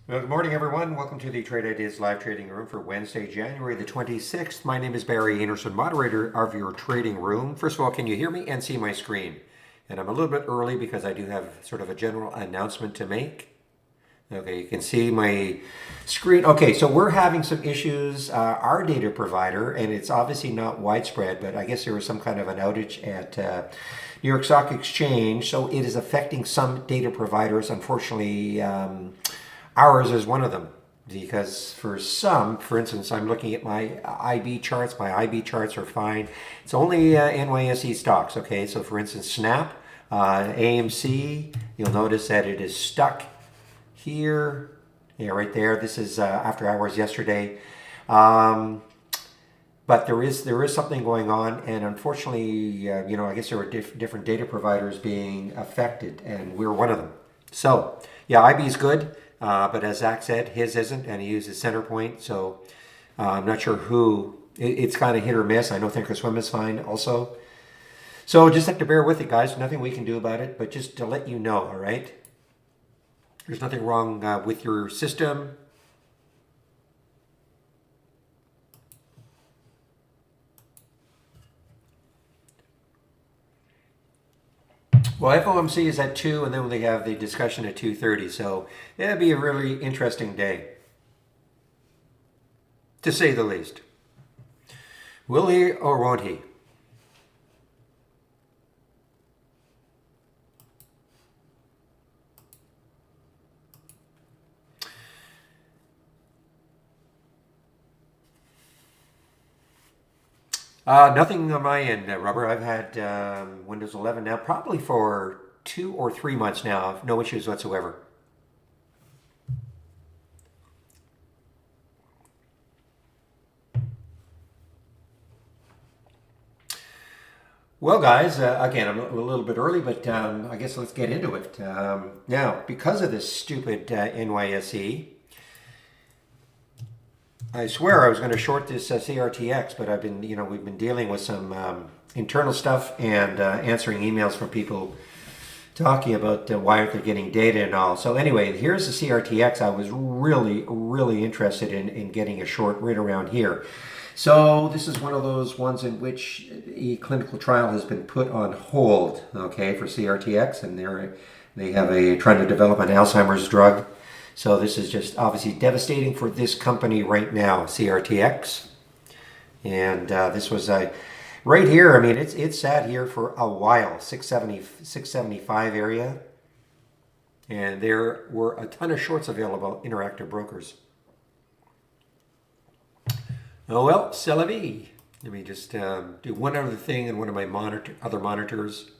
Well, good morning, everyone. Welcome to the Trade Ideas Live Trading Room for Wednesday, January the 26th. My name is Barry Anderson, moderator of your trading room. First of all, can you hear me and see my screen? And I'm a little bit early because I do have sort of a general announcement to make. Okay, you can see my screen. Okay, so we're having some issues. Our data provider, and it's obviously not widespread, but I guess there was some kind of an outage at New York Stock Exchange. So it is affecting some data providers. Unfortunately, ours is one of them. Because for some, for instance, I'm looking at my IB charts. My IB charts are fine. It's only NYSE stocks, okay? So for instance, Snap, AMC, you'll notice that it is stuck here, yeah, right there. This is after hours yesterday, but there is something going on, and unfortunately, I guess there were different data providers being affected, and we're one of them. So yeah, IB is good, but as Zach said, his isn't, and he uses center point. So I'm not sure who. It's kind of hit or miss. I know Thinkorswim is fine also. So just have to bear with it, guys. Nothing we can do about it, but just to let you know, all right? There's nothing wrong with your system. Well, FOMC is at 2, and then they have the discussion at 2:30. So it'll be a really interesting day, to say the least. Will he or won't he? Nothing on my end, Rubber. I've had Windows 11 now probably for 2 or 3 months now. No issues whatsoever. Well, guys, again, I'm a little bit early, but I guess let's get into it. Now, because of this stupid NYSE, I swear I was going to short this CRTX, but we've been dealing with some internal stuff and answering emails from people talking about why aren't they getting data and all. So anyway, here's the CRTX. I was really, really interested in getting a short right around here. So this is one of those ones in which a clinical trial has been put on hold, okay, for CRTX, and they have trying to develop an Alzheimer's drug. So this is just obviously devastating for this company right now, CRTX. And this was right here. I mean, it's sat here for a while, 675 area. And there were a ton of shorts available, Interactive Brokers. Oh well, c'est la vie. Let me just do one other thing in one of my other monitors.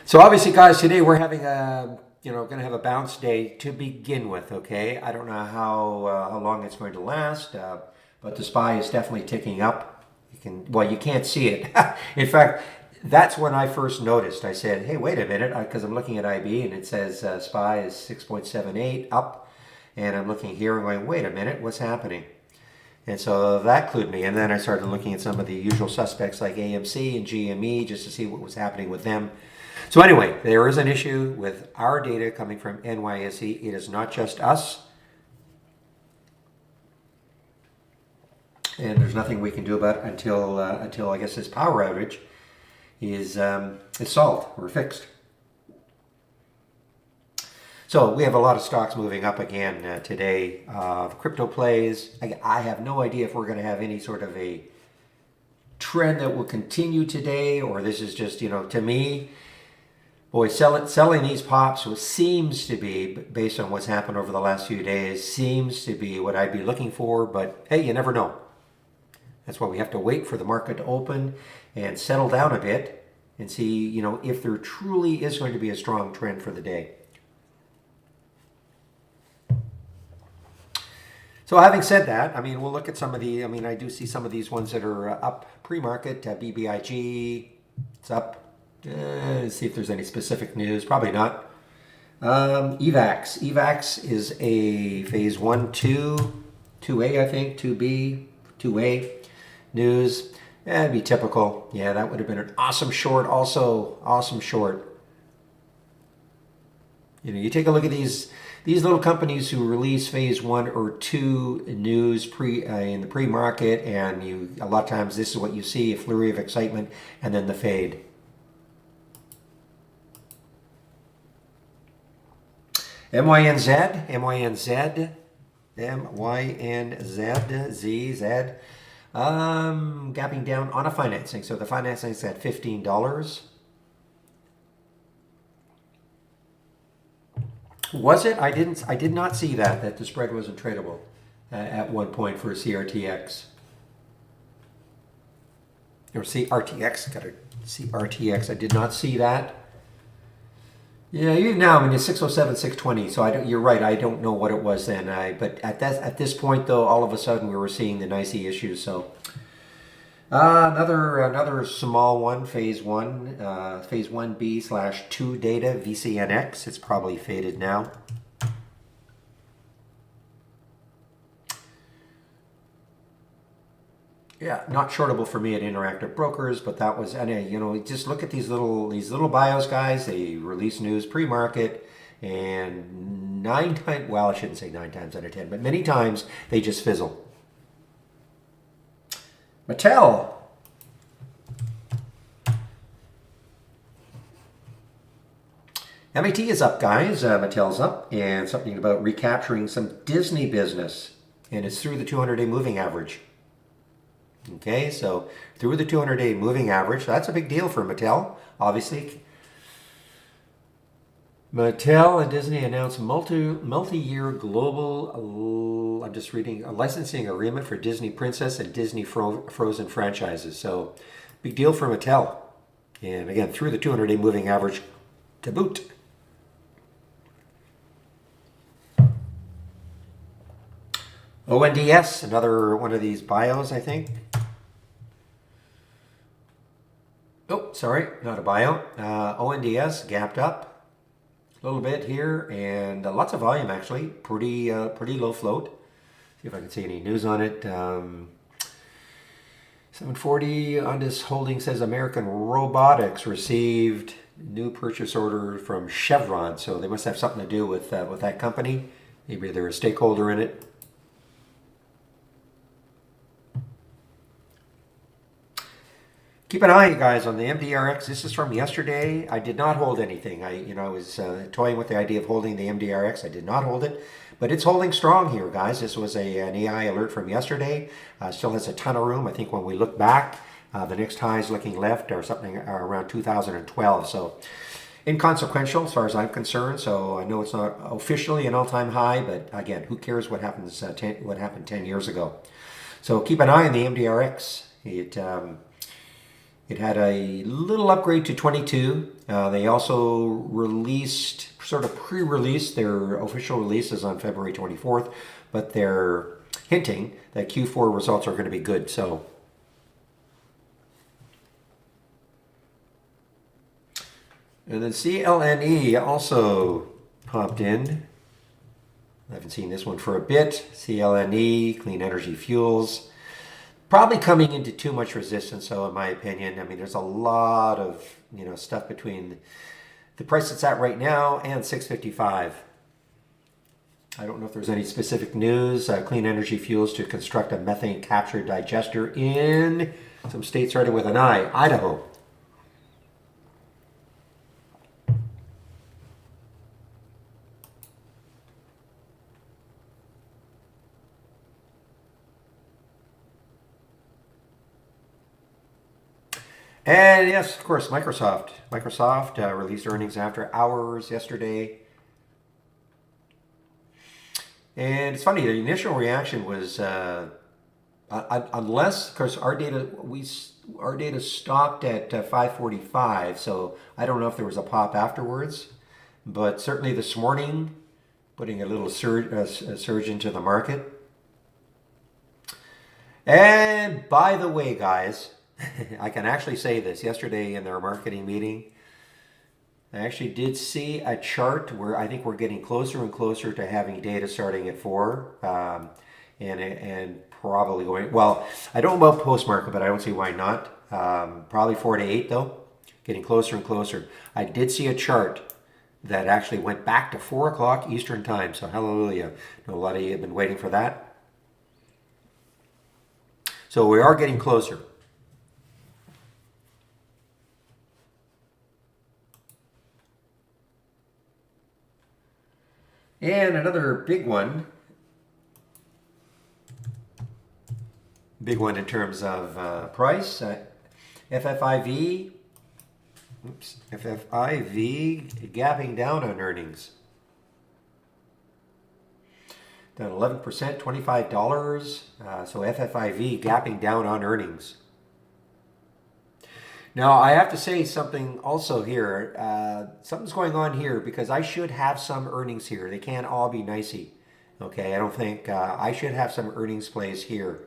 So obviously, guys, today we're having going to have a bounce day to begin with. Okay, I don't know how long it's going to last, but the SPY is definitely ticking up. You can't see it. In fact, that's when I first noticed. I said, "Hey, wait a minute," because I'm looking at IB and it says SPY is 6.78 up, and I'm looking here and going, "Wait a minute, what's happening?" And so that clued me. And then I started looking at some of the usual suspects like AMC and GME just to see what was happening with them. So anyway, there is an issue with our data coming from NYSE. It is not just us. And there's nothing we can do about it until I guess this power outage is solved or fixed. So we have a lot of stocks moving up again today. Crypto plays. I have no idea if we're going to have any sort of a trend that will continue today, or this is just, to me, boy, selling these pops seems to be, based on what's happened over the last few days, seems to be what I'd be looking for. But hey, you never know. That's why we have to wait for the market to open and settle down a bit and see, if there truly is going to be a strong trend for the day. So having said that, I mean, we'll look at some of I do see some of these ones that are up pre-market. BBIG, it's up. Let's see if there's any specific news. Probably not. EVAX. EVAX is a phase 1, 2, 2A, I think, 2B. 2A news. That'd be typical. Yeah, that would have been an awesome short also. Awesome short. You know, you take a look at these little companies who release phase 1 or 2 news in the pre-market, and a lot of times this is what you see: a flurry of excitement and then the fade. MYNZ, gapping down on a financing. So the financing is at $15. Was it? I did not see that the spread wasn't tradable at one point for CRTX. Or CRTX, got to CRTX. I did not see that. Yeah, even now, I mean, it's 607, 620. So you're right. I don't know what it was then. But at this point, though, all of a sudden we were seeing the nicey issues. So another small one, phase 1B/2 data, VCNX. It's probably faded now. Yeah, not shortable for me at Interactive Brokers, but that was, and you know, just look at these little bios, guys. They release news pre-market, and 9 times, well, I shouldn't say 9 times out of 10, but many times they just fizzle. Mattel. MAT is up, guys. Mattel's up, and something about recapturing some Disney business, and it's through the 200-day moving average. Okay, so through the 200-day moving average, that's a big deal for Mattel, obviously. Mattel and Disney announced multi-year global, I'm just reading, a licensing agreement for Disney Princess and Disney Frozen franchises. So big deal for Mattel. And again, through the 200-day moving average to boot. ONDS, another one of these bios, I think. Oh, sorry, not a bio. ONDS gapped up a little bit here, and lots of volume actually. Pretty low float. See if I can see any news on it. 740 on this holding says American Robotics received new purchase order from Chevron, so they must have something to do with that company. Maybe they're a stakeholder in it. Keep an eye, you guys, on the MDRX. This is from yesterday. I did not hold anything. I was toying with the idea of holding the MDRX. I did not hold it, but it's holding strong here, guys. This was an AI alert from yesterday. Still has a ton of room. I think when we look back, the next high is looking left or something around 2012. So inconsequential as far as I'm concerned. So I know it's not officially an all-time high, but again, who cares what happened 10 years ago? So keep an eye on the MDRX. It had a little upgrade to 22. They also released, sort of pre-released, their official release is on February 24th, but they're hinting that Q4 results are going to be good. So and then CLNE also popped in. I haven't seen this one for a bit. CLNE, Clean Energy Fuels. Probably coming into too much resistance, so in my opinion. I mean, there's a lot of stuff between the price it's at right now and 655. I don't know if there's any specific news. Clean Energy Fuels to construct a methane capture digester in some state starting with an I, Idaho. And yes, of course, Microsoft. Microsoft released earnings after hours yesterday. And it's funny, the initial reaction was, unless, of course, our data stopped at 545, so I don't know if there was a pop afterwards, but certainly this morning, putting a little surge into the market. And by the way, guys, I can actually say this. Yesterday in their marketing meeting, I actually did see a chart where I think we're getting closer and closer to having data starting at 4, and probably going, well, I don't know about post-market, but I don't see why not. Probably 4 to 8 though, getting closer and closer. I did see a chart that actually went back to 4 o'clock Eastern time, so hallelujah. I know a lot of you have been waiting for that. So we are getting closer. And another big one in terms of price, FFIV, FFIV gapping down on earnings. Down 11%, $25. So FFIV gapping down on earnings. Now, I have to say something also here. Something's going on here because I should have some earnings here. They can't all be nicey. Okay, I don't think I should have some earnings plays here.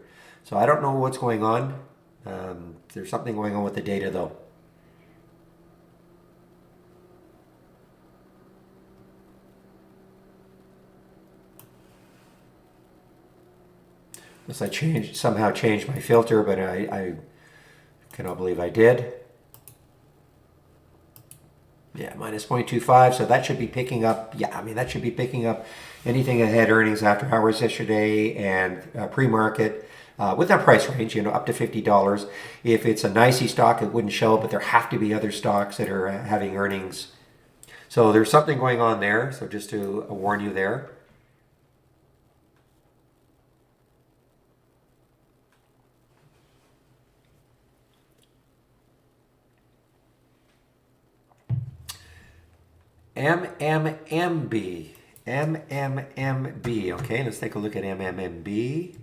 So I don't know what's going on. There's something going on with the data though. Unless I somehow changed my filter, but I cannot believe I did. Yeah, minus 0.25, so that should be picking up. Yeah, I mean, that should be picking up anything that had earnings after hours yesterday and pre-market with that price range, up to $50. If it's a nicey stock, it wouldn't show, but there have to be other stocks that are having earnings. So there's something going on there, so just to warn you there. MMMB. MMMB. Okay, let's take a look at MMMB.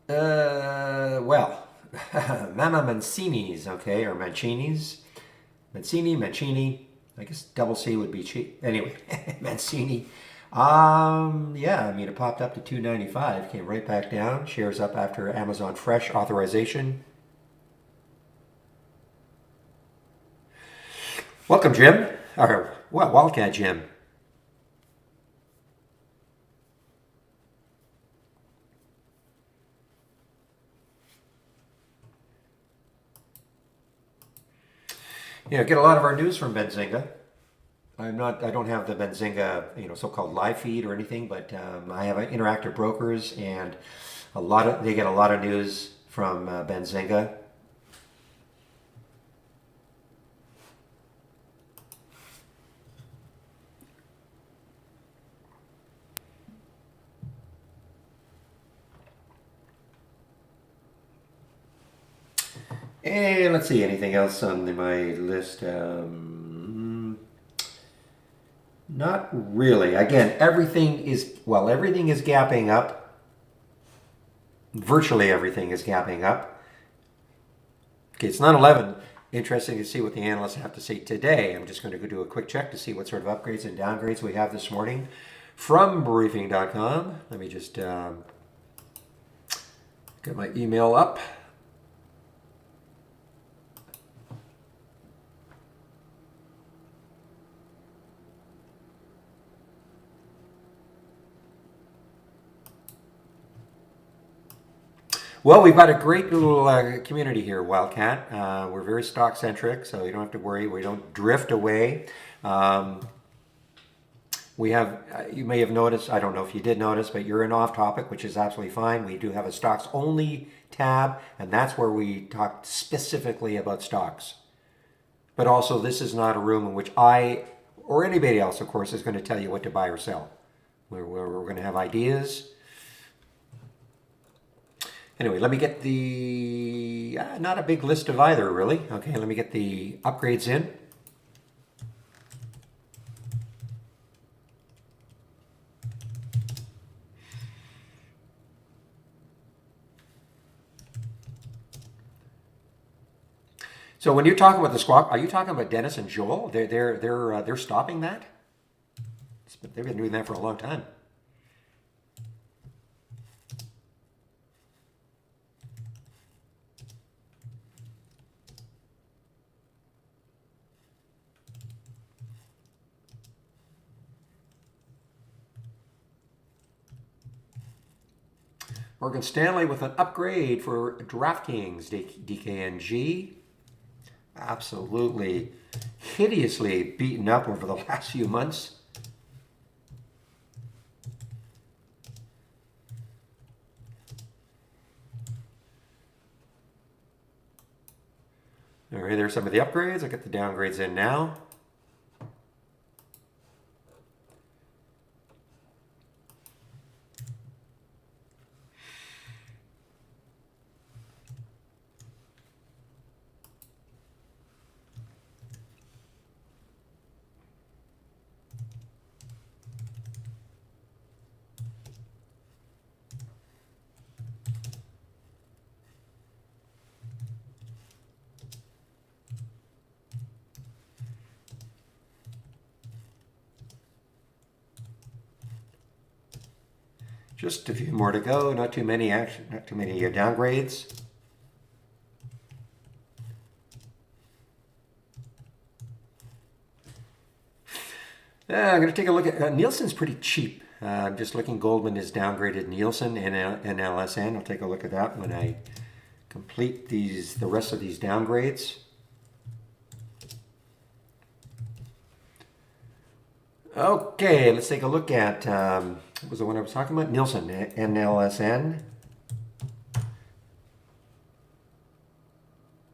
Well, Mama Mancini's, okay, or Mancini's. Mancini. I guess double C would be cheap. Anyway, Mancini. Yeah, I mean, it popped up to $2.95, came right back down. Shares up after Amazon Fresh authorization. Welcome, Jim. Or, well, Wildcat Jim. Get a lot of our news from Benzinga. I don't have the Benzinga, so-called live feed or anything, but I have interactive brokers, and they get a lot of news from Benzinga. And let's see, anything else on my list? Not really. Again, everything is gapping up. Virtually everything is gapping up. Okay, it's not 11. Interesting to see what the analysts have to say today. I'm just going to go do a quick check to see what sort of upgrades and downgrades we have this morning from briefing.com. Let me just get my email up. Well, we've got a great little community here, Wildcat. We're very stock centric, so you don't have to worry. We don't drift away. We have, you may have noticed, I don't know if you did notice, but you're in off topic, which is absolutely fine. We do have a stocks only tab, and that's where we talk specifically about stocks. But also, this is not a room in which I, or anybody else, of course, is going to tell you what to buy or sell. We're going to have ideas. Anyway, let me get the, not a big list of either, really. Okay, let me get the upgrades in. So when you're talking about the squawk, are you talking about Dennis and Joel? They're stopping that? They've been doing that for a long time. Morgan Stanley with an upgrade for DraftKings, DKNG. Absolutely hideously beaten up over the last few months. All right, there's some of the upgrades. I'll get the downgrades in now. Just a few more to go. Not too many downgrades. I'm going to take a look at Nielsen's pretty cheap. I'm just looking. Goldman has downgraded Nielsen and LSN. I'll take a look at that when I complete the rest of these downgrades. Okay, let's take a look at what was the one I was talking about? Nielsen, NLSN.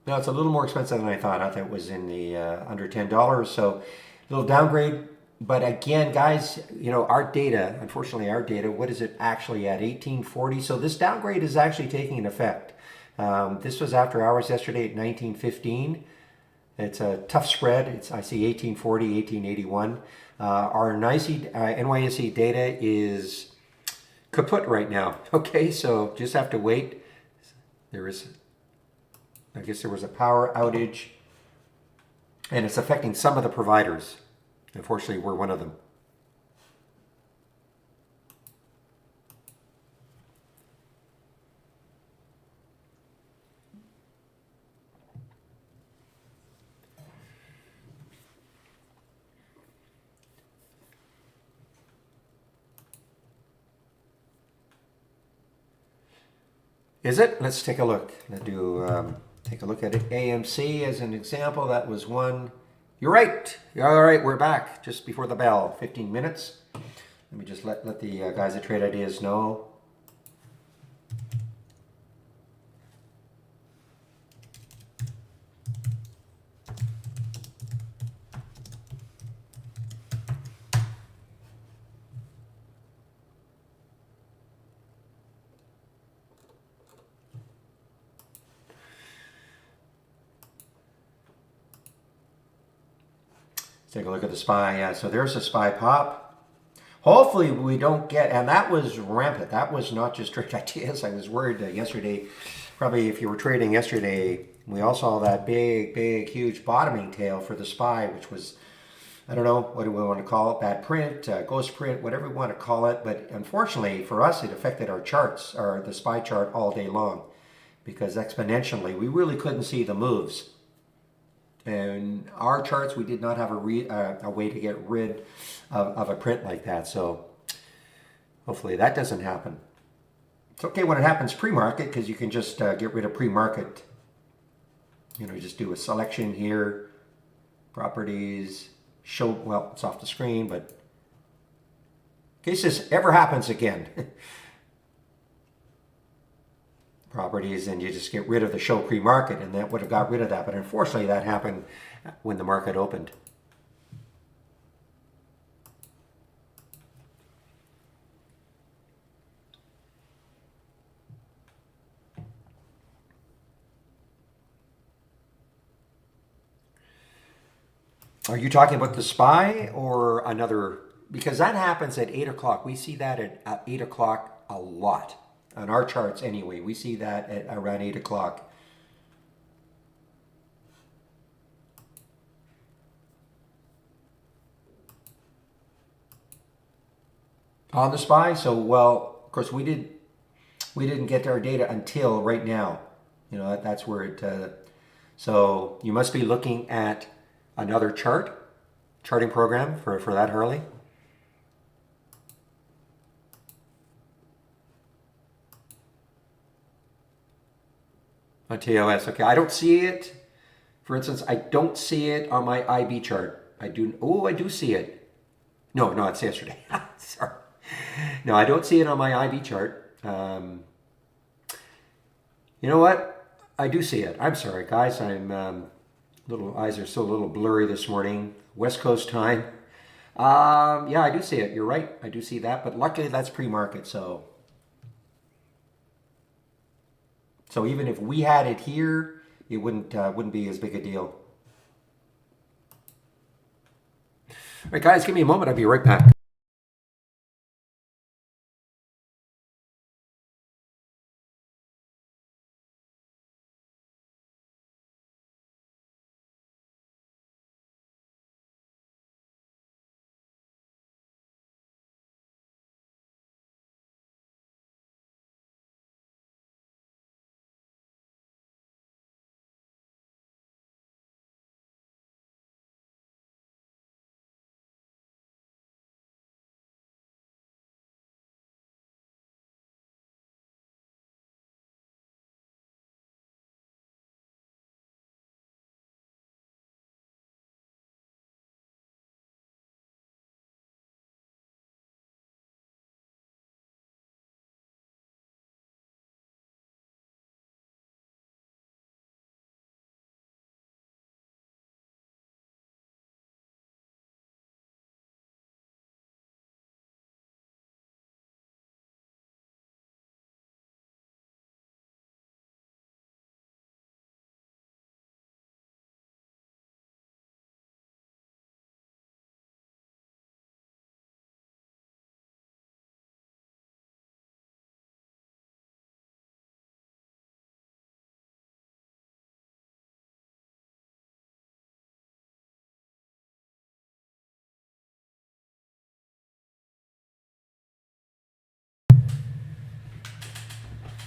No, it's a little more expensive than I thought. I thought it was in the under $10. So a little downgrade. But again, guys, you know, our data, unfortunately our data, what is it actually at? 1840. So this downgrade is actually taking an effect. This was after hours yesterday at 1915. It's a tough spread. I see 1840, 1881. Our NYSE data is kaput right now. Okay, so just have to wait. I guess there was a power outage, and it's affecting some of the providers. Unfortunately, we're one of them. Is it? Let's take a look. Let's do take a look at it. AMC as an example. That was one. You're right. All right, we're back just before the bell. 15 minutes. Let me just let the guys at Trade Ideas know. Take a look at the SPY. Yeah, so there's a SPY pop. Hopefully we don't get, and that was rampant. That was not just Trade Ideas. I was worried yesterday, probably if you were trading yesterday, we all saw that big, huge bottoming tail for the SPY, which was, I don't know, what do we want to call it? Bad print, ghost print, whatever we want to call it. But unfortunately for us, it affected our charts, or the SPY chart all day long, because exponentially, we really couldn't see the moves. And our charts, we did not have a way to get rid of a print like that. So hopefully that doesn't happen. It's okay when it happens pre-market, because you can just get rid of pre-market. You know, just do a selection here, properties, show, well, it's off the screen, but in case this ever happens again, properties, and you just get rid of the show pre-market, and that would have got rid of that. But unfortunately, that happened when the market opened. Are you talking about the SPY or another? Because that happens at 8 o'clock. We see that at 8 o'clock a lot. On our charts anyway, we see that at around 8 o'clock. On the SPY, so well, of course we didn't get our data until right now. You know, that's where it, so you must be looking at another charting program for that, Harley. On TOS. Okay, I don't see it. For instance, I don't see it on my IB chart. I do. Oh, I do see it. No, it's yesterday. Sorry. No, I don't see it on my IB chart. You know what? I do see it. I'm sorry, guys. I'm little eyes are still a little blurry this morning. West Coast time. Yeah, I do see it. You're right. I do see that, but luckily that's pre-market. So even if we had it here, it wouldn't be as big a deal. All right, guys, give me a moment. I'll be right back.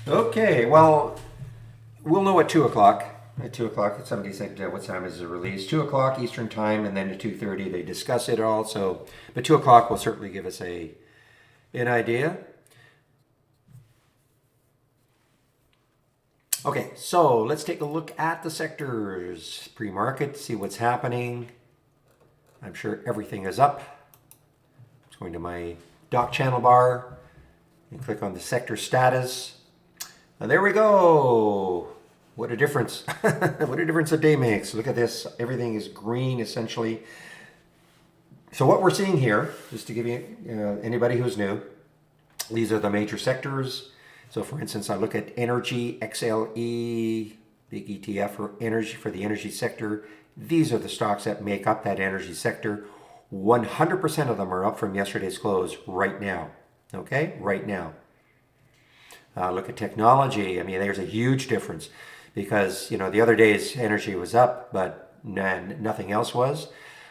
Okay, well, we'll know at 2 o'clock. At 2 o'clock, somebody said, what time is it released? 2 o'clock Eastern time, and then at 2:30 they discuss it all. So, but 2 o'clock will certainly give us an idea. Okay, so let's take a look at the sectors. Pre-market, see what's happening. I'm sure everything is up. Just going to my doc channel bar and click on the sector status. And there we go. What a difference. What a difference a day makes. Look at this. Everything is green essentially. So what we're seeing here, just to give you, anybody who's new, these are the major sectors. So for instance, I look at energy, XLE, big ETF for energy, for the energy sector. These are the stocks that make up that energy sector. 100% of them are up from yesterday's close right now. Okay, right now. Look at technology. I mean, there's a huge difference because, the other day's energy was up, but nothing else was.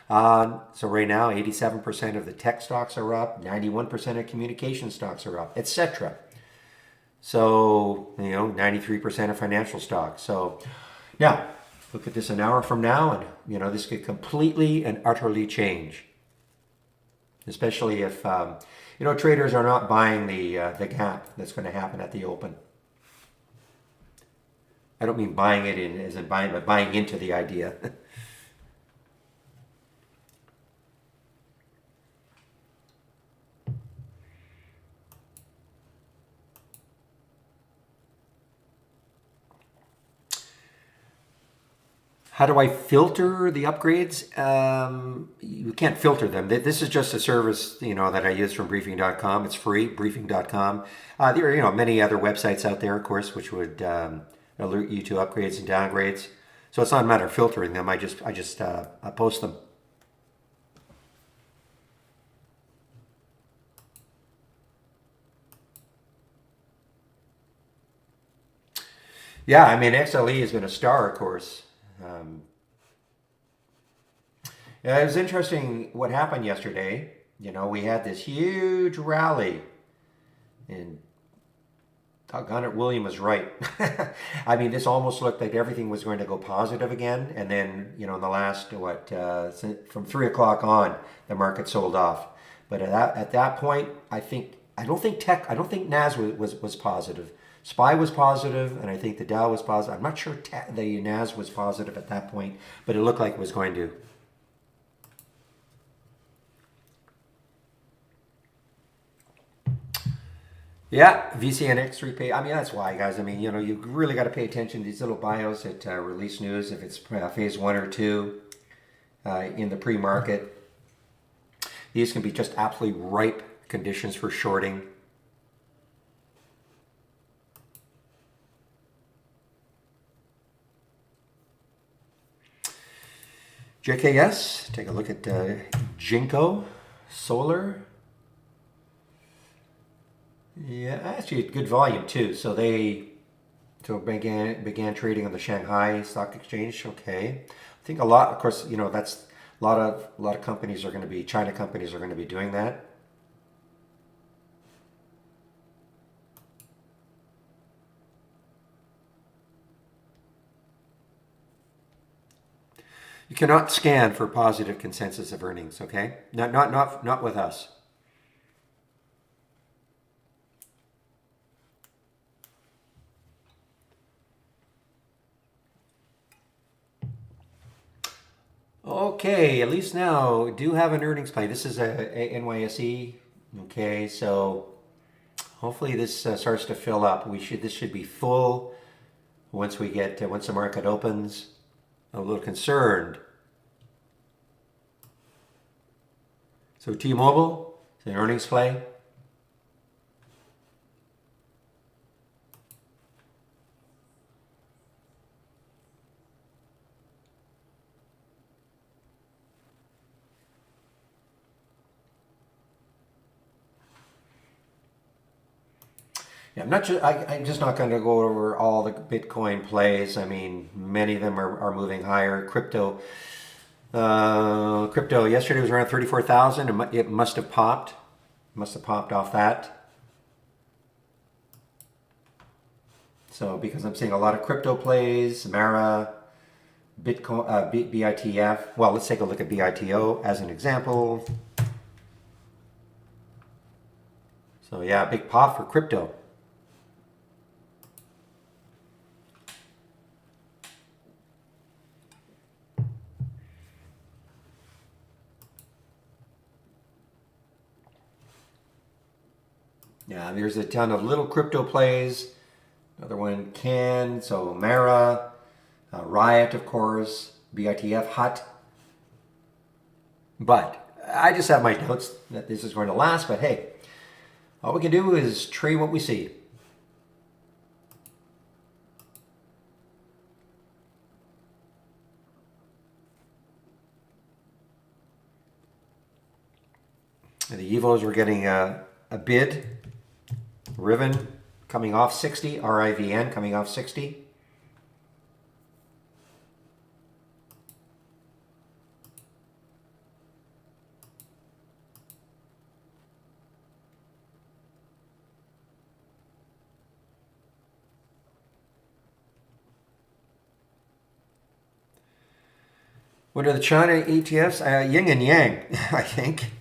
So right now, 87% of the tech stocks are up, 91% of communication stocks are up, etc. So, 93% of financial stocks. So now, look at this an hour from now, and, this could completely and utterly change. Especially if, traders are not buying the gap that's going to happen at the open. I don't mean buying it as in buying, but buying into the idea. How do I filter the upgrades? You can't filter them. This is just a service, that I use from briefing.com. It's free, briefing.com. There are, many other websites out there, of course, which would alert you to upgrades and downgrades. So it's not a matter of filtering them. I post them. Yeah, I mean, XLE has been a star, of course. Yeah, it was interesting what happened yesterday. We had this huge rally, and doggone it, William was right. I mean, this almost looked like everything was going to go positive again, and then, in the last, from 3 o'clock on, the market sold off. But at that point, I think I don't think I don't think NAS was positive. SPY was positive, and I think the Dow was positive. I'm not sure the NAS was positive at that point, but it looked like it was going to. Yeah, VCNX repay. I mean, that's why, guys. I mean, you know, you really got to pay attention to these little bios at release news, if it's phase 1 or 2 in the pre-market. These can be just absolutely ripe conditions for shorting. JKS, take a look at Jinko Solar. Yeah, actually good volume too. So they began trading on the Shanghai Stock Exchange. Okay, I think a lot. Of course, you know that's a lot of companies are going to be China companies are going to be doing that. You cannot scan for positive consensus of earnings. Okay, not with us. Okay, at least now do have an earnings play. This is a NYSE. Okay, so hopefully this starts to fill up. This should be full once once the market opens. I'm a little concerned. So T-Mobile, it's an earnings play. Yeah, I'm just not going to go over all the Bitcoin plays. I mean, many of them are moving higher. Crypto yesterday was around 34,000. It must have popped. Must have popped off that. So because I'm seeing a lot of crypto plays, Mara, Bitcoin, BITF. Well, let's take a look at BITO as an example. So yeah, big pop for crypto. Yeah, there's a ton of little crypto plays. Another one, Can, so Mara, Riot, of course, BITF, Hut. But I just have my doubts that this is going to last. But hey, all we can do is trade what we see. The Evos were getting a bid. Riven coming off 60. RIVN coming off 60. What are the China ETFs? Yin and Yang, I think.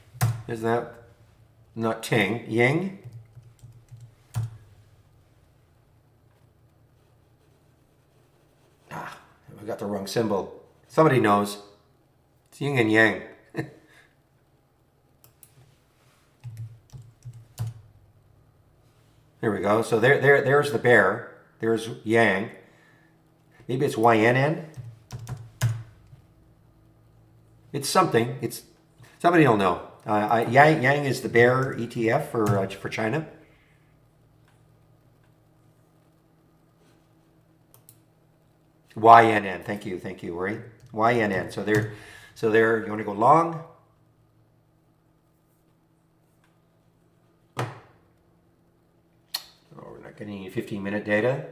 Is that not Ting? Yang? I got the wrong symbol. Somebody knows. It's Yin and Yang. There we go. So there's the bear. There's Yang. Maybe it's YNN. It's something. It's somebody will know. Yang is the bear ETF for China. YNN. Thank you, Uri. YNN. So there. You want to go long? Oh, we're not getting any 15-minute data.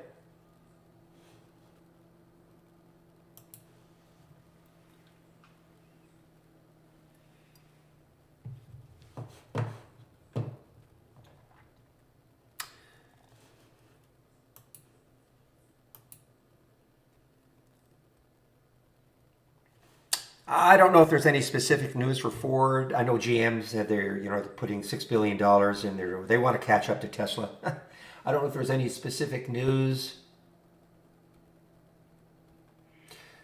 I don't know if there's any specific news for Ford. I know GM said they're putting $6 billion in there. They want to catch up to Tesla. I don't know if there's any specific news.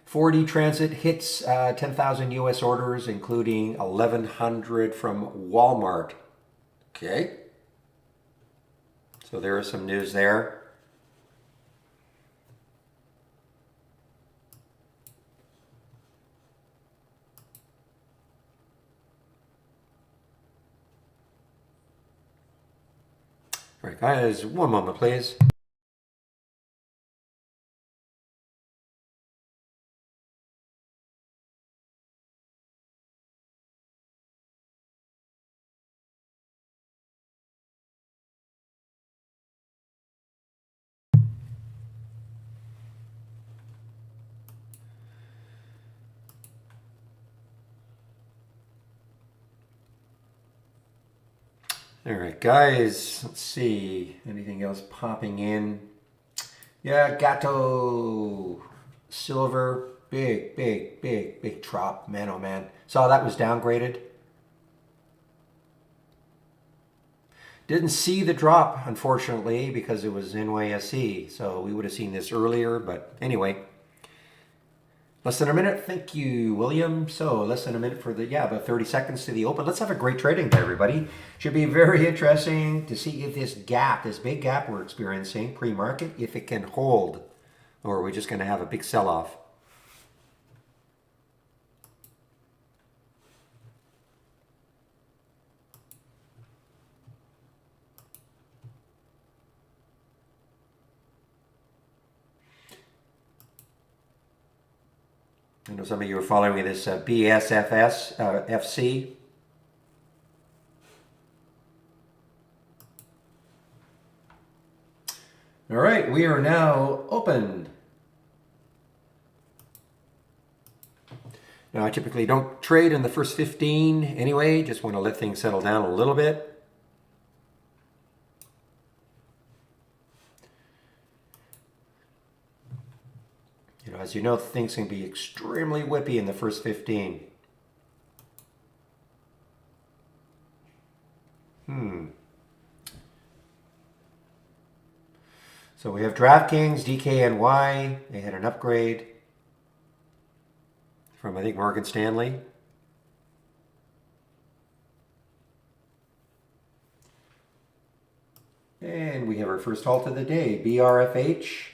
Ford E-Transit hits 10,000 US orders, including 1,100 from Walmart. Okay. So there is some news there. All right, guys, one moment, please. All right, guys, let's see. Anything else popping in? Yeah, Gato Silver. Big drop. Man, oh man. Saw that was downgraded. Didn't see the drop, unfortunately, because it was NYSE. So we would have seen this earlier. But anyway, less than a minute. Thank you, William. So less than a minute for about 30 seconds to the open. Let's have a great trading day, everybody. Should be very interesting to see if this big gap we're experiencing pre-market, if it can hold, or are we just going to have a big sell-off? I know some of you are following this BSFS FC. All right, we are now open. Now, I typically don't trade in the first 15 anyway, just want to let things settle down a little bit. As you know, things can be extremely whippy in the first 15. So we have DraftKings, DKNY. They had an upgrade from, I think, Morgan Stanley. And we have our first halt of the day, BRFH.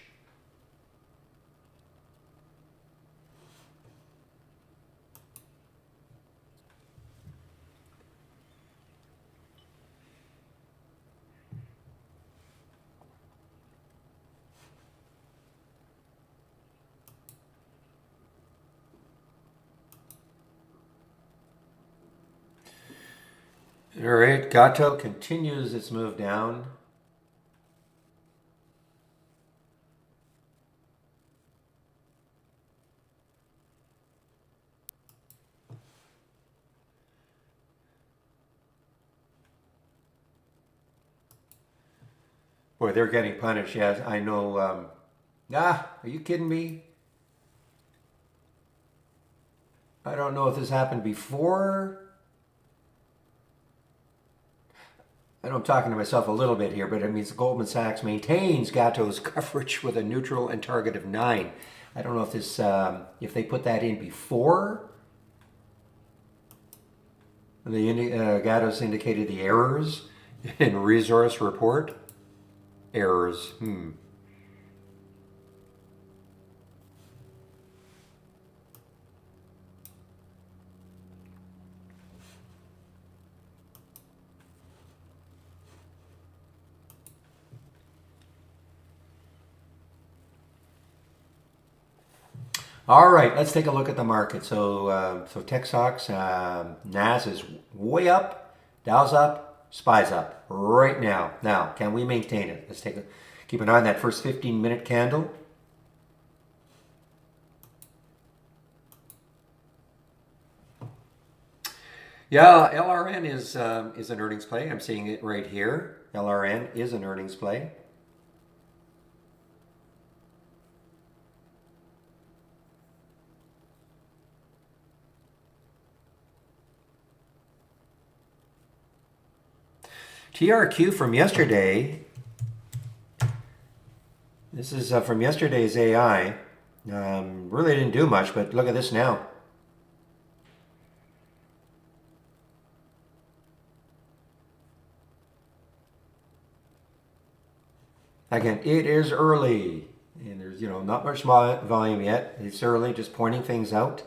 All right, Gato continues its move down. Boy, they're getting punished. Yes, I know. Are you kidding me? I don't know if this happened before. I know I'm talking to myself a little bit here, but it means Goldman Sachs maintains Gato's coverage with a neutral and target of 9. I don't know if this, if they put that in before the Gato's indicated the errors in resource report. Errors. All right, let's take a look at the market. So tech stocks, NAS is way up, Dow's up, SPY's up right now. Now, can we maintain it? Let's keep an eye on that first 15-minute candle. Yeah, LRN is an earnings play. I'm seeing it right here. LRN is an earnings play. TRQ from yesterday. This is from yesterday's AI. Really didn't do much, but look at this now. Again, it is early, and there's not much volume yet. It's early, just pointing things out.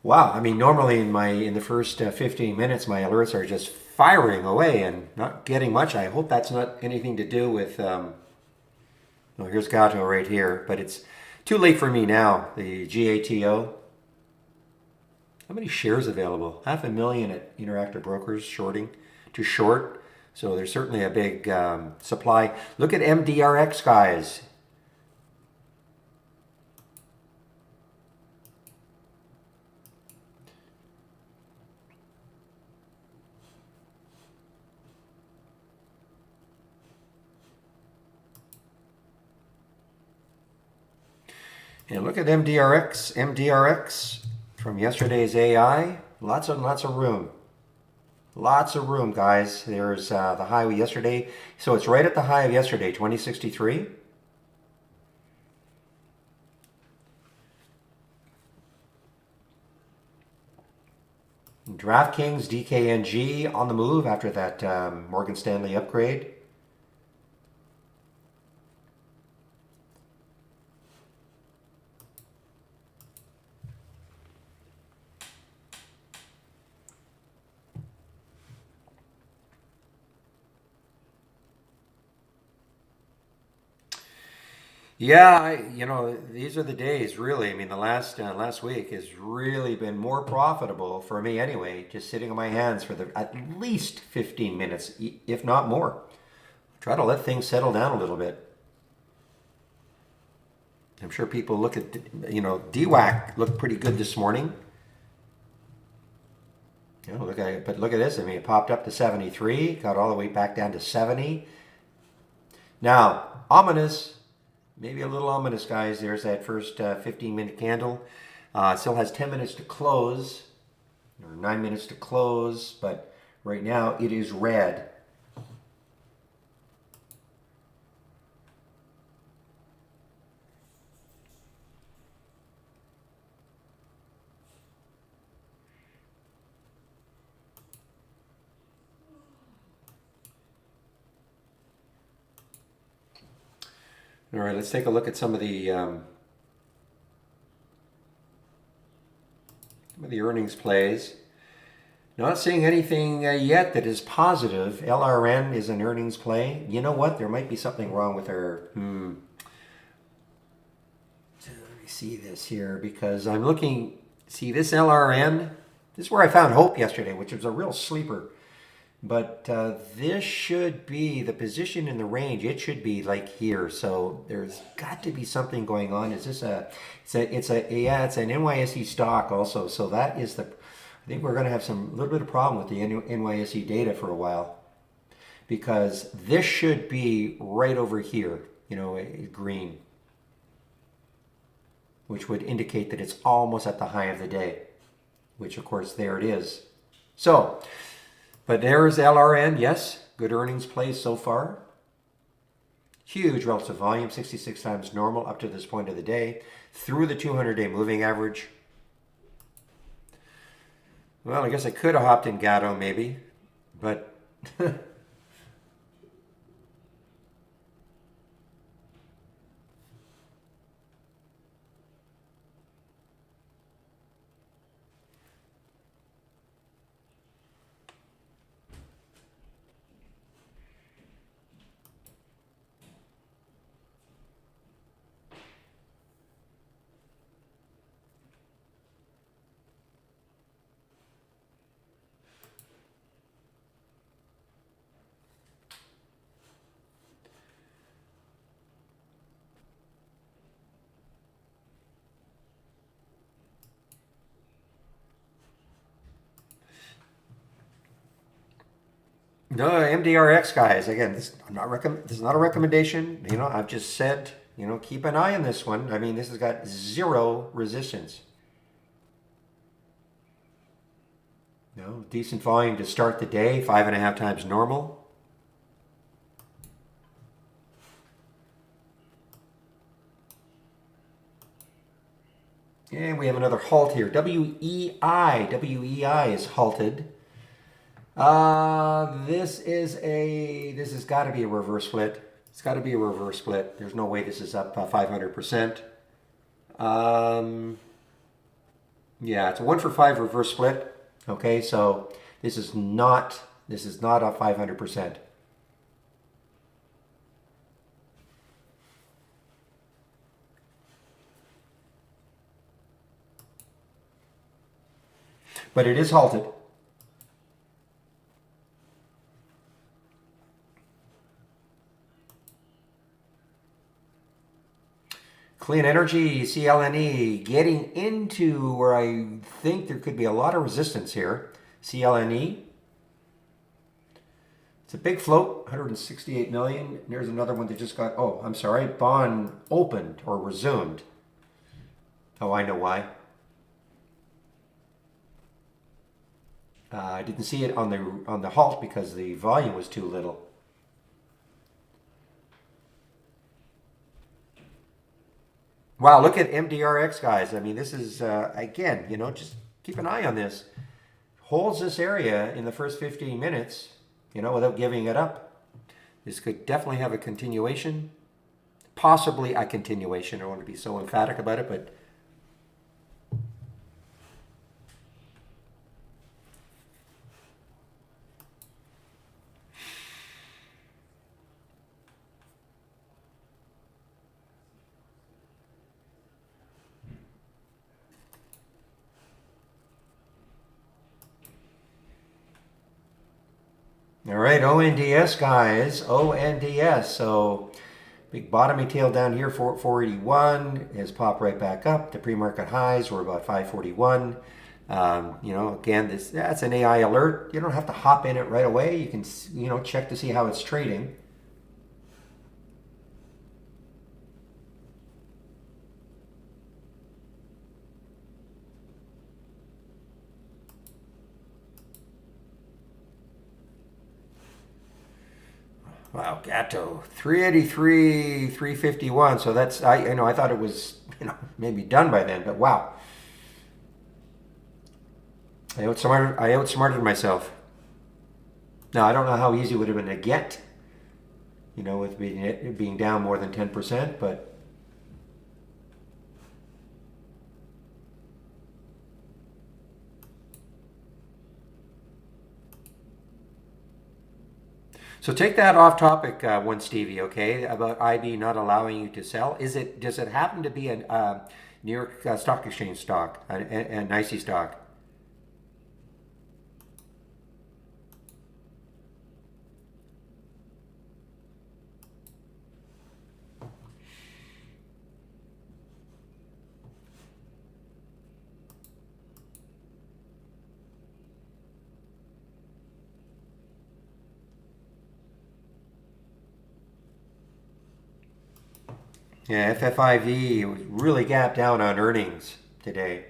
Wow, I mean, normally in the first 15 minutes, my alerts are just firing away and not getting much. I hope that's not anything to do with. Oh, here's Gato right here, but it's too late for me now. The GATO. How many shares available? 500,000 at Interactive Brokers shorting to short. So there's certainly a big supply. Look at MDRX, guys. And look at MDRX. MDRX from yesterday's AI. Lots and lots of room. Lots of room, guys. There's the high yesterday. So it's right at the high of yesterday, 2063. DraftKings, DKNG on the move after that Morgan Stanley upgrade. Yeah, these are the days, really. I mean, the last week has really been more profitable for me anyway, just sitting on my hands for at least 15 minutes, if not more. Try to let things settle down a little bit. I'm sure people look at, DWAC looked pretty good this morning. But look at this. I mean, it popped up to 73, got all the way back down to 70. Now, ominous. Maybe a little ominous, guys. There's that first 15-minute candle. Still has 10 minutes to close, or 9 minutes to close, but right now it is red. All right, let's take a look at some of the earnings plays. Not seeing anything yet that is positive. LRN is an earnings play. You know what? There might be something wrong with our. Let me see this here because I'm looking. See this LRN? This is where I found hope yesterday, which was a real sleeper. But this should be the position in the range. It should be like here. So there's got to be something going on. Is this it's an NYSE stock also. So that is I think we're going to have a little bit of problem with the NYSE data for a while, because this should be right over here, green, which would indicate that it's almost at the high of the day, which of course there it is. So. But there's LRN, yes, good earnings play so far. Huge relative volume, 66 times normal up to this point of the day, through the 200-day moving average. Well, I guess I could have hopped in Gatto maybe, but No, MDRX guys. Again, this is not a recommendation. You know, I've just said, you know, keep an eye on this one. I mean, this has got zero resistance. No, decent volume to start the day, 5.5 times normal. And we have another halt here. WEI. WEI is halted. This has got to be a reverse split. It's got to be a reverse split. There's no way this is up 500%. Yeah, it's a 1 for 5 reverse split. Okay, so this is not a 500%. But it is halted. Clean energy, CLNE, getting into where I think there could be a lot of resistance here. CLNE. It's a big float, 168 million. There's another one that just got, oh, I'm sorry, bond opened or resumed. Oh, I know why. I didn't see it on the halt because the volume was too little. Wow, look at MDRX, guys. I mean, this is, again, you know, just keep an eye on this. Holds this area in the first 15 minutes, you know, without giving it up. This could definitely have a continuation. Possibly a continuation. I don't want to be so emphatic about it, but all right, ONDS, guys. ONDS. So big bottoming tail down here, 481 has popped right back up. The pre-market highs were about 541. You know, again, that's an AI alert. You don't have to hop in it right away. You can, you know, check to see how it's trading. Wow, Gatto, 383, 351. So that's, you know, I thought it was, you know, maybe done by then, but wow. I outsmarted myself. Now, I don't know how easy it would have been to get, you know, with being down more than 10%, but so take that off topic one, Stevie, okay, about IB not allowing you to sell. Does it happen to be a New York Stock Exchange stock, a NYSE stock? Yeah, FFIV was really gapped down on earnings today.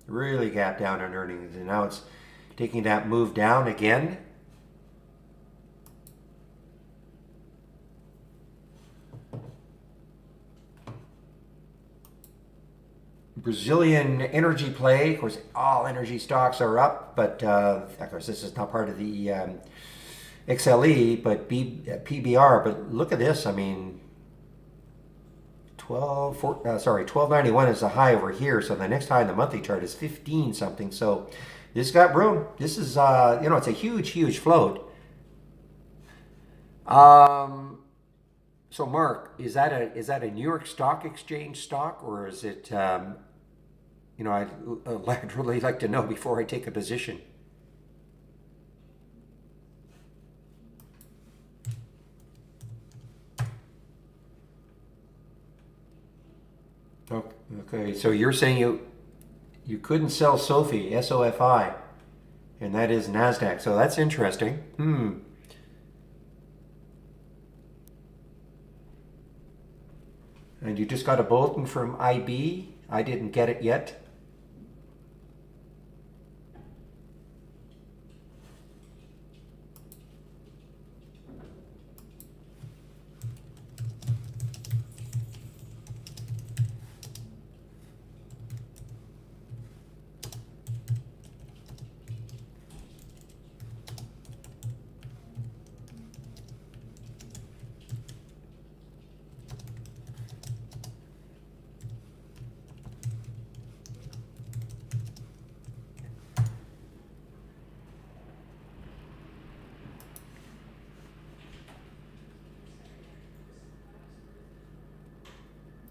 Really gapped down on earnings, and now it's taking that move down again. Brazilian energy play. Of course, all energy stocks are up, but of course, this is not part of the XLE, but PBR. But look at this. I mean, 1291 is the high over here. So the next high in the monthly chart is 15 something. So this got room. This is, you know, it's a huge, huge float. So Mark, is that a New York Stock Exchange stock, or is it, you know, I'd really like to know before I take a position. Okay, so you're saying you couldn't sell SOFI, SOFI, and that is NASDAQ. So that's interesting. And you just got a bulletin from IB. I didn't get it yet.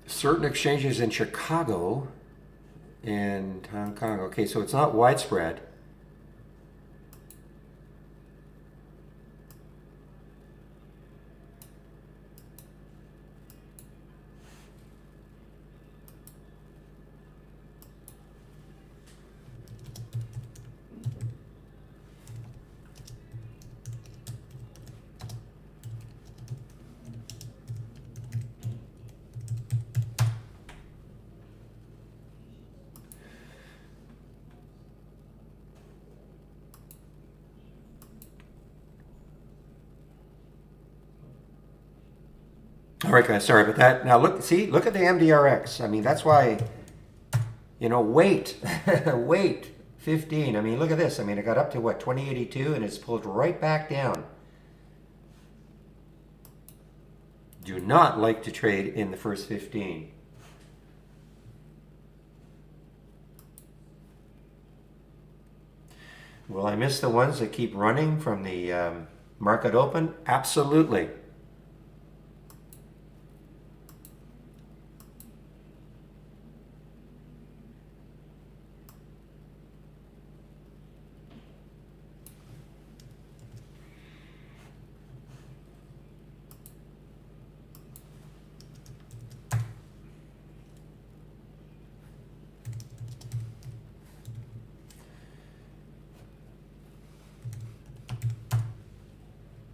Certain exchanges in Chicago and Hong Kong. Okay, so it's not widespread. All right, guys, sorry about that. Now look, see, look at the MDRX. I mean, that's why, wait, wait, 15. I mean, look at this. I mean, it got up to what, 2082, and it's pulled right back down. Do not like to trade in the first 15. Will I miss the ones that keep running from the market open? Absolutely.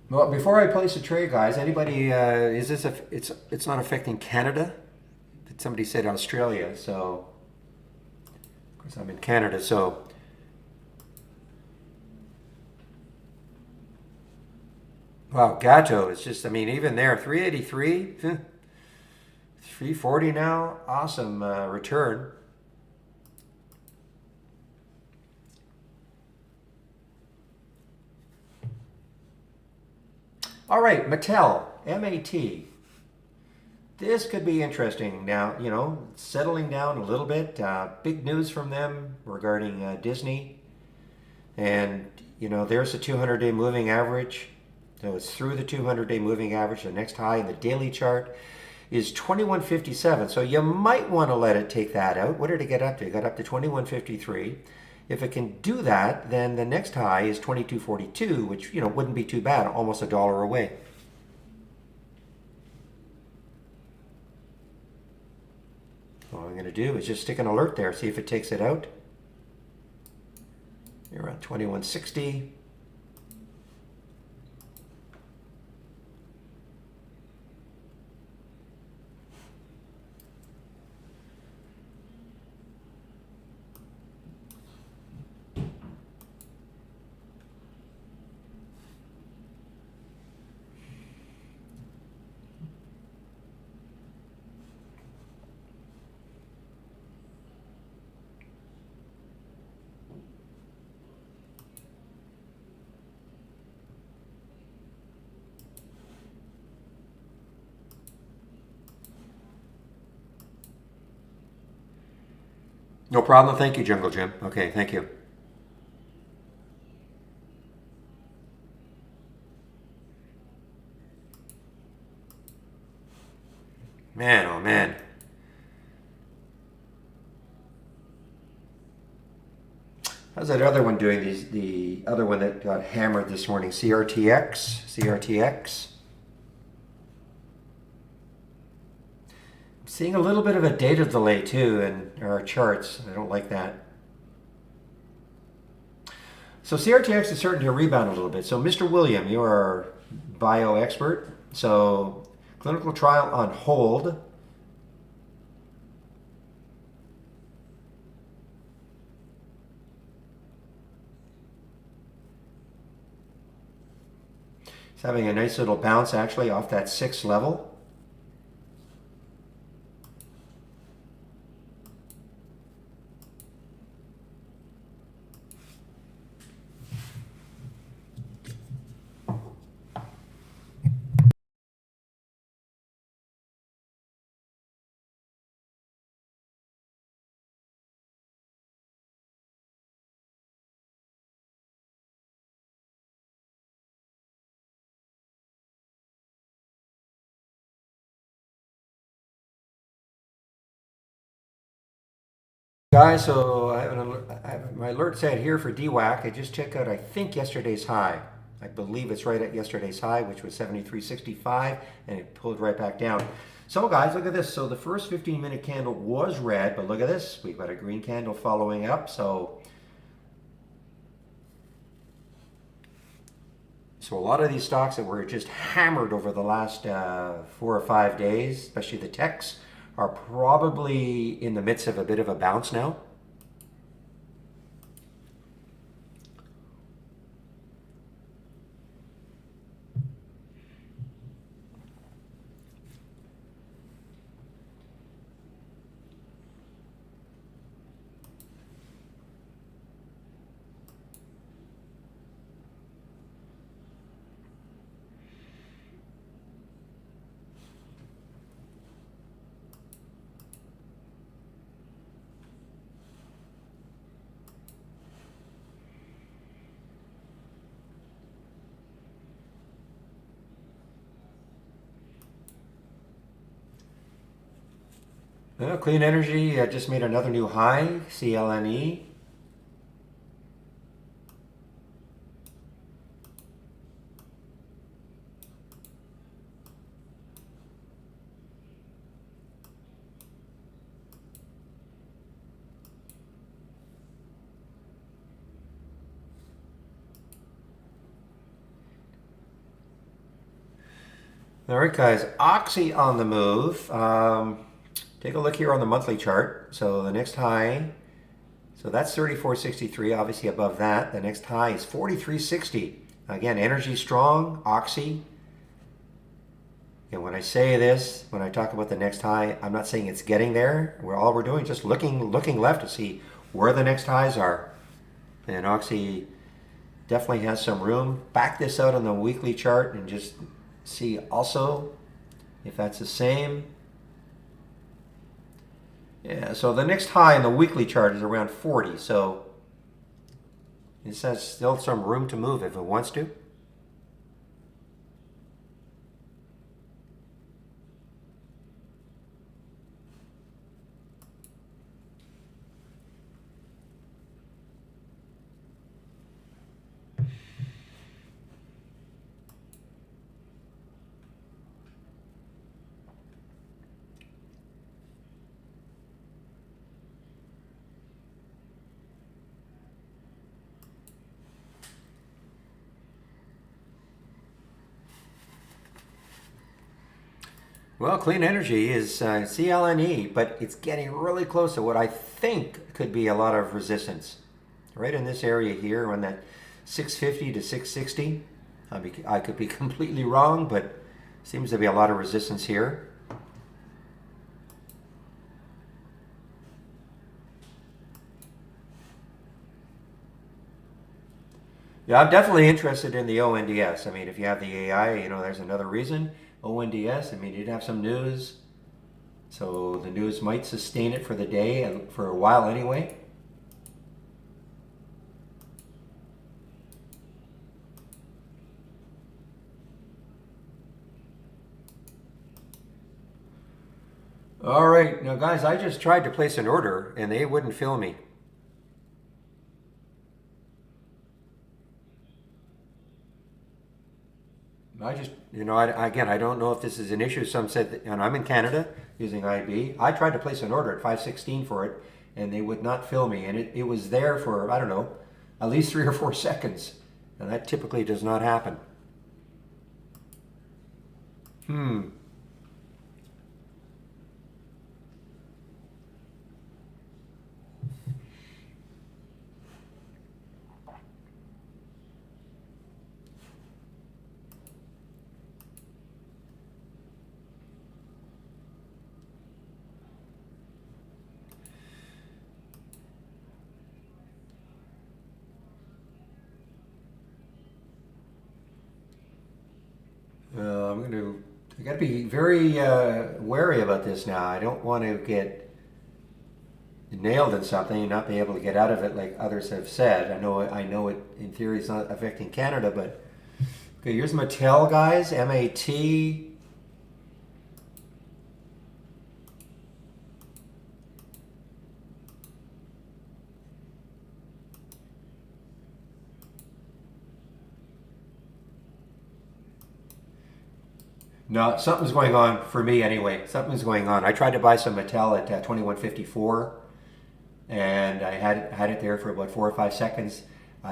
Well, before I place a trade, guys, anybody, is this, it's not affecting Canada? Somebody said Australia, so, of course I'm in Canada, so. Wow, Gato, it's just, I mean, even there, 383, 340 now, awesome return. All right, Mattel, MAT. This could be interesting. Now, settling down a little bit. Big news from them regarding Disney. And, there's the 200-day moving average. So it's through the 200-day moving average. The next high in the daily chart is 2157. So you might want to let it take that out. What did it get up to? It got up to 2153. If it can do that, then the next high is 2242, which, wouldn't be too bad, almost $1 away. All I'm going to do is just stick an alert there, see if it takes it out. You're around 2160. No problem. Thank you, Jungle Jim. Okay, thank you. Man, oh man. How's that other one doing? The other one that got hammered this morning, CRTX. Seeing a little bit of a data delay too in our charts. I don't like that. So CRTX is starting to rebound a little bit. So Mr. William, you're our bio expert. So clinical trial on hold. It's having a nice little bounce actually off that 6 level. Guys, so I have my alert set here for DWAC. I just checked out, I think, yesterday's high. I believe it's right at yesterday's high, which was 73.65, and it pulled right back down. So guys, look at this. So the first 15-minute candle was red, but look at this. We've got a green candle following up. So a lot of these stocks that were just hammered over the last 4 or 5 days, especially the techs, are probably in the midst of a bit of a bounce now. Clean energy just made another new high, CLNE. All right, guys, Oxy on the move. Take a look here on the monthly chart. So the next high, so that's 34.63, obviously above that. The next high is 43.60. Again, energy strong, Oxy. And when I say this, when I talk about the next high, I'm not saying it's getting there. All we're doing is just looking left to see where the next highs are. And Oxy definitely has some room. Back this out on the weekly chart and just see also if that's the same. Yeah, so the next high in the weekly chart is around 40, so it has still some room to move if it wants to. Well, clean energy is CLNE, but it's getting really close to what I think could be a lot of resistance. Right in this area here on that 650 to 660. I could be completely wrong, but seems to be a lot of resistance here. Yeah, I'm definitely interested in the ONDS. I mean, if you have the AI, there's another reason. ONDS, I mean, you'd have some news. So the news might sustain it for the day and for a while anyway. All right, now guys, I just tried to place an order and they wouldn't fill me. I just, again, I don't know if this is an issue. Some said that, and I'm in Canada using IB. I tried to place an order at 516 for it, and they would not fill me. And it was there for, I don't know, at least 3 or 4 seconds. And that typically does not happen. I got to be very wary about this now. I don't want to get nailed in something and not be able to get out of it like others have said. I know it in theory is not affecting Canada, but okay, here's Mattel, guys. MAT. No, something's going on for me anyway. Something's going on. I tried to buy some Mattel at 21.54, and I had it there for about 4 or 5 seconds.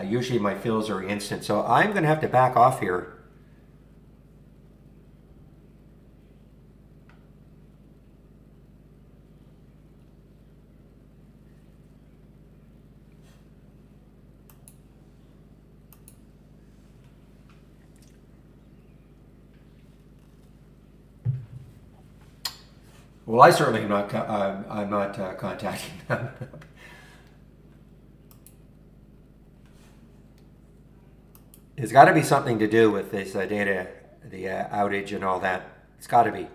Usually my fills are instant, so I'm going to have to back off here. Well, I certainly am not. I'm not contacting them. It's got to be something to do with this data, the outage and all that. It's got to be.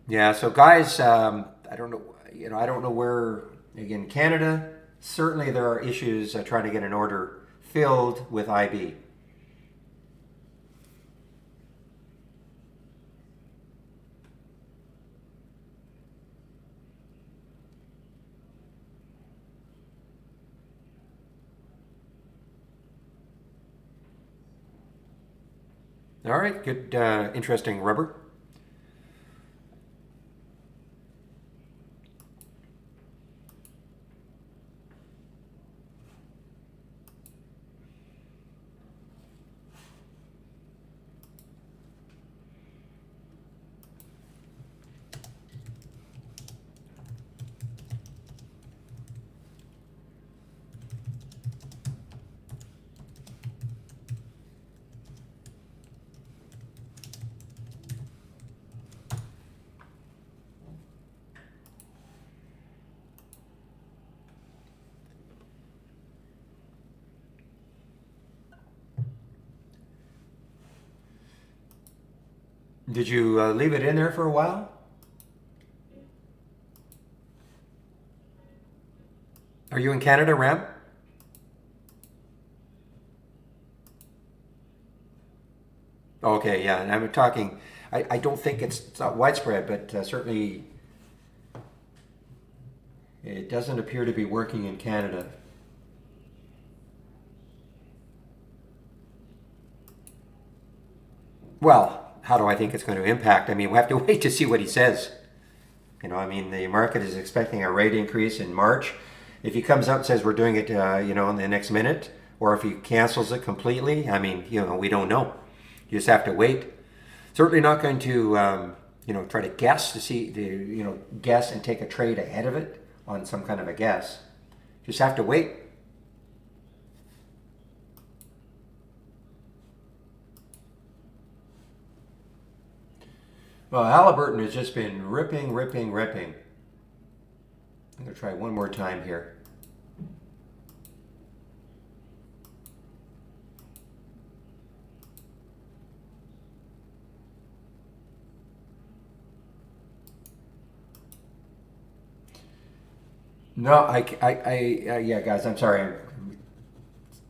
Yeah. So, guys, I don't know. I don't know where. Again, Canada. Certainly, there are issues trying to get an order filled with IB. All right, good, interesting rubber. Did you leave it in there for a while? Are you in Canada, Ram? Okay, yeah, and I'm talking. I don't think it's not widespread, but certainly it doesn't appear to be working in Canada. Well, how do I think it's going to impact? I mean, we have to wait to see what he says. I mean, the market is expecting a rate increase in March. If he comes out and says we're doing it, in the next minute, or if he cancels it completely, I mean, we don't know. You just have to wait. Certainly not going to, try to guess to see, guess and take a trade ahead of it on some kind of a guess. Just have to wait. Well, Halliburton has just been ripping, ripping, ripping. I'm going to try one more time here. No, yeah, guys, I'm sorry. I'm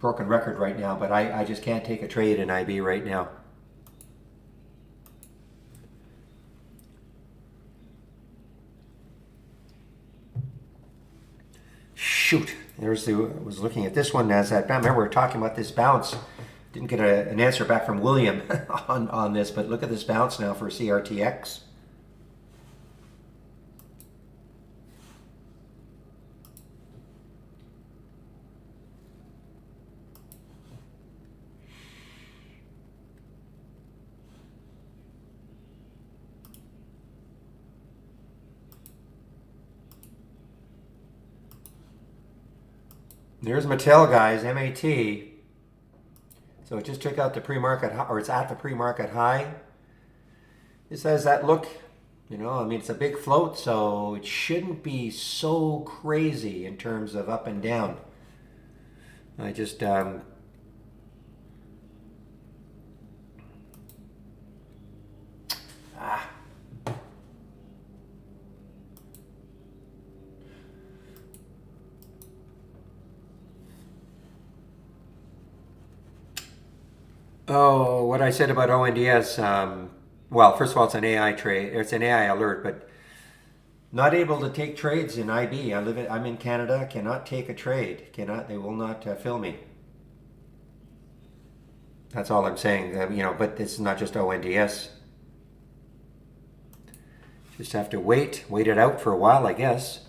broken record right now, but I just can't take a trade in IB right now. Shoot, I was looking at this one as that. Remember, we were talking about this bounce. Didn't get an answer back from William on this, but look at this bounce now for CRTX. There's Mattel, guys, MAT. So it just took out the pre-market high, or it's at the pre-market high. It says that look, you know, I mean, it's a big float, so it shouldn't be so crazy in terms of up and down. I just, Oh, what I said about ONDS, well, first of all, it's an AI trade, it's an AI alert, but not able to take trades in IB. I'm in Canada, cannot take a trade, cannot, they will not fill me. That's all I'm saying, you know, but it's not just ONDS. Just have to wait it out for a while, I guess.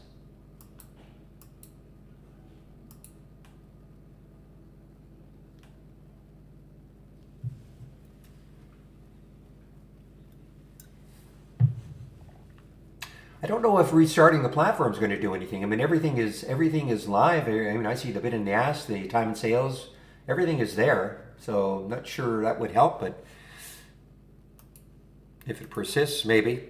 I don't know if restarting the platform is going to do anything. I mean, everything is live. I mean, I see the bid and the ask, the time and sales, everything is there. So I'm not sure that would help, but if it persists, maybe.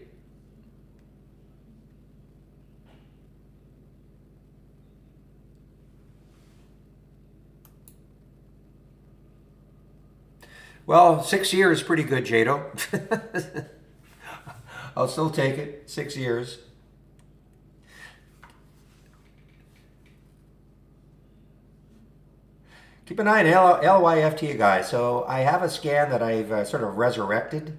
Well, 6 years is pretty good, Jado. I'll still take it. 6 years. Keep an eye on LYFT, guys. So I have a scan that I've sort of resurrected,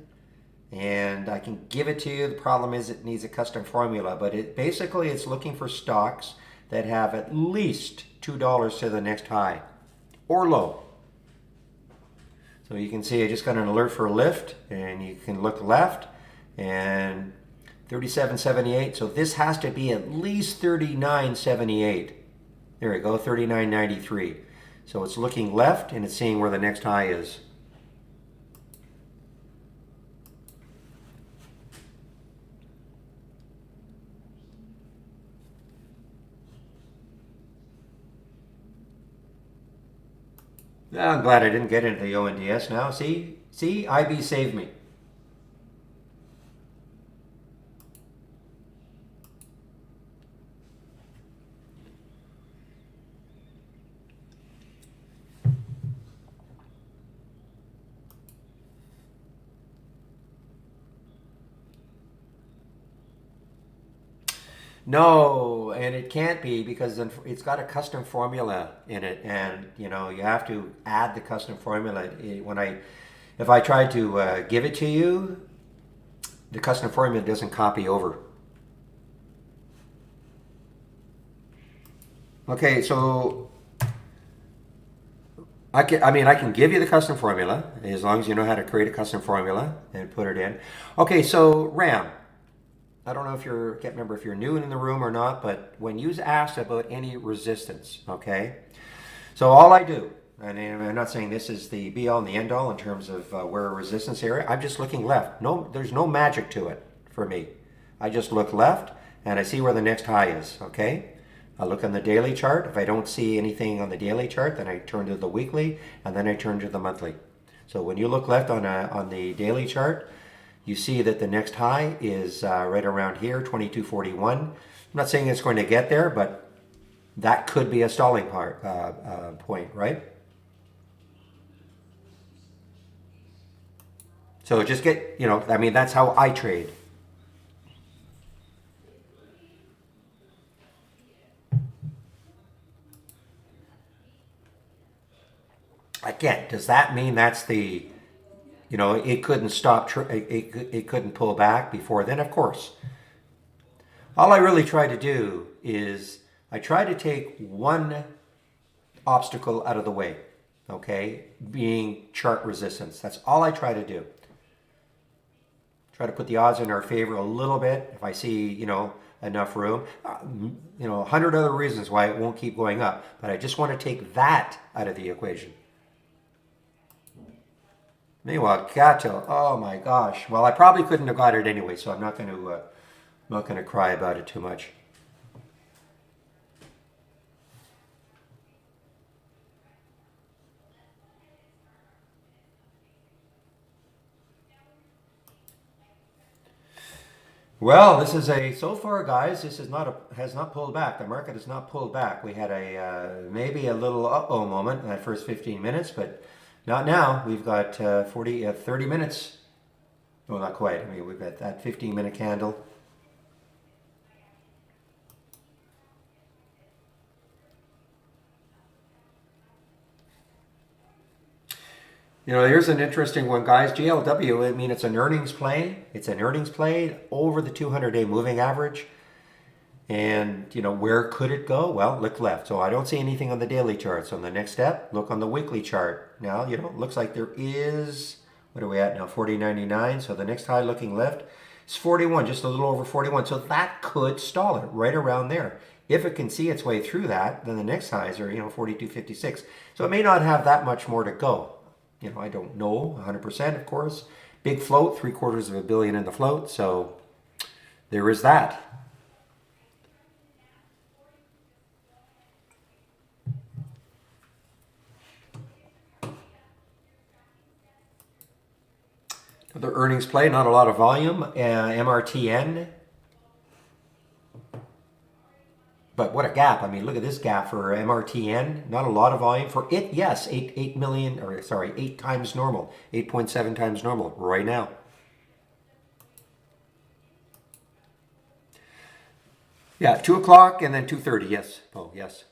and I can give it to you. The problem is it needs a custom formula, but basically it's looking for stocks that have at least $2 to the next high or low. So you can see I just got an alert for a lift, and you can look left and 37.78. So this has to be at least 39.78. There we go, 39.93. So it's looking left and it's seeing where the next high is. I'm glad I didn't get into the ONDS now. See, IB saved me. No, and it can't be because it's got a custom formula in it, and you know you have to add the custom formula. If I try to give it to you, the custom formula doesn't copy over. Okay, so I can give you the custom formula as long as you know how to create a custom formula and put it in. Okay, so RAM. I don't know if can't remember if you're new in the room or not, but when you asked about any resistance, okay? So all I do, and I'm not saying this is the be all and the end all in terms of where a resistance area, I'm just looking left. No, there's no magic to it for me. I just look left and I see where the next high is, okay? I look on the daily chart. If I don't see anything on the daily chart, then I turn to the weekly and then I turn to the monthly. So when you look left on the daily chart, you see that the next high is right around here, 2241. I'm not saying it's going to get there, but that could be a stalling point, right? So just get, you know, I mean, that's how I trade. Again, does that mean that's the, you know, it couldn't stop, it couldn't pull back before then? Of course. All I really try to do is I try to take one obstacle out of the way, okay? Being chart resistance. That's all I try to do. Try to put the odds in our favor a little bit if I see, you know, enough room. You know, 100 other reasons why it won't keep going up, but I just want to take that out of the equation. Meanwhile, Gato, oh my gosh. Well, I probably couldn't have got it anyway, so I'm not going to cry about it too much. Well, this is a so far, guys. This is not a has not pulled back. The market has not pulled back. We had a maybe a little uh-oh moment in that first 15 minutes, but not now. We've got 30 minutes. Well, not quite. I mean, we've got that 15-minute candle. Here's an interesting one, guys. GLW. I mean, it's an earnings play. It's an earnings play over the 200-day moving average. And, where could it go? Well, look left. So I don't see anything on the daily chart. So on the next step, look on the weekly chart. Now, it looks like there is, what are we at now? 40.99. So the next high looking left is 41, just a little over 41. So that could stall it right around there. If it can see its way through that, then the next highs are, 42.56. So it may not have that much more to go. I don't know 100%, of course. Big float, 750 million in the float. So there is that. The earnings play, not a lot of volume. MRTN. But what a gap. I mean, look at this gap for MRTN. Not a lot of volume. For it, yes, 8 million, or sorry, 8 times normal. 8.7 times normal right now. Yeah, 2 o'clock and then 2:30, yes. Oh, yes.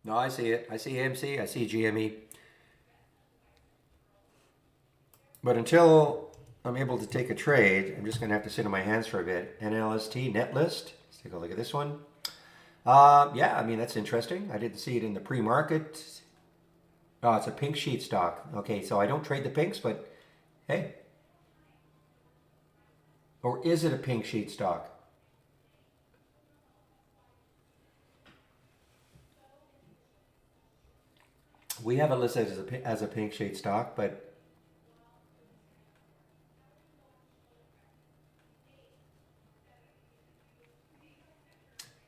No, I see it. I see AMC. I see GME. But until I'm able to take a trade, I'm just going to have to sit on my hands for a bit. NLST, net list. Let's take a look at this one. Yeah, I mean, that's interesting. I didn't see it in the pre-market. Oh, it's a pink sheet stock. Okay, so I don't trade the pinks, but hey. Or is it a pink sheet stock? We have it listed as a pink sheet stock, but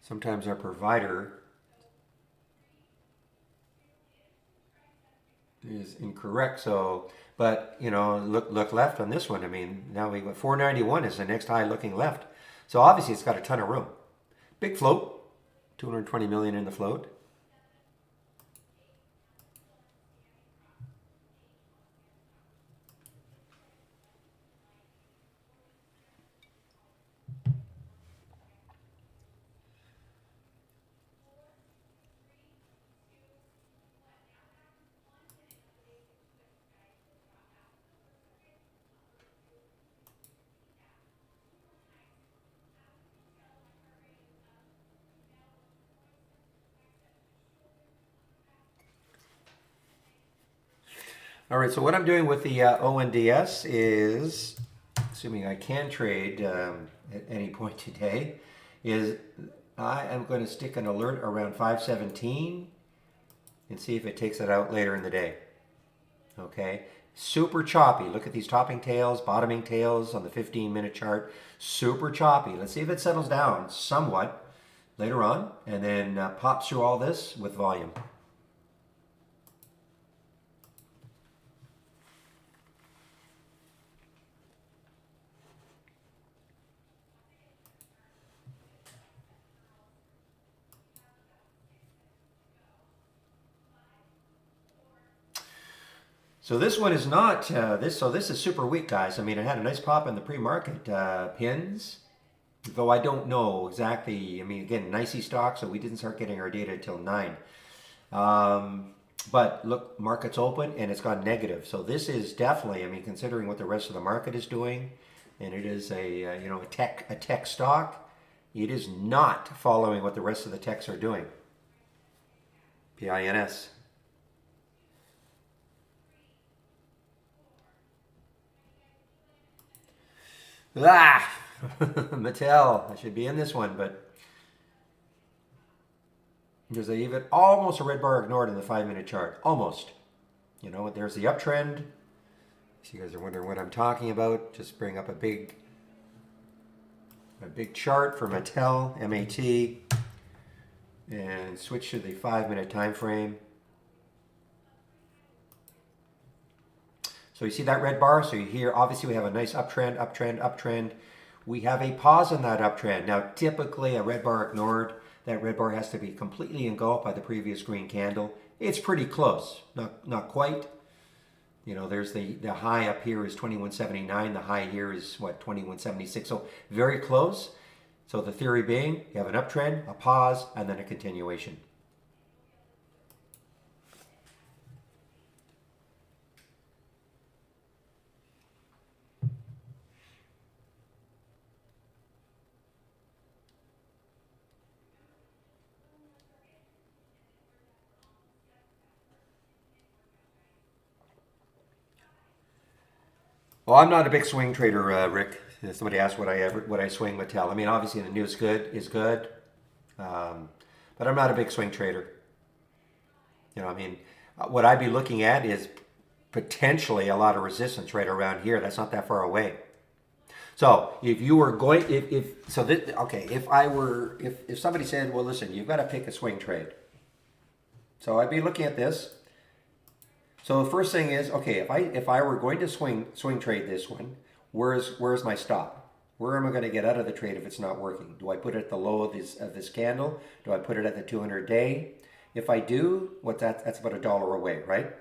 sometimes our provider is incorrect. So, but look left on this one. I mean, now we got 491 is the next high looking left. So obviously it's got a ton of room. Big float, 220 million in the float. All right, so what I'm doing with the ONDS is, assuming I can trade at any point today, is I am going to stick an alert around 517 and see if it takes it out later in the day. Okay, super choppy. Look at these topping tails, bottoming tails on the 15-minute chart. Super choppy. Let's see if it settles down somewhat later on and then pops through all this with volume. So this one is not this. So this is super weak, guys. I mean, it had a nice pop in the pre-market pins, though I don't know exactly. I mean, again, nicey stock, so we didn't start getting our data until 9. But look, market's open and it's gone negative. So this is definitely, I mean, considering what the rest of the market is doing, and it is a tech stock, it is not following what the rest of the techs are doing. PINS. Ah, Mattel. I should be in this one, but there's almost a red bar ignored in the 5-minute chart. Almost. You know, there's the uptrend. So you guys are wondering what I'm talking about. Just bring up a big chart for Mattel, MAT, and switch to the 5-minute time frame. So you see that red bar? So you hear, obviously we have a nice uptrend, uptrend, uptrend. We have a pause in that uptrend. Now typically a red bar ignored, that red bar has to be completely engulfed by the previous green candle. It's pretty close, not quite. You know, there's the high up here is 2179. The high here is what, 2176. So very close. So the theory being, you have an uptrend, a pause, and then a continuation. Well, I'm not a big swing trader, Rick. Somebody asked what I swing Mattel. I mean, obviously the news is good, but I'm not a big swing trader. You know, I mean, what I'd be looking at is potentially a lot of resistance right around here. That's not that far away. So if you were going, if somebody said, well, listen, you've got to pick a swing trade. So I'd be looking at this. So the first thing is, okay, if I were going to swing trade this one, where's my stop? Where am I going to get out of the trade if it's not working? Do I put it at the low of this candle? Do I put it at the 200-day? If I do, that's about $1 away, right?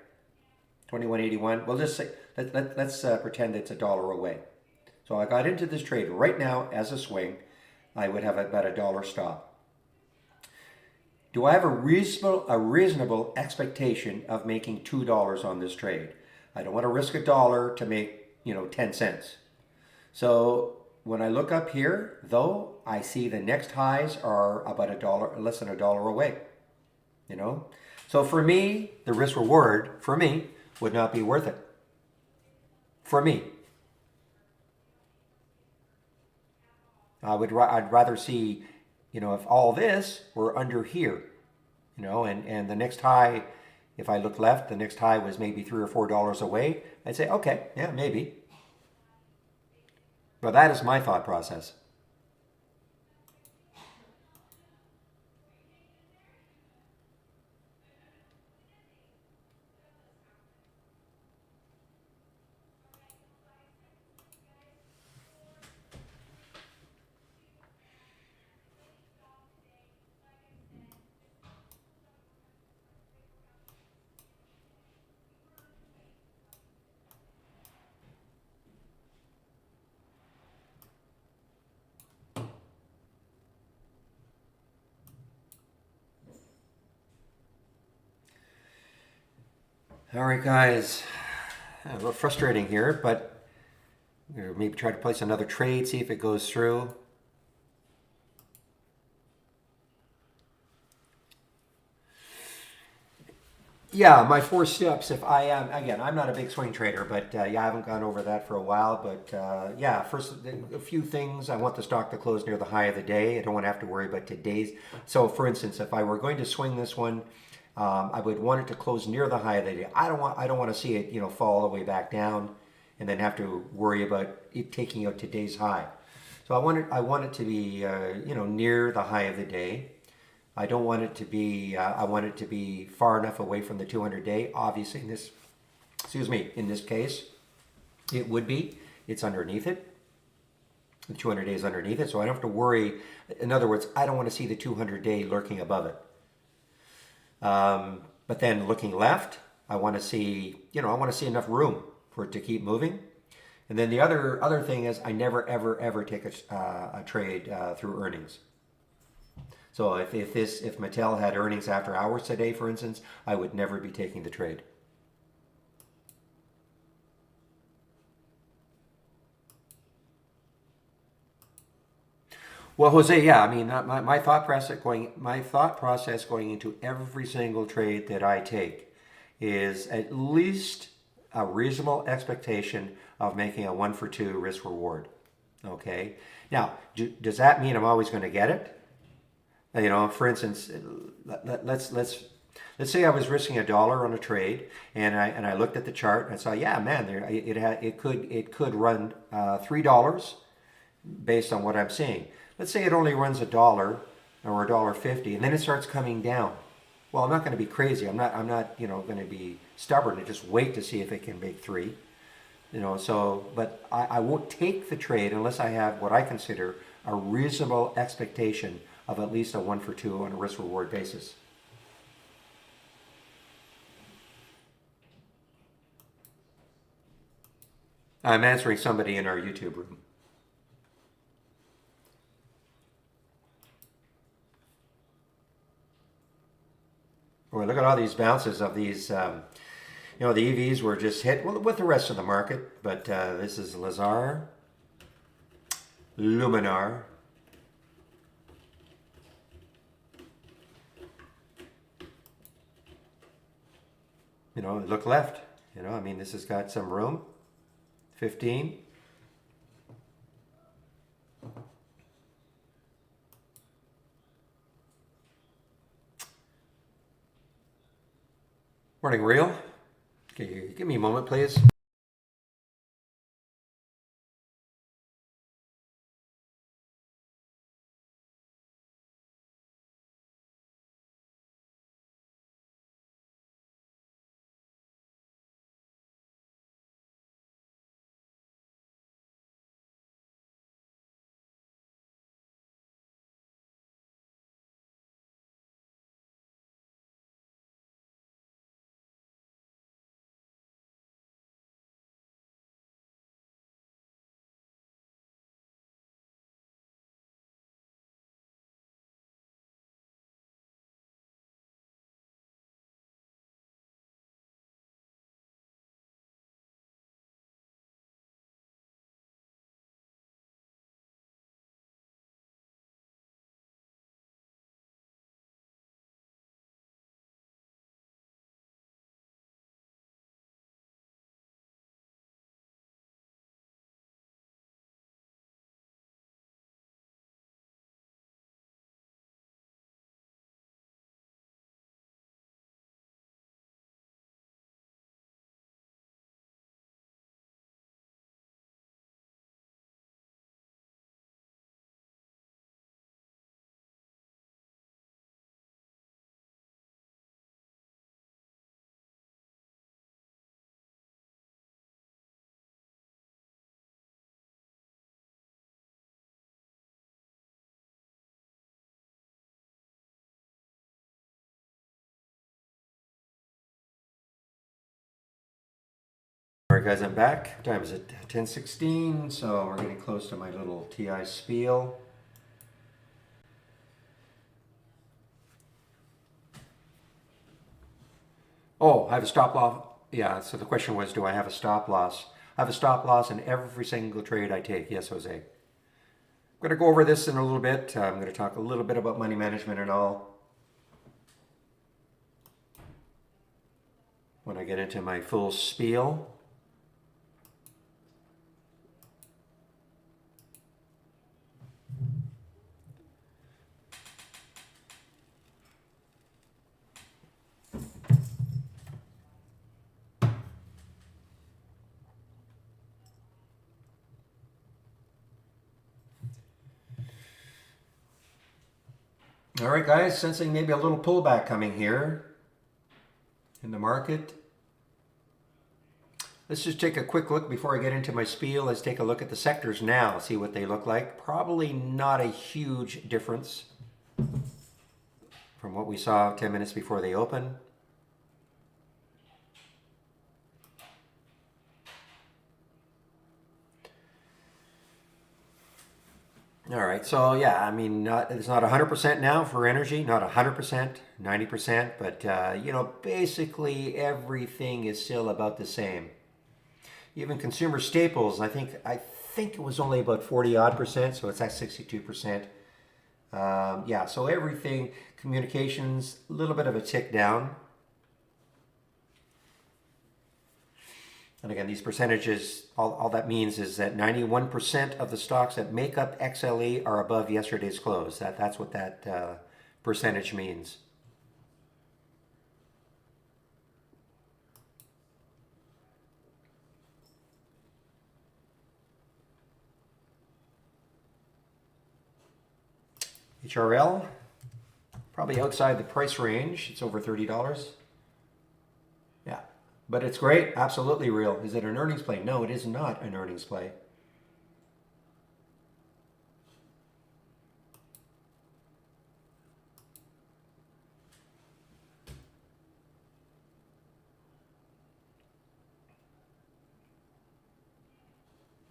21.81. We'll just say let's pretend it's $1 away. So I got into this trade right now as a swing. I would have about $1 stop. Do I have a reasonable expectation of making $2 on this trade? I don't want to risk $1 to make 10 cents. So when I look up here, though, I see the next highs are about $1, less than $1 away. You know, so for me, the risk reward for me would not be worth it. For me, I'd rather see, if all this were under here, and the next high, if I look left, the next high was maybe $3 or $4 away. I'd say, okay, yeah, maybe. But that is my thought process. All right, guys, a little frustrating here, but maybe try to place another trade, see if it goes through. Yeah, my 4 steps, if I am, again, I'm not a big swing trader, but yeah, I haven't gone over that for a while, but yeah, first, a few things. I want the stock to close near the high of the day. I don't want to have to worry about today's. So for instance, if I were going to swing this one, I would want it to close near the high of the day. I don't want to see it, fall all the way back down and then have to worry about it taking out today's high. So I want it to be, near the high of the day. I don't want it to be, I want it to be far enough away from the 200-day. Obviously, in this case, it would be. It's underneath it. The 200-day is underneath it, so I don't have to worry. In other words, I don't want to see the 200-day lurking above it. But then looking left, I want to see, enough room for it to keep moving. And then the other thing is I never, ever take a trade through earnings. So if Mattel had earnings after hours today, for instance, I would never be taking the trade. Well, Jose, yeah, I mean, my thought process going into every single trade that I take is at least a reasonable expectation of making a 1 for 2 risk reward. Okay. Now, does that mean I'm always going to get it? For instance, let's Let's say I was risking $1 on a trade, and I looked at the chart and I saw, yeah, man, it could run $3 based on what I'm seeing. Let's say it only runs $1 or $1.50, and then it starts coming down. Well, I'm not going to be crazy. I'm not going to be stubborn and just wait to see if it can make 3. But I won't take the trade unless I have what I consider a reasonable expectation of at least a 1 for 2 on a risk reward basis. I'm answering somebody in our YouTube room. Boy, look at all these bounces of these. The EVs were just hit with the rest of the market, but this is Lazar, Luminar, look left. This has got some room. 15. Morning, Real. Can you give me a moment, please? All right, guys, I'm back. What time is it? 10:16, so we're getting close to my little TI spiel. Oh, I have a stop loss. Yeah, so the question was, do I have a stop loss? I have a stop loss in every single trade I take. Yes, Jose. I'm going to go over this in a little bit. I'm going to talk a little bit about money management and all when I get into my full spiel. All right, guys, sensing maybe a little pullback coming here in the market. Let's just take a quick look before I get into my spiel. Let's take a look at the sectors now, see what they look like. Probably not a huge difference from what we saw 10 minutes before they open. All right, so yeah, it's not 100% now for energy, not 100%, 90%, but basically everything is still about the same. Even consumer staples, I think it was only about 40 odd percent, so it's at 62%. Yeah, so everything, communications, a little bit of a tick down. And again, these percentages, all that means is that 91% of the stocks that make up XLE are above yesterday's close. That's what that percentage means. HRL, probably outside the price range. It's over $30. Yeah, but it's great. Absolutely real. Is it an earnings play? No, it is not an earnings play.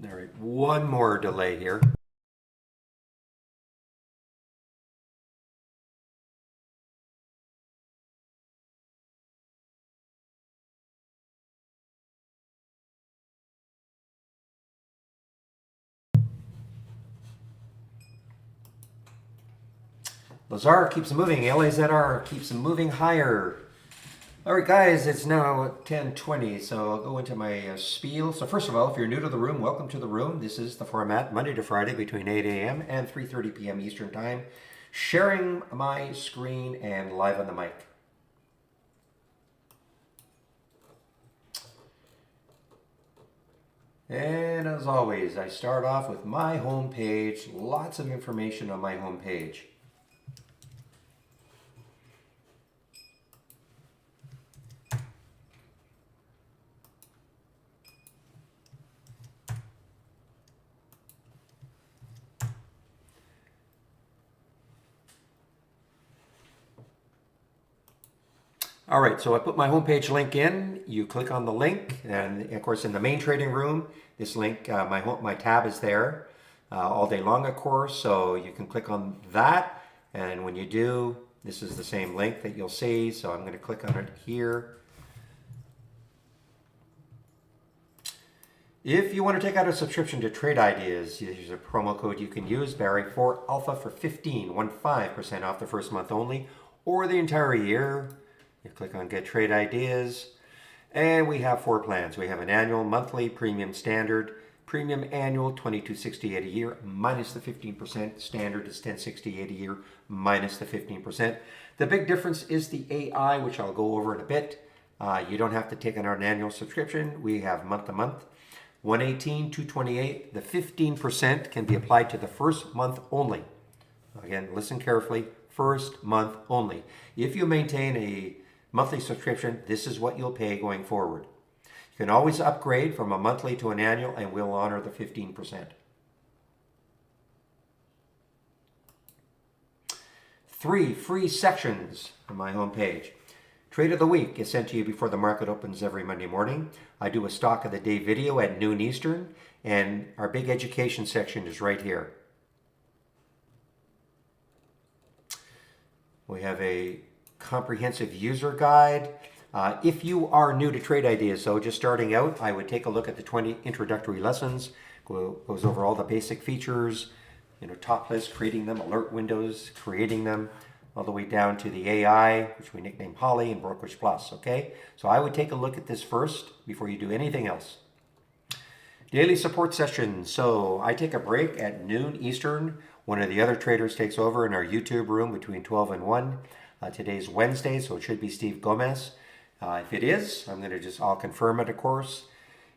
All right, one more delay here. Lazar keeps moving. LAZR keeps moving higher. All right, guys, it's now 10:20, so I'll go into my spiel. So first of all, if you're new to the room, welcome to the room. This is the format, Monday to Friday between 8 a.m. and 3:30 p.m. Eastern Time, sharing my screen and live on the mic. And as always, I start off with my home page. Lots of information on my home page. All right, so I put my homepage link in. You click on the link, and of course, in the main trading room, this link, my tab is there all day long, of course. So you can click on that, and when you do, this is the same link that you'll see. So I'm going to click on it here. If you want to take out a subscription to Trade Ideas, there's a promo code you can use, Barry, for Alpha for 15% off the first month only, or the entire year. You click on Get Trade Ideas, and we have 4 plans. We have an annual, monthly, premium standard, premium annual, $22.68 a year, minus the 15%. Standard is $10.68 a year, minus the 15%. The big difference is the AI, which I'll go over in a bit. You don't have to take on an annual subscription. We have month to month. 118, 228. The 15% can be applied to the first month only. Again, listen carefully. First month only. If you maintain a monthly subscription, this is what you'll pay going forward. You can always upgrade from a monthly to an annual, and we'll honor the 15%. 3 free sections on my homepage. Trade of the Week is sent to you before the market opens every Monday morning. I do a stock of the day video at noon Eastern, and our big education section is right here. We have a comprehensive user guide. If you are new to Trade Ideas, so just starting out, I would take a look at the 20 introductory lessons. Goes over all the basic features, top list, creating them, alert windows, creating them, all the way down to the AI, which we nickname Holly, and Brokerage Plus, okay? So I would take a look at this first before you do anything else. Daily support session. So I take a break at noon Eastern. One of the other traders takes over in our YouTube room between 12 and 1. Today's Wednesday, so it should be Steve Gomez. If it is, I'll confirm it, of course.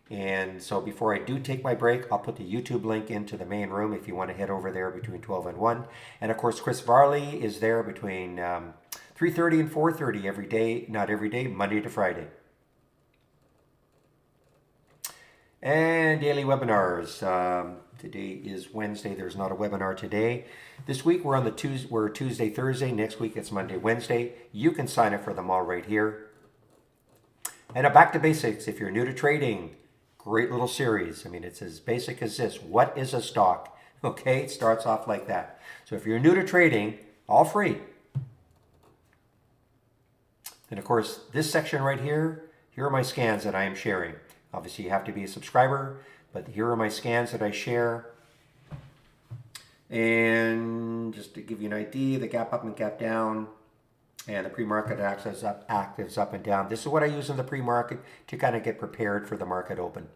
And so before I do take my break, I'll put the YouTube link into the main room if you want to head over there between 12 and 1. And of course, Chris Varley is there between 3:30 and 4:30 every day, not every day, Monday to Friday. And daily webinars. Today is Wednesday. There's not a webinar today. This week we're on we're Tuesday, Thursday. Next week it's Monday, Wednesday. You can sign up for them all right here. And a back to basics. If you're new to trading, great little series. I mean, it's as basic as this. What is a stock? Okay, it starts off like that. So if you're new to trading, all free. And of course, this section right here are my scans that I am sharing. Obviously, you have to be a subscriber, but here are my scans that I share. And just to give you an idea, the gap up and gap down, and the pre-market actives up and down. This is what I use in the pre-market to kind of get prepared for the market open.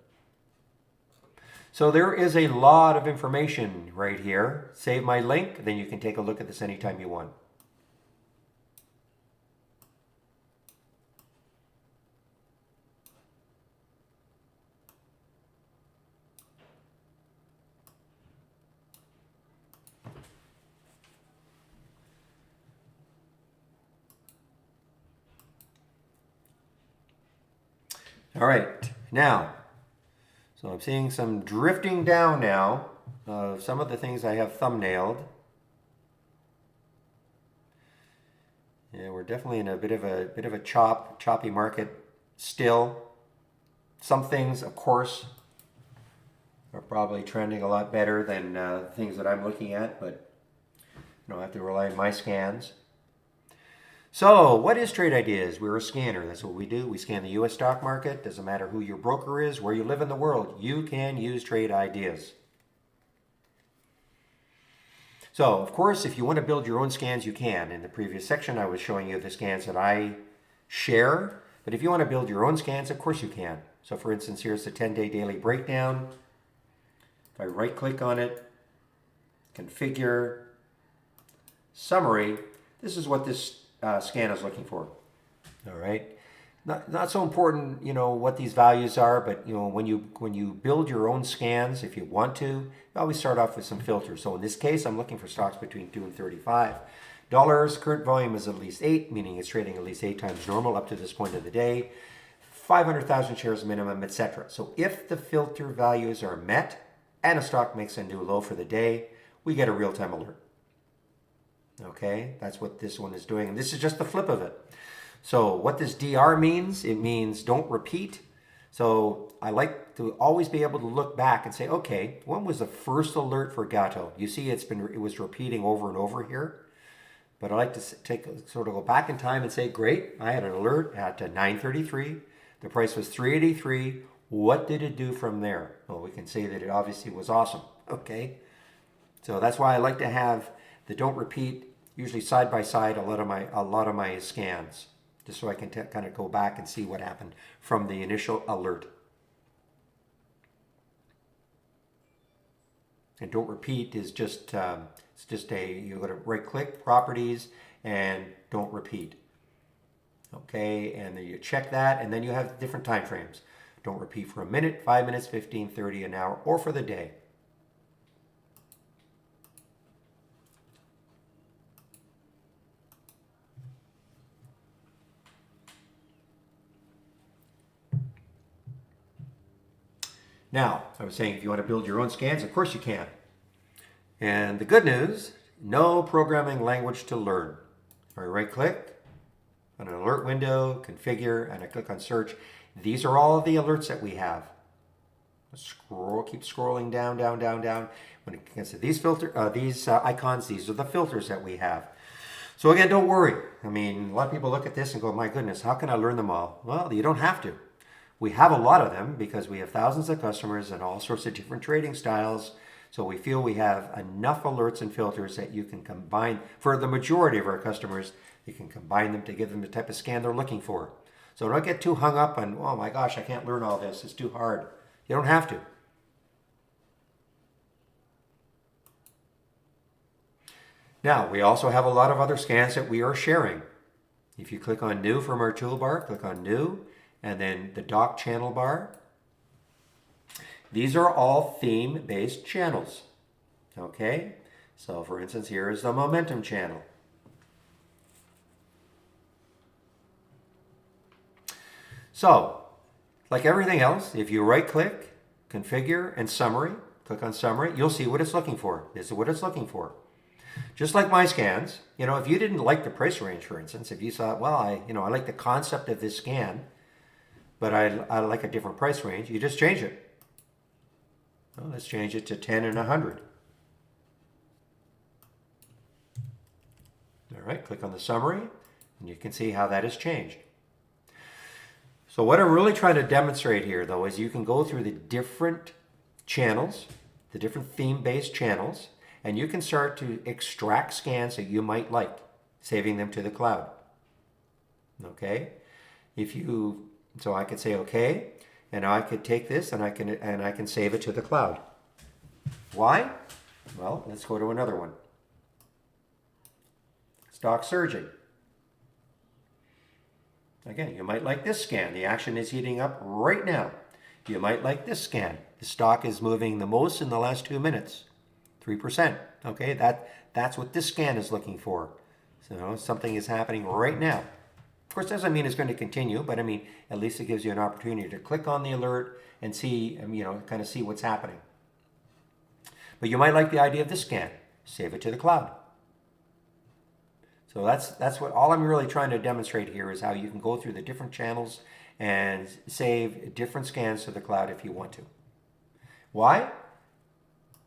So there is a lot of information right here. Save my link, then you can take a look at this anytime you want. All right, now, so I'm seeing some drifting down now of some of the things I have thumbnailed. Yeah, we're definitely in a bit of a choppy market still. Some things, of course, are probably trending a lot better than things that I'm looking at, but I have to rely on my scans. So, what is Trade Ideas? We're a scanner. That's what we do. We scan the U.S. stock market. Doesn't matter who your broker is, where you live in the world. You can use Trade Ideas. So, of course, if you want to build your own scans, you can. In the previous section, I was showing you the scans that I share. But if you want to build your own scans, of course you can. So, for instance, here's the 10-day daily breakdown. If I right-click on it, configure, summary, this is what this scan is looking for. All right. Not so important, what these values are, but when you build your own scans, if you want to, you always start off with some filters. So in this case, I'm looking for stocks between $2 and $35. Current volume is at least 8, meaning it's trading at least 8 times normal up to this point of the day. 500,000 shares minimum, etc. So if the filter values are met and a stock makes a new low for the day, we get a real-time alert. Okay, that's what this one is doing, and this is just the flip of it. So what this DR means, it means don't repeat. So I like to always be able to look back and say, okay, when was the first alert for Gatto? You see it was repeating over and over here. But I like to go back in time and say, great, I had an alert at 9:33. The price was 383. What did it do from there? Well, we can say that it obviously was awesome. Okay. So that's why I like to have the don't repeat, usually side by side, a lot of my scans, just so I can kind of go back and see what happened from the initial alert. And don't repeat is just it's just you go to right click properties and don't repeat. Okay, and then you check that, and then you have different time frames. Don't repeat for a minute, 5 minutes, 15, 30, an hour, or for the day. Now, I was saying if you want to build your own scans, of course you can. And the good news, no programming language to learn. I right click on an alert window, configure, and I click on search. These are all of the alerts that we have. Keep scrolling down. When it gets to these icons, these are the filters that we have. So again, don't worry. I mean, a lot of people look at this and go, my goodness, how can I learn them all? Well, you don't have to. We have a lot of them because we have thousands of customers and all sorts of different trading styles. So we feel we have enough alerts and filters that you can combine. For the majority of our customers, you can combine them to give them the type of scan they're looking for. So don't get too hung up on, oh my gosh, I can't learn all this. It's too hard. You don't have to. Now, we also have a lot of other scans that we are sharing. If you click on New from our toolbar, click on New, and then the dock channel bar. These are all theme-based channels. Okay? So for instance, here is the momentum channel. So, like everything else, if you right-click, configure, and summary, click on summary, you'll see what it's looking for. This is what it's looking for. Just like my scans, if you didn't like the price range, for instance, if you thought, well, I like the concept of this scan, but I like a different price range, you just change it. Well, let's change it to 10 and 100. All right, click on the summary, and you can see how that has changed. So what I'm really trying to demonstrate here, though, is you can go through the different channels, the different theme-based channels, and you can start to extract scans that you might like, saving them to the cloud. Okay? So I could say okay, and I could take this and I can save it to the cloud. Why? Well, let's go to another one. Stock surging. Again, you might like this scan. The action is heating up right now. You might like this scan. The stock is moving the most in the last 2 minutes. 3%. Okay, that's what this scan is looking for. So something is happening right now. course, doesn't mean it's going to continue, but I mean, at least it gives you an opportunity to click on the alert and see, kind of see what's happening. But you might like the idea of this scan. Save it to the cloud. So that's what all I'm really trying to demonstrate here is how you can go through the different channels and save different scans to the cloud if you want to. Why?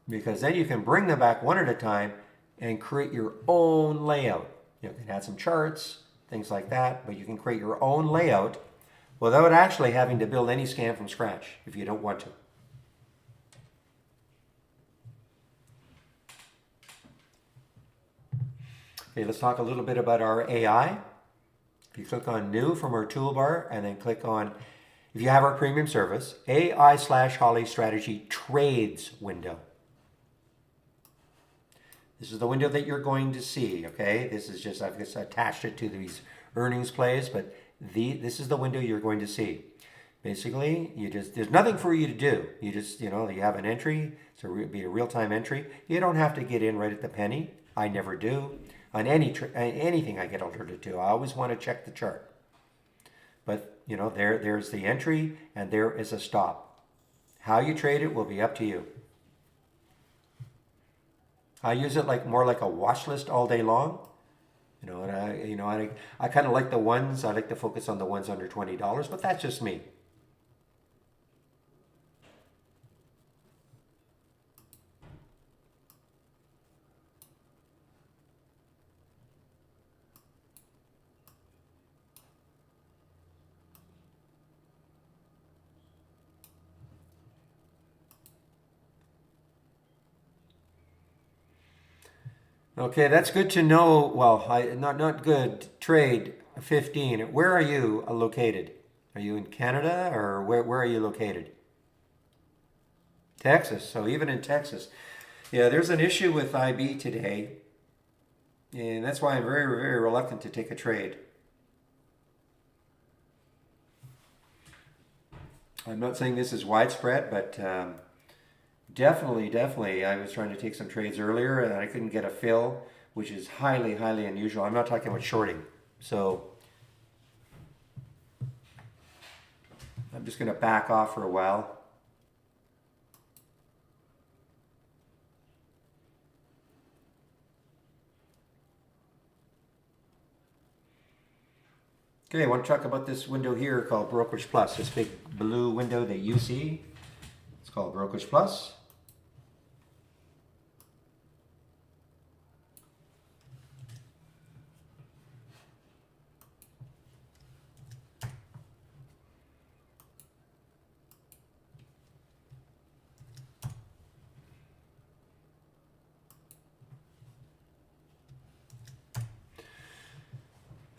Because then you can bring them back one at a time and create your own layout. You can add some charts, things like that, but you can create your own layout without actually having to build any scan from scratch if you don't want to. Okay, let's talk a little bit about our AI. If you click on New from our toolbar and then click on, if you have our premium service, AI/Holly Strategy Trades window. This is the window that you're going to see, okay? This is just, I've just attached it to these earnings plays, but this is the window you're going to see. Basically, there's nothing for you to do. You just, you have an entry, so it'll be a real-time entry. You don't have to get in right at the penny. I never do. On anything I get alerted to, I always want to check the chart. But, there's the entry and there is a stop. How you trade it will be up to you. I use it more like a watch list all day long. I kind of like the ones, I like to focus on the ones under $20, but that's just me. Okay, that's good to know. Well, not good. Trade 15. Where are you located? Are you in Canada or where are you located? Texas. So even in Texas. Yeah, there's an issue with IB today. And that's why I'm very, very reluctant to take a trade. I'm not saying this is widespread, but definitely, I was trying to take some trades earlier and I couldn't get a fill, which is highly, highly unusual. I'm not talking about shorting. So I'm just going to back off for a while. Okay, I want to talk about this window here called Brokerage Plus. This big blue window that you see. It's called Brokerage Plus.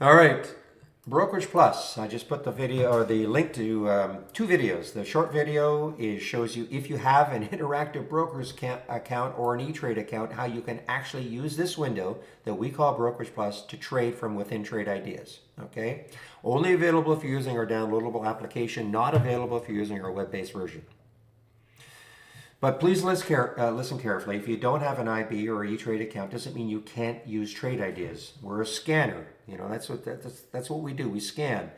All right, Brokerage Plus. I just put the video or the link to two videos. The short video shows you if you have an interactive broker's account or an E-Trade account, how you can actually use this window that we call Brokerage Plus to trade from within Trade Ideas. Okay, only available if you're using our downloadable application, not available if you're using our web-based version. But please listen carefully. If you don't have an IB or E-Trade account, doesn't mean you can't use Trade Ideas. We're a scanner. That's what we do. We scan.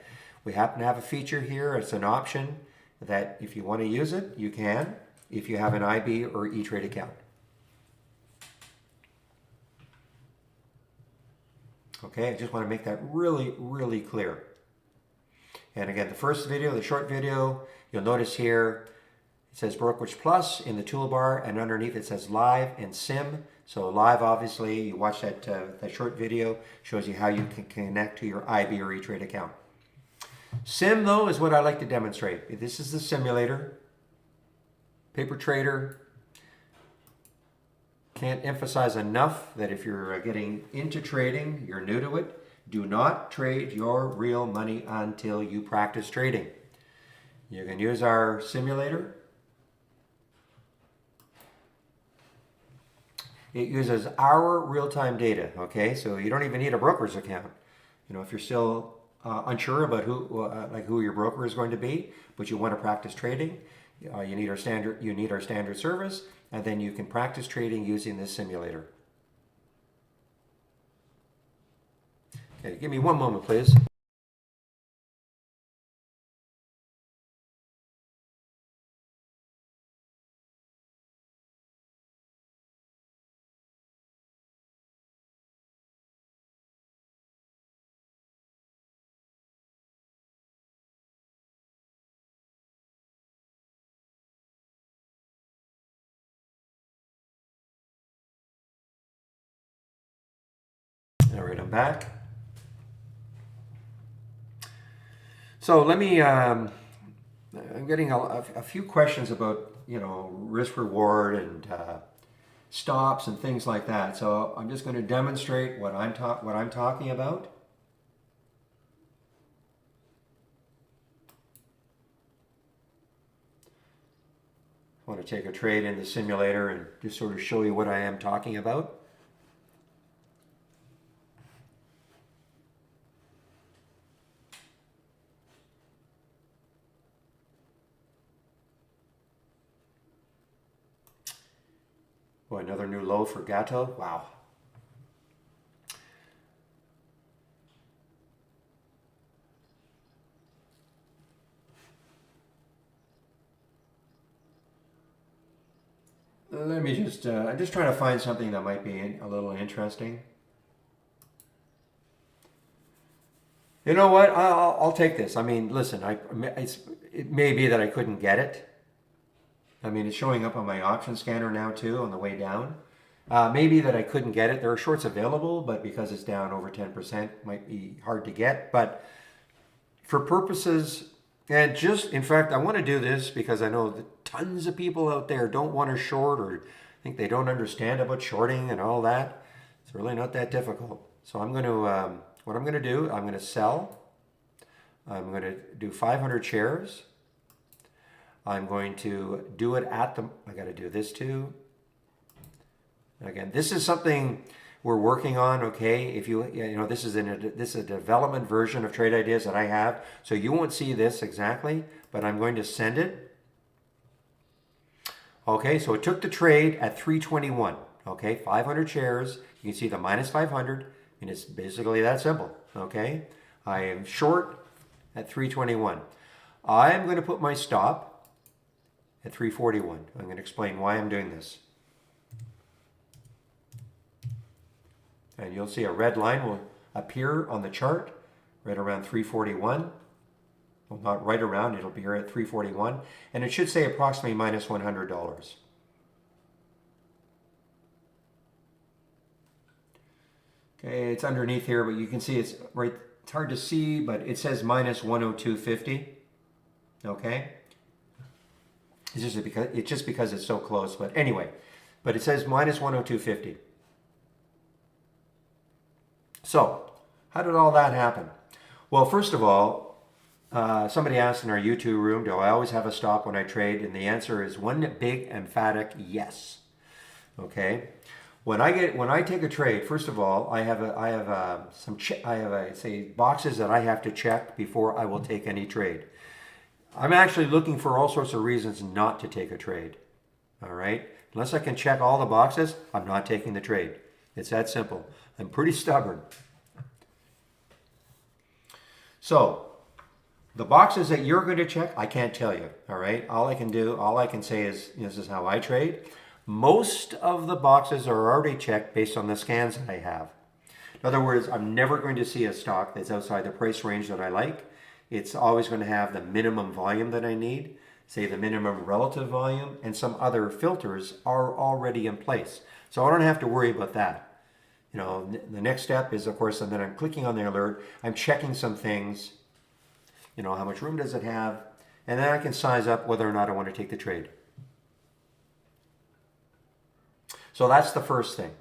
We happen to have a feature here. It's an option that if you want to use it, you can. If you have an IB or E-Trade account. Okay, I just want to make that really, really clear. And again, the first video, the short video, you'll notice here. It says Brokerage Plus in the toolbar, and underneath it says Live and Sim. So Live, obviously, you watch that short video, shows you how you can connect to your IB or E-Trade account. Sim, though, is what I like to demonstrate. This is the simulator. Paper trader. Can't emphasize enough that if you're getting into trading, you're new to it, do not trade your real money until you practice trading. You can use our simulator. It uses our real-time data, okay? So you don't even need a broker's account. If you're still unsure about who your broker is going to be, but you want to practice trading, you need our standard service, and then you can practice trading using this simulator. Okay, give me one moment, please. back. So let me, I'm getting a few questions about, risk reward and stops and things like that. So I'm just going to demonstrate what I'm talking about. I want to take a trade in the simulator and just sort of show you what I am talking about. Oh, another new low for Gatto. Wow. Let me just, I'm just trying to find something that might be a little interesting. You know what? I'll take this. I mean, listen, it may be that I couldn't get it. I mean, it's showing up on my option scanner now too on the way down. Maybe that I couldn't get it. There are shorts available, but because it's down over 10%, might be hard to get. But for purposes, and just, in fact, I want to do this because I know that tons of people out there don't want to short or think they don't understand about shorting and all that. It's really not that difficult. So I'm going to, what I'm going to do, I'm going to sell. I'm going to do 500 shares. I'm going to do it at the, I got to do this too. Again, this is something we're working on, okay? If this is a development version of Trade Ideas that I have, so you won't see this exactly, but I'm going to send it. Okay, so it took the trade at 321, okay? 500 shares, you can see the minus 500, and it's basically that simple, okay? I am short at 321. I'm going to put my stop at 341. I'm going to explain why I'm doing this. And you'll see a red line will appear on the chart right around 341. Well, not right around, it'll be here at 341. And it should say approximately minus $100. Okay, it's underneath here, but you can see it's right, it's hard to see, but it says minus 102.50. Okay? It's just because it's so close, but anyway, but it says minus 102.50. So, how did all that happen? Well, first of all, somebody asked in our YouTube room, do I always have a stop when I trade? And the answer is one big emphatic yes. Okay. When I take a trade, first of all, I have boxes that I have to check before I will take any trade. I'm actually looking for all sorts of reasons not to take a trade. All right? Unless I can check all the boxes, I'm not taking the trade. It's that simple. I'm pretty stubborn. So, the boxes that you're going to check, I can't tell you. All right? All I can say is this is how I trade. Most of the boxes are already checked based on the scans that I have. In other words, I'm never going to see a stock that's outside the price range that I like. It's always going to have the minimum volume that I need, say the minimum relative volume, and some other filters are already in place. So I don't have to worry about that. The next step is, of course, and then I'm clicking on the alert, I'm checking some things, how much room does it have, and then I can size up whether or not I want to take the trade. So that's the first thing.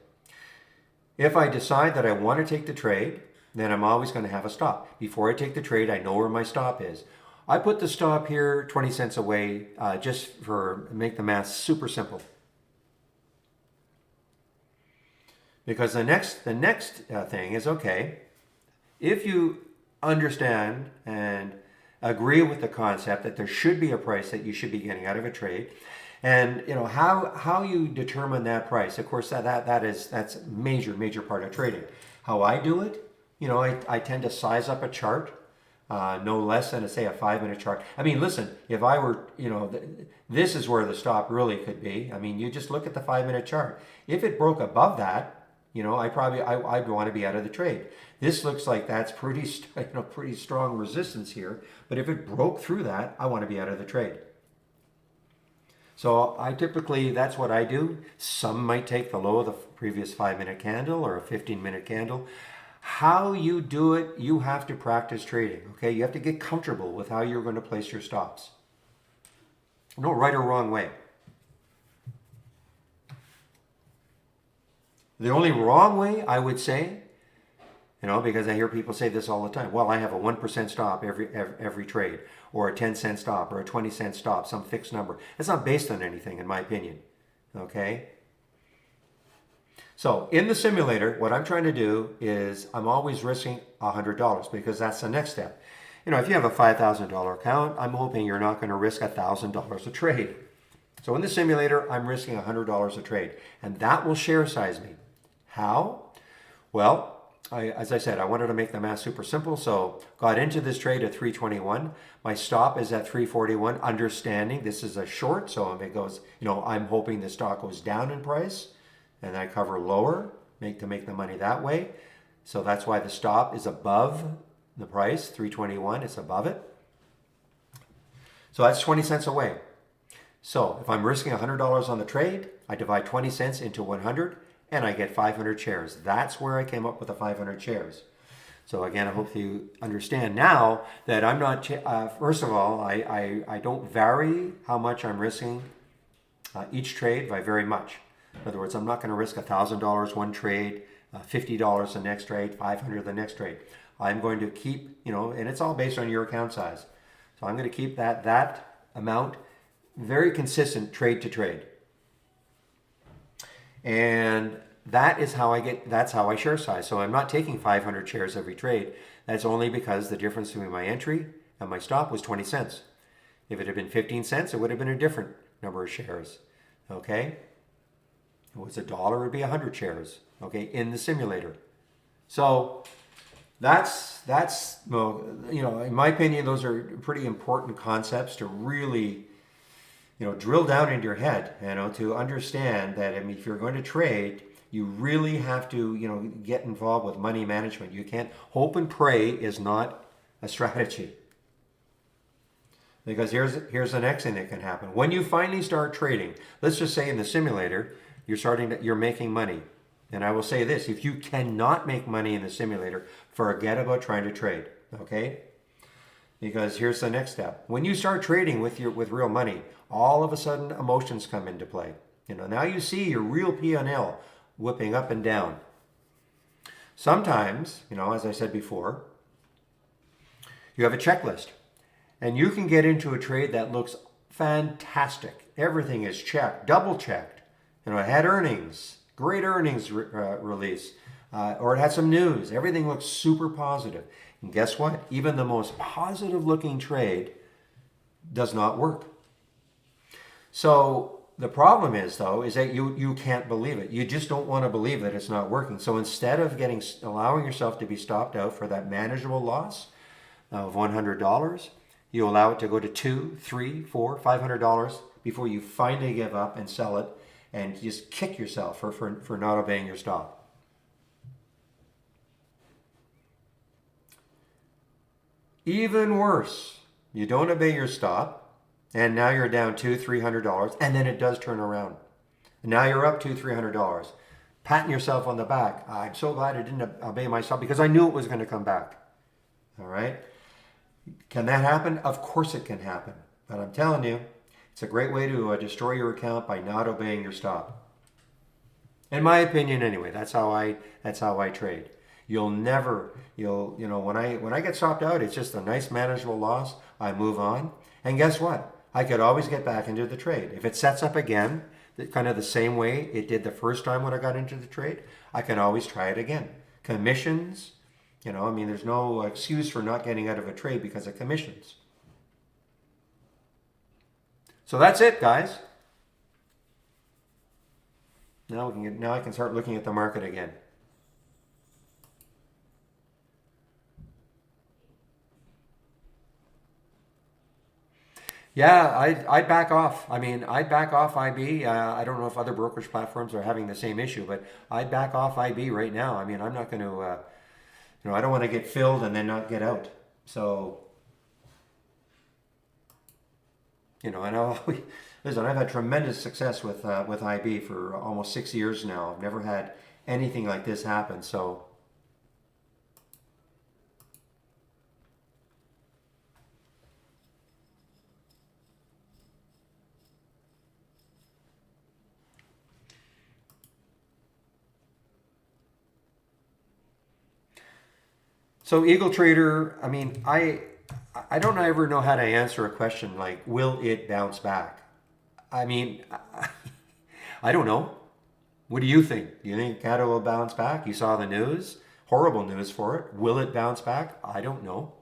If I decide that I want to take the trade, then I'm always going to have a stop. Before I take the trade, I know where my stop is. I put the stop here 20 cents away just for make the math super simple. Because the next thing is, okay, if you understand and agree with the concept that there should be a price that you should be getting out of a trade, and how you determine that price, of course that's major part of trading. How I do it, I tend to size up a chart, no less than, say, a 5-minute chart. I mean, listen, if I were, this is where the stop really could be. I mean, you just look at the 5-minute chart. If it broke above that, I'd want to be out of the trade. This looks like that's pretty strong resistance here. But if it broke through that, I want to be out of the trade. So that's what I do. Some might take the low of the previous 5-minute candle or a 15-minute candle. How you do it, you have to practice trading, okay? You have to get comfortable with how you're going to place your stops. No right or wrong way. The only wrong way, I would say, because I hear people say this all the time. Well, I have a 1% stop every trade, or a 10-cent stop, or a 20-cent stop, some fixed number. It's not based on anything, in my opinion, okay? So in the simulator, what I'm trying to do is I'm always risking $100 because that's the next step. If you have a $5,000 account, I'm hoping you're not going to risk $1,000 a trade. So in the simulator, I'm risking $100 a trade, and that will share size me. How? Well, as I said, I wanted to make the math super simple, so got into this trade at 321. My stop is at 341, understanding this is a short, so if it goes, I'm hoping the stock goes down in price, and I cover lower to make the money that way. So that's why the stop is above the price, 321, it's above it. So that's 20 cents away. So if I'm risking $100 on the trade, I divide 20 cents into 100, and I get 500 shares. That's where I came up with the 500 shares. So again, I hope you understand now that I'm not, first of all, I don't vary how much I'm risking each trade by very much. In other words, I'm not going to risk $1,000 one trade, $50 the next trade, $500 the next trade. I'm going to keep, and it's all based on your account size. So I'm going to keep that amount very consistent trade to trade. And that's how I share size. So I'm not taking 500 shares every trade. That's only because the difference between my entry and my stop was 20 cents. If it had been 15 cents, it would have been a different number of shares. Okay? If it was $1, it would be 100 shares. Okay, in the simulator. So that's in my opinion, those are pretty important concepts to really drill down into your head, to understand that, if you're going to trade, you really have to, get involved with money management. You can't, hope and pray is not a strategy. Because here's the next thing that can happen. When you finally start trading, let's just say in the simulator, you're making money. And I will say this, if you cannot make money in the simulator, forget about trying to trade, okay? Because here's the next step. When you start trading with real money, all of a sudden emotions come into play. Now you see your real P&L whipping up and down. Sometimes, as I said before, you have a checklist. And you can get into a trade that looks fantastic. Everything is checked, double checked. It had earnings, great earnings release, or it had some news. Everything looks super positive. And guess what? Even the most positive looking trade does not work. So the problem is, though, is that you can't believe it. You just don't want to believe that it's not working. So instead of allowing yourself to be stopped out for that manageable loss of $100, you allow it to go to $200, $300, $400, $500 before you finally give up and sell it, and just kick yourself for not obeying your stop. Even worse, you don't obey your stop, and now you're down $200, $300, and then it does turn around. And now you're up $200, $300, patting yourself on the back. I'm so glad I didn't obey my stop because I knew it was going to come back. All right? Can that happen? Of course it can happen. But I'm telling you, it's a great way to destroy your account by not obeying your stop. In my opinion, anyway, that's how I trade. When I get stopped out, it's just a nice manageable loss. I move on, and guess what? I could always get back into the trade. If it sets up again, kind of the same way it did the first time when I got into the trade, I can always try it again. Commissions, there's no excuse for not getting out of a trade because of commissions. So that's it, guys. Now I can start looking at the market again. Yeah, I'd back off. I'd back off IB. I don't know if other brokerage platforms are having the same issue, but I'd back off IB right now. I'm not going to, I don't want to get filled and then not get out. So, listen, I've had tremendous success with IB for almost 6 years now. I've never had anything like this happen. So, So Eagle Trader, I mean, I don't ever know how to answer a question like, will it bounce back? I mean, I don't know. What do you think? Do you think Gato will bounce back? You saw the news. Horrible news for it. Will it bounce back? I don't know.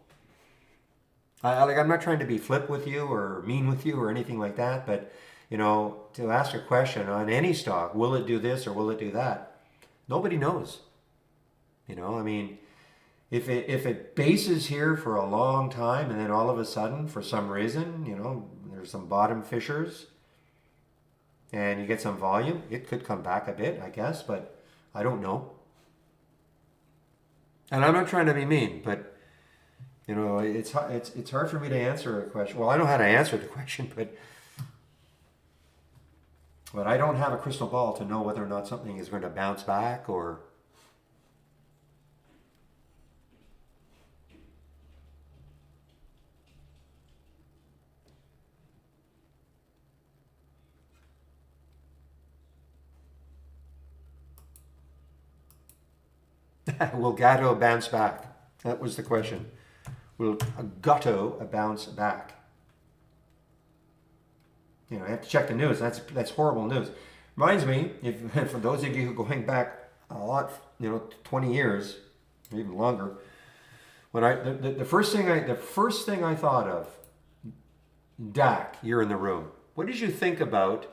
I'm not trying to be flip with you or mean with you or anything like that, but to ask a question on any stock, will it do this or will it do that? Nobody knows. I mean, if it bases here for a long time and then all of a sudden, for some reason, there's some bottom fissures and you get some volume, it could come back a bit, I guess, but I don't know. And I'm not trying to be mean, but it's hard for me to answer a question. Well, I know how to answer the question, but I don't have a crystal ball to know whether or not something is going to bounce back or. Will Gatto bounce back? That was the question. Will Gatto bounce back? I have to check the news. That's horrible news. Reminds me, for those of you who are going back a lot, 20 years, or even longer, when the first thing I thought of, Dak, you're in the room. What did you think about?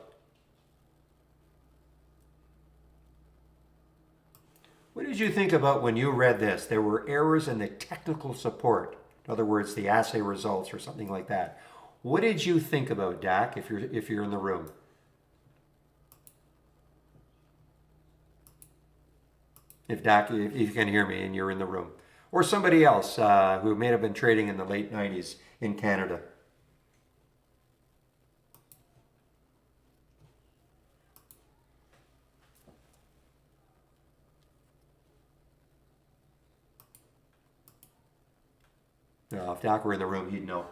What did you think about when you read this? There were errors in the technical support. In other words, the assay results or something like that. What did you think about Dak if you're in the room? If you can hear me and you're in the room. Or somebody else who may have been trading in the late 90s in Canada. If Dak were in the room, he'd know.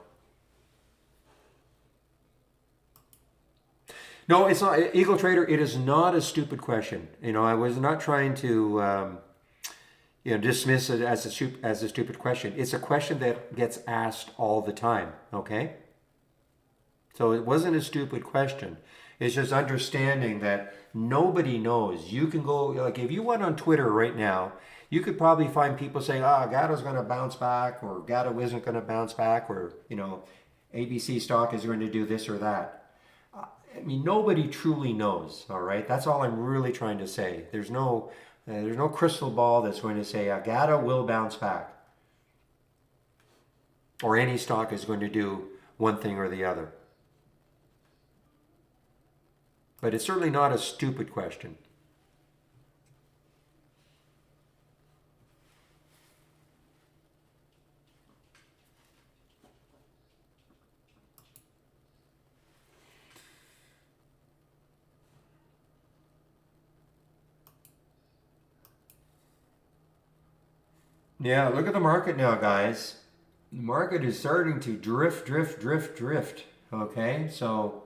No, it's not. Eagle Trader, it is not a stupid question. I was not trying to dismiss it as a stupid question. It's a question that gets asked all the time, okay? So it wasn't a stupid question. It's just understanding that nobody knows. You can go, like if you went on Twitter right now, you could probably find people saying, Gatto's going to bounce back, or Gatto isn't going to bounce back, or, ABC stock is going to do this or that. I mean, nobody truly knows, all right? That's all I'm really trying to say. There's no crystal ball that's going to say, Gatto will bounce back. Or any stock is going to do one thing or the other. But it's certainly not a stupid question. Yeah, look at the market now, guys. The market is starting to drift. Okay, so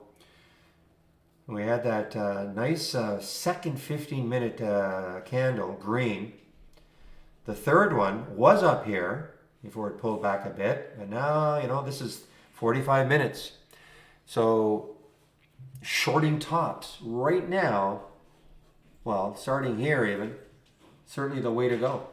we had that nice second 15-minute candle, green. The third one was up here before it pulled back a bit. And now, this is 45 minutes. So shorting tops right now, well, starting here even, certainly the way to go.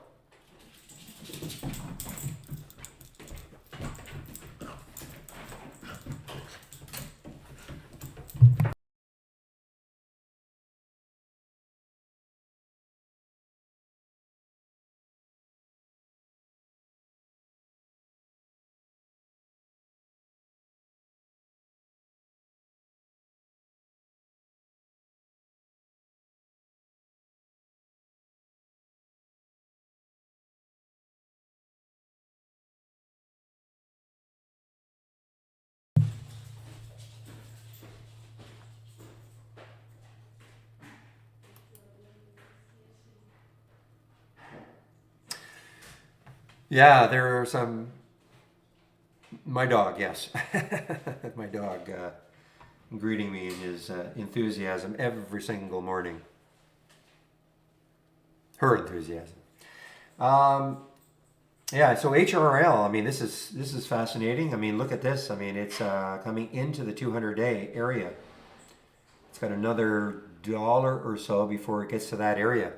Yeah, there are some. My dog, yes. My dog greeting me in his enthusiasm every single morning. Her enthusiasm. Yeah, so HRL, I mean, this is fascinating. I mean, look at this. I mean, it's coming into the 200-day area. It's got another dollar or so before it gets to that area.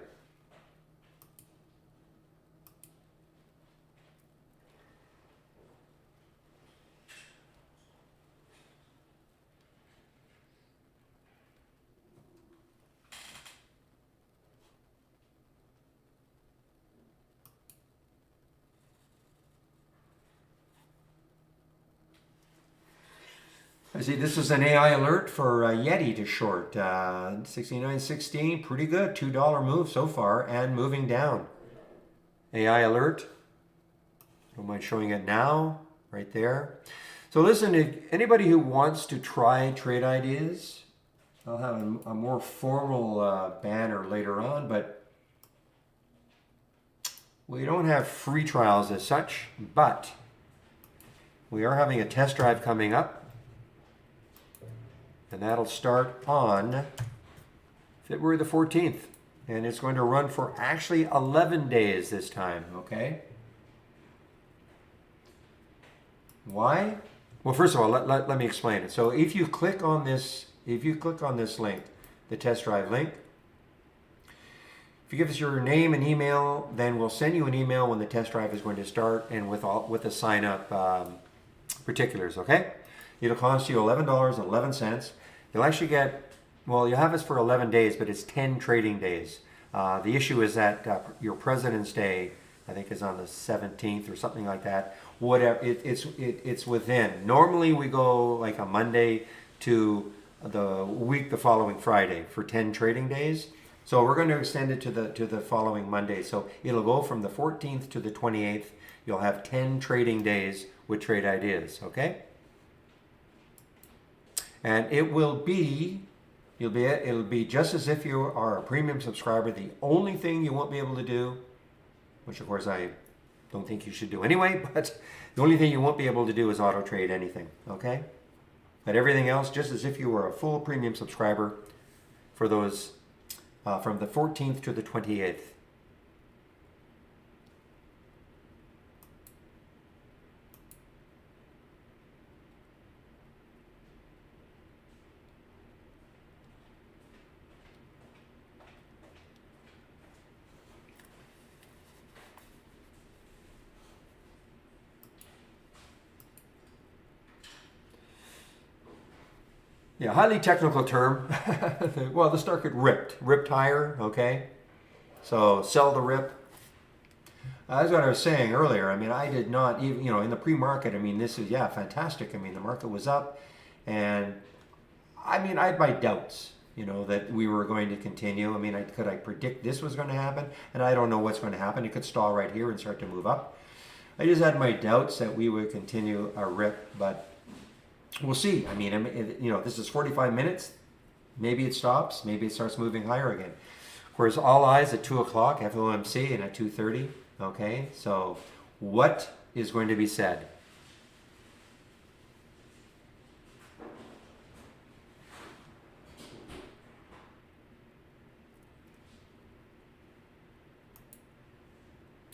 I see this is an AI alert for Yeti to short. 69.16, pretty good. $2 move so far and moving down. AI alert. Don't mind showing it now, right there. So listen, if anybody who wants to try trade ideas, I'll have a more formal banner later on, but we don't have free trials as such, but we are having a test drive coming up. And that'll start on February the 14th. And it's going to run for actually 11 days this time, okay? Why? Well, first of all, let me explain it. So if you click on this link, the test drive link, if you give us your name and email, then we'll send you an email when the test drive is going to start and with the sign up particulars, okay? It'll cost you $11.11. You'll actually get, well, you'll have this for 11 days, but it's 10 trading days. The issue is that your President's Day, I think, is on the 17th or something like that. Whatever, it's within. Normally we go like a Monday to the week the following Friday for 10 trading days. So we're going to extend it to the following Monday. So it'll go from the 14th to the 28th. You'll have 10 trading days with trade ideas, okay? And it'll be just as if you are a premium subscriber. The only thing you won't be able to do, which of course I don't think you should do anyway, but the only thing you won't be able to do is auto trade anything, okay? But everything else, just as if you were a full premium subscriber for those from the 14th to the 28th. Yeah, highly technical term. Well, the stock get ripped higher, okay? So sell the rip. That's what I was saying earlier. I mean, I did not even, in the pre-market, I mean, this is, yeah, fantastic. I mean, the market was up, and I mean, I had my doubts, that we were going to continue. I mean, could I predict this was going to happen? And I don't know what's going to happen. It could stall right here and start to move up. I just had my doubts that we would continue a rip, but we'll see. I mean, this is 45 minutes. Maybe it stops. Maybe it starts moving higher again. Of course, all eyes at 2 o'clock, FOMC, and at 2:30. Okay, so what is going to be said?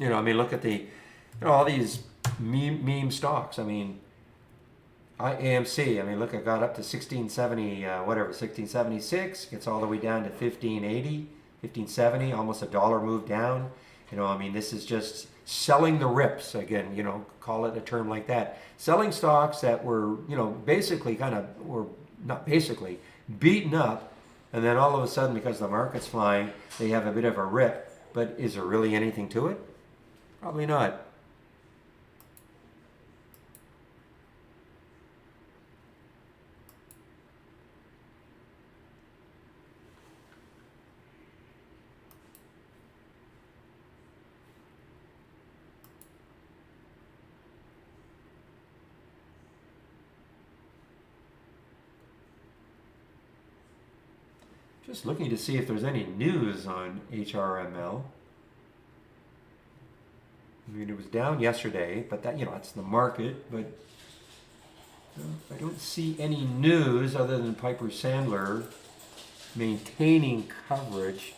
I mean, look at all these meme stocks. I mean, AMC, I mean, look, it got up to 1670, 1676, gets all the way down to 1580, 1570, almost a dollar move down. I mean, this is just selling the rips again, call it a term like that. Selling stocks that were, basically not basically, beaten up, and then all of a sudden, because the market's flying, they have a bit of a rip. But is there really anything to it? Probably not. Just looking to see if there's any news on HRML. I mean, it was down yesterday, but that, that's the market. But I don't see any news other than Piper Sandler maintaining coverage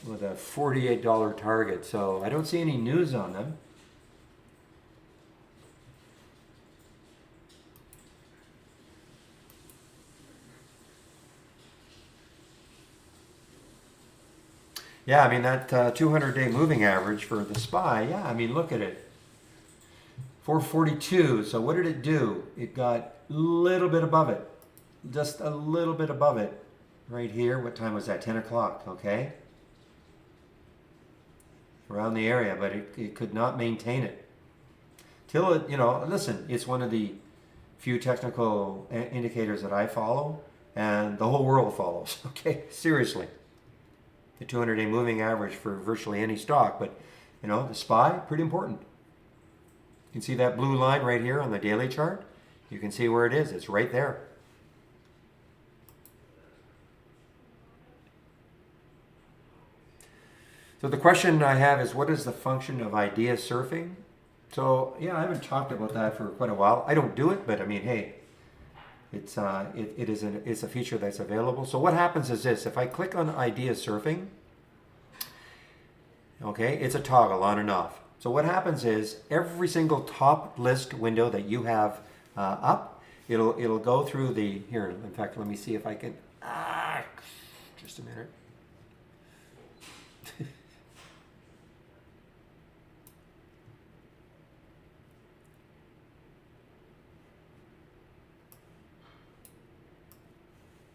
with a $48 target. So I don't see any news on them. Yeah, I mean that 200-day moving average for the SPY. Yeah, I mean look at it, 442. So what did it do? It got a little bit above it, just a little bit above it, right here. What time was that? 10 o'clock. Okay, around the area, but it could not maintain it till it. Listen, it's one of the few technical indicators that I follow, and the whole world follows. Okay, seriously. The 200-day moving average for virtually any stock, but the SPY, pretty important. You can see that blue line right here on the daily chart. You can see where it is. It's right there. So the question I have is, what is the function of idea surfing? So yeah, I haven't talked about that for quite a while. I don't do it, but I mean, hey, it's a feature that's available. So what happens is this: if I click on idea surfing, okay, it's a toggle on and off. So what happens is every single top list window that you have up, it'll go through the here. In fact, let me see if I can. Just a minute.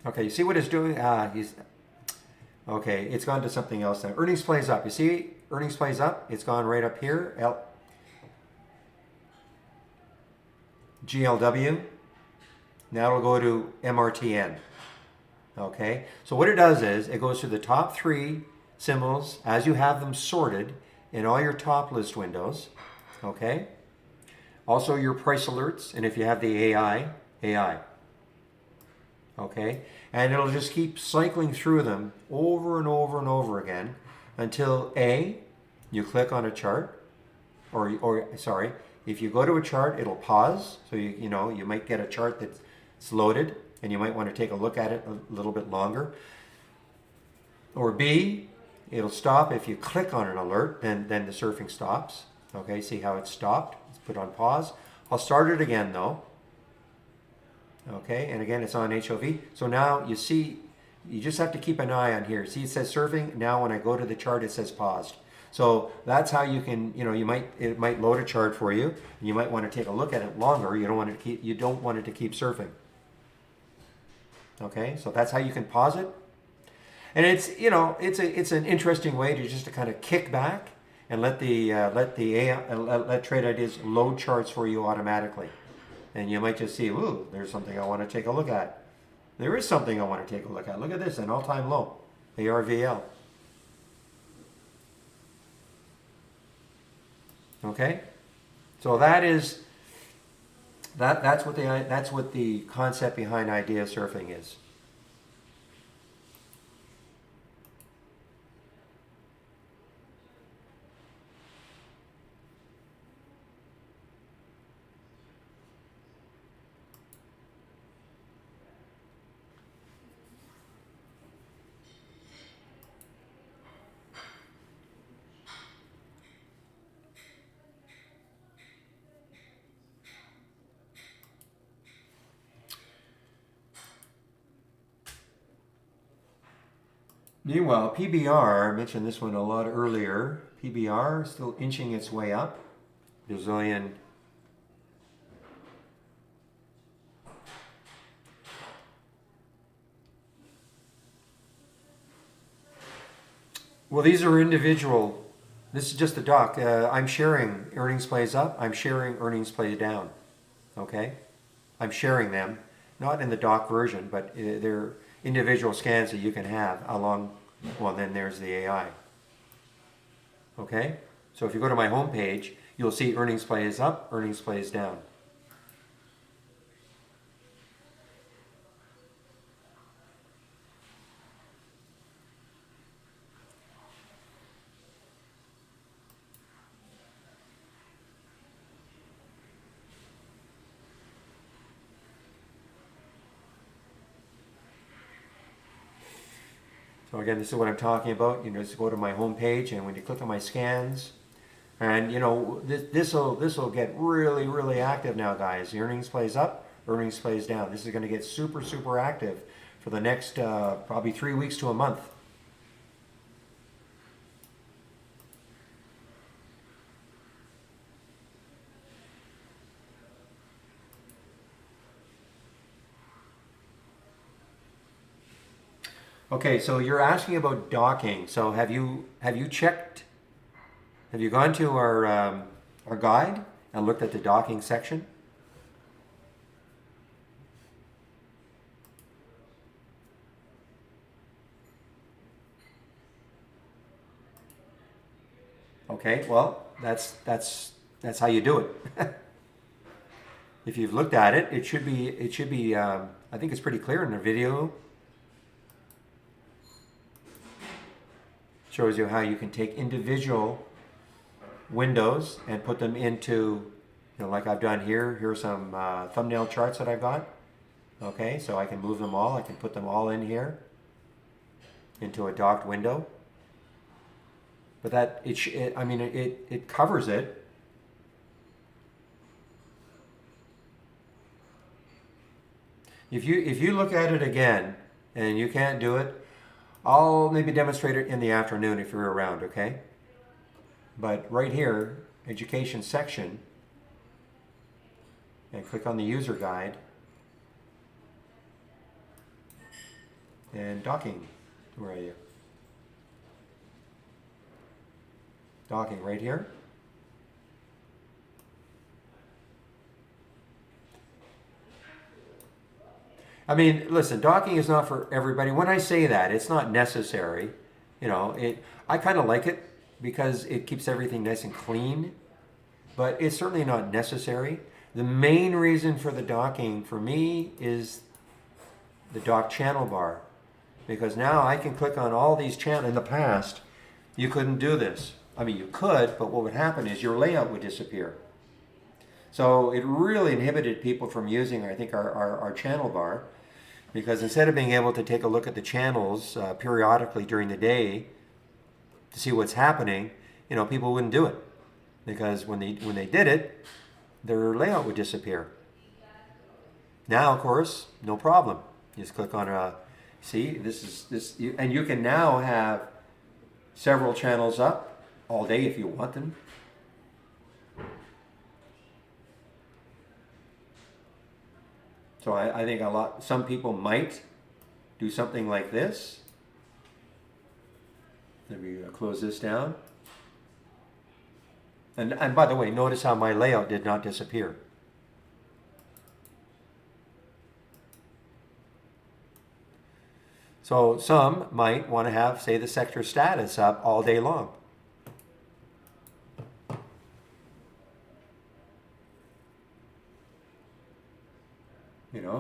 Okay, you see what it's doing? Okay, it's gone to something else now. Earnings plays up. You see, earnings plays up. It's gone right up here. GLW. Now it'll go to MRTN. Okay, so what it does is it goes through the top three symbols as you have them sorted in all your top list windows. Okay, also your price alerts, and if you have the AI. Okay, and it'll just keep cycling through them over and over and over again until you click on a chart, or sorry, if you go to a chart, it'll pause. So you might get a chart that's loaded, and you might want to take a look at it a little bit longer. Or B, it'll stop if you click on an alert, then the surfing stops. Okay, see how it stopped? It's put on pause. I'll start it again though. Okay, and again it's on HOV. So now you see, you just have to keep an eye on here. See, it says surfing. Now when I go to the chart, it says paused. So that's how you can, it might load a chart for you, and you might want to take a look at it longer. You don't want it to keep surfing. Okay, so that's how you can pause it. And it's an interesting way to kind of kick back and let Trade Ideas load charts for you automatically. And you might just see, ooh, there's something I want to take a look at. There is something I want to take a look at. Look at this, an all-time low, ARVL. Okay, so that's what the concept behind idea surfing is. Meanwhile, PBR, I mentioned this one a lot earlier. PBR still inching its way up. Brazilian. Well, these are individual. This is just a doc. I'm sharing earnings plays up. I'm sharing earnings plays down. Okay? I'm sharing them. Not in the doc version, but they're individual scans that you can have along. Well, then there's the AI. Okay? So if you go to my home page, you'll see earnings plays up, earnings plays down. So again, this is what I'm talking about. Just go to my home page, and when you click on my scans, and this will get really, really active now, guys. The earnings plays up, earnings plays down. This is going to get super, super active for the next probably 3 weeks to a month. Okay, so you're asking about docking. So have you checked? Have you gone to our guide and looked at the docking section? Okay, well that's how you do it. If you've looked at it, it should be. I think it's pretty clear in the video. Shows you how you can take individual windows and put them into, like I've done here. Here's some thumbnail charts that I've got. Okay, so I can move them all. I can put them all in here into a docked window. But I mean, it covers it. If you look at it again and you can't do it, I'll maybe demonstrate it in the afternoon if you're around, okay? But right here, education section, and click on the user guide and docking. Where are you? Docking right here. I mean, listen, docking is not for everybody. When I say that, it's not necessary. I kind of like it because it keeps everything nice and clean, but it's certainly not necessary. The main reason for the docking for me is the dock channel bar, because now I can click on all these channels. In the past, you couldn't do this. I mean, you could, but what would happen is your layout would disappear. So it really inhibited people from using, I think, our channel bar, because instead of being able to take a look at the channels periodically during the day to see what's happening, people wouldn't do it, because when they did it, their layout would disappear. Now, of course, no problem. You just click on see, and you can now have several channels up all day if you want them. So I think some people might do something like this. Let me close this down. And by the way, notice how my layout did not disappear. So some might want to have, say, the sector status up all day long.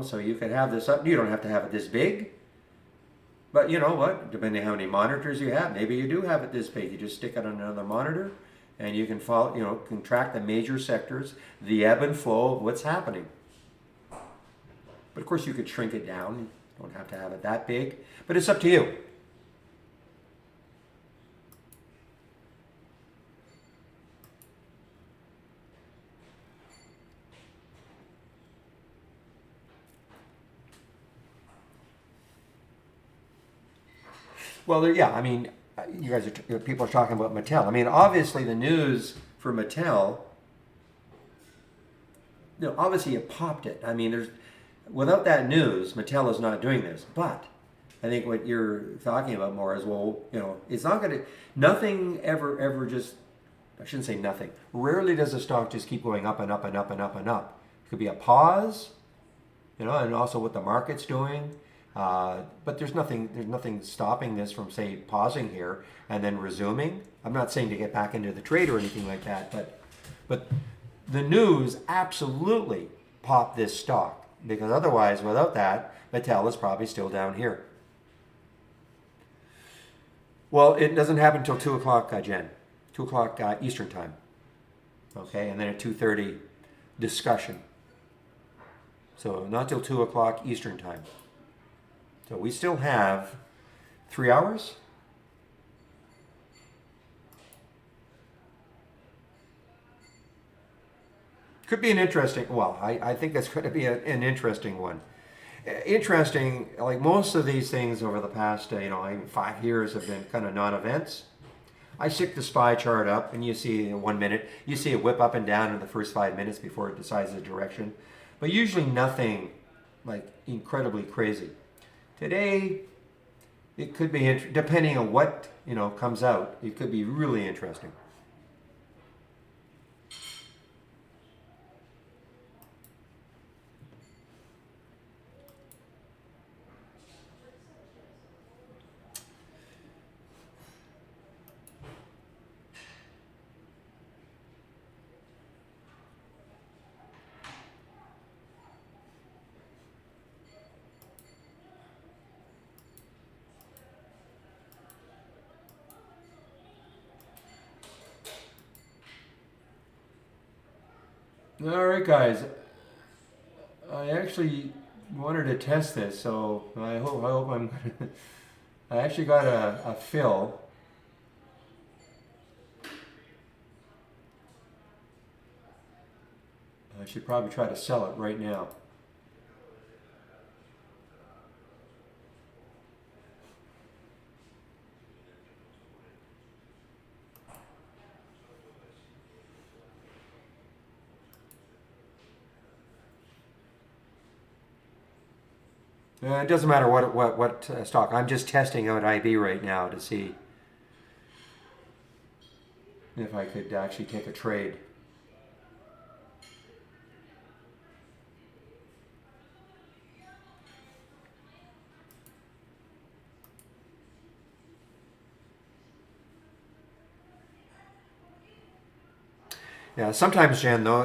So you can have this up. You don't have to have it this big. But you know what? Depending on how many monitors you have, maybe you do have it this big. You just stick it on another monitor, and you can follow. Can track the major sectors, the ebb and flow of what's happening. But of course, you could shrink it down. You don't have to have it that big. But it's up to you. Well, yeah, I mean, people are talking about Mattel. I mean, obviously the news for Mattel, obviously it popped it. I mean, without that news, Mattel is not doing this. But I think what you're talking about more is, well, it's not going to, nothing ever just, I shouldn't say nothing. Rarely does a stock just keep going up and up and up and up and up. It could be a pause, and also what the market's doing. But there's nothing stopping this from, say, pausing here and then resuming. I'm not saying to get back into the trade or anything like that, but the news absolutely popped this stock, because otherwise, without that, Mattel is probably still down here. Well, it doesn't happen until 2 o'clock, Jen. 2 o'clock Eastern time. Okay, and then at 2:30, discussion. So not till 2 o'clock Eastern time. So we still have 3 hours. Could be an interesting, well, I think it's going to be an interesting one. Interesting, like most of these things over the past, 5 years have been kind of non-events. I stick the SPY chart up, and you see in 1 minute, you see it whip up and down in the first 5 minutes before it decides the direction. But usually nothing like incredibly crazy. Today, it could be depending on what comes out. It could be really interesting. All right, guys. I actually wanted to test this, so I hope I'm gonna. I actually got a fill. I should probably try to sell it right now. It doesn't matter what stock. I'm just testing out IB right now to see if I could actually take a trade. Yeah, sometimes, Jen, though,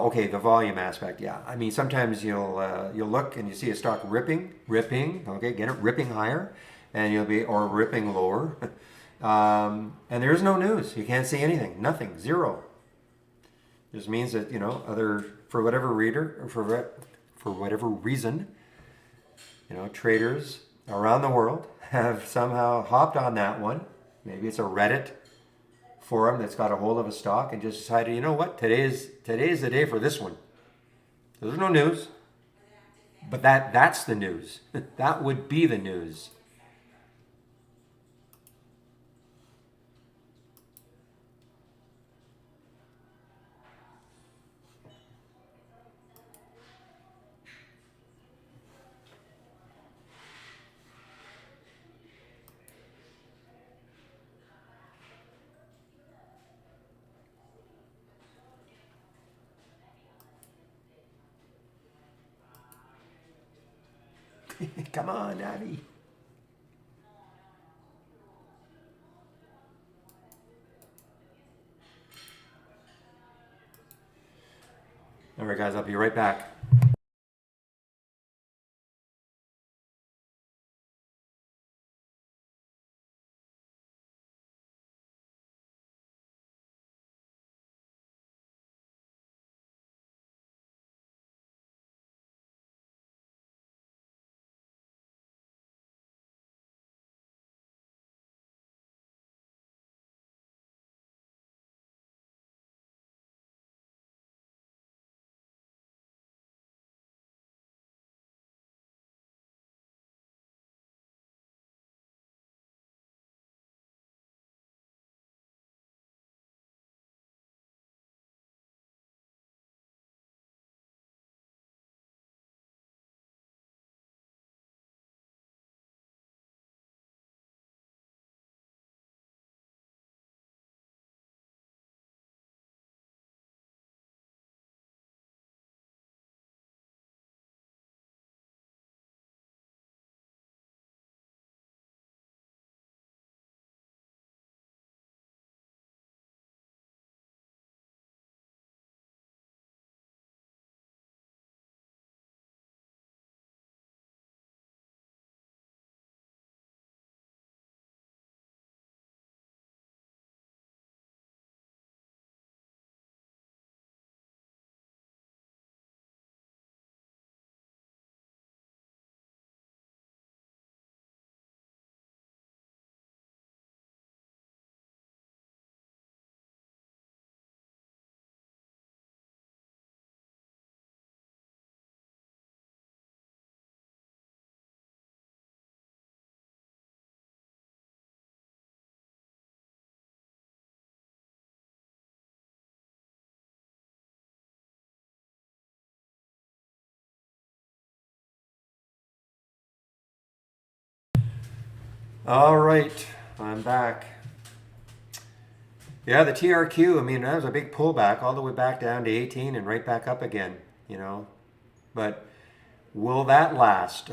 okay, the volume aspect, yeah. I mean, sometimes you'll look and you see a stock ripping, okay, get it ripping higher, and or ripping lower, and there's no news. You can't see anything, nothing, zero. This means that for whatever for whatever reason, traders around the world have somehow hopped on that one. Maybe it's a Reddit forum that's got a hold of a stock and just decided, you know what, today's the day for this one. There's no news, but that's the news. That would be the news. Come on, Abby. All right, guys, I'll be right back. All right, I'm back. Yeah, the TRQ, I mean, that was a big pullback all the way back down to 18 and right back up again, you know. But will that last?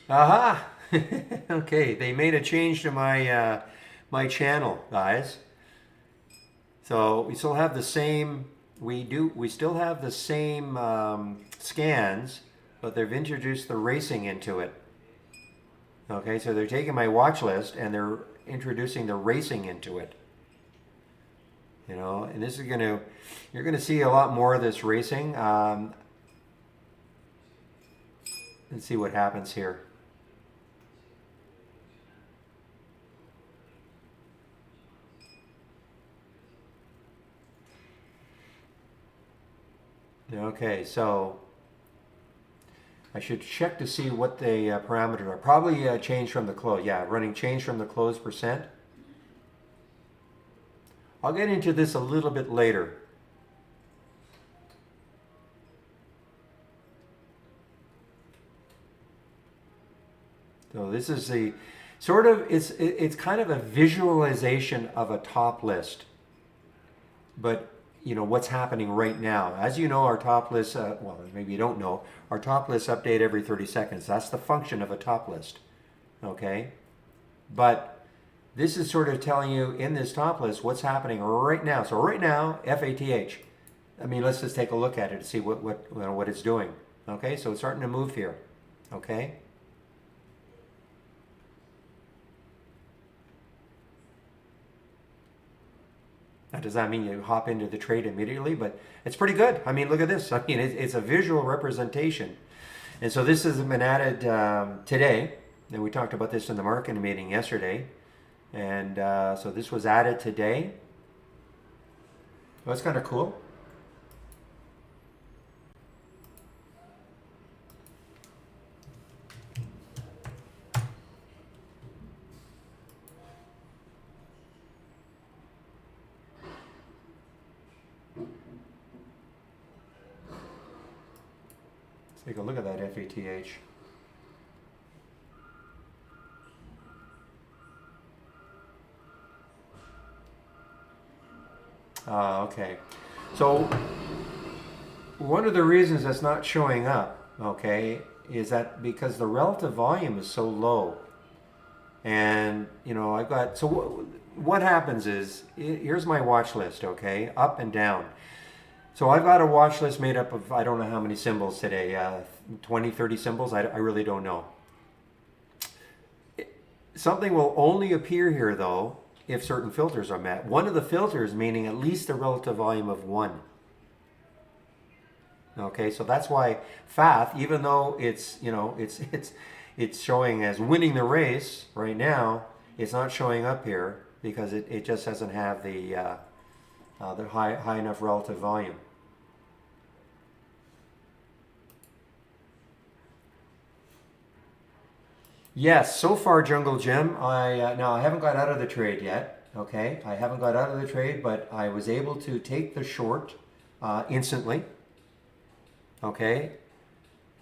Aha! Okay, they made a change to my channel, guys. So we still have the same. We still have the same scans, but they've introduced the racing into it. Okay, so they're taking my watch list and they're introducing the racing into it. You know, and this is you're gonna see a lot more of this racing. Let's see what happens here. Okay, so I should check to see what the parameters are. Probably change from the close. Yeah, running change from the close percent. I'll get into this a little bit later. So this is the sort of, it's kind of a visualization of a top list. But you know what's happening right now. As you know, our top list, well, maybe you don't know, our top lists update every 30 seconds. That's the function of a top list, okay? But this is sort of telling you in this top list what's happening right now. So right now, FATH. I mean, let's just take a look at it to see what it's doing. Okay, so it's starting to move here, okay? Now, does that mean you hop into the trade immediately? But it's pretty good. I mean, look at this. I mean, it's a visual representation. And so this has been added today. And we talked about this in the marketing meeting yesterday. And so this was added today. Well, that's kind of cool. Take a look at that FATH. Okay. So one of the reasons that's not showing up, okay, is that because the relative volume is so low. And, you know, I've got, so what happens is, here's my watch list, okay, up and down. So I've got a watch list made up of, I don't know how many symbols today, 20, 30 symbols, I really don't know. Something will only appear here though if certain filters are met. One of the filters meaning at least a relative volume of 1. Okay, so that's why FATH, even though it's, you know, it's showing as winning the race right now, it's not showing up here because it just doesn't have the high enough relative volume. Yes, so far, Jungle Jim, now I haven't got out of the trade yet, okay? I haven't got out of the trade, but I was able to take the short instantly, okay?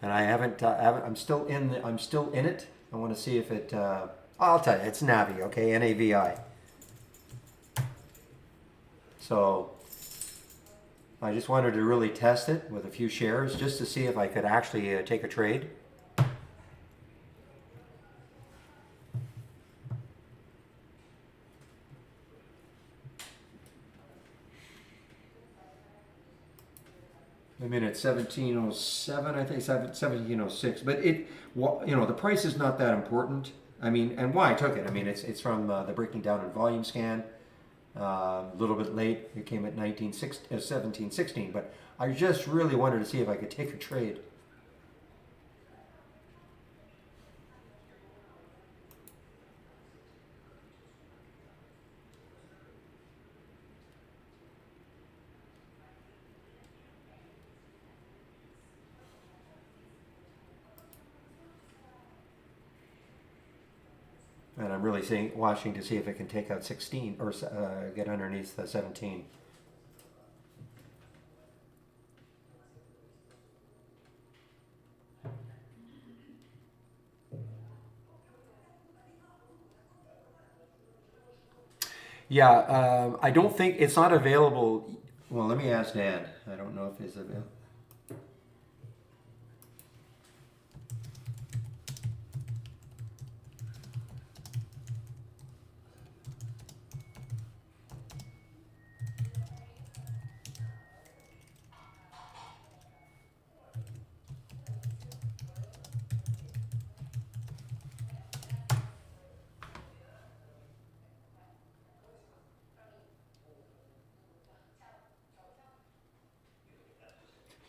And I'm still in it. I want to see if it, I'll tell you, it's Navi, okay, NAVI. So I just wanted to really test it with a few shares just to see if I could actually take a trade. I mean, at 1707, I think 1706. But you know, the price is not that important. I mean, and why I took it. I mean, it's from the breaking down in volume scan. A little bit late. It came at 1716. But I just really wanted to see if I could take a trade. And I'm really watching to see if it can take out 16 or get underneath the 17. Yeah, I don't think it's not available. Well, let me ask Dan. I don't know if it's available.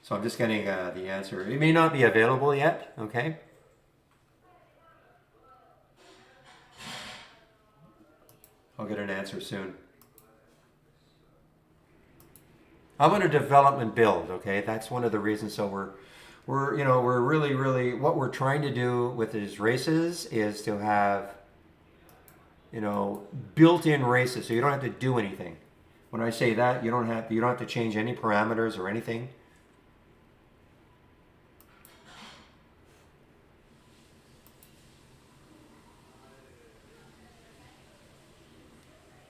So I'm just getting the answer. It may not be available yet, okay? I'll get an answer soon. I'm on a development build, okay? That's one of the reasons. So we're really, what we're trying to do with these races is to have, built-in races, so you don't have to do anything. When I say that, you don't have to change any parameters or anything.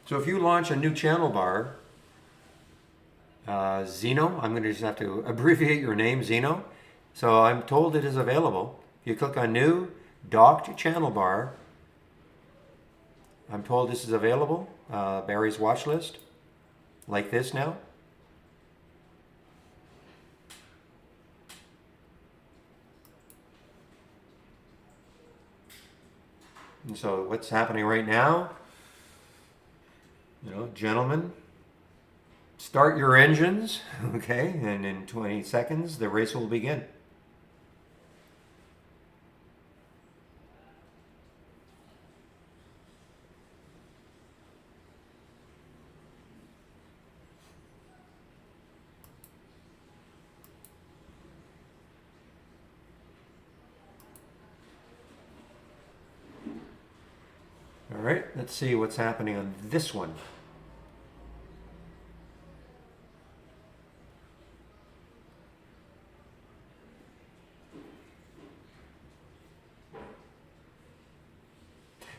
So if you launch a new channel bar, Zeno, I'm going to just have to abbreviate your name, Zeno. So I'm told it is available. If you click on New, Docked Channel Bar, I'm told this is available. Barry's watch list, like this now. And so what's happening right now? Gentlemen, start your engines, okay? And in 20 seconds, the race will begin. All right, let's see what's happening on this one.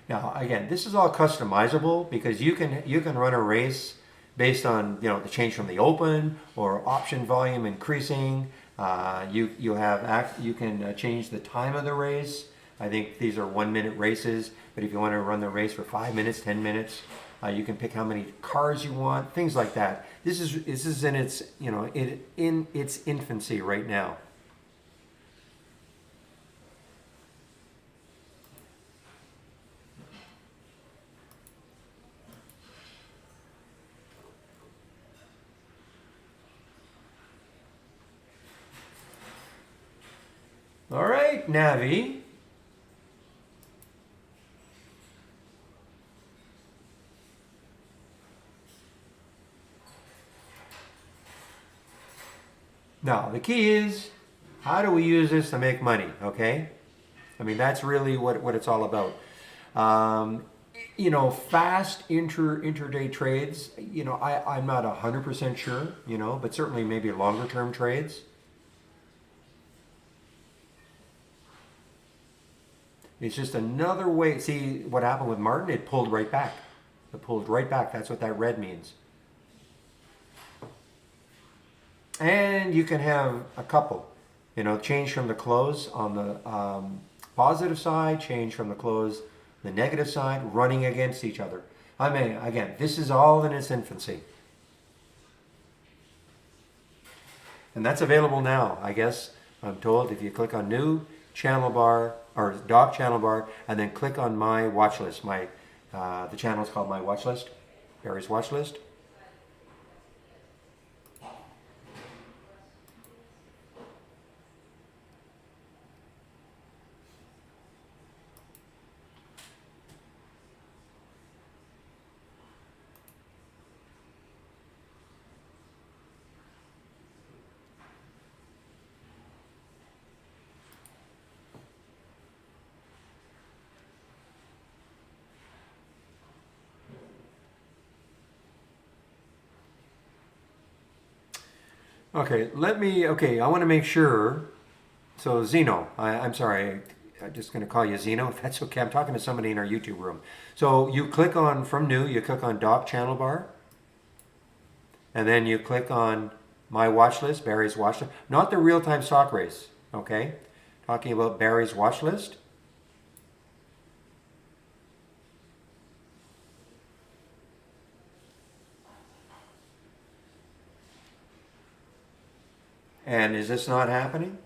Now, again, this is all customizable because you can run a race based on the change from the open or option volume increasing. You can change the time of the race. I think these are 1-minute races, but if you want to run the race for 5 minutes, 10 minutes, you can pick how many cars you want, things like that. This is in its in its infancy right now. All right, Navi. Now, the key is, how do we use this to make money, okay? I mean, that's really what it's all about. Fast intraday trades, I'm not 100% sure, but certainly maybe longer term trades. It's just another way. See what happened with Martin? It pulled right back. It pulled right back. That's what that red means. And you can have a couple, change from the close on the positive side, change from the close the negative side, running against each other. I mean, again, this is all in its infancy. And that's available now, I guess. I'm told if you click on New Channel Bar or Dock Channel Bar and then click on My Watch List. The channel is called My Watch List, Barry's Watch List. Okay, okay, I want to make sure. So Zeno, I'm sorry, I'm just going to call you Zeno if that's okay. I'm talking to somebody in our YouTube room. So you click on, from new, you click on dock channel bar, and then you click on my watch list, Barry's watch list, not the real-time stock race, okay? Talking about Barry's watch list. And is this not happening?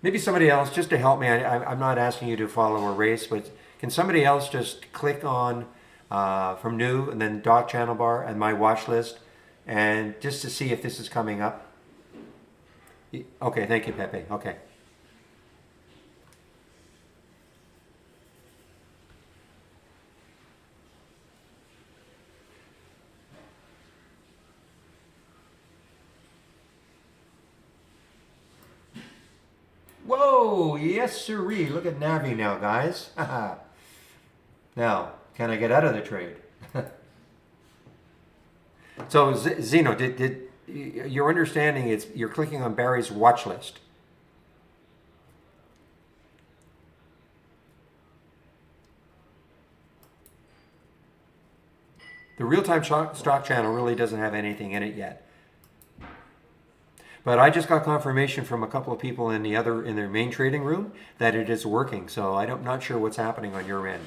Maybe somebody else, just to help me, I'm not asking you to follow a race, but can somebody else just click on from new and then dock channel bar and my watch list, and just to see if this is coming up? Okay, thank you, Pepe. Okay. Whoa, yes sirree. Look at Navi now, guys. Now, can I get out of the trade? So Zeno, did your understanding is you're clicking on Barry's watch list? The real-time stock channel really doesn't have anything in it yet. But I just got confirmation from a couple of people in their main trading room that it is working. So I'm not sure what's happening on your end.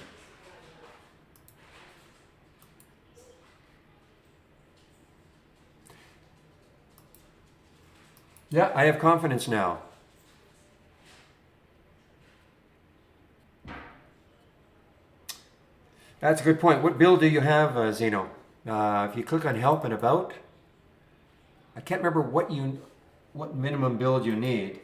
Yeah, I have confidence now. That's a good point. What build do you have, Zeno? If you click on help and about, I can't remember what minimum build you need.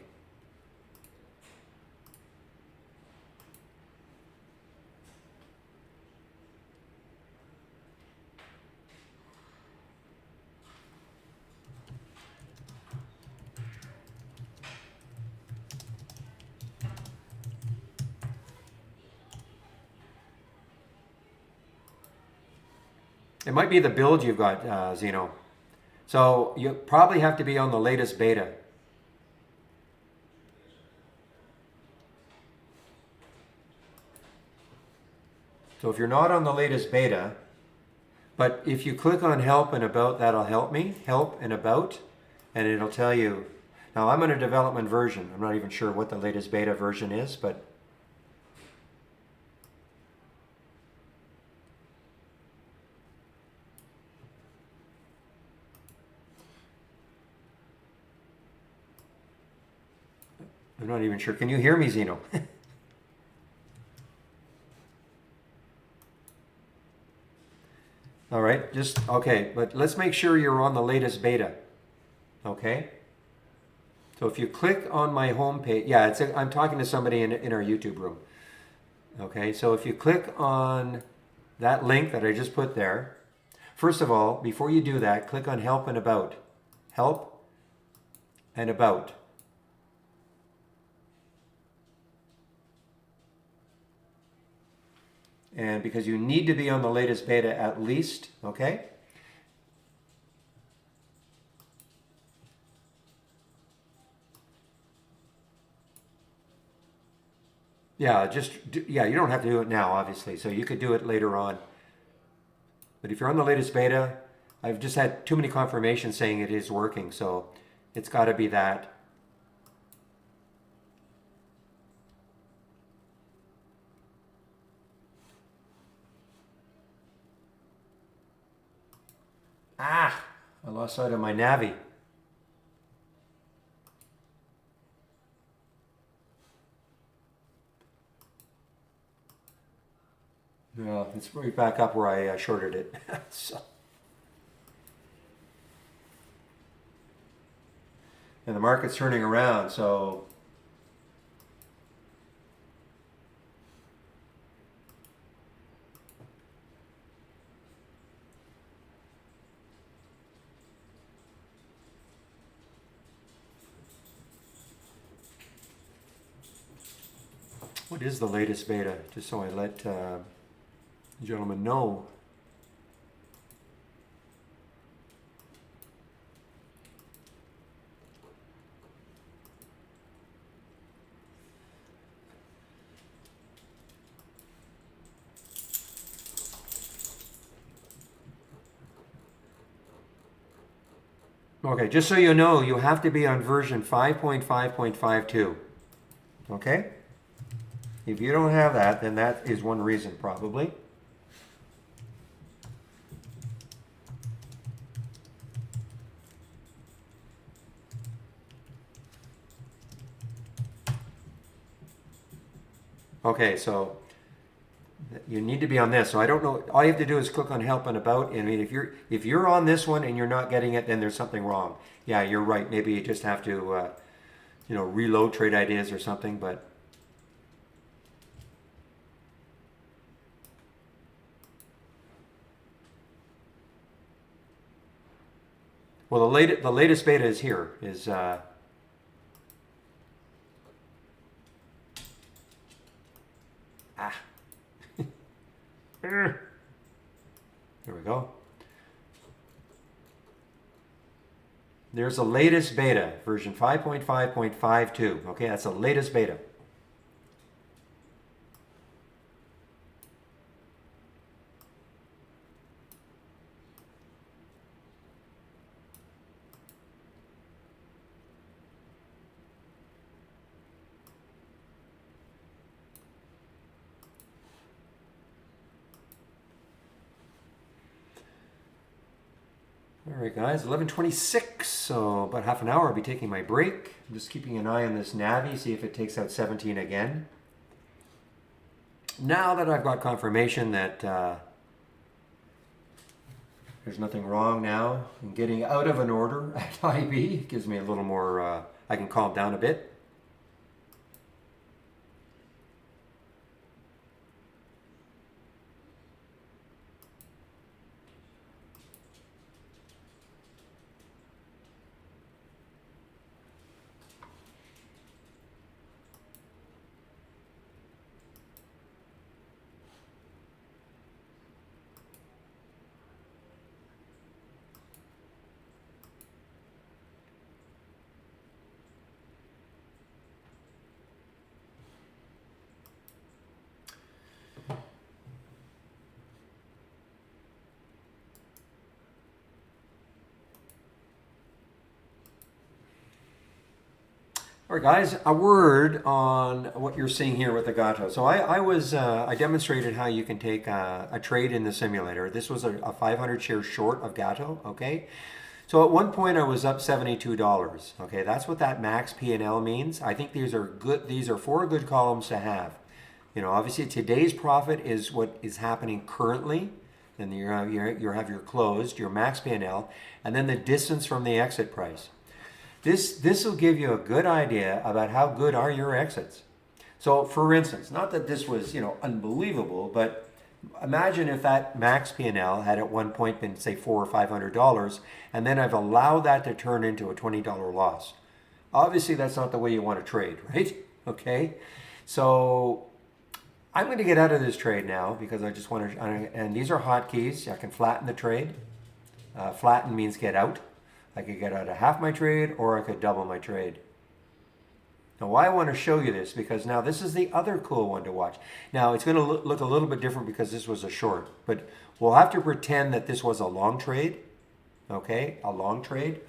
It might be the build you've got, Zeno. So you probably have to be on the latest beta. So if you're not on the latest beta, but if you click on help and about, that'll help me, help and about, and it'll tell you. Now I'm on a development version. I'm not even sure what the latest beta version is, but I'm not even sure. Can you hear me, Zeno? All right, okay, but let's make sure you're on the latest beta, okay? So if you click on my home page, yeah, I'm talking to somebody in our YouTube room, okay? So if you click on that link that I just put there, first of all, before you do that, click on help and about. Help and about. And because you need to be on the latest beta at least, okay? Yeah, you don't have to do it now, obviously, so you could do it later on. But if you're on the latest beta, I've just had too many confirmations saying it is working, so it's got to be that. Ah, I lost sight of my Navi. Yeah, it's right back up where I shorted it. So. And the market's turning around, so what is the latest beta? Just so I let the gentleman know. Okay, just so you know, you have to be on version 5.5.52. Okay? If you don't have that, then that is one reason probably. Okay, so you need to be on this. So I don't know. All you have to do is click on help and about. And I mean, if you're on this one and you're not getting it, then there's something wrong. Yeah, you're right. Maybe you just have to, reload trade ideas or something. But well, the latest beta is here. There we go. There's the latest beta, version 5.5.52. Okay, that's the latest beta. All right, guys, 11:26, so about half an hour I'll be taking my break. I'm just keeping an eye on this Navi, see if it takes out 17 again. Now that I've got confirmation that there's nothing wrong now in getting out of an order at IB, it gives me a little more, I can calm down a bit. All right, guys, a word on what you're seeing here with the Gato. So I demonstrated how you can take a trade in the simulator. This was a 500 shares short of Gato, okay? So at one point I was up $72, okay? That's what that max P&L means. I think these are good. These are 4 good columns to have. You know, obviously today's profit is what is happening currently. Then you have your closed, your max P&L, and then the distance from the exit price. This will give you a good idea about how good are your exits. So for instance, not that this was, unbelievable, but imagine if that max P&L had at one point been say $400 or $500, and then I've allowed that to turn into a $20 loss. Obviously that's not the way you want to trade, right? Okay. So I'm going to get out of this trade now because I just want to, and these are hotkeys. I can flatten the trade. Flatten means get out. I could get out of half my trade or I could double my trade. Now why I want to show you this, because now this is the other cool one to watch. Now it's going to look a little bit different because this was a short, but we'll have to pretend that this was a long trade, okay, a long trade.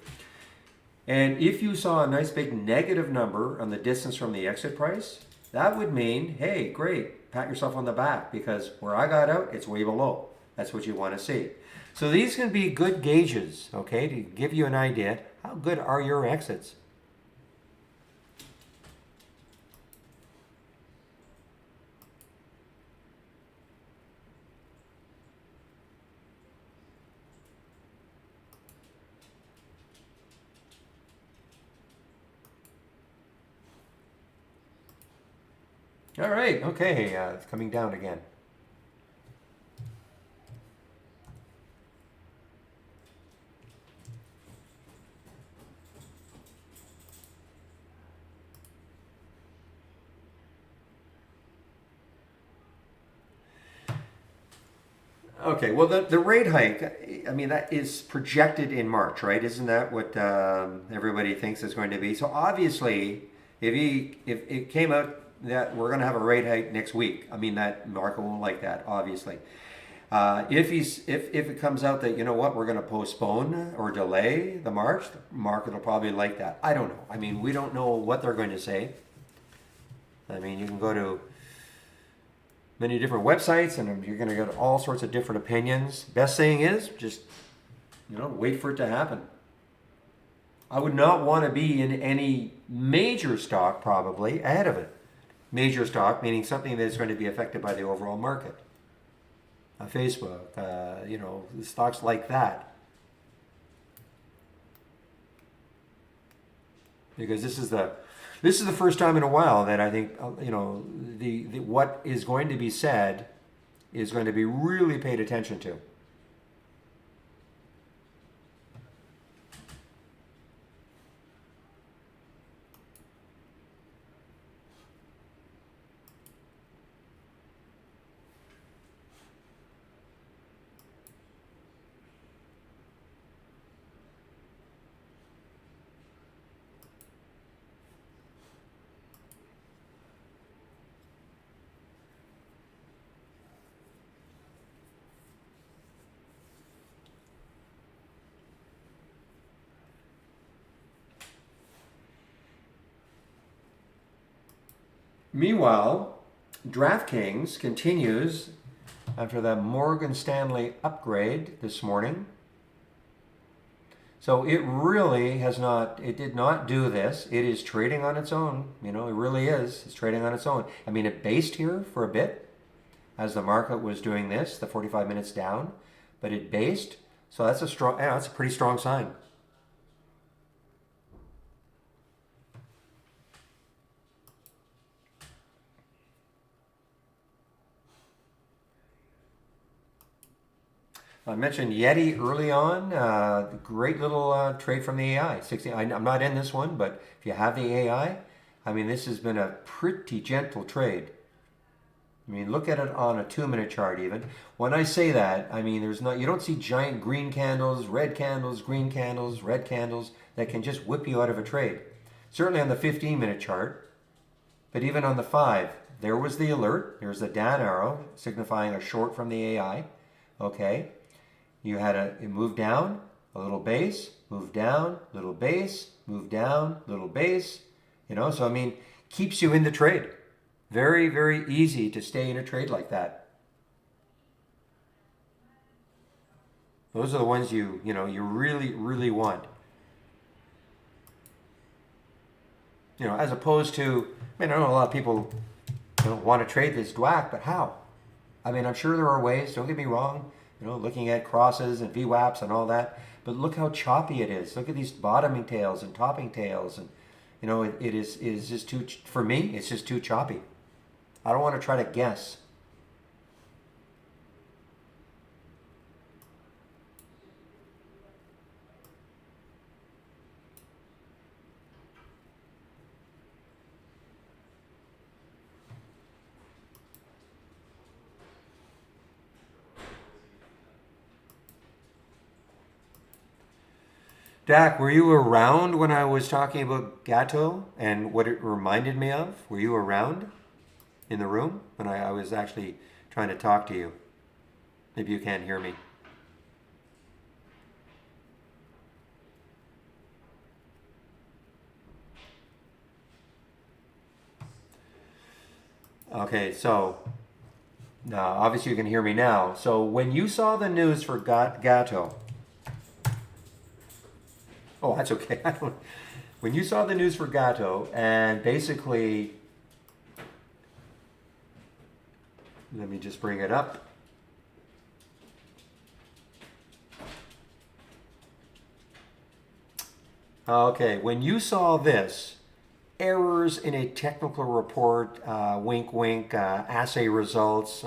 And if you saw a nice big negative number on the distance from the exit price, that would mean, hey, great, pat yourself on the back because where I got out, it's way below. That's what you want to see. So these can be good gauges, okay, to give you an idea. How good are your exits? All right, okay, it's coming down again. Okay, well, the rate hike, I mean, that is projected in March, right? Isn't that what everybody thinks is going to be? So obviously, if it came out that we're going to have a rate hike next week, I mean, that market won't like that, obviously. If it comes out that, you know what, we're going to postpone or delay the March, the market will probably like that. I don't know. I mean, we don't know what they're going to say. I mean, you can go to many different websites and you're going to get all sorts of different opinions. Best thing is just, wait for it to happen. I would not want to be in any major stock probably ahead of it. Major stock meaning something that is going to be affected by the overall market. Facebook, stocks like that. Because this is the first time in a while that I think the what is going to be said is going to be really paid attention to. Meanwhile, DraftKings continues after that Morgan Stanley upgrade this morning. So it really it did not do this. It is trading on its own. It really is. It's trading on its own. I mean, it based here for a bit as the market was doing this, the 45 minutes down, but it based. So that's that's a pretty strong sign. I mentioned Yeti early on. Great little trade from the AI. I'm not in this one, but if you have the AI, I mean, this has been a pretty gentle trade. I mean, look at it on a 2-minute chart even. When I say that, I mean, you don't see giant green candles, red candles, green candles, red candles that can just whip you out of a trade. Certainly on the 15-minute chart, but even on the 5, there was the alert. There's the down arrow signifying a short from the AI. Okay. You had it move down, a little base, move down, little base, move down, little base. So I mean, keeps you in the trade. Very, very easy to stay in a trade like that. Those are the ones you really, really want. As opposed to, I know a lot of people want to trade this DWAC, but how? I mean, I'm sure there are ways, don't get me wrong. Looking at crosses and VWAPs and all that. But look how choppy it is. Look at these bottoming tails and topping tails. And, it is just too, for me, it's just too choppy. I don't want to try to guess. Dak, were you around when I was talking about Gato and what it reminded me of? Were you around in the room when I was actually trying to talk to you? Maybe you can't hear me. Okay, so now obviously you can hear me now. So when you saw the news for Gato, oh, that's okay. When you saw the news for Gato and basically, let me just bring it up. Okay, when you saw this, errors in a technical report, wink, wink, assay results,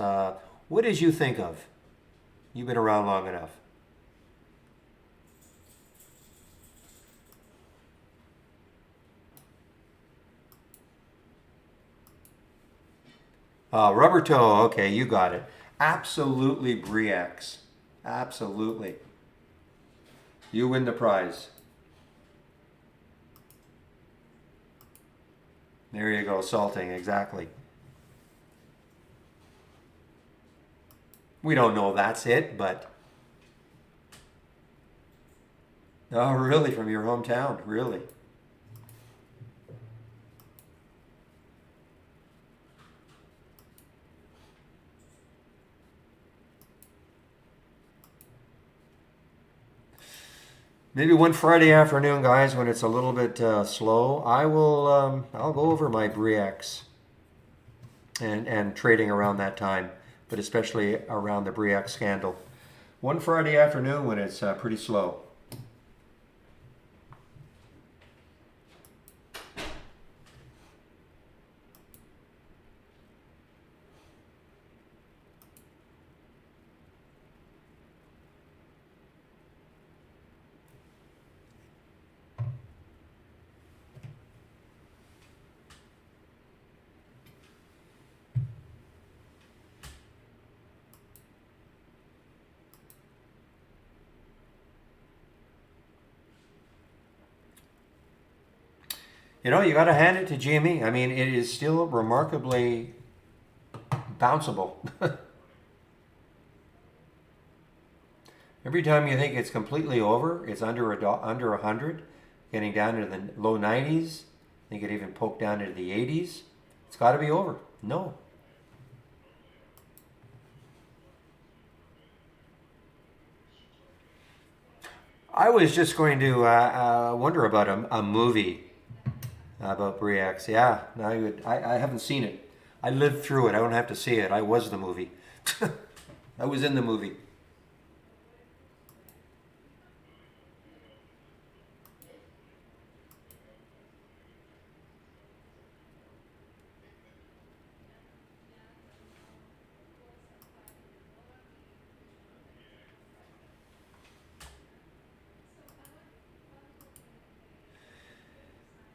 what did you think of? You've been around long enough. Rubber toe, okay, you got it. Absolutely Briex. Absolutely. You win the prize. There you go, salting, exactly. We don't know that's it, but oh, really? From your hometown? Really? Maybe one Friday afternoon, guys, when it's a little bit slow, I'll go over my Briex and trading around that time, but especially around the Briex scandal. One Friday afternoon when it's pretty slow. You know, you got to hand it to GME. I mean, it is still remarkably bounceable. Every time you think it's completely over, it's under 100, getting down to the low 90s. I think it even poked down into the 80s. It's got to be over. No. I was just going to wonder about a movie about Briex. Yeah, no, I haven't seen it. I lived through it. I don't have to see it. I was the movie. I was in the movie.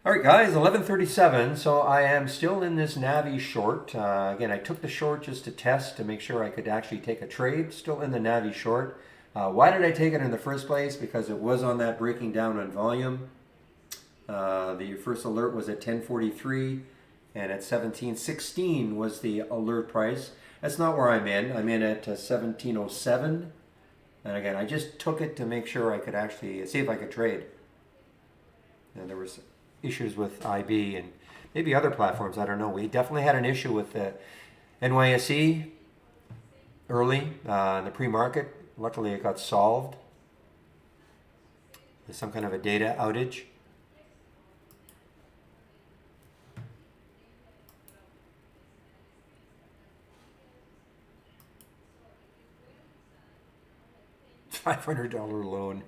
All right, guys, 11:37. So I am still in this Navi short. Again, I took the short just to test to make sure I could actually take a trade. Still in the Navi short. Why did I take it in the first place? Because it was on that breaking down on volume. The first alert was at 10:43, and at 17:16 was the alert price. That's not where I'm in. I'm in at 17:07. And again, I just took it to make sure I could actually see if I could trade. And there was issues with IB and maybe other platforms. I don't know. We definitely had an issue with the NYSE early in the pre-market. Luckily, it got solved. There's some kind of a data outage. $500 loan.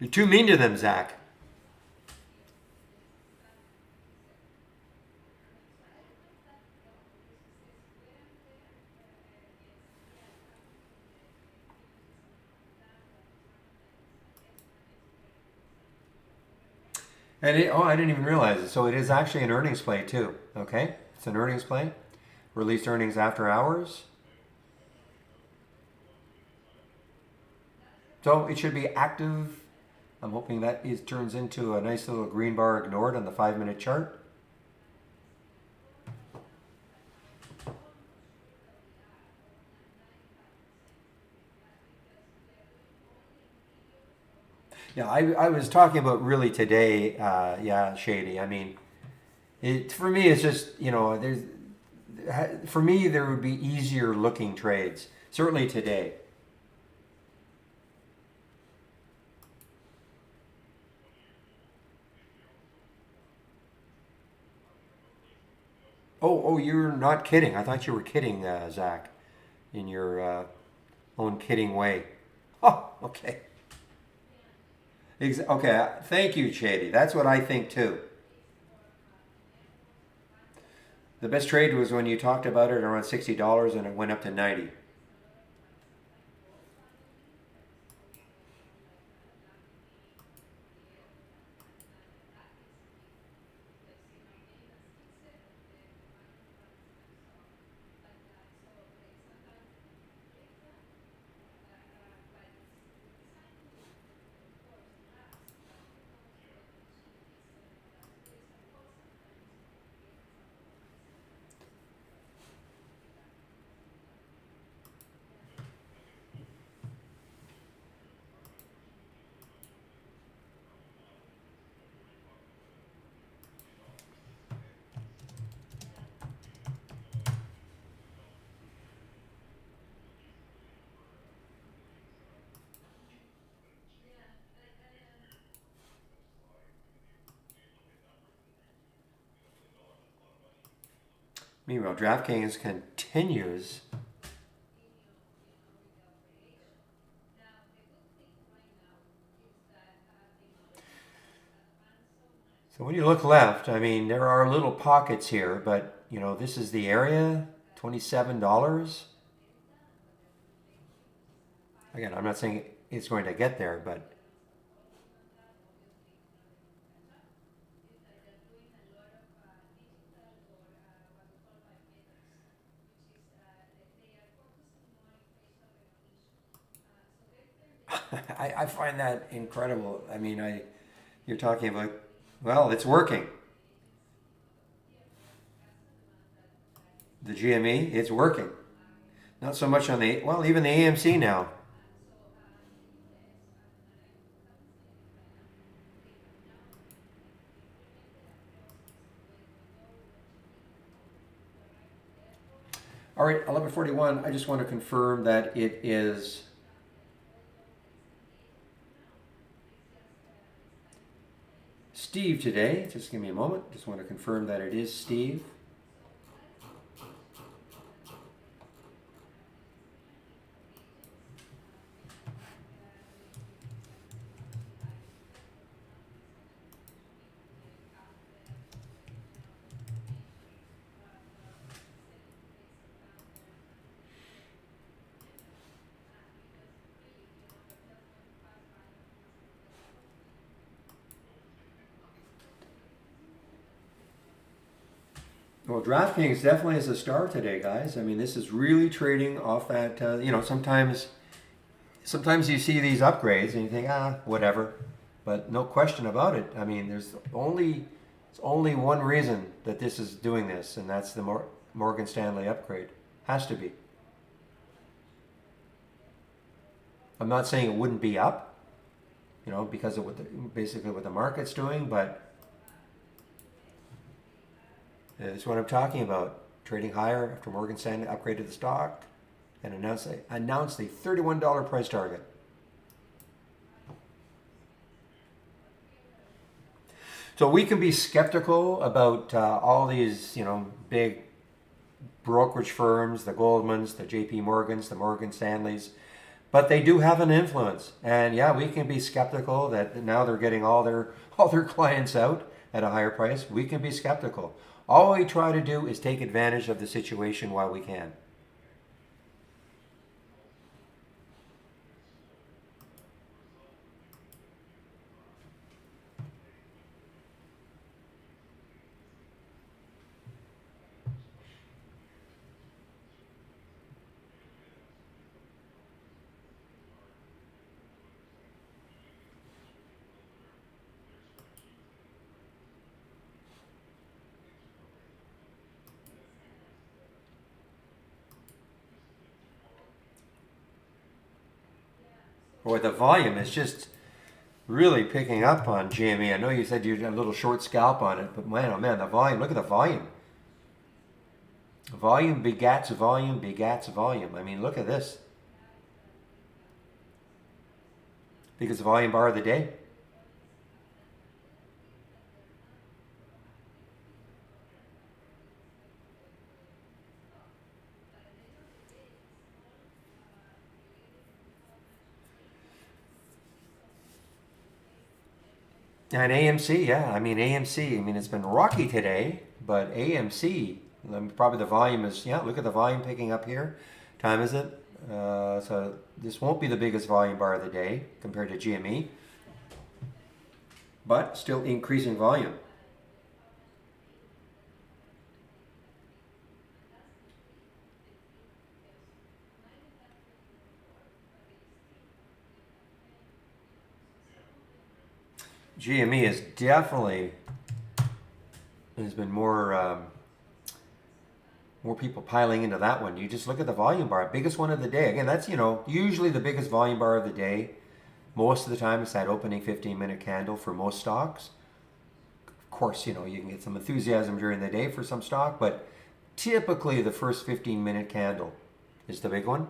You're too mean to them, Zach. And I didn't even realize it. So it is actually an earnings play too. Okay, it's an earnings play. Released earnings after hours. So it should be active. I'm hoping that turns into a nice little green bar ignored on the 5-minute chart. Yeah, I was talking about really today. Yeah, shady. I mean, for me, it's just for me there would be easier looking trades. Certainly today. Oh, you're not kidding. I thought you were kidding, Zach, in your own kidding way. Oh, okay. Okay, thank you, Shady. That's what I think too. The best trade was when you talked about it around $60 and it went up to 90. Meanwhile, DraftKings continues. So when you look left, I mean, there are little pockets here, but you know, this is the area, $27. Again, I'm not saying it's going to get there, but I find that incredible. I mean, you're talking about, well, it's working. The GME, it's working. Not so much on the, well, even the AMC now. All right, 11:41. I just want to confirm that it is Steve today. Just give me a moment. Just want to confirm that it is Steve. Well, DraftKings definitely is a star today, guys. I mean, this is really trading off that. You know, sometimes you see these upgrades and you think, whatever. But no question about it. I mean, it's only one reason that this is doing this, and that's the Morgan Stanley upgrade. Has to be. I'm not saying it wouldn't be up, you know, because of basically what the market's doing, but that's what I'm talking about. Trading higher after Morgan Stanley upgraded the stock and announced the $31 price target. So we can be skeptical about all these, you know, big brokerage firms, the Goldmans, the JP Morgans, the Morgan Stanleys, but they do have an influence. And yeah, we can be skeptical that now they're getting all their clients out at a higher price. We can be skeptical. All we try to do is take advantage of the situation while we can. Boy, the volume is just really picking up on GME. I know you said you had a little short scalp on it, but man, oh man, the volume, look at the volume. Volume begats volume begats volume. I mean, look at this. Because the volume bar of the day. And AMC, yeah, I mean AMC. I mean it's been rocky today, but AMC, probably the volume is, yeah. Look at the volume picking up here. Time is it? So this won't be the biggest volume bar of the day compared to GME, but still increasing volume. GME is definitely, there's been more people piling into that one. You just look at the volume bar, biggest one of the day. Again, that's, you know, usually the biggest volume bar of the day. Most of the time it's that opening 15-minute candle for most stocks. Of course, you know, you can get some enthusiasm during the day for some stock, but typically the first 15-minute candle is the big one.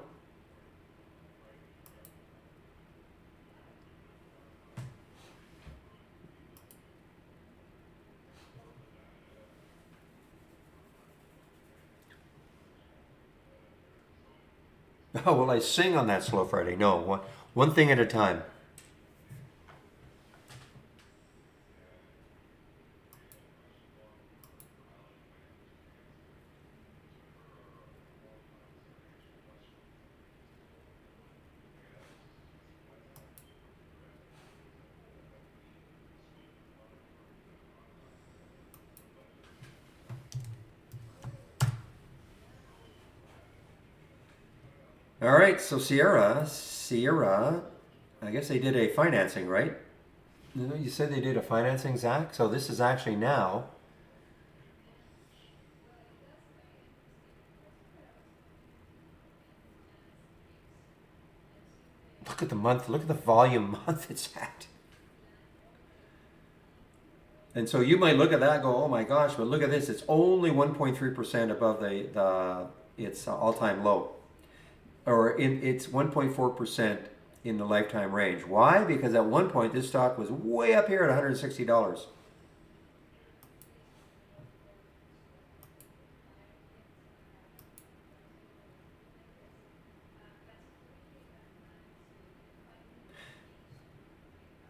Oh, will I sing on that Slow Friday? No, one thing at a time. All right, so Sierra, I guess they did a financing, right? You said they did a financing, Zach. So this is actually now. Look at the month. Look at the volume month it's at. And so you might look at that and go, "Oh my gosh!" But look at this. It's only 1.3% above the its all-time low, or it's 1.4% in the lifetime range. Why? Because at one point this stock was way up here at $160.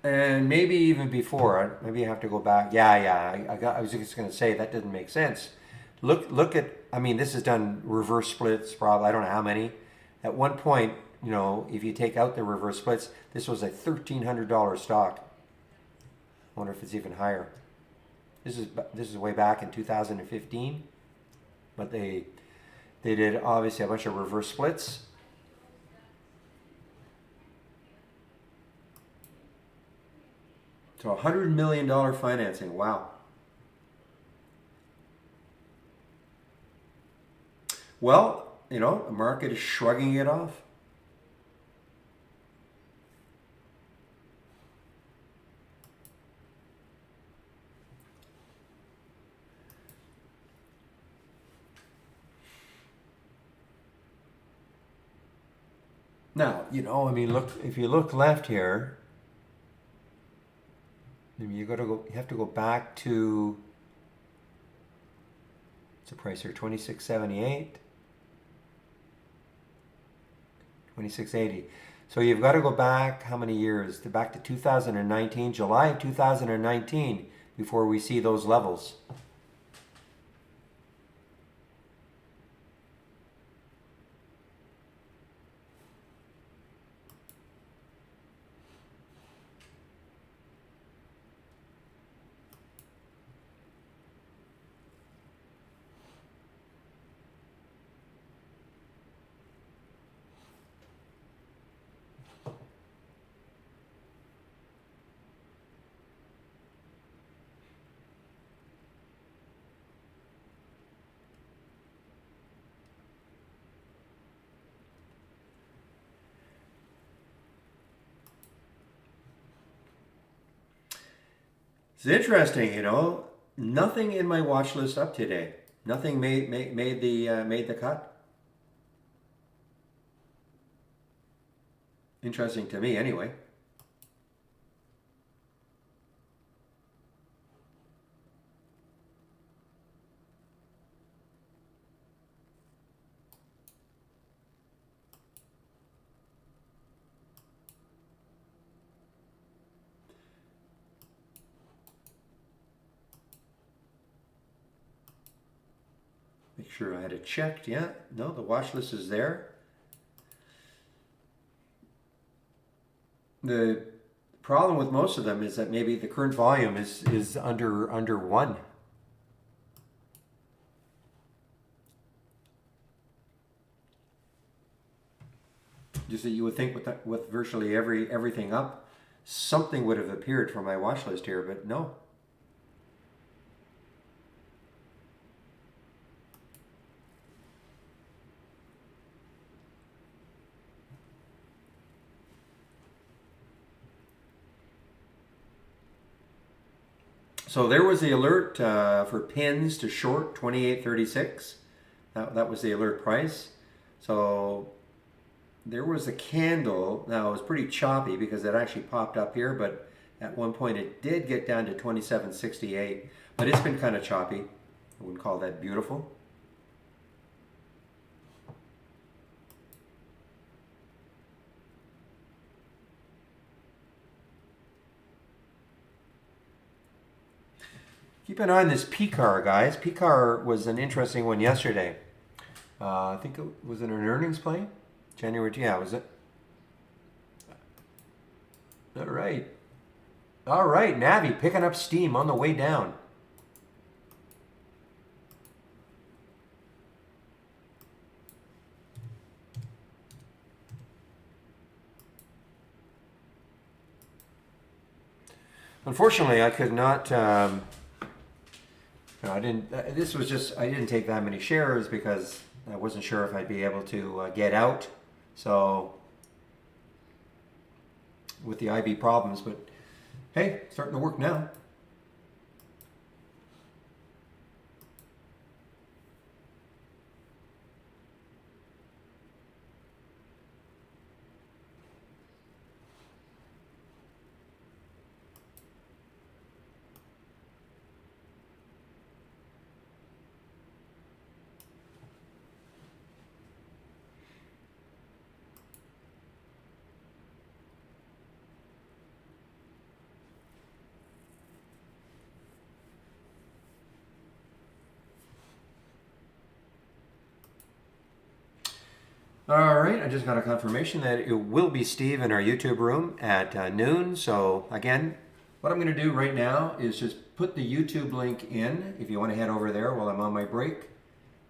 And maybe even before, maybe I have to go back. Yeah. I was just going to say that didn't make sense. Look at. I mean, this has done reverse splits. Probably I don't know how many. At one point, if you take out the reverse splits, this was a $1,300 stock. I wonder if it's even higher. This is way back in 2015, but they did obviously a bunch of reverse splits. So $100 million financing. Wow. Well, the market is shrugging it off. Now, I mean, look, if you look left here, you have to go back to, what's the price here? 2678, 2680. So you've got to go back how many years? Back to 2019, July of 2019, before we see those levels. It's interesting, nothing in my watch list up today. Nothing made the cut. Interesting to me, anyway. Make sure I had it checked. Yeah, no, the watch list is there. The problem with most of them is that maybe the current volume is under one. Just that you would think with virtually everything up, something would have appeared from my watch list here, but no. So there was the alert for pins to short 28.36. That was the alert price. So there was a candle. Now it was pretty choppy because it actually popped up here, but at one point it did get down to 27.68. But it's been kind of choppy. I wouldn't call that beautiful. Keep an eye on this PCAR, guys. PCAR was an interesting one yesterday. I think it was in an earnings play. January, yeah, was it? All right. All right, Navi picking up steam on the way down. Unfortunately, I could not. No, I didn't. This was just. I didn't take that many shares because I wasn't sure if I'd be able to get out. So with the IB problems, but hey, starting to work now. All right, I just got a confirmation that it will be Steve in our YouTube room at noon. So again, what I'm going to do right now is just put the YouTube link in. If you want to head over there while I'm on my break,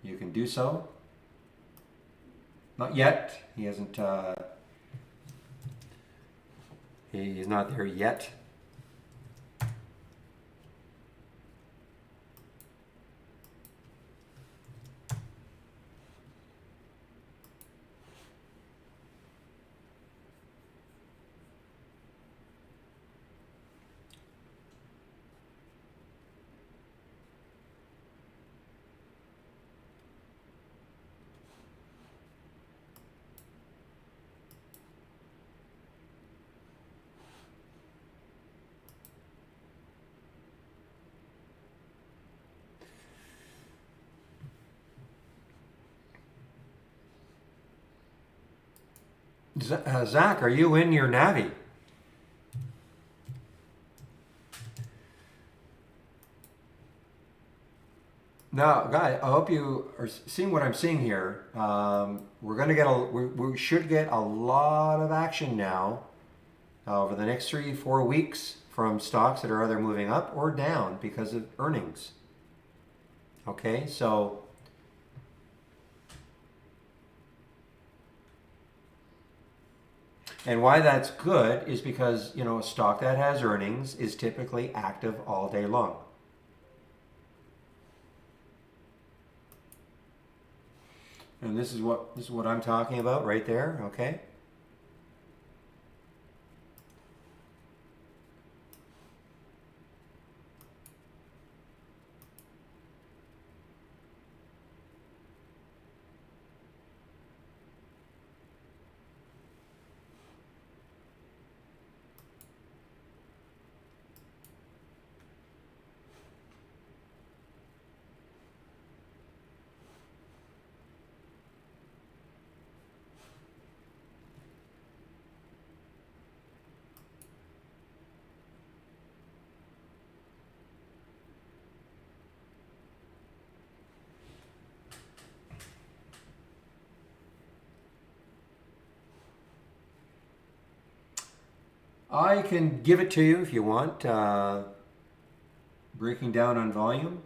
you can do so. Not yet. He hasn't. He's not there yet. Zach, are you in your Navi? Now, guys, I hope you are seeing what I'm seeing here. We're going to get we should get a lot of action now over the next 3-4 weeks from stocks that are either moving up or down because of earnings. Okay, so and why that's good is because, you know, a stock that has earnings is typically active all day long. And this is what I'm talking about right there, okay? I can give it to you if you want. Breaking down on volume.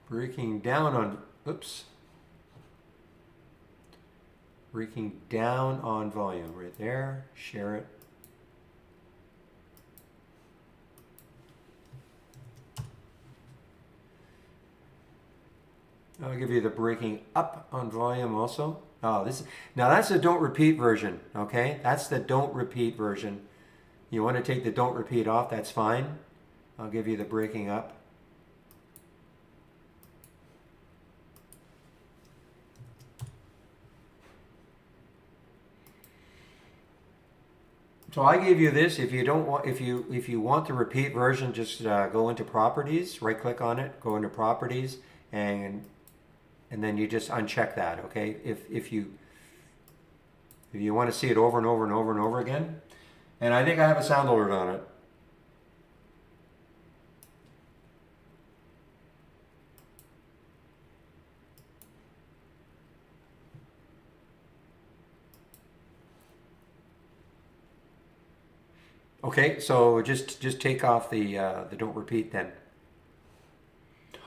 Breaking down on, oops. Breaking down on volume right there. Share it. I'll give you the breaking up on volume also. Oh, now that's the don't repeat version, okay? That's the don't repeat version. You want to take the don't repeat off, that's fine. I'll give you the breaking up. So I gave you this. If you don't want, if you want the repeat version, just go into properties, right click on it, go into properties, and and then you just uncheck that. Okay. If you want to see it over and over and over and over again, and I think I have a sound alert on it. Okay, so just take off the don't repeat then.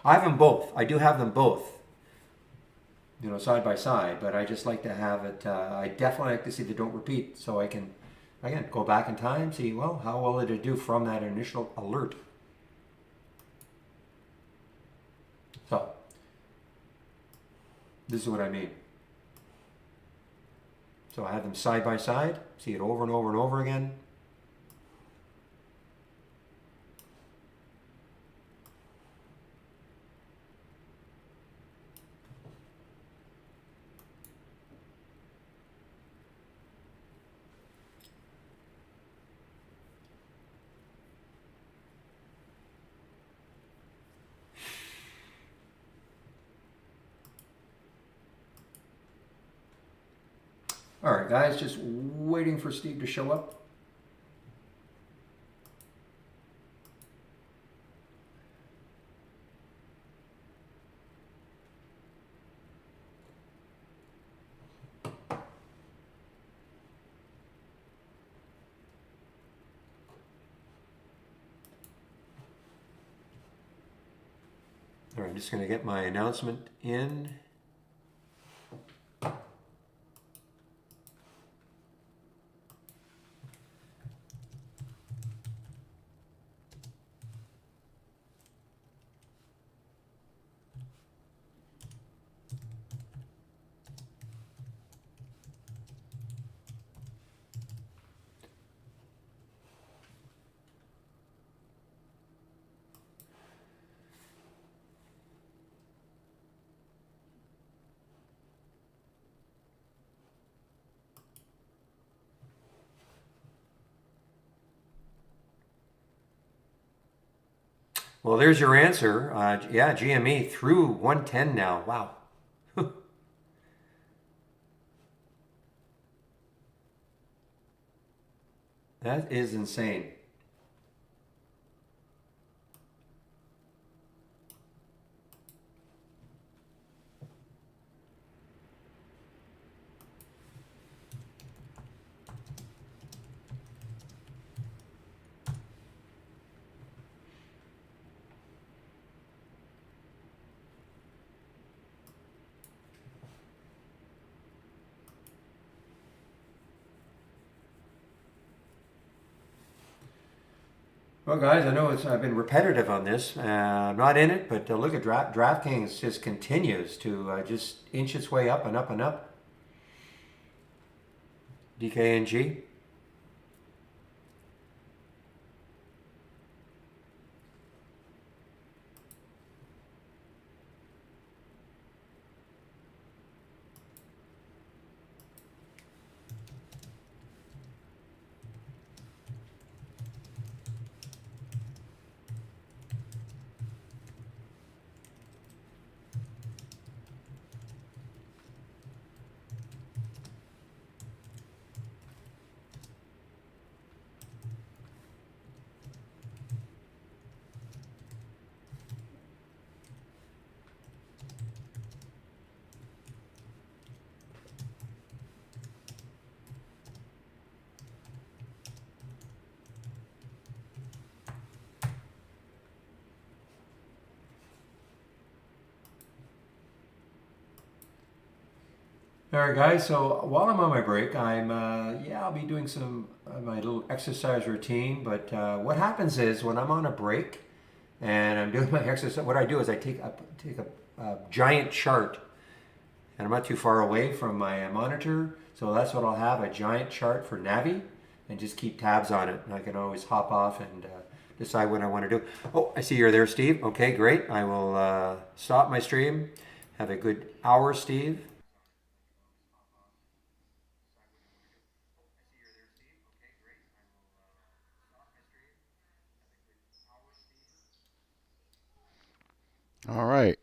I have them both. I do have them both, side by side. But I just like to have it. I definitely like to see the don't repeat, so I can again go back in time, see well how well did it do from that initial alert. So this is what I mean. So I have them side by side, see it over and over and over again. All right, guys, just waiting for Steve to show up. All right, I'm just going to get my announcement in. Well, there's your answer. Yeah, GME through 110 now. Wow. That is insane. Well, guys, I know I've been repetitive on this. I'm not in it, but look at DraftKings just continues to just inch its way up and up and up. DKNG. All right, guys. So while I'm on my break, I'll be doing some my little exercise routine. But what happens is when I'm on a break and I'm doing my exercise, what I do is I take a giant chart, and I'm not too far away from my monitor, so that's what I'll have, a giant chart for Navi, and just keep tabs on it. And I can always hop off and decide what I want to do. Oh, I see you're there, Steve. Okay, great. I will stop my stream. Have a good hour, Steve. All right.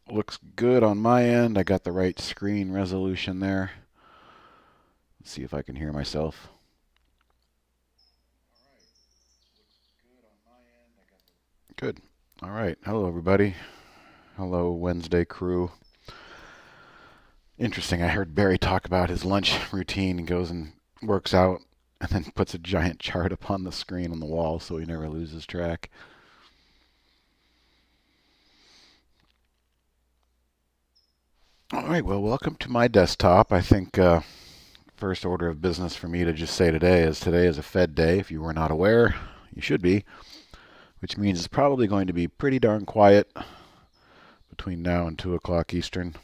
Looks good on my end. I got the right screen resolution there. Let's see if I can hear myself. Good. All right. Hello, everybody. Hello, Wednesday crew. Interesting. I heard Barry talk about his lunch routine. He goes and works out and then puts a giant chart up on the screen on the wall so he never loses track. All right. Well, welcome to my desktop. I think first order of business for me to just say today is a Fed day. If you were not aware, you should be, which means it's probably going to be pretty darn quiet between now and 2 o'clock Eastern.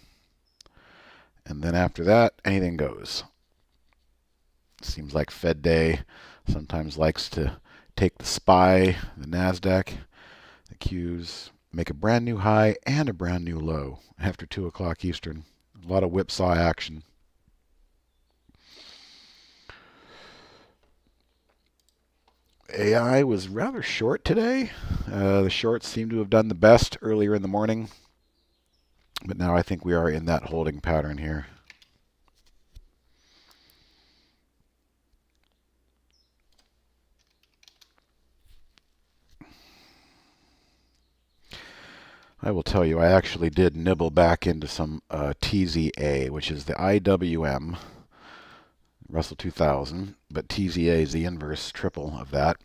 And then after that, anything goes. Seems like Fed Day sometimes likes to take the SPY, the NASDAQ, the Qs, make a brand new high and a brand new low after 2 o'clock Eastern. A lot of whipsaw action. AI was rather short today. The shorts seem to have done the best earlier in the morning, but now I think we are in that holding pattern here. I will tell you, I actually did nibble back into some TZA, which is the IWM, Russell 2000, but TZA is the inverse triple of that.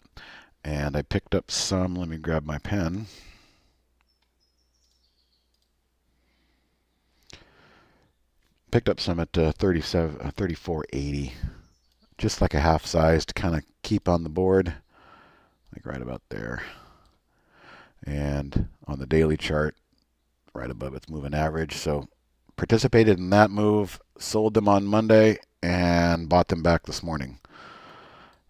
And I picked up some, let me grab my pen. Picked up some at 34.80, just like a half size to kind of keep on the board, like right about there. And on the daily chart, right above its moving average. So participated in that move, sold them on Monday, and bought them back this morning.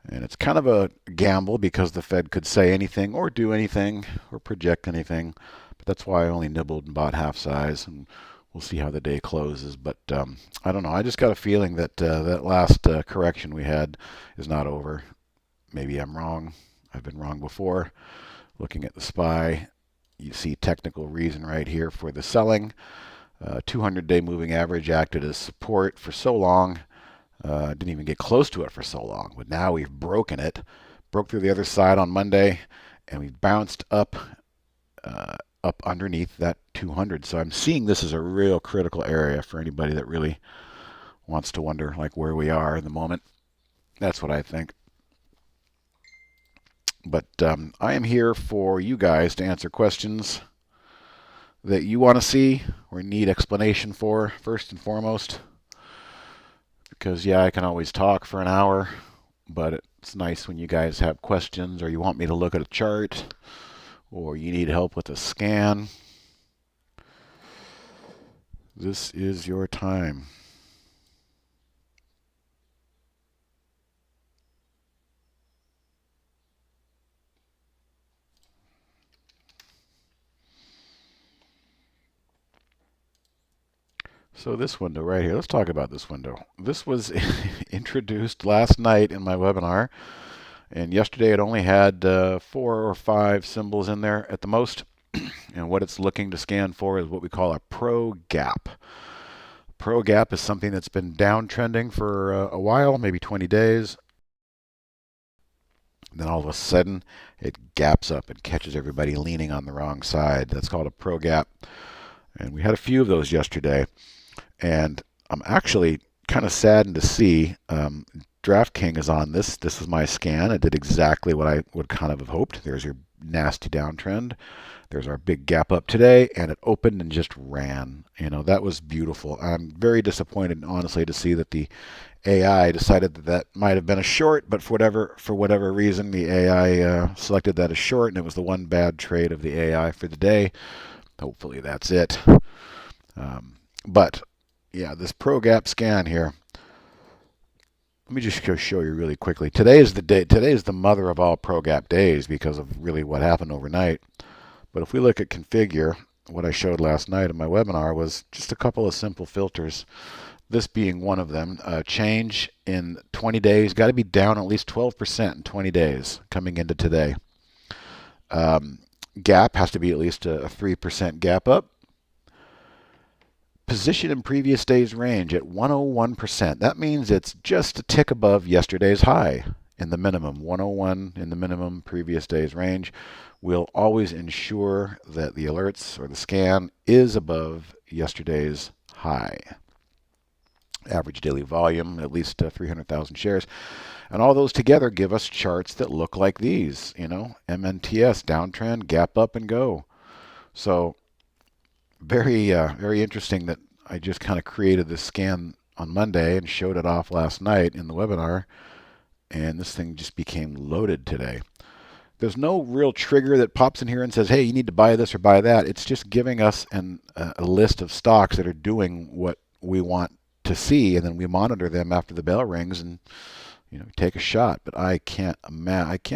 And it's kind of a gamble because the Fed could say anything or do anything or project anything. But that's why I only nibbled and bought half size. And we'll see how the day closes. But I don't know. I just got a feeling that that last correction we had is not over. Maybe I'm wrong. I've been wrong before. Looking at the SPY, you see technical reason right here for the selling. 200-day moving average acted as support for so long. Didn't even get close to it for so long, but now we've broken it. Broke through the other side on Monday, and we've bounced up up underneath that 200. So I'm seeing this as a real critical area for anybody that really wants to wonder like where we are in the moment. That's what I think. But I am here for you guys to answer questions that you want to see or need explanation for, first and foremost. Because, yeah, I can always talk for an hour, but it's nice when you guys have questions or you want me to look at a chart or you need help with a scan. This is your time. So this window right here, let's talk about this window. This was introduced last night in my webinar, and yesterday it only had 4 or 5 symbols in there at the most. And what it's looking to scan for is what we call a pro gap. Pro gap is something that's been downtrending for a while, maybe 20 days. Then all of a sudden, it gaps up and catches everybody leaning on the wrong side. That's called a pro gap. And we had a few of those yesterday. And I'm actually kind of saddened to see DraftKings is on this. This is my scan. It did exactly what I would kind of have hoped. There's your nasty downtrend. There's our big gap up today, and it opened and just ran. You know, that was beautiful. I'm very disappointed, honestly, to see that the AI decided that that might have been a short, but for whatever reason, the AI selected that as short, and it was the one bad trade of the AI for the day. Hopefully, that's it. But yeah, this pro gap scan here. Let me just go show you really quickly. Today is the day. Today is the mother of all pro gap days because of really what happened overnight. But if we look at configure, what I showed last night in my webinar was just a couple of simple filters. This being one of them. Change in 20 days. Got to be down at least 12% in 20 days coming into today. gap has to be at least a 3% gap up. Position in previous day's range at 101%. That means it's just a tick above yesterday's high in the minimum. 101 in the minimum previous day's range. We'll always ensure that the alerts or the scan is above yesterday's high. Average daily volume, at least 300,000 shares. And all those together give us charts that look like these, MNTS, downtrend, gap up and go. So very interesting that I just kind of created this scan on Monday and showed it off last night in the webinar, and this thing just became loaded today. There's no real trigger that pops in here and says, hey, you need to buy this or buy that. It's just giving us a list of stocks that are doing what we want to see, and then we monitor them after the bell rings and take a shot. But I can't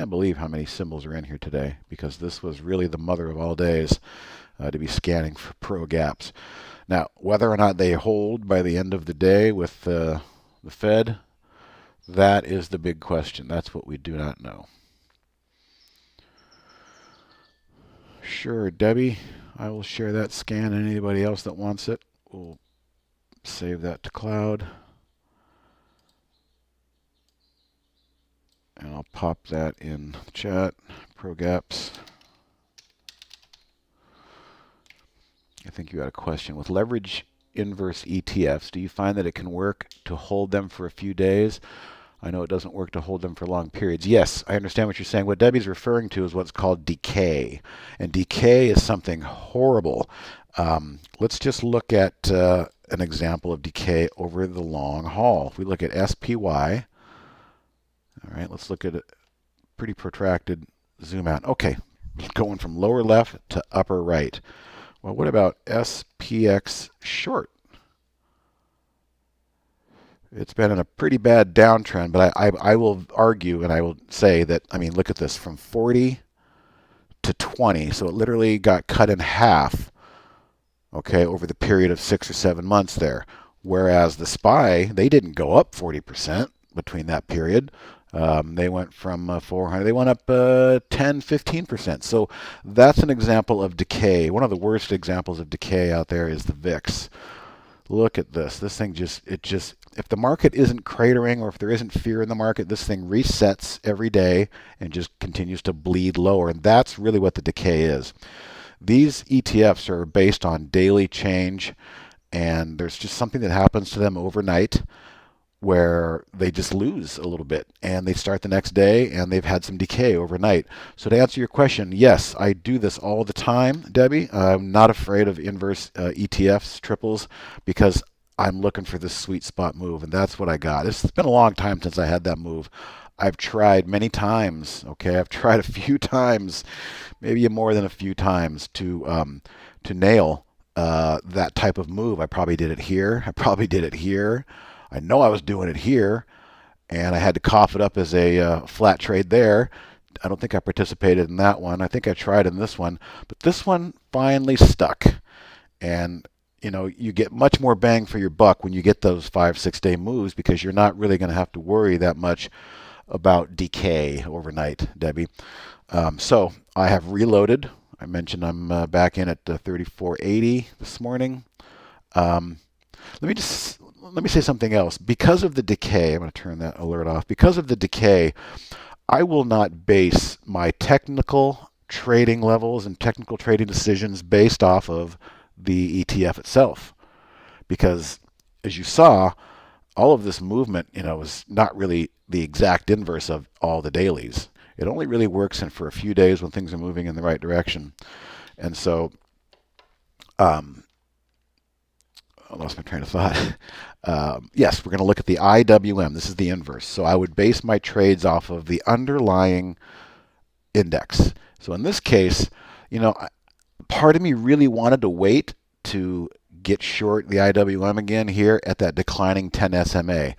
believe how many symbols are in here today, because this was really the mother of all days to be scanning for pro gaps. Now, whether or not they hold by the end of the day with the Fed, that is the big question. That's what we do not know. Sure, Debbie, I will share that scan, and anybody else that wants it, we'll save that to cloud. And I'll pop that in the chat, pro gaps. I think you had a question. With leverage inverse ETFs, do you find that it can work to hold them for a few days? I know it doesn't work to hold them for long periods. Yes, I understand what you're saying. What Debbie's referring to is what's called decay. And decay is something horrible. Let's just look at an example of decay over the long haul. If we look at SPY, all right, let's look at a pretty protracted zoom out. Okay, going from lower left to upper right. Well, what about SPX short? It's been in a pretty bad downtrend, but I will argue and I will say that, look at this, from 40 to 20. So it literally got cut in half, okay, over the period of 6 or 7 months there. Whereas the SPY, they didn't go up 40% between that period. They went from 400, they went up 10, 15%. So that's an example of decay. One of the worst examples of decay out there is the VIX. Look at this. This thing if the market isn't cratering or if there isn't fear in the market, this thing resets every day and just continues to bleed lower. And that's really what the decay is. These ETFs are based on daily change, and there's just something that happens to them overnight where they just lose a little bit and they start the next day and they've had some decay overnight. So to answer your question, yes, I do this all the time, Debbie. I'm not afraid of inverse ETFs, triples, because I'm looking for this sweet spot move, and that's what I got. It's been a long time since I had that move. I've tried many times, okay? I've tried a few times, maybe more than a few times to nail that type of move. I probably did it here. I probably did it here. I know I was doing it here, and I had to cough it up as a flat trade there. I don't think I participated in that one. I think I tried in this one, but this one finally stuck. And you get much more bang for your buck when you get those 5-6 day moves, because you're not really going to have to worry that much about decay overnight, Debbie. So I have reloaded. I mentioned I'm back in at 34.80 this morning. Let me say something else. Because of the decay, I'm going to turn that alert off. Because of the decay, I will not base my technical trading levels and technical trading decisions based off of the ETF itself. Because as you saw, all of this movement, is not really the exact inverse of all the dailies. It only really works for a few days when things are moving in the right direction. And so, I lost my train of thought. Yes, we're going to look at the IWM. This is the inverse. So I would base my trades off of the underlying index. So in this case, part of me really wanted to wait to get short the IWM again here at that declining 10 SMA.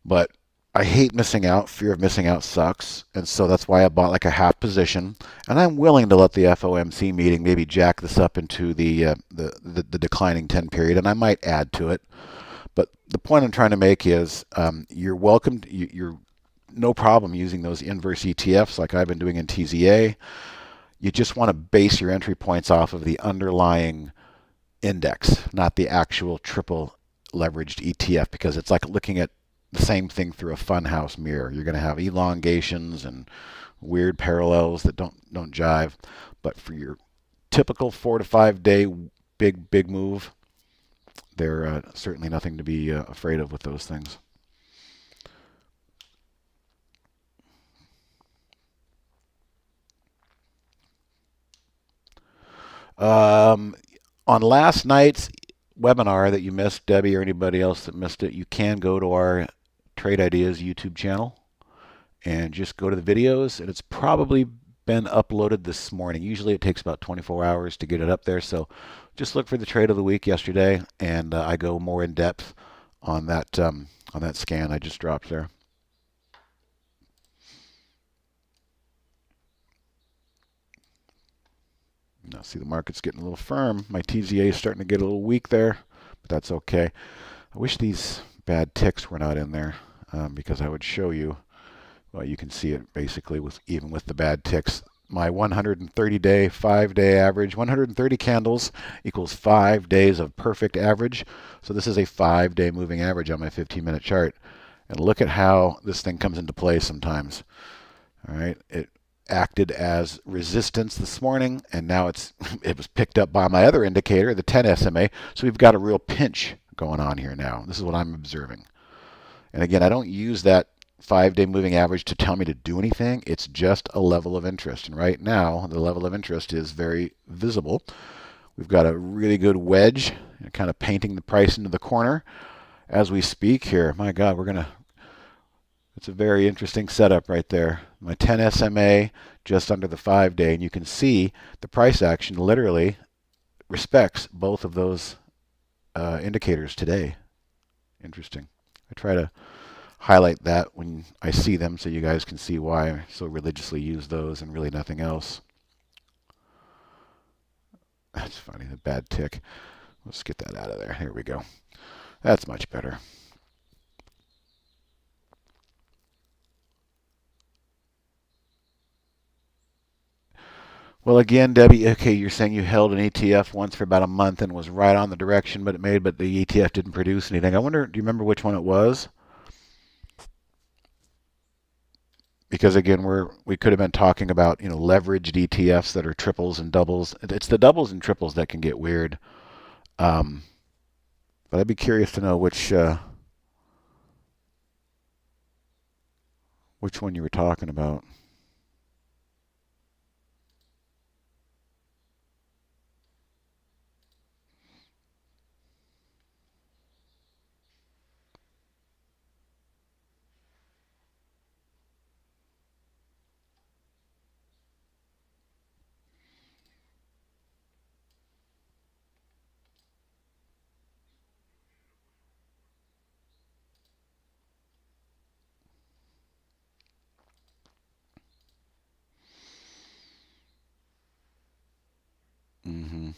But I hate missing out. Fear of missing out sucks. And so that's why I bought like a half position. And I'm willing to let the FOMC meeting maybe jack this up into the declining 10 period, and I might add to it. But the point I'm trying to make is you're welcome. You're no problem using those inverse ETFs like I've been doing in TZA. you just want to base your entry points off of the underlying index, not the actual triple leveraged ETF, because it's like looking at the same thing through a funhouse mirror. You're going to have elongations and weird parallels that don't jive. But for your typical 4 to 5 day big move, they're certainly nothing to be afraid of with those things. On last night's webinar that you missed, Debbie, or anybody else that missed it, you can go to our Trade Ideas YouTube channel and just go to the videos, and it's probably been uploaded this morning. Usually it takes about 24 hours to get it up there, so just look for the trade of the week yesterday, and I go more in depth on that scan I just dropped there. Now see, the market's getting a little firm. My TZA is starting to get a little weak there, but that's okay. I wish these bad ticks were not in there, because I would show you. Well, you can see it basically even with the bad ticks. My 130-day, 5-day average, 130 candles equals 5 days of perfect average. So this is a 5-day moving average on my 15-minute chart. And look at how this thing comes into play sometimes. All right, it acted as resistance this morning, and now it was picked up by my other indicator, the 10 SMA. So we've got a real pinch going on here now. This is what I'm observing. And again, I don't use that 5-day moving average to tell me to do anything. It's just a level of interest. And right now, the level of interest is very visible. We've got a really good wedge, kind of painting the price into the corner as we speak here. My God, it's a very interesting setup right there. My 10 SMA just under the 5-day, and you can see the price action literally respects both of those indicators today. Interesting. I try to highlight that when I see them so you guys can see why I so religiously use those and really nothing else. That's funny, the bad tick. Let's get that out of there. Here we go. That's much better. Well, again, Debbie, okay, you're saying you held an ETF once for about a month and was right on the direction, but the ETF didn't produce anything. I wonder, do you remember which one it was? Because again, we could have been talking about leveraged ETFs that are triples and doubles. It's the doubles and triples that can get weird. But I'd be curious to know which one you were talking about. Mm-hmm.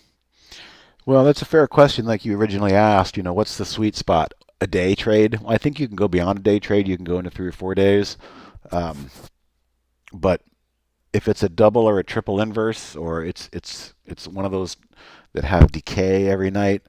Well, that's a fair question, like you originally asked. What's the sweet spot? A day trade? Well, I think you can go beyond a day trade. You can go into 3 or 4 days. Um, but if it's a double or a triple inverse, or it's one of those that have decay every night.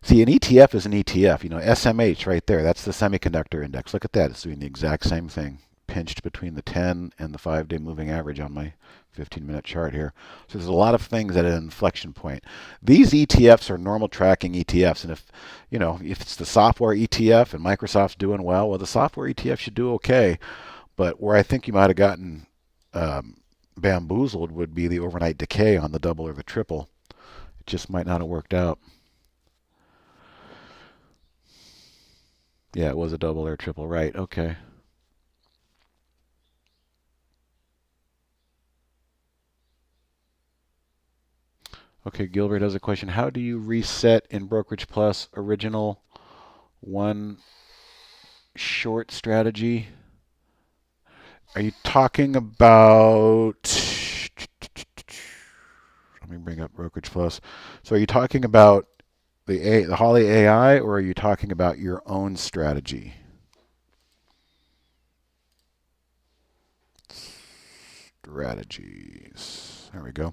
See, an ETF is an ETF. SMH right there. That's the semiconductor index. Look at that. It's doing the exact same thing. Pinched between the 10 and the 5-day moving average on my 15-minute chart here. So there's a lot of things at an inflection point. These ETFs are normal tracking ETFs, and if it's the software ETF and Microsoft's doing well, the software ETF should do okay. But where I think you might have gotten bamboozled would be the overnight decay on the double or the triple. It just might not have worked out. Yeah, it was a double or triple, right? Okay. Okay, Gilbert has a question. How do you reset in Brokerage Plus original one short strategy? Are you talking about... Let me bring up Brokerage Plus. So are you talking about the Holly AI, or are you talking about your own strategy? Strategies. There we go.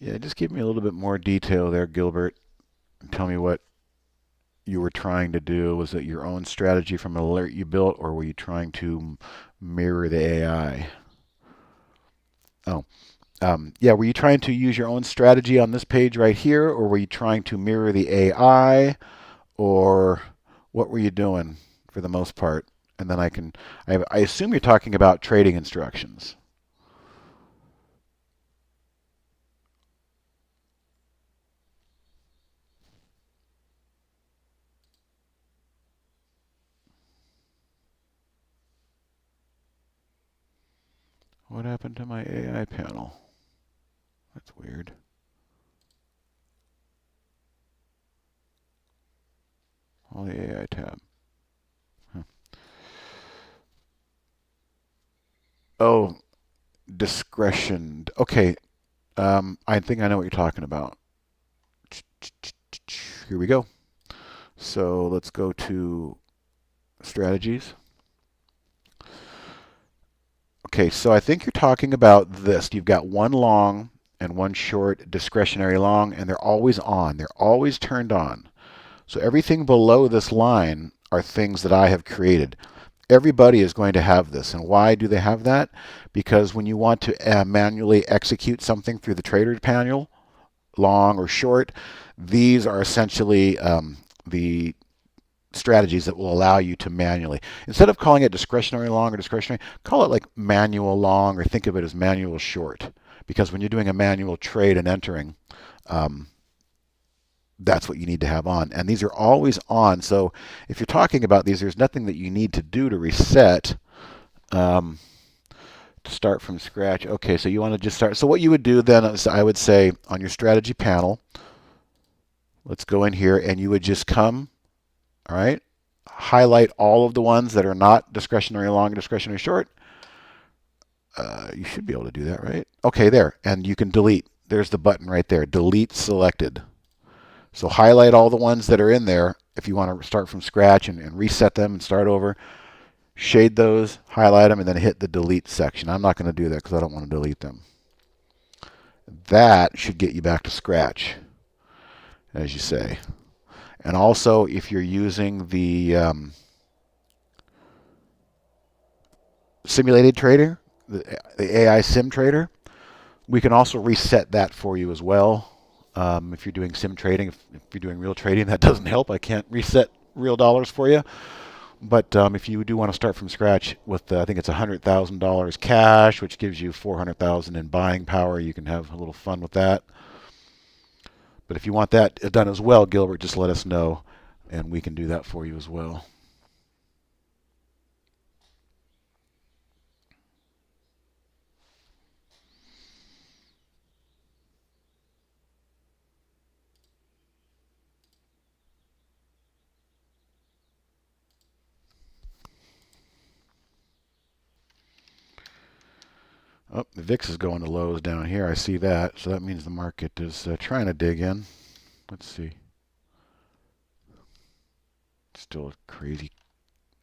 Yeah, just give me a little bit more detail there, Gilbert. Tell me what you were trying to do. Was it your own strategy from an alert you built, or were you trying to mirror the AI? Oh, yeah, were you trying to use your own strategy on this page right here, or were you trying to mirror the AI, or what were you doing for the most part? And then I assume you're talking about trading instructions. What happened to my AI panel? That's weird. All the AI tab. Huh. Oh, discretion. Okay, I think I know what you're talking about. Here we go. So let's go to strategies. Okay, so I think you're talking about this. You've got one long and one short discretionary long, and they're always on. They're always turned on. So everything below this line are things that I have created. Everybody is going to have this. And why do they have that? Because when you want to manually execute something through the trader panel, long or short, these are essentially the strategies that will allow you to manually, instead of calling it discretionary long or discretionary, call it like manual long, or think of it as manual short. Because when you're doing a manual trade and entering, um, that's what you need to have on. And these are always on. So if you're talking about these, there's nothing that you need to do to reset. To start from scratch. Okay, so you want to just start. So what you would do then is, I would say, on your strategy panel, let's go in here, and you would just come, all right, highlight all of the ones that are not discretionary long and discretionary short. You should be able to do that, right? Okay, there. And you can delete. There's the button right there, delete selected. So highlight all the ones that are in there if you want to start from scratch and reset them and start over. Shade those, highlight them, and then hit the delete section. I'm not going to do that because I don't want to delete them. That should get you back to scratch, as you say. And also, if you're using the simulated trader, the AI sim trader, we can also reset that for you as well. If you're doing sim trading, if you're doing real trading, that doesn't help. I can't reset real dollars for you. But if you do want to start from scratch with, I think it's $100,000 cash, which gives you $400,000 in buying power, you can have a little fun with that. But if you want that done as well, Gilbert, just let us know, and we can do that for you as well. Oh, the VIX is going to lows down here. I see that. So that means the market is trying to dig in. Let's see. Still crazy.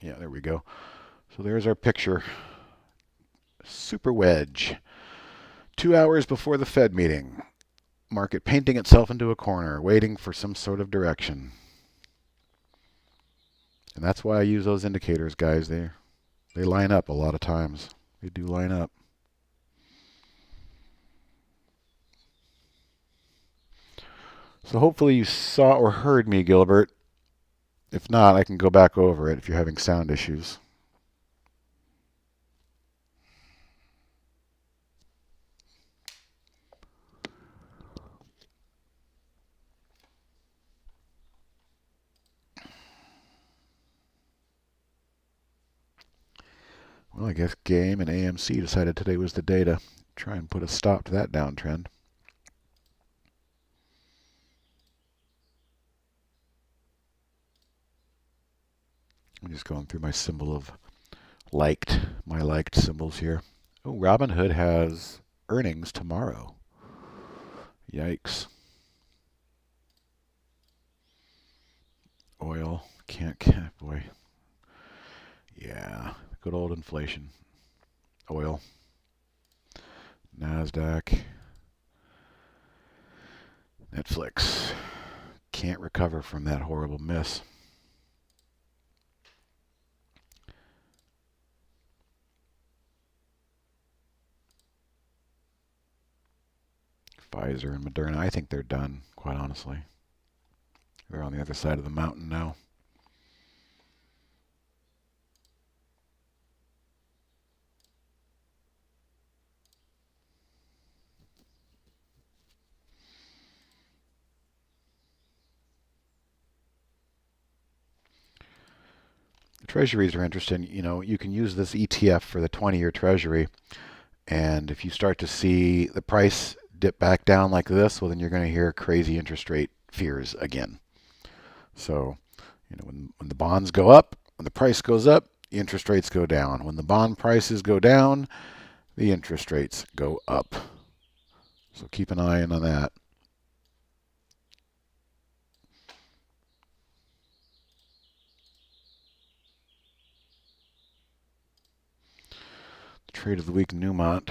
Yeah, there we go. So there's our picture. Super wedge. 2 hours before the Fed meeting. Market painting itself into a corner, waiting for some sort of direction. And that's why I use those indicators, guys. They line up a lot of times. They do line up. So hopefully you saw or heard me, Gilbert. If not, I can go back over it if you're having sound issues. Well, I guess Game and AMC decided today was the day to try and put a stop to that downtrend. I'm just going through my symbol of liked, my liked symbols here. Oh, Robinhood has earnings tomorrow. Yikes. Oil, can't, boy. Yeah, good old inflation. Oil, NASDAQ, Netflix. Can't recover from that horrible miss. Pfizer and Moderna, I think they're done, quite honestly. They're on the other side of the mountain now. Treasuries are interesting. You know, you can use this ETF for the 20-year Treasury, and if you start to see the price dip back down like this, well, then you're going to hear crazy interest rate fears again. So, you know, when the bonds go up, when the price goes up, the interest rates go down. When the bond prices go down, the interest rates go up. So keep an eye on that. Trade of the week, Newmont,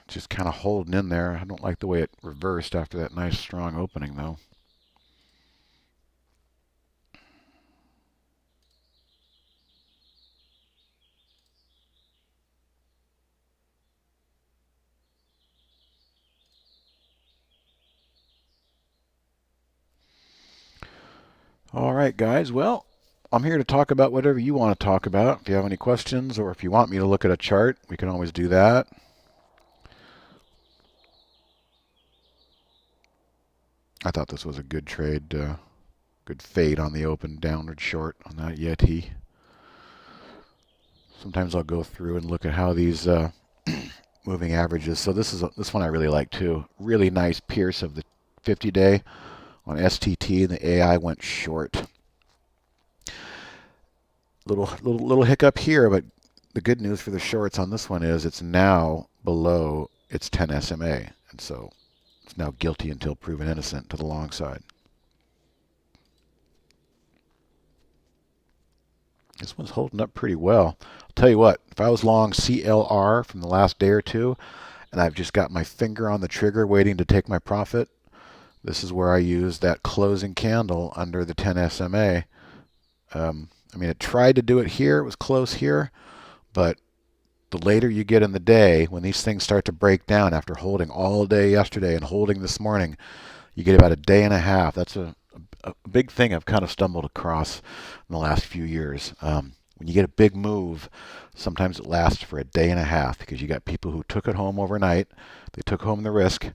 just kind of holding in there. I don't like the way it reversed after that nice strong opening, though. All right, guys. Well, I'm here to talk about whatever you want to talk about. If you have any questions or if you want me to look at a chart, we can always do that. I thought this was a good trade. Good fade on the open, downward short on that Yeti. Sometimes I'll go through and look at how these moving averages. So this one I really like too. Really nice pierce of the 50-day on STT, and the AI went short. Little hiccup here, but the good news for the shorts on this one is it's now below its 10 SMA, and so it's now guilty until proven innocent to the long side. This one's holding up pretty well. I'll tell you what, if I was long CLR from the last day or two, and I've just got my finger on the trigger waiting to take my profit, this is where I use that closing candle under the 10 SMA. I mean, it tried to do it here. It was close here. But the later you get in the day, when these things start to break down after holding all day yesterday and holding this morning, you get about a day and a half. That's a big thing I've kind of stumbled across in the last few years. When you get a big move, sometimes it lasts for a day and a half because you got people who took it home overnight. They took home the risk.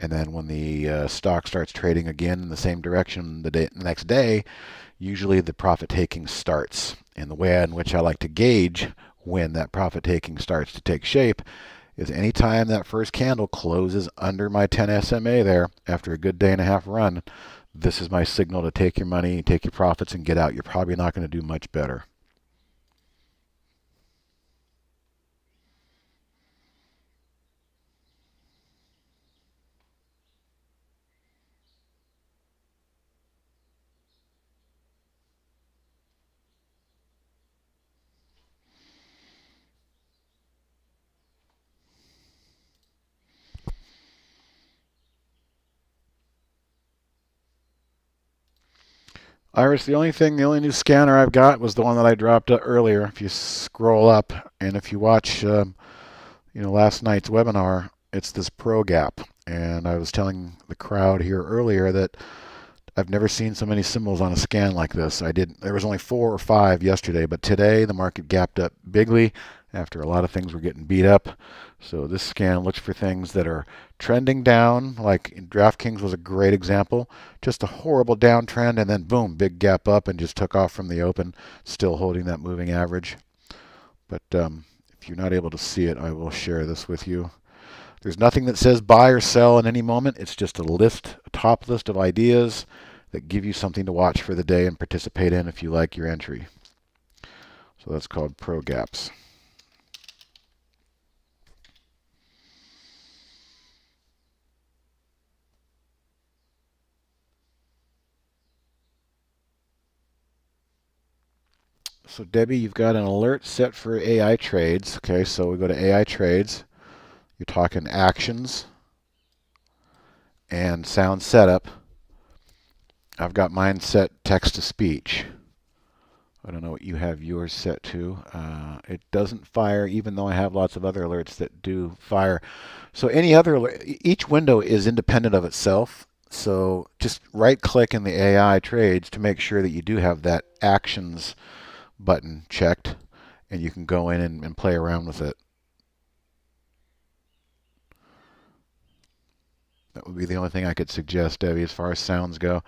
And then when the stock starts trading again in the same direction the next day, usually the profit taking starts. And the way in which I like to gauge when that profit taking starts to take shape is anytime that first candle closes under my 10 SMA there after a good day and a half run, this is my signal to take your money, take your profits, and get out. You're probably not going to do much better. Iris, the only new scanner I've got was the one that I dropped earlier. If you scroll up and if you watch, last night's webinar, it's this Pro Gap. And I was telling the crowd here earlier that I've never seen so many symbols on a scan like this. There was only 4 or 5 yesterday, but today the market gapped up bigly after a lot of things were getting beat up. So this scan looks for things that are trending down, like DraftKings was a great example. Just a horrible downtrend, and then boom, big gap up and just took off from the open, still holding that moving average. But if you're not able to see it, I will share this with you. There's nothing that says buy or sell in any moment. It's just a top list of ideas that give you something to watch for the day and participate in if you like your entry. So that's called Pro Gaps. So Debbie, you've got an alert set for AI trades. Okay, so we go to AI trades. You're talking actions and sound setup. I've got mine set text to speech. I don't know what you have yours set to. It doesn't fire, even though I have lots of other alerts that do fire. So any other alert, each window is independent of itself. So just right click in the AI trades to make sure that you do have that actions button checked, and you can go in and play around with it. That would be the only thing I could suggest, Debbie, as far as sounds go.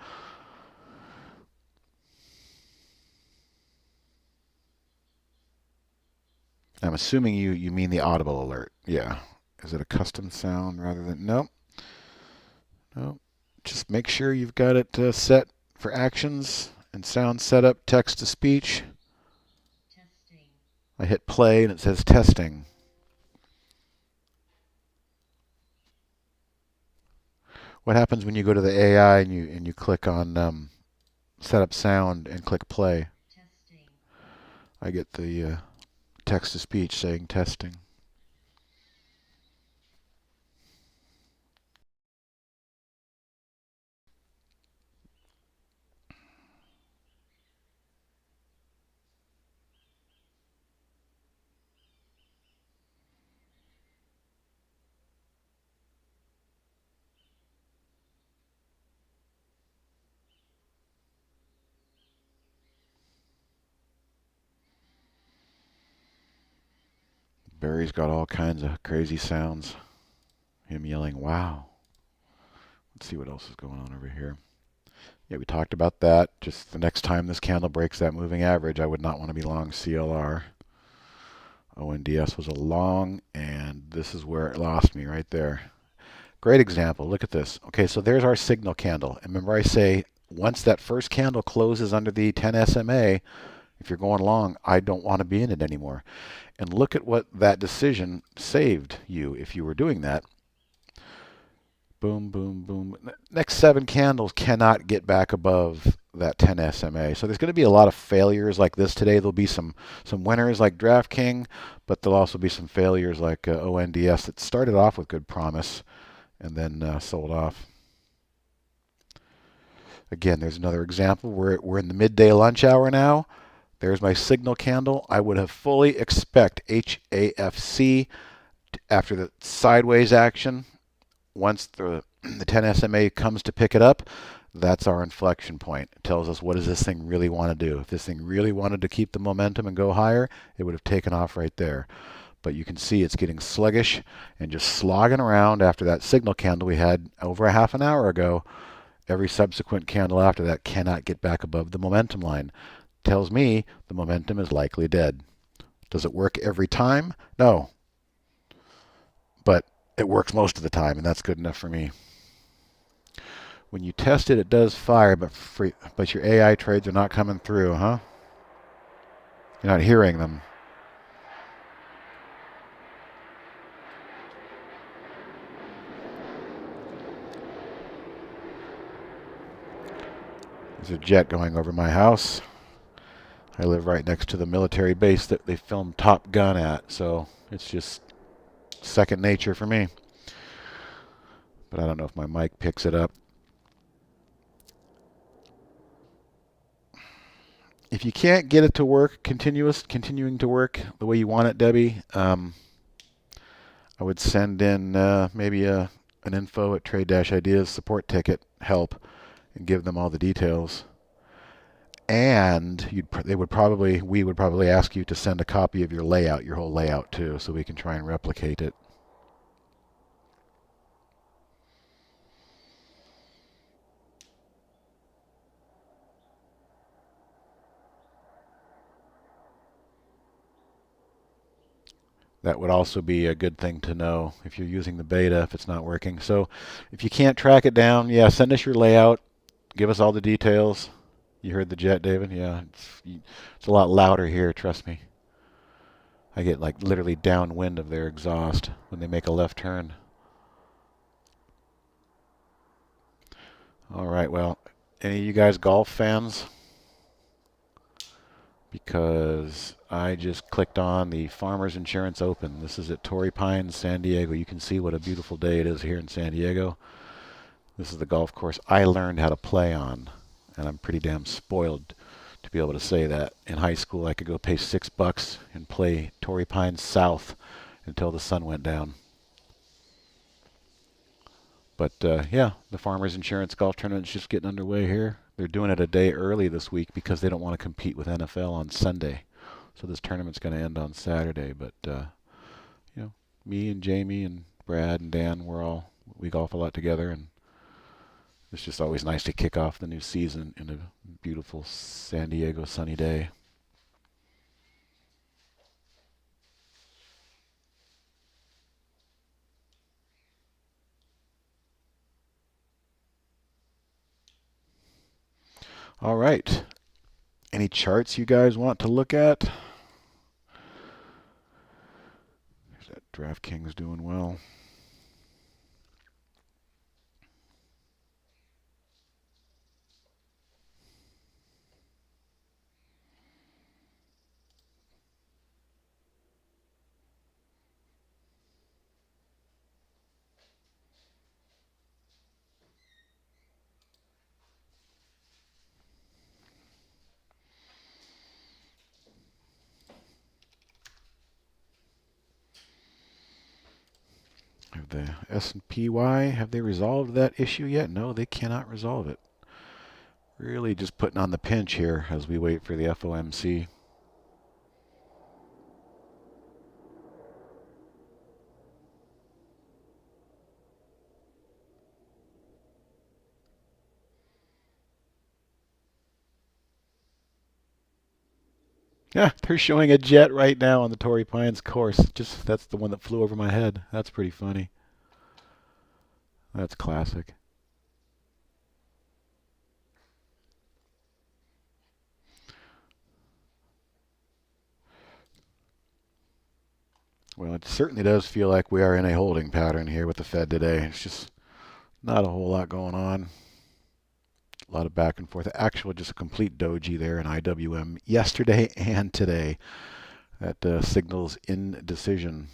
I'm assuming you mean the audible alert. Yeah. Is it a custom sound rather than... Nope. Nope. Just make sure you've got it set for actions and sound setup, text to speech. Testing. I hit play and it says testing. What happens when you go to the AI and you click on setup sound and click play? Testing. I get the text to speech saying testing. Barry's got all kinds of crazy sounds. Him yelling, wow. Let's see what else is going on over here. Yeah, we talked about that. Just the next time this candle breaks that moving average, I would not want to be long CLR. ONDS was a long, and this is where it lost me right there. Great example. Look at this. Okay, so there's our signal candle. And remember I say once that first candle closes under the 10 SMA, if you're going long, I don't want to be in it anymore. And look at what that decision saved you if you were doing that. Boom, boom, boom. Next 7 candles cannot get back above that 10 SMA. So there's going to be a lot of failures like this today. There'll be some winners like DraftKings, but there'll also be some failures like ONDS that started off with good promise and then sold off. Again, there's another example. We're in the midday lunch hour now. There's my signal candle. I would have fully expect HAFC after the sideways action. Once the 10 SMA comes to pick it up, that's our inflection point. It tells us what does this thing really want to do. If this thing really wanted to keep the momentum and go higher, it would have taken off right there. But you can see it's getting sluggish and just slogging around after that signal candle we had over a half an hour ago. Every subsequent candle after that cannot get back above the momentum line. Tells me the momentum is likely dead. Does it work every time? No. But it works most of the time, and that's good enough for me. When you test it, it does fire, but your AI trades are not coming through, huh? You're not hearing them. There's a jet going over my house. I live right next to the military base that they filmed Top Gun at, so it's just second nature for me. But I don't know if my mic picks it up. If you can't get it to work, continuing to work the way you want it, Debbie, I would send in maybe an info at Trade-Ideas support ticket help and give them all the details. And we would probably ask you to send a copy of your layout, your whole layout too, so we can try and replicate it. That would also be a good thing to know if you're using the beta, if it's not working. So if you can't track it down, yeah, send us your layout. Give us all the details. You heard the jet, David? Yeah, it's a lot louder here, trust me. I get like literally downwind of their exhaust when they make a left turn. All right, well, any of you guys golf fans? because I just clicked on the Farmers Insurance Open. This is at Torrey Pines, San Diego. You can see what a beautiful day it is here in San Diego. This is the golf course I learned how to play on, and I'm pretty damn spoiled to be able to say that. In high school, I could go pay $6 and play Torrey Pines South until the sun went down. But yeah, the Farmers Insurance Golf Tournament's just getting underway here. They're doing it a day early this week because they don't want to compete with NFL on Sunday. So this tournament's going to end on Saturday. But you know, me and Jamie and Brad and Dan, we golf a lot together, and it's just always nice to kick off the new season in a beautiful San Diego sunny day. All right. Any charts you guys want to look at? There's that DraftKings doing well. Have the S&PY, have they resolved that issue yet? No, they cannot resolve it. Really just putting on the pinch here as we wait for the FOMC. Yeah, they're showing a jet right now on the Torrey Pines course. Just that's the one that flew over my head. That's pretty funny. That's classic. Well, it certainly does feel like we are in a holding pattern here with the Fed today. It's just not a whole lot going on. A lot of back and forth. Actual, just a complete doji there in IWM yesterday and today. That signals indecision.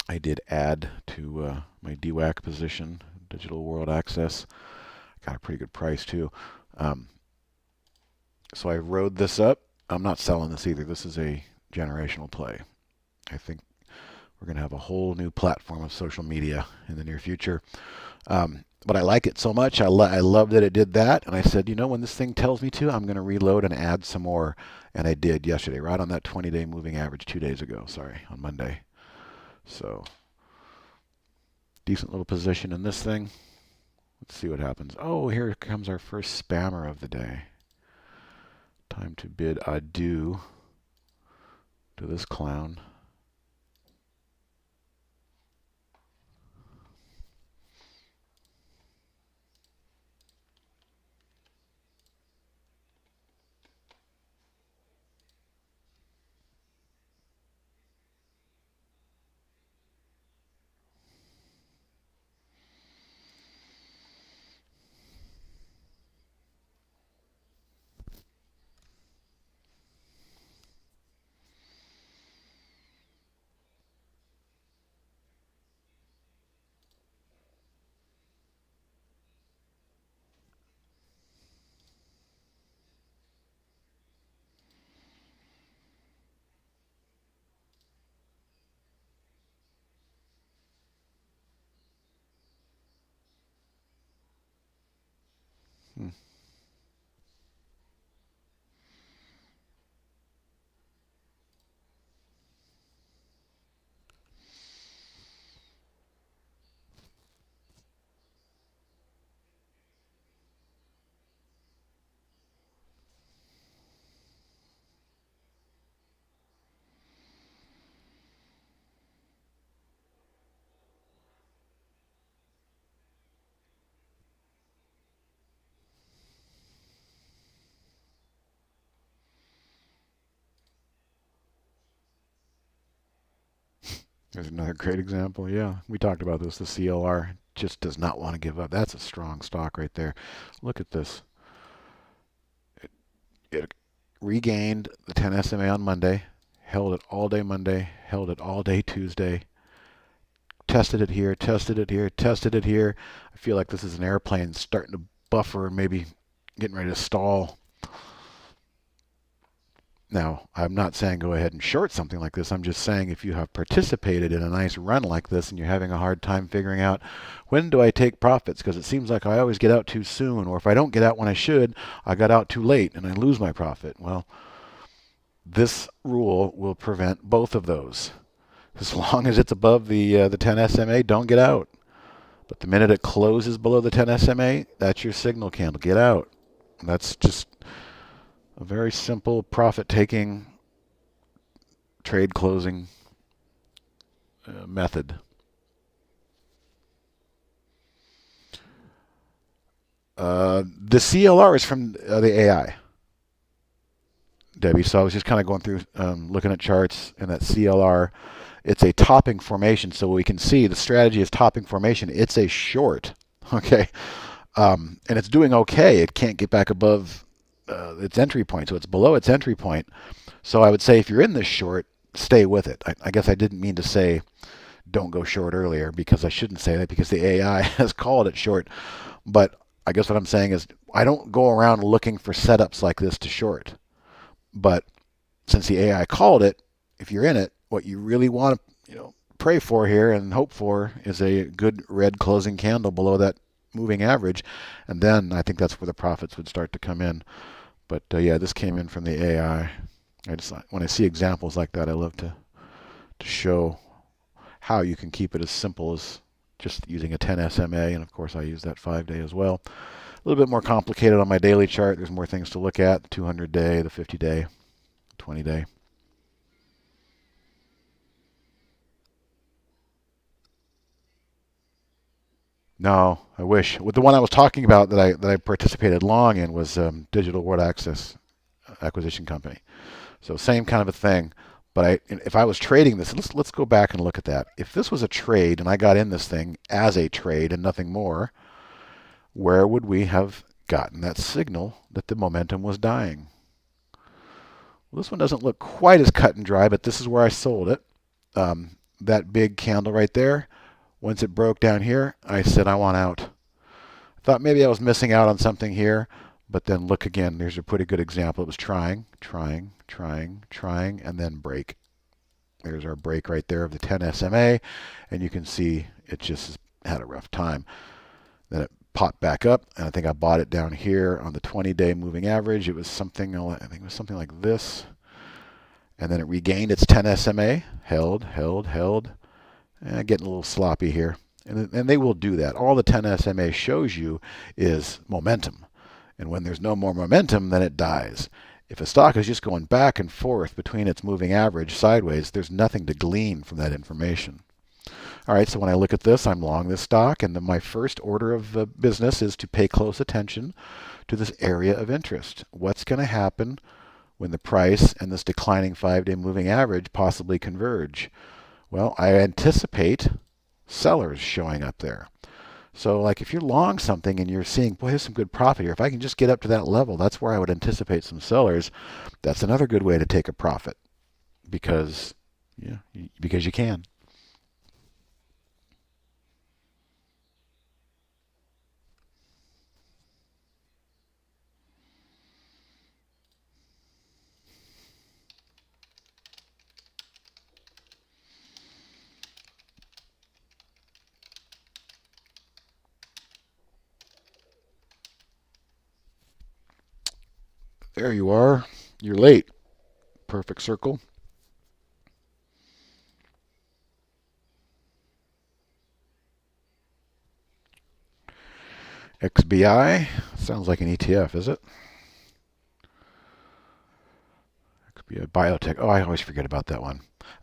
I did add to my DWAC position, Digital World Access. Got a pretty good price too. Um, so I rode this up. I'm not selling this either. This is a generational play. I think we're going to have a whole new platform of social media in the near future. But I like it so much. I love that it did that. And I said, you know, when this thing tells me to, I'm going to reload and add some more. And I did yesterday, right on that 20-day moving average 2 days ago. Sorry, on Monday. So decent little position in this thing. Let's see what happens. Oh, here comes our first spammer of the day. Time to bid adieu to this clown. There's another great example. Yeah, we talked about this. The CLR just does not want to give up. That's a strong stock right there. Look at this. It regained the 10 SMA on Monday, held it all day Monday, held it all day Tuesday, tested it here, tested it here, tested it here. I feel like this is an airplane starting to buffer and maybe getting ready to stall. Now, I'm not saying go ahead and short something like this. I'm just saying if you have participated in a nice run like this and you're having a hard time figuring out when do I take profits, because it seems like I always get out too soon, or if I don't get out when I should, I got out too late and I lose my profit. Well, this rule will prevent both of those. As long as it's above the 10 SMA, don't get out. But the minute it closes below the 10 SMA, that's your signal candle. Get out. And that's just a very simple profit-taking, trade closing method. The CLR is from the AI, Debbie. So I was just kind of going through, looking at charts, and that CLR, it's a topping formation. So we can see the strategy is topping formation. It's a short, okay, and it's doing okay. It can't get back above its entry point, so it's below its entry point. So I would say if you're in this short, stay with it. I guess I didn't mean to say don't go short earlier, because I shouldn't say that because the AI has called it short. But I guess what I'm saying is I don't go around looking for setups like this to short. But since the AI called it, if you're in it, what you really want to pray for here and hope for is a good red closing candle below that moving average, and then I think that's where the profits would start to come in. But yeah, this came in from the AI. When I see examples like that, I love to show how you can keep it as simple as just using a 10 SMA, and of course I use that 5-day as well. A little bit more complicated on my daily chart. There's more things to look at: the 200-day, the 50-day, 20-day. No, I wish. With the one I was talking about that I participated long in was Digital World Access Acquisition Company. So same kind of a thing. But if I was trading this, let's go back and look at that. If this was a trade and I got in this thing as a trade and nothing more, where would we have gotten that signal that the momentum was dying? Well, this one doesn't look quite as cut and dry, but this is where I sold it. That big candle right there. Once it broke down here, I said I want out. I thought maybe I was missing out on something here, but then look again. There's a pretty good example. It was trying, and then break. There's our break right there of the 10 SMA, and you can see it just had a rough time. Then it popped back up, and I think I bought it down here on the 20-day moving average. It was something, I think it was something like this, and then it regained its 10 SMA, held, getting a little sloppy here. And they will do that. All the 10 SMA shows you is momentum. And when there's no more momentum, then it dies. If a stock is just going back and forth between its moving average sideways, there's nothing to glean from that information. All right, so when I look at this, I'm long this stock, and my first order of business is to pay close attention to this area of interest. What's going to happen when the price and this declining 5-day moving average possibly converge? Well, I anticipate sellers showing up there. So like if you're long something and you're seeing, boy, there's some good profit here. If I can just get up to that level, that's where I would anticipate some sellers. That's another good way to take a profit because you can. There you are. You're late. Perfect circle. XBI. Sounds like an ETF, is it? XBI Biotech. Oh, I always forget about that one.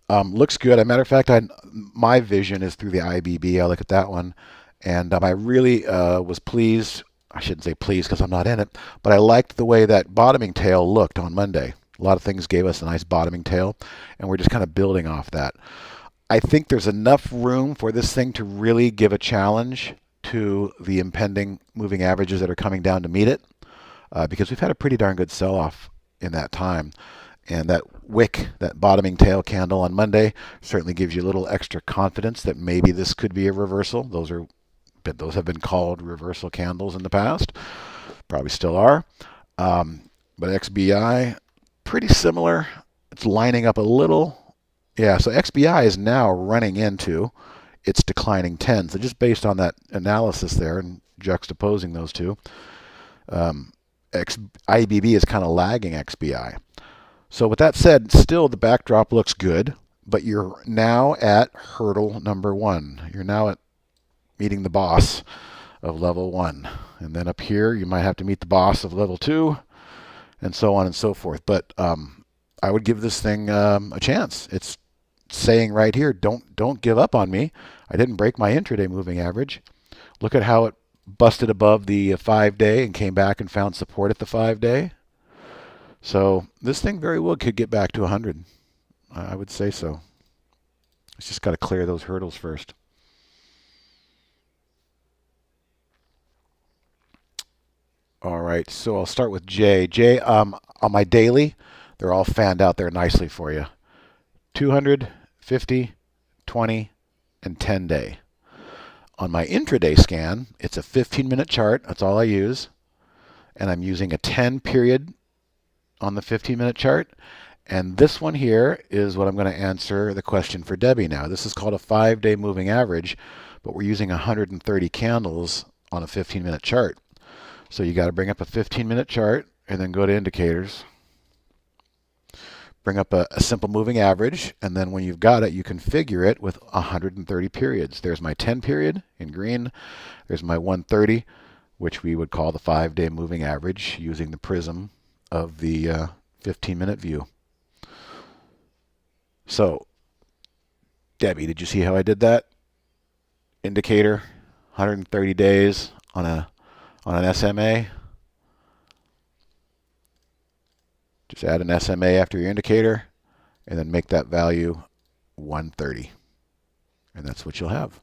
Looks good. As a matter of fact, my vision is through the IBB. I look at that one, and I really was pleased. I shouldn't say pleased because I'm not in it, but I liked the way that bottoming tail looked on Monday. A lot of things gave us a nice bottoming tail, and we're just kind of building off that. I think there's enough room for this thing to really give a challenge to the impending moving averages that are coming down to meet it, because we've had a pretty darn good sell-off in that time. And that wick, that bottoming tail candle on Monday, certainly gives you a little extra confidence that maybe this could be a reversal. Those have been called reversal candles in the past, probably still are. But XBI, pretty similar. It's lining up a little. Yeah, so XBI is now running into its declining 10. So just based on that analysis there and juxtaposing those two, IBB is kind of lagging XBI. So with that said, still the backdrop looks good, but you're now at hurdle number 1. You're now at meeting the boss of level 1. And then up here, you might have to meet the boss of level 2, and so on and so forth. But I would give this thing a chance. It's saying right here, don't give up on me. I didn't break my intraday moving average. Look at how it busted above the 5-day and came back and found support at the 5-day. So this thing very well could get back to 100. I would say so. It's just got to clear those hurdles first. All right, so I'll start with J. J, on my daily, they're all fanned out there nicely for you. 200, 50, 20, and 10-day. On my intraday scan, it's a 15-minute chart. That's all I use. And I'm using a 10 period on the 15-minute chart. And this one here is what I'm going to answer the question for Debbie now. This is called a 5-day moving average, but we're using 130 candles on a 15-minute chart. So you got to bring up a 15-minute chart and then go to indicators. Bring up a simple moving average, and then when you've got it, you configure it with 130 periods. There's my 10 period in green. There's my 130, which we would call the 5-day moving average using the prism of the 15-minute view. So, Debbie, did you see how I did that? Indicator, 130 days on an SMA. Just add an SMA after your indicator, and then make that value 130. And that's what you'll have.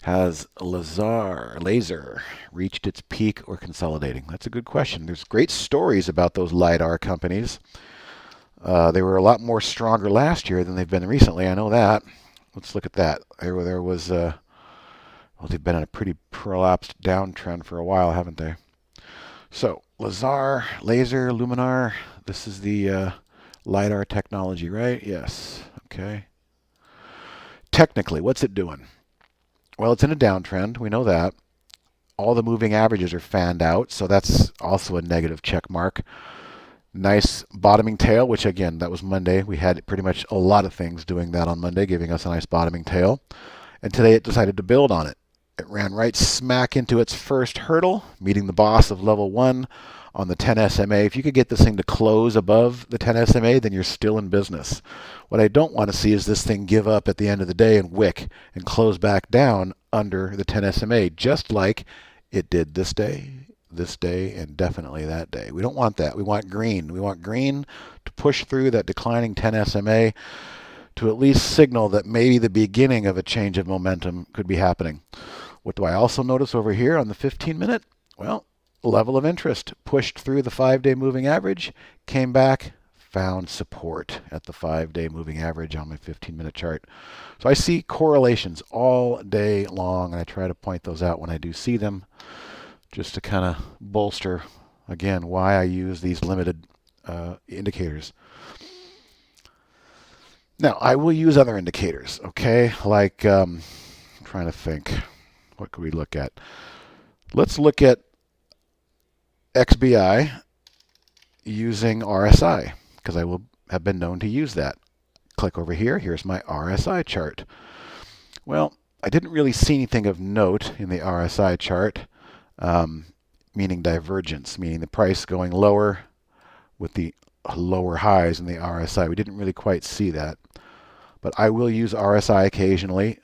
Has laser reached its peak or consolidating? That's a good question. There's great stories about those LiDAR companies. They were a lot more stronger last year than they've been recently. I know that. Let's look at that. There was, well, they've been in a pretty prolapsed downtrend for a while, haven't they? So, laser, luminar, this is the LiDAR technology, right? Yes. Okay. Technically, what's it doing? Well, it's in a downtrend. We know that. All the moving averages are fanned out, so that's also a negative check mark. Nice bottoming tail, which again, that was Monday. We had pretty much a lot of things doing that on Monday, giving us a nice bottoming tail. And today it decided to build on it. It ran right smack into its first hurdle, meeting the boss of level 1 on the 10 SMA. If you could get this thing to close above the 10 SMA, then you're still in business. What I don't want to see is this thing give up at the end of the day and wick and close back down under the 10 SMA, just like it did this day, and definitely that day. We don't want that. We want green. We want green to push through that declining 10 SMA to at least signal that maybe the beginning of a change of momentum could be happening. What do I also notice over here on the 15-minute? Well, level of interest pushed through the 5-day moving average, came back, found support at the 5-day moving average on my 15-minute chart. So I see correlations all day long, and I try to point those out when I do see them, just to kind of bolster, again, why I use these limited indicators. Now, I will use other indicators, okay? Like, I'm trying to think. What could we look at? Let's look at XBI using RSI, because I will have been known to use that. Click over here. Here's my RSI chart. Well, I didn't really see anything of note in the RSI chart, meaning divergence, meaning the price going lower with the lower highs in the RSI. We didn't really quite see that. But I will use RSI occasionally,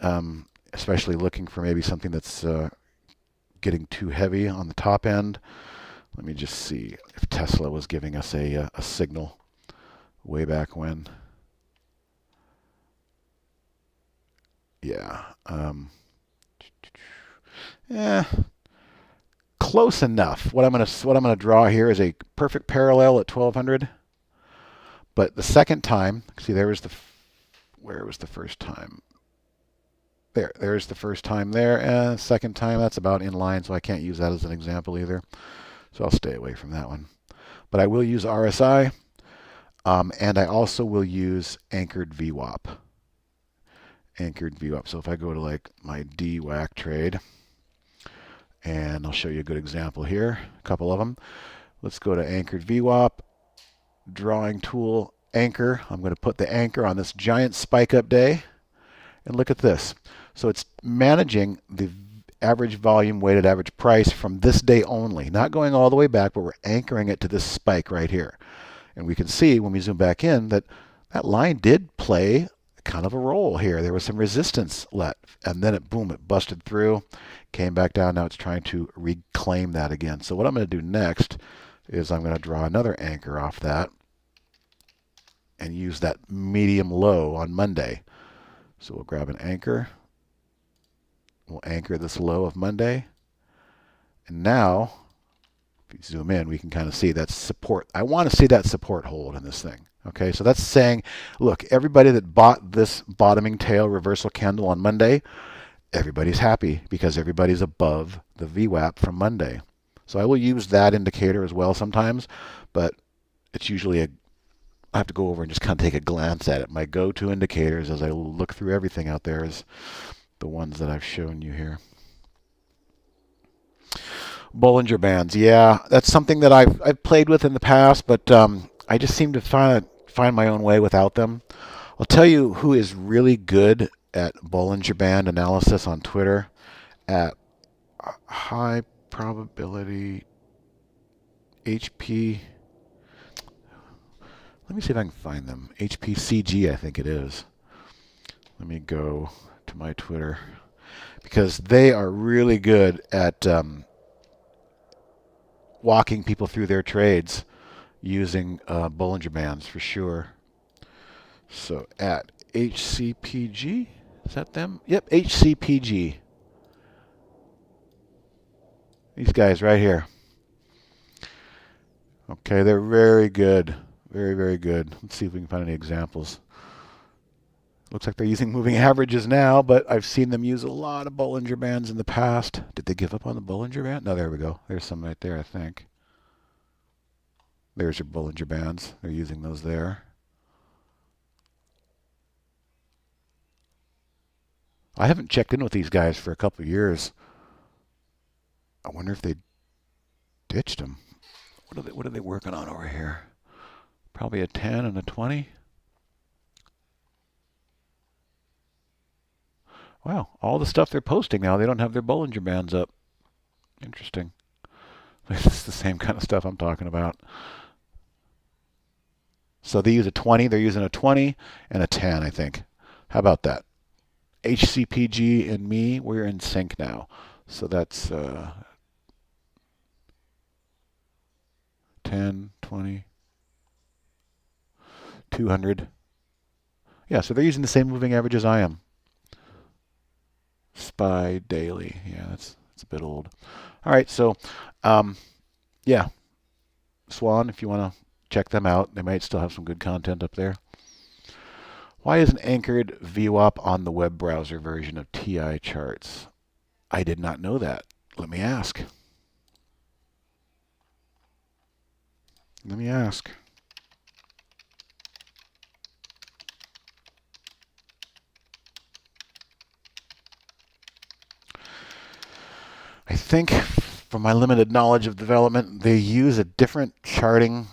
especially looking for maybe something that's getting too heavy on the top end. Let me just see if Tesla was giving us a signal way back when. Yeah. Eh, close enough. What I'm gonna draw here is a perfect parallel at 1200. But the second time, see, where was the first time? There's the first time there, and second time, that's about in line, so I can't use that as an example either. So I'll stay away from that one. But I will use RSI, and I also will use anchored VWAP. Anchored VWAP. So if I go to like my DWAC trade, and I'll show you a good example here, a couple of them. Let's go to anchored VWAP, drawing tool, anchor. I'm going to put the anchor on this giant spike up day, and look at this. So it's managing the average volume weighted average price from this day only, not going all the way back, but we're anchoring it to this spike right here. And we can see when we zoom back in that that line did play kind of a role here. There was some resistance left, and then boom, it busted through, came back down. Now it's trying to reclaim that again. So what I'm going to do next is I'm going to draw another anchor off that and use that medium low on Monday. So we'll grab an anchor. We'll anchor this low of Monday. And now, if you zoom in, we can kind of see that support. I want to see that support hold in this thing. Okay, so that's saying, look, everybody that bought this bottoming tail reversal candle on Monday, everybody's happy because everybody's above the VWAP from Monday. So I will use that indicator as well sometimes, but it's usually I have to go over and just kind of take a glance at it. My go-to indicators as I look through everything out there is the ones that I've shown you here. Bollinger Bands, yeah, that's something that I've played with in the past, but I just seem to find my own way without them. I'll tell you who is really good at Bollinger Band analysis on Twitter at high probability HP. Let me see if I can find them. HPCG, I think it is. Let me go to my Twitter because they are really good at walking people through their trades using Bollinger Bands for sure. So at HCPG, is that them? Yep, HCPG. These guys right here. Okay, they're very good. Very, very good. Let's see if we can find any examples. Looks like they're using moving averages now, but I've seen them use a lot of Bollinger Bands in the past. Did they give up on the Bollinger Band? No, there we go. There's some right there, I think. There's your Bollinger Bands. They're using those there. I haven't checked in with these guys for a couple of years. I wonder if they ditched them. What are they working on over here? Probably a 10 and a 20. Wow, all the stuff they're posting now, they don't have their Bollinger Bands up. Interesting. This is the same kind of stuff I'm talking about. So they use a 20. They're using a 20 and a 10, I think. How about that? HCPG and me, we're in sync now. So that's 10, 20, 200. Yeah, so they're using the same moving average as I am. SPY daily. Yeah, that's a bit old. All right, so yeah, Swan, if you want to check them out, they might still have some good content up there. Why isn't anchored VWAP on the web browser version of TI charts? I did not know that. Let me ask. Let me ask. I think, from my limited knowledge of development, they use a different charting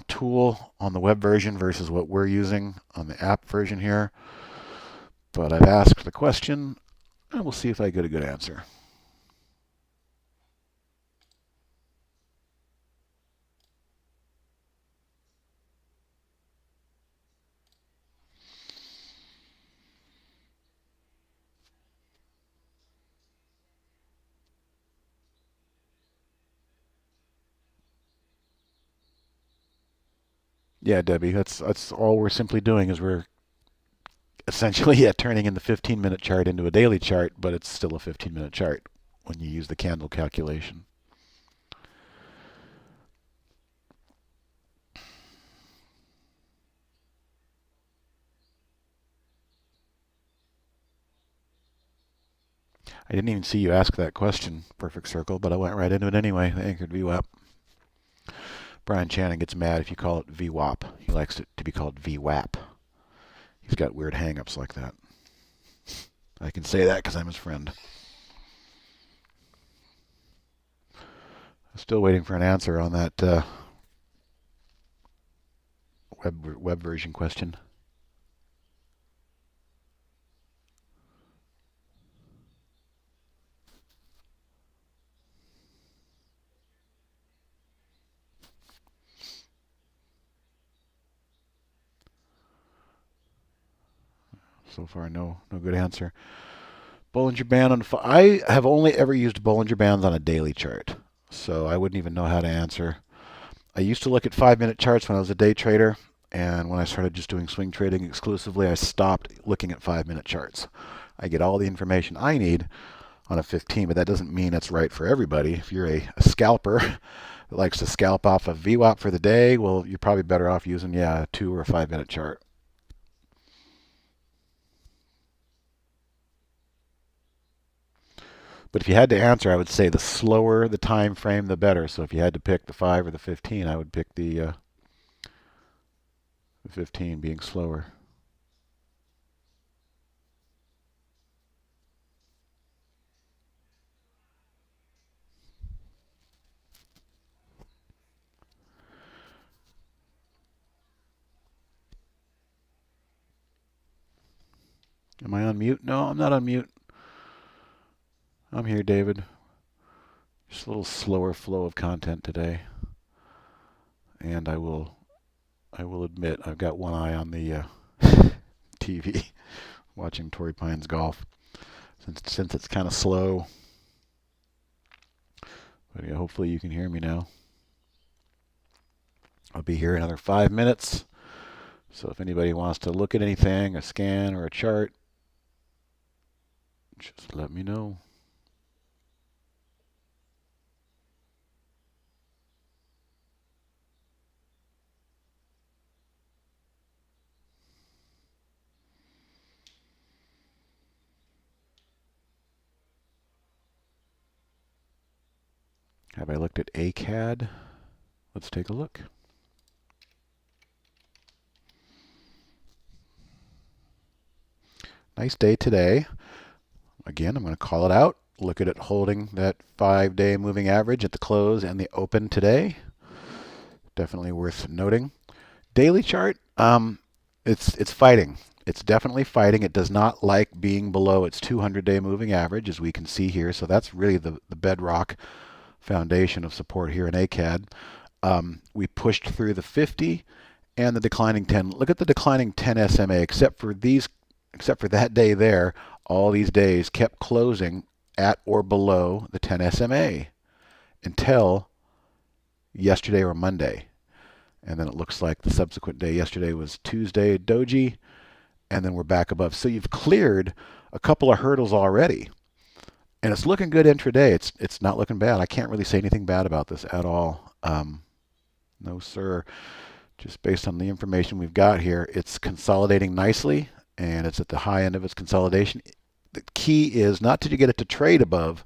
tool on the web version versus what we're using on the app version here. But I've asked the question, and we'll see if I get a good answer. Yeah, Debbie, that's all we're simply doing is we're essentially, yeah, turning in the 15-minute chart into a daily chart, but it's still a 15-minute chart when you use the candle calculation. I didn't even see you ask that question, Perfect Circle, but I went right into it anyway. The anchored VWAP. Brian Channing gets mad if you call it VWAP. He likes it to be called VWAP. He's got weird hang-ups like that. I can say that because I'm his friend. I'm still waiting for an answer on that web version question. So far, no good answer. Bollinger Band on. I have only ever used Bollinger Bands on a daily chart, so I wouldn't even know how to answer. I used to look at 5-minute charts when I was a day trader, and when I started just doing swing trading exclusively, I stopped looking at 5-minute charts. I get all the information I need on a 15, but that doesn't mean it's right for everybody. If you're a scalper that likes to scalp off a VWAP for the day, well, you're probably better off using, a 2 or a 5-minute chart. But if you had to answer, I would say the slower the time frame, the better. So if you had to pick the 5 or the 15, I would pick the 15 being slower. Am I on mute? No, I'm not on mute. I'm here, David. Just a little slower flow of content today. And I will admit I've got one eye on the TV watching Torrey Pines golf since it's kind of slow. But yeah, hopefully you can hear me now. I'll be here another 5 minutes. So if anybody wants to look at anything, a scan or a chart, just let me know. Have I looked at ACAD? Let's take a look. Nice day today. Again, I'm going to call it out. Look at it holding that 5-day moving average at the close and the open today. Definitely worth noting. Daily chart, it's fighting. It's definitely fighting. It does not like being below its 200-day moving average, as we can see here. So that's really the bedrock foundation of support here in ACAD. We pushed through the 50 and the declining 10. Look at the declining 10 SMA, except for that day there. All these days kept closing at or below the 10 SMA until yesterday or Monday. And then it looks like the subsequent day, yesterday was Tuesday, doji, and then we're back above. So you've cleared a couple of hurdles already. And it's looking good intraday. It's not looking bad. I can't really say anything bad about this at all. No, sir. Just based on the information we've got here, it's consolidating nicely, and it's at the high end of its consolidation. The key is not to get it to trade above,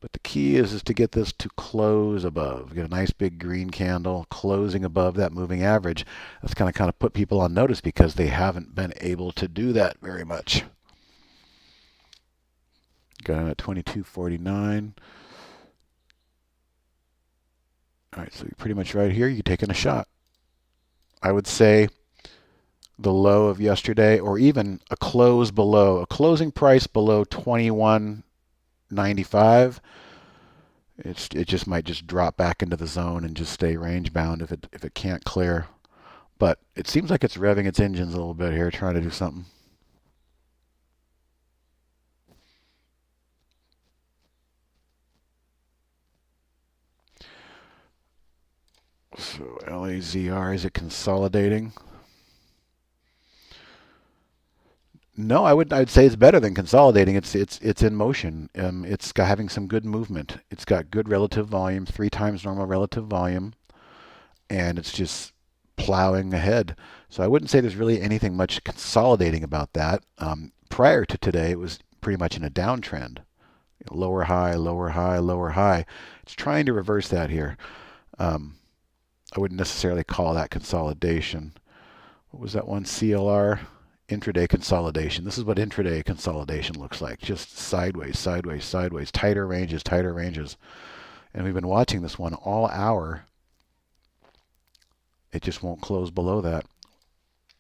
but the key is to get this to close above. Get a nice big green candle closing above that moving average. That's kind of put people on notice because they haven't been able to do that very much. Got it at 22.49. All right, so you're pretty much right here. You're taking a shot. I would say the low of yesterday, or even a closing price below 21.95. It just might just drop back into the zone and just stay range bound if it can't clear. But it seems like it's revving its engines a little bit here, trying to do something. So LAZR, is it consolidating? No, I'd say it's better than consolidating. It's in motion. It's got having some good movement. It's got good relative volume, 3 times normal relative volume, and it's just plowing ahead. So I wouldn't say there's really anything much consolidating about that. Prior to today, it was pretty much in a downtrend. Lower high, lower high, lower high. It's trying to reverse that here. I wouldn't necessarily call that consolidation. What was that one? CLR? Intraday consolidation. This is what intraday consolidation looks like. Just sideways, sideways, sideways. Tighter ranges, tighter ranges. And we've been watching this one all hour. It just won't close below that.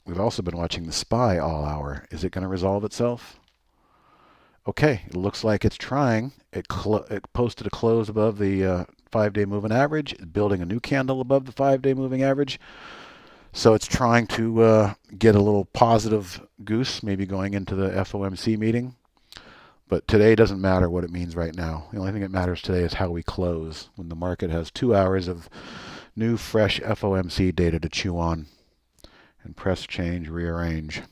We've also been watching the SPY all hour. Is it going to resolve itself? Okay, it looks like it's trying. It posted a close above the 5-day moving average. It's building a new candle above the 5-day moving average. So it's trying to get a little positive goose, maybe going into the FOMC meeting. But today doesn't matter what it means right now. The only thing that matters today is how we close when the market has 2 hours of new, fresh FOMC data to chew on. And press, change, rearrange.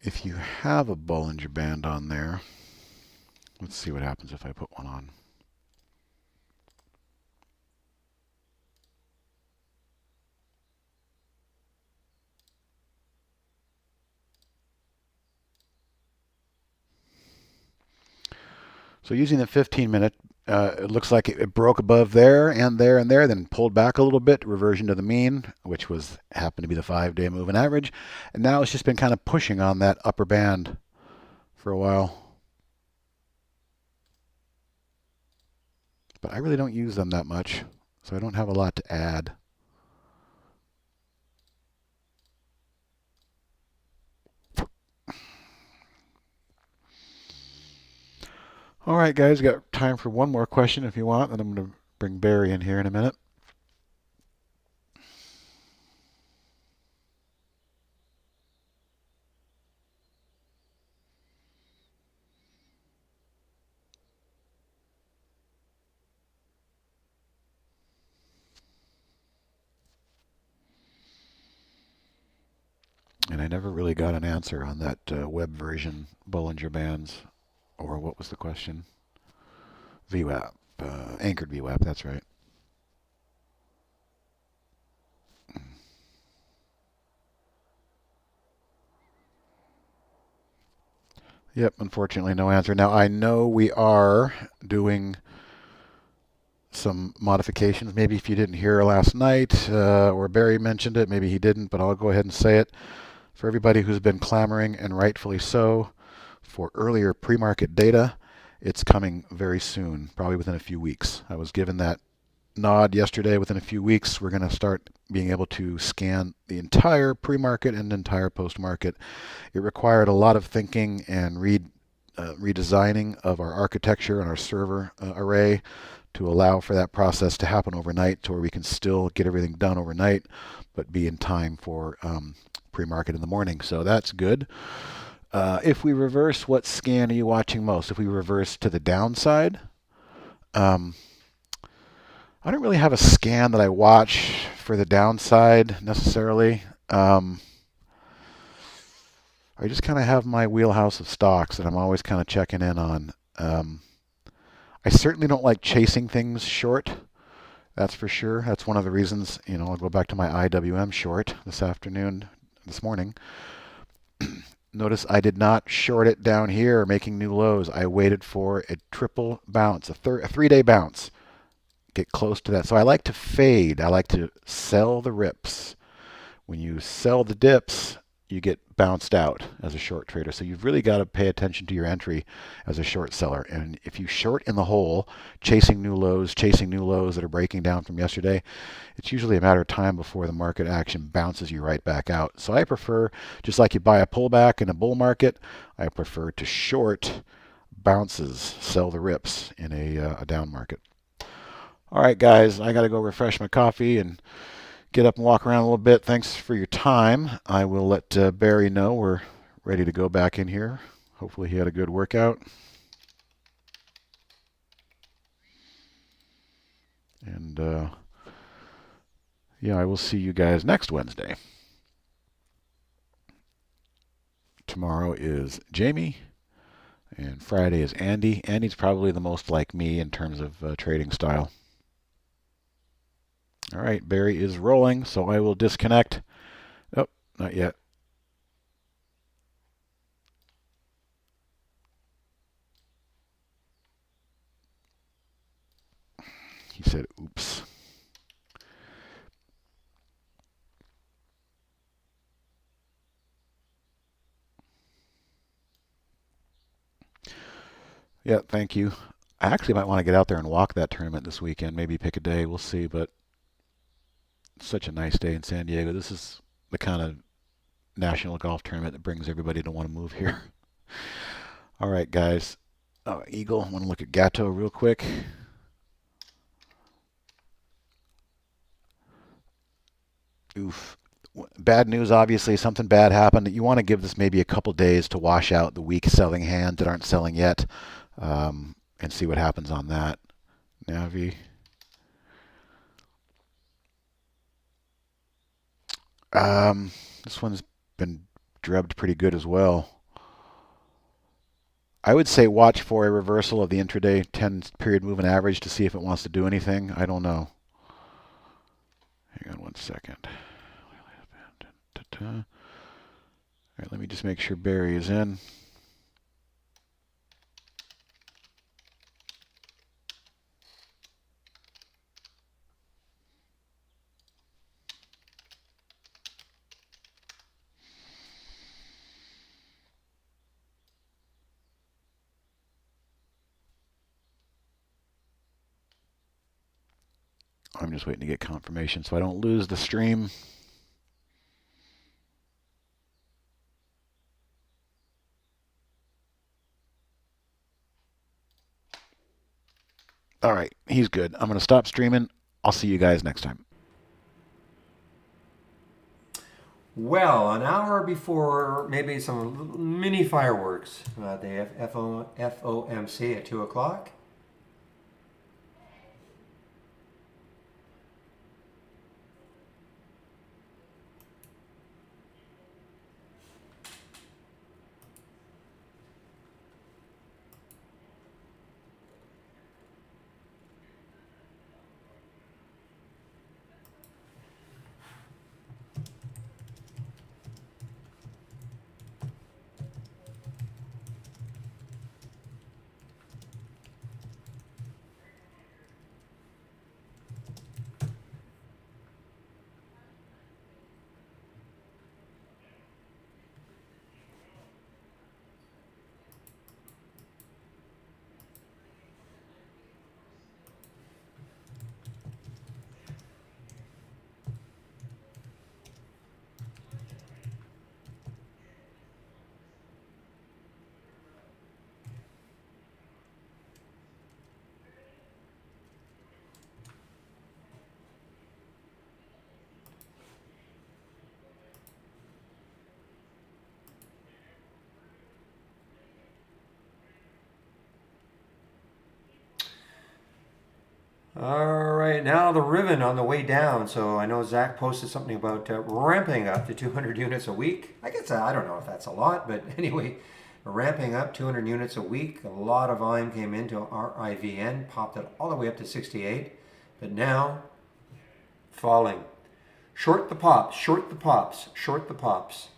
If you have a Bollinger Band on there, let's see what happens if I put one on. So using the 15-minute, it looks like it broke above there and there and there, then pulled back a little bit, reversion to the mean, which happened to be the 5-day moving average. And now it's just been kind of pushing on that upper band for a while. But I really don't use them that much, so I don't have a lot to add. All right, guys, got time for one more question if you want, and I'm going to bring Barry in here in a minute. And I never really got an answer on that web version Bollinger Bands, or what was the question? VWAP, anchored VWAP, that's right. Yep, unfortunately no answer. Now I know we are doing some modifications. Maybe if you didn't hear last night, or Barry mentioned it, maybe he didn't, but I'll go ahead and say it. For everybody who's been clamoring, and rightfully so, for earlier pre-market data, it's coming very soon, probably within a few weeks. I was given that nod yesterday. Within a few weeks, we're going to start being able to scan the entire pre-market and entire post-market. It required a lot of thinking and redesigning of our architecture and our server array to allow for that process to happen overnight, to where we can still get everything done overnight, but be in time for pre-market in the morning. So that's good. If we reverse, what scan are you watching most? If we reverse to the downside, I don't really have a scan that I watch for the downside necessarily. I just kind of have my wheelhouse of stocks that I'm always kind of checking in on. I certainly don't like chasing things short. That's for sure. That's one of the reasons, I'll go back to my IWM short this morning. Notice I did not short it down here making new lows. I waited for a triple bounce, a 3-day bounce. Get close to that. So I like to fade. I like to sell the rips. When you sell the dips, you get bounced out as a short trader. So you've really got to pay attention to your entry as a short seller. And if you short in the hole, chasing new lows that are breaking down from yesterday, it's usually a matter of time before the market action bounces you right back out. So I prefer, just like you buy a pullback in a bull market, I prefer to short bounces, sell the rips in a down market. All right, guys, I got to go refresh my coffee and get up and walk around a little bit. Thanks for your time. I will let Barry know we're ready to go back in here. Hopefully he had a good workout. And yeah, I will see you guys next Wednesday. Tomorrow is Jamie, and Friday is Andy. Andy's probably the most like me in terms of trading style. All right, Barry is rolling, so I will disconnect. Oh, not yet. He said, oops. Yeah, thank you. I actually might want to get out there and walk that tournament this weekend. Maybe pick a day. We'll see. But it's such a nice day in San Diego. This is the kind of national golf tournament that brings everybody to want to move here. All right, guys. Oh, Eagle. I want to look at Gatto real quick. Oof. Bad news, obviously. Something bad happened. You want to give this maybe a couple days to wash out the weak selling hands that aren't selling yet, and see what happens on that. Navi. This one's been drubbed pretty good as well. I would say watch for a reversal of the intraday 10-period moving average to see if it wants to do anything. I don't know. Hang on 1 second. All right, let me just make sure Barry is in. I'm just waiting to get confirmation so I don't lose the stream. All right, he's good. I'm going to stop streaming. I'll see you guys next time. Well, an hour before maybe some mini fireworks, the FOMC at 2 o'clock. All right, now the ribbon on the way down. So I know Zach posted something about ramping up to 200 units a week. I guess I don't know if that's a lot, but anyway, ramping up 200 units a week. A lot of volume came into our IVN, popped it all the way up to 68, but now falling. Short the pops, short the pops, short the pops.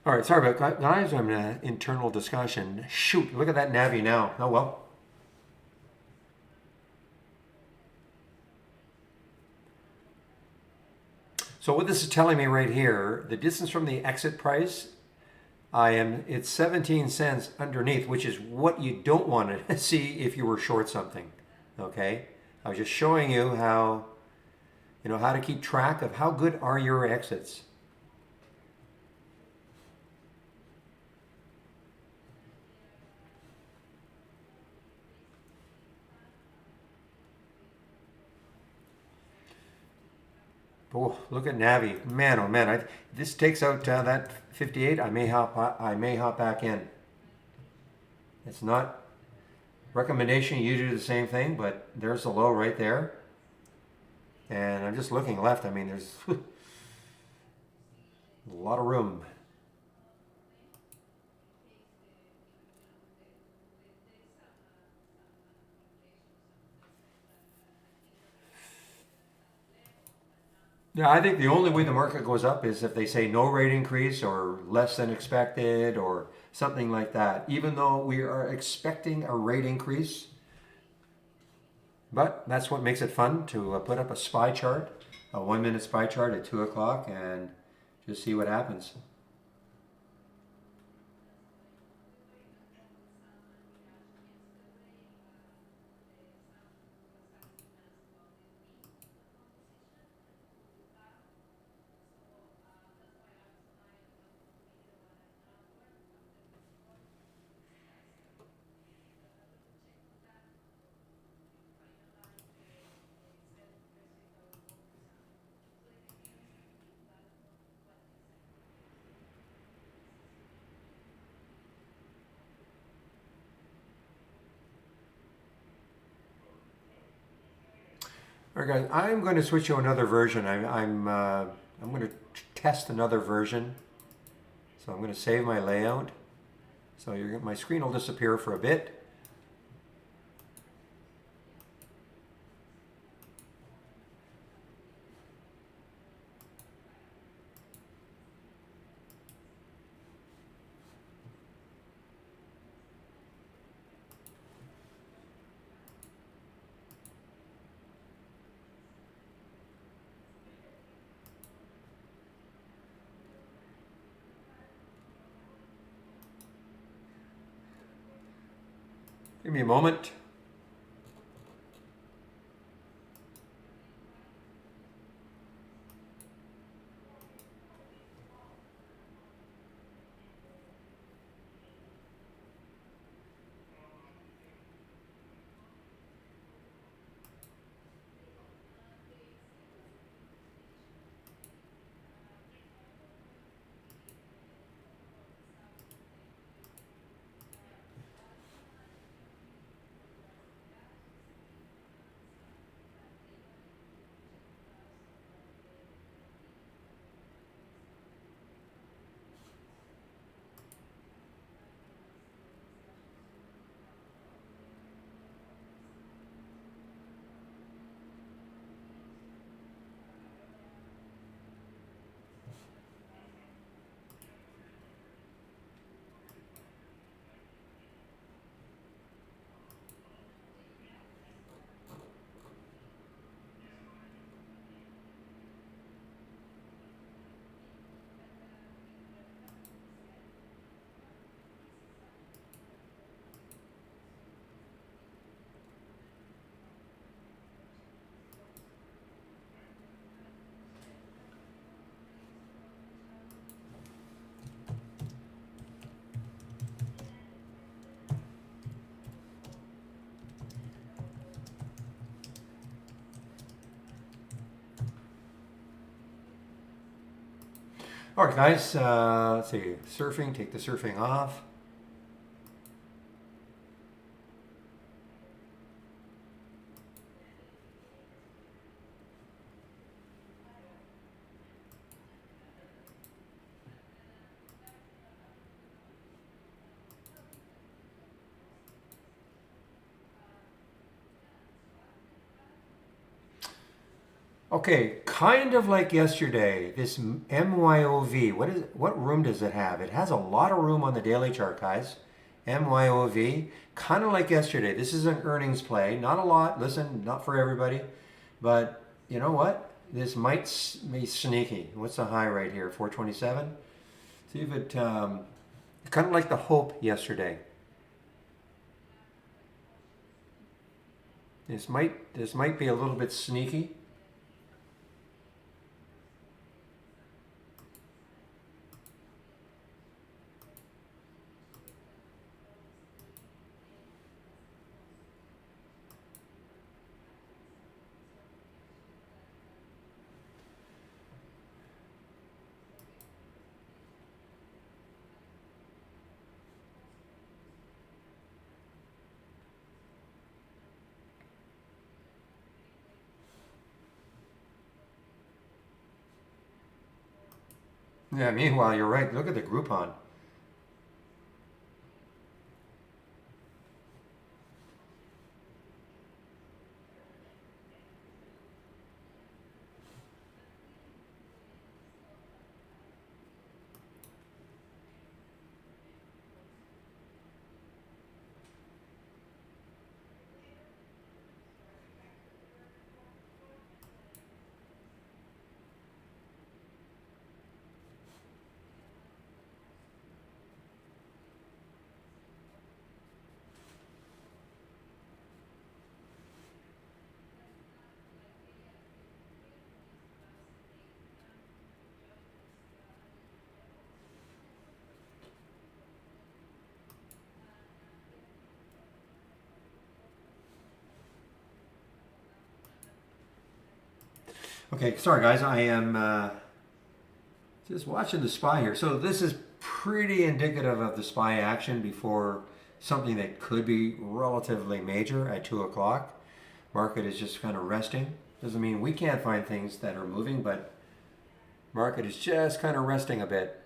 All right, sorry about guys. I'm in an internal discussion. Shoot, look at that Navi now. Oh well. So what this is telling me right here, the distance from the exit price, it's 17 cents underneath, which is what you don't want to see if you were short something. Okay? I was just showing you how, how to keep track of how good are your exits. Oh, look at Navi. Man, oh man, this takes out that 58. I may hop back in. It's not recommendation you do the same thing, but there's the low right there. And I'm just looking left. I mean, there's a lot of room. Yeah, I think the only way the market goes up is if they say no rate increase or less than expected or something like that. Even though we are expecting a rate increase, but that's what makes it fun to put up a SPY chart, a 1 minute SPY chart at 2 o'clock and just see what happens. All right, guys, I'm going to switch to another version. I'm going to test another version. So I'm going to save my layout. So my screen will disappear for a bit. Give me a moment. All right, guys, let's see. Surfing, take the surfing off. Okay, kind of like yesterday, this MYOV, what room does it have? It has a lot of room on the daily chart, guys. MYOV, kind of like yesterday. This is an earnings play. Not a lot, listen, not for everybody. But you know what? This might be sneaky. What's the high right here? 427? See if it, kind of like the hope yesterday. This might be a little bit sneaky. Yeah, meanwhile, you're right. Look at the Groupon. Okay, sorry guys, I am just watching the SPY here. So this is pretty indicative of the SPY action before something that could be relatively major at 2 o'clock. Market is just kind of resting. Doesn't mean we can't find things that are moving, but market is just kind of resting a bit.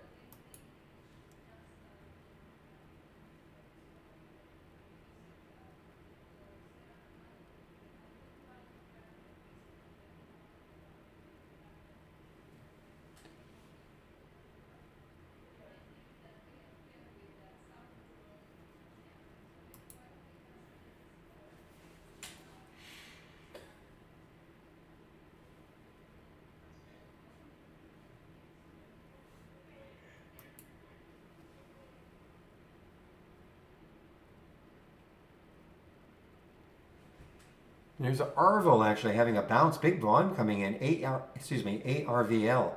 There's Arval actually having a bounce, big volume coming in. ARVL. A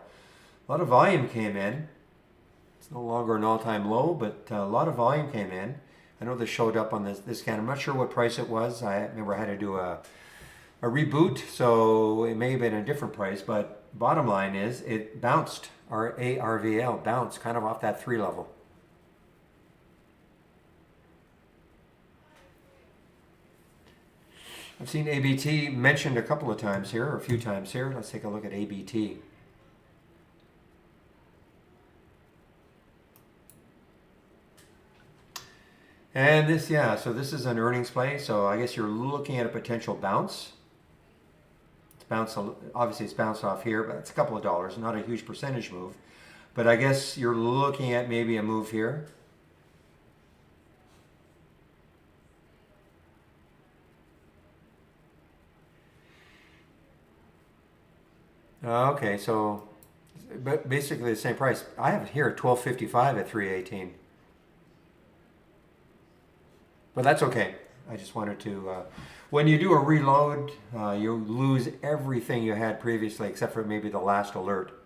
lot of volume came in. It's no longer an all-time low, but a lot of volume came in. I know this showed up on this scan. I'm not sure what price it was. I remember I had to do a reboot, so it may have been a different price. But bottom line is, it bounced. Our ARVL bounced kind of off that 3 level. I've seen ABT mentioned a couple of times here, or a few times here. Let's take a look at ABT. And this, yeah, so this is an earnings play. So I guess you're looking at a potential bounce. It's bounced, obviously it's bounced off here, but it's a couple of dollars, not a huge percentage move. But I guess you're looking at maybe a move here. Okay, so but basically the same price. I have it here at 12.55 at 318. But that's okay. I just wanted to. When you do a reload, you lose everything you had previously, except for maybe the last alert.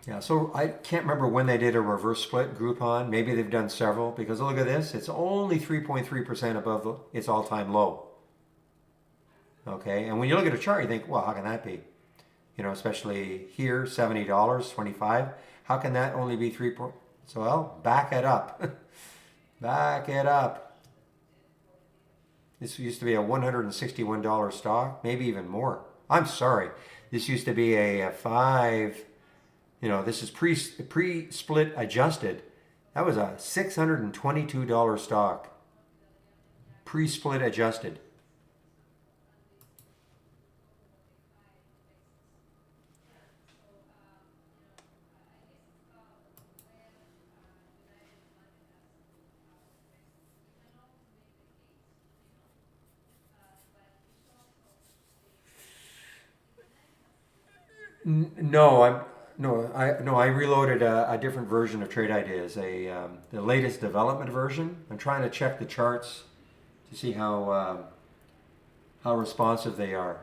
Yeah, so I can't remember when they did a reverse split Groupon. Maybe they've done several because look at this. It's only 3.3% above its all-time low. Okay, and when you look at a chart, you think, well, how can that be? You know, especially here, $70, 25. How can that only be 3? So I'll back it up. Back it up. This used to be a $161 stock, maybe even more. I'm sorry. This used to be a 5, this is pre-split adjusted. That was a $622 stock. Pre-split adjusted. No, I reloaded a different version of Trade Ideas, the latest development version. I'm trying to check the charts to see how responsive they are.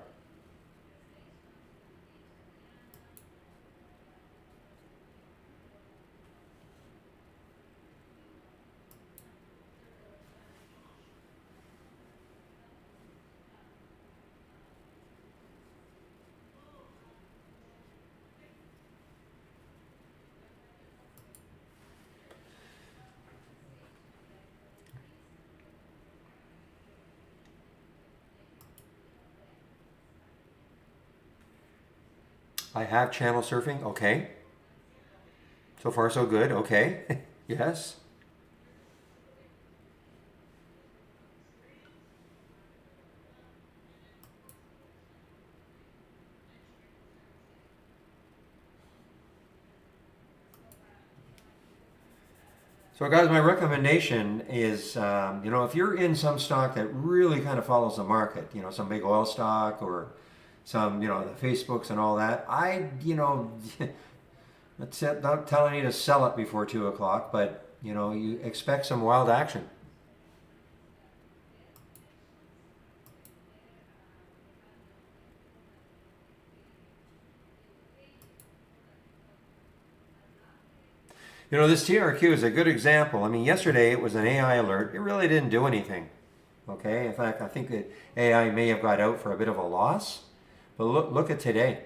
I have channel surfing. Okay. So far, so good. Okay. Yes. So, guys, my recommendation is, if you're in some stock that really kind of follows the market, some big oil stock or some, the Facebooks and all that, not telling you to sell it before 2 o'clock, but, you expect some wild action. This TRQ is a good example. I mean, yesterday it was an AI alert. It really didn't do anything. Okay. In fact, I think that AI may have got out for a bit of a loss. But look at today.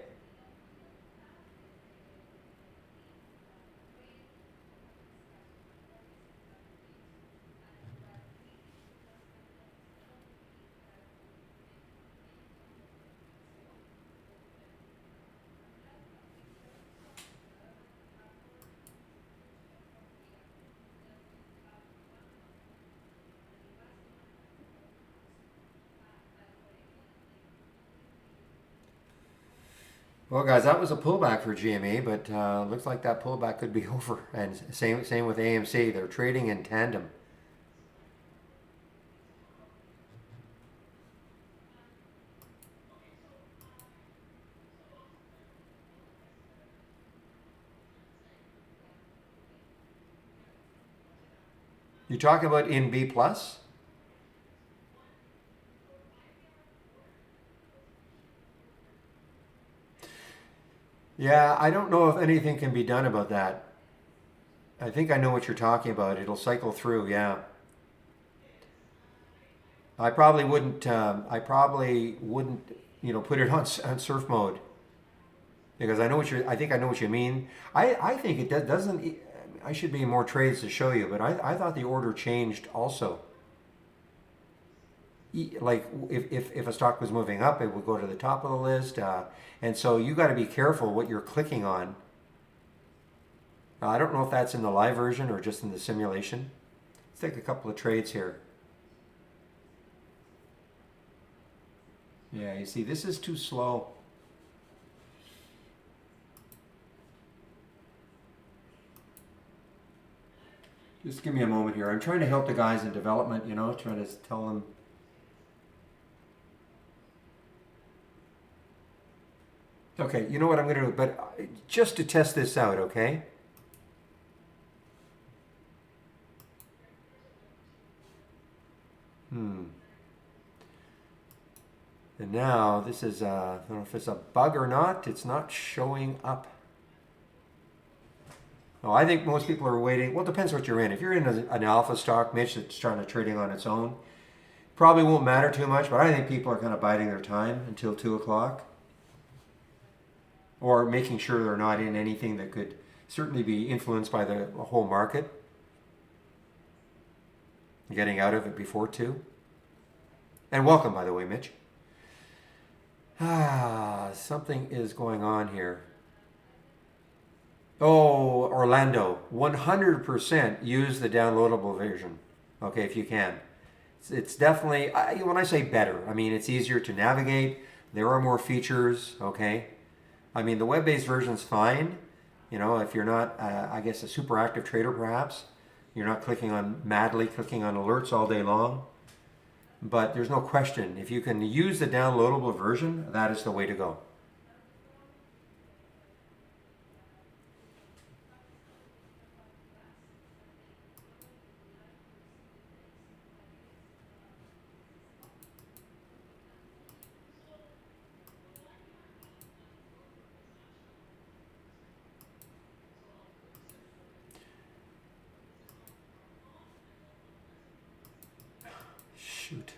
Well, guys, that was a pullback for GME, but looks like that pullback could be over. And same with AMC. They're trading in tandem. You talk about in B plus? Yeah, I don't know if anything can be done about that. I think I know what you're talking about. It'll cycle through. Yeah, I probably wouldn't. Put it on surf mode because I know what you're. I think I know what you mean. I think it doesn't. I should be in more trades to show you, but I thought the order changed also. Like if a stock was moving up, it would go to the top of the list, and so you got to be careful what you're clicking on. I don't know if that's in the live version or just in the simulation. Let's take a couple of trades here. Yeah, you see, this is too slow. Just give me a moment here. I'm trying to help the guys in development, trying to tell them. Okay, you know what I'm going to do, but just to test this out, okay? And now this is, I don't know if it's a bug or not. It's not showing up. Oh, I think most people are waiting. Well, it depends what you're in. If you're in an alpha stock, Mitch, that's trying to trading on its own, probably won't matter too much. But I think people are kind of biding their time until 2 o'clock, or making sure they're not in anything that could certainly be influenced by the whole market. Getting out of it before too. And welcome, by the way, Mitch. Something is going on here. Oh, Orlando, 100% use the downloadable version. Okay, if you can. It's definitely, when I say better, I mean it's easier to navigate. There are more features, okay? I mean, the web-based version's fine. You know, if you're not, I guess, a super active trader perhaps, you're not madly clicking on alerts all day long. But there's no question, if you can use the downloadable version, that is the way to go. Shoot.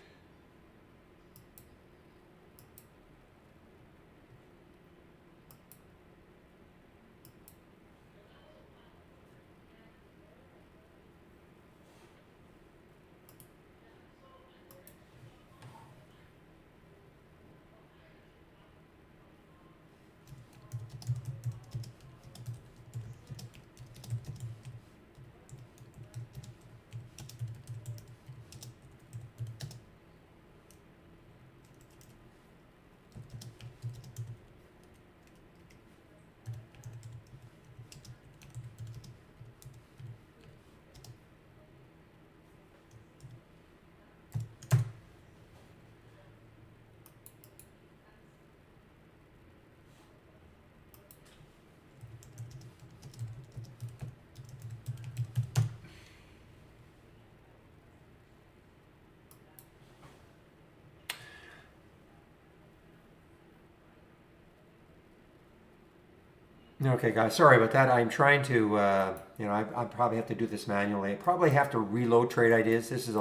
Okay, guys, sorry about that. I'm trying to, I probably have to do this manually. I probably have to reload trade ideas. This is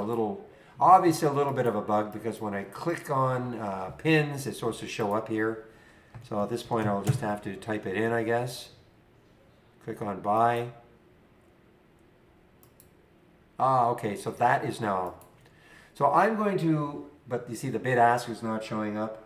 obviously a little bit of a bug because when I click on pins, it's supposed to show up here. So at this point, I'll just have to type it in, I guess. Click on buy. Okay, so that is now. So I'm going to, but you see the bid ask is not showing up.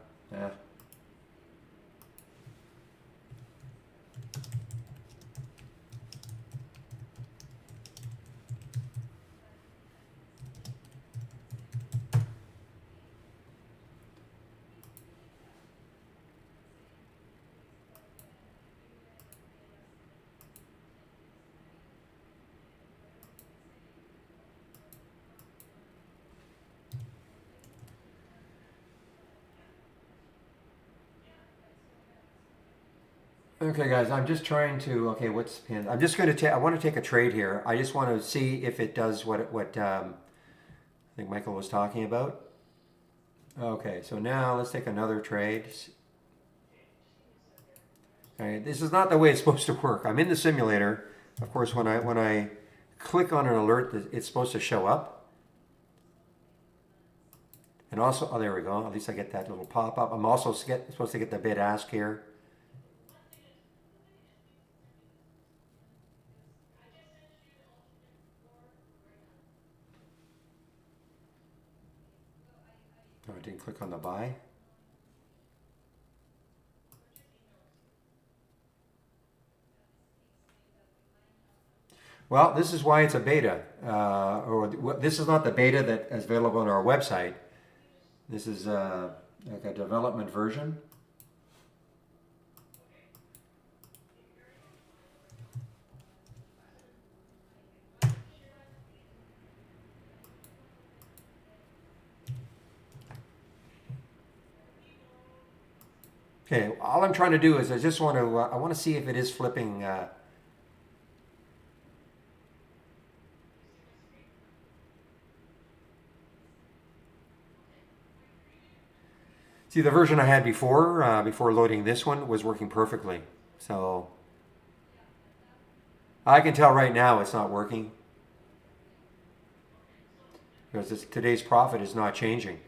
Okay, guys, I'm just trying to. Okay, what's pinned? I'm just going to take. I want to take a trade here. I just want to see if it does what I think Michael was talking about. Okay, so now let's take another trade. Okay, this is not the way it's supposed to work. I'm in the simulator. Of course, when I click on an alert, it's supposed to show up. And also, oh, there we go. At least I get that little pop up. I'm also supposed to get the bid ask here. Oh, I didn't click on the buy. Well, this is why it's a beta, or this is not the beta that is available on our website. This is like a development version. Okay, all I'm trying to do is I just want to, I want to see if it is flipping. See, the version I had before loading this one was working perfectly. So I can tell right now it's not working because today's profit is not changing.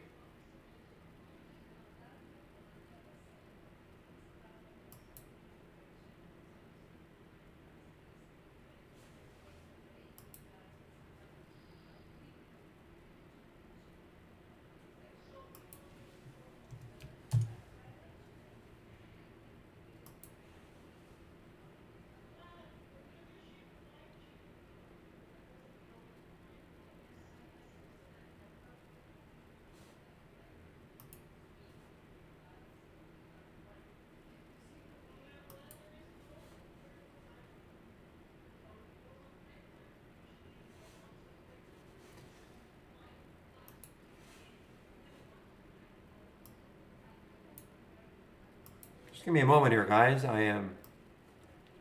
Just give me a moment here, guys. I am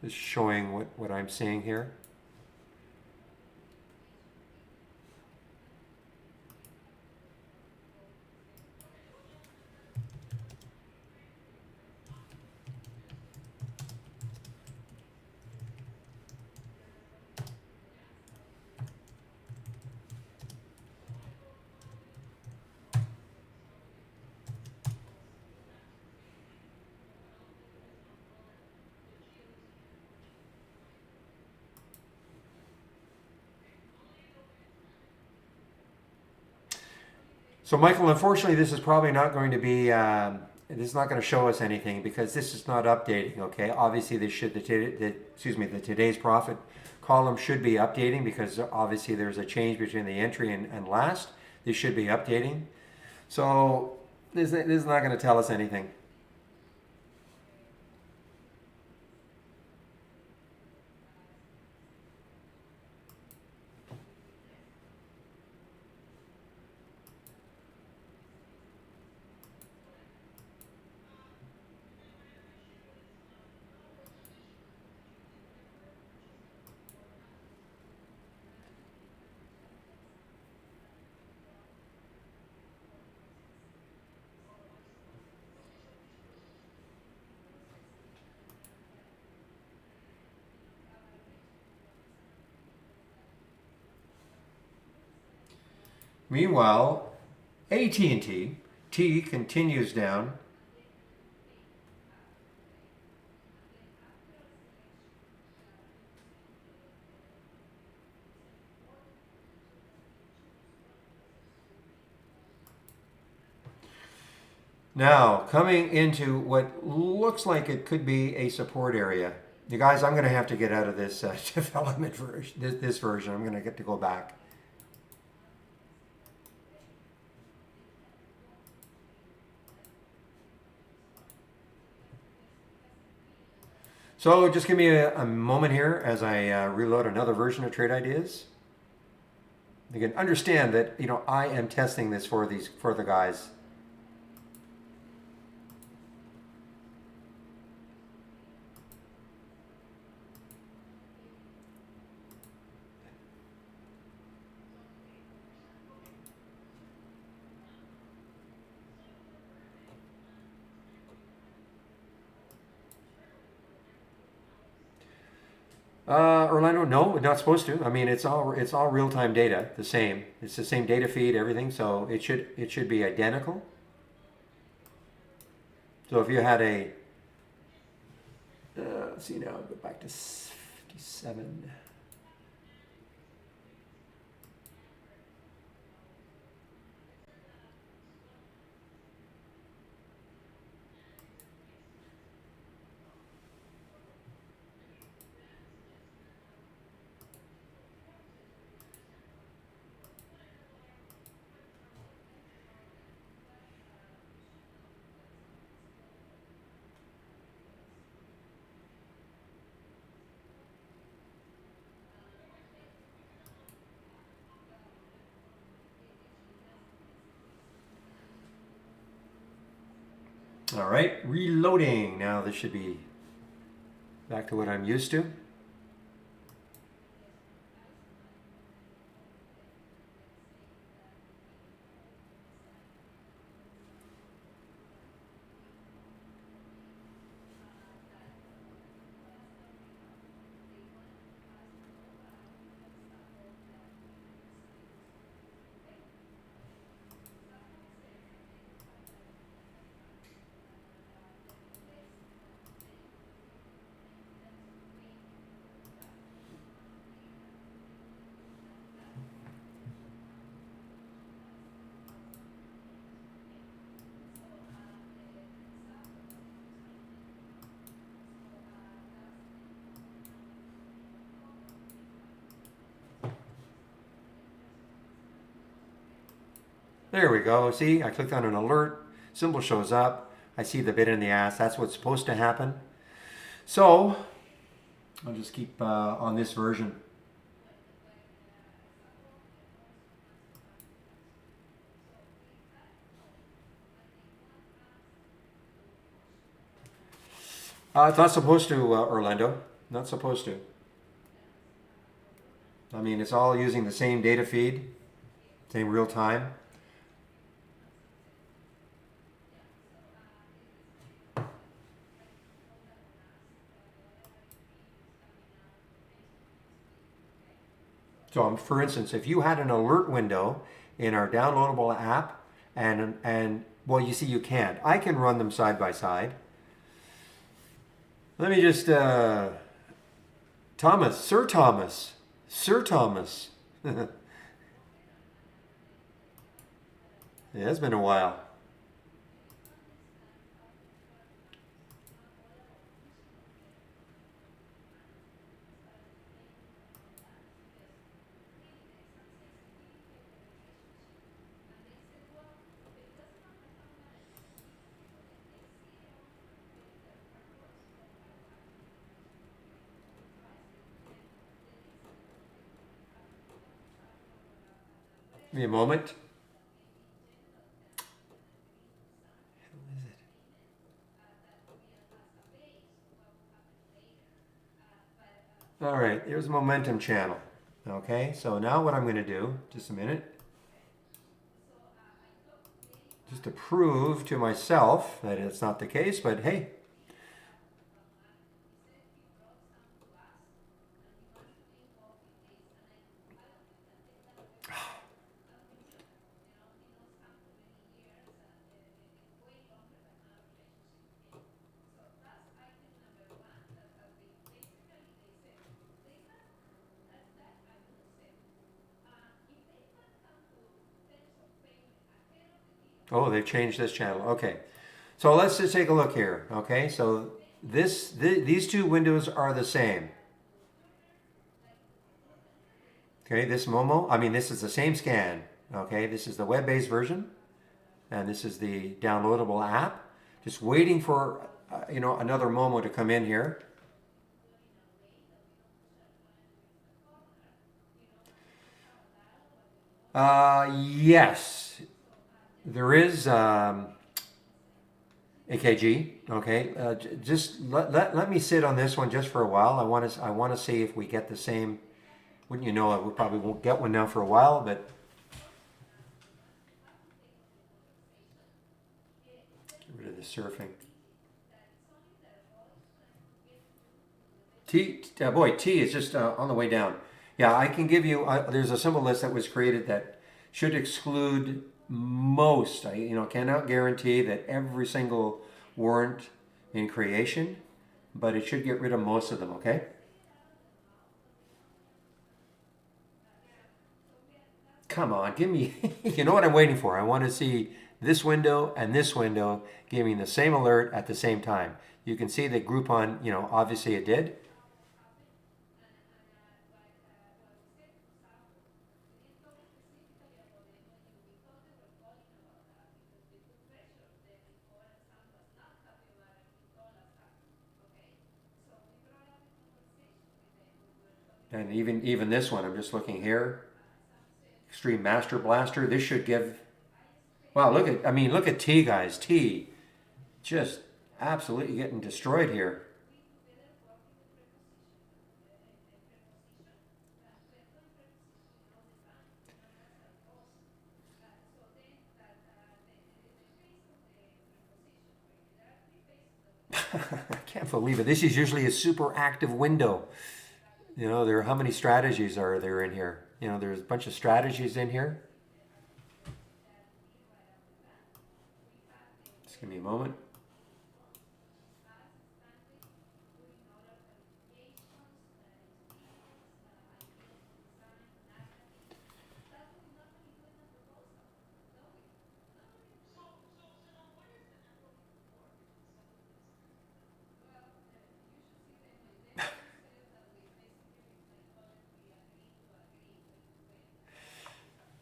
just showing what I'm seeing here. So, Michael, unfortunately, this is probably not going to be. This is not going to show us anything because this is not updating. Okay, obviously, this should the today's profit column should be updating because obviously there's a change between the entry and last. This should be updating. So this is not going to tell us anything. Meanwhile, AT&T T continues down. Now, coming into what looks like it could be a support area. You guys, I'm going to have to get out of this development version, this version. I'm going to get to go back. So just give me a moment here as I reload another version of Trade Ideas. You can understand that I am testing this for the guys. Orlando, no, not supposed to. I mean, it's all real time data, the same. It's the same data feed, everything. So it should be identical. So if you had let's see now, go back to 57. All right, reloading. Now this should be back to what I'm used to. There we go. See, I clicked on an alert. Symbol shows up. I see the bid and the ask. That's what's supposed to happen. So I'll just keep on this version. It's not supposed to, Orlando. Not supposed to. I mean, it's all using the same data feed, same real time. So, for instance, if you had an alert window in our downloadable app, and well, you see, you can't. I can run them side by side. Let me just, Thomas, Sir Thomas, Sir Thomas. Yeah, it's been a while. Give me a moment. All right, here's momentum channel. Okay, so now what I'm going to do, just a minute, just to prove to myself that it's not the case, but hey, oh, they've changed this channel. Okay, so let's just take a look here. Okay, so these two windows are the same. Okay, this Momo, I mean, this is the same scan. Okay, this is the web-based version, and this is the downloadable app. Just waiting for, another Momo to come in here. Yes, there is AKG. Okay, just let me sit on this one just for a while. I want to see if we get the same. Wouldn't you know it? We probably won't get one now for a while, but get rid of the surfing. Boy, T is just on the way down. Yeah, I can give you. There's a symbol list that was created that should exclude most. I cannot guarantee that every single warrant in creation, but it should get rid of most of them. Okay. Come on, give me. You know what I'm waiting for? I want to see this window and this window giving the same alert at the same time. You can see that Groupon. Obviously it did. And even this one, I'm just looking here. Extreme Master Blaster. This should give. Wow, look at T, guys. T just absolutely getting destroyed here. I can't believe it. This is usually a super active window. How many strategies are there in here? There's a bunch of strategies in here. Just give me a moment.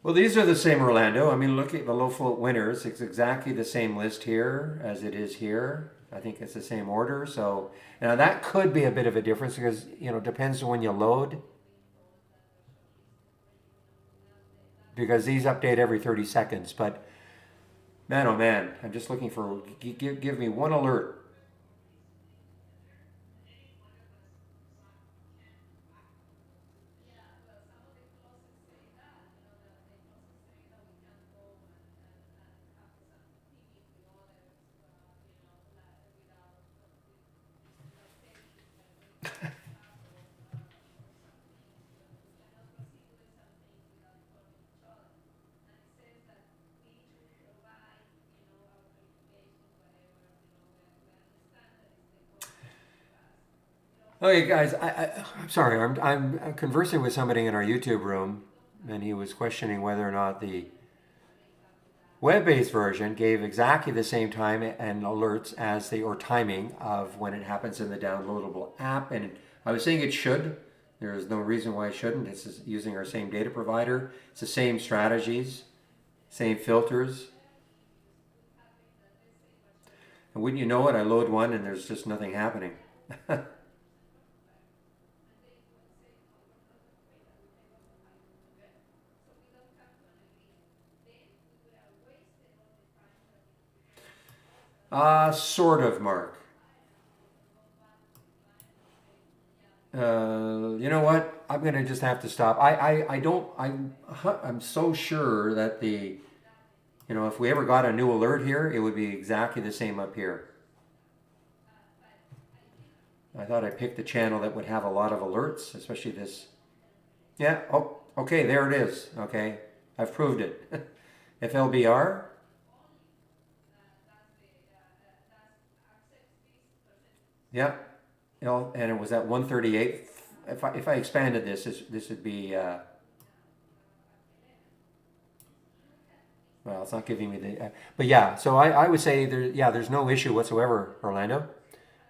Well, these are the same Orlando. I mean, look at the low float winners. It's exactly the same list here as it is here. I think it's the same order. So now that could be a bit of a difference because, it depends on when you load. Because these update every 30 seconds. But man, oh man, I'm just looking for, give me one alert. Okay, guys, I'm sorry. I'm conversing with somebody in our YouTube room, and he was questioning whether or not the web-based version gave exactly the same time and alerts as the or timing of when it happens in the downloadable app. And I was saying it should. There is no reason why it shouldn't. It's just using our same data provider. It's the same strategies, same filters. And wouldn't you know it, I load one and there's just nothing happening. Sort of, Mark. You know what? I'm gonna just have to stop. I don't. I'm so sure that if we ever got a new alert here, it would be exactly the same up here. I thought I picked a channel that would have a lot of alerts, especially this. Yeah. Oh, okay. There it is. Okay, I've proved it. FLBR. Yeah. And it was at 138. If I expanded this would be. Well, it's not giving me the. But yeah, so I would say there's no issue whatsoever, Orlando.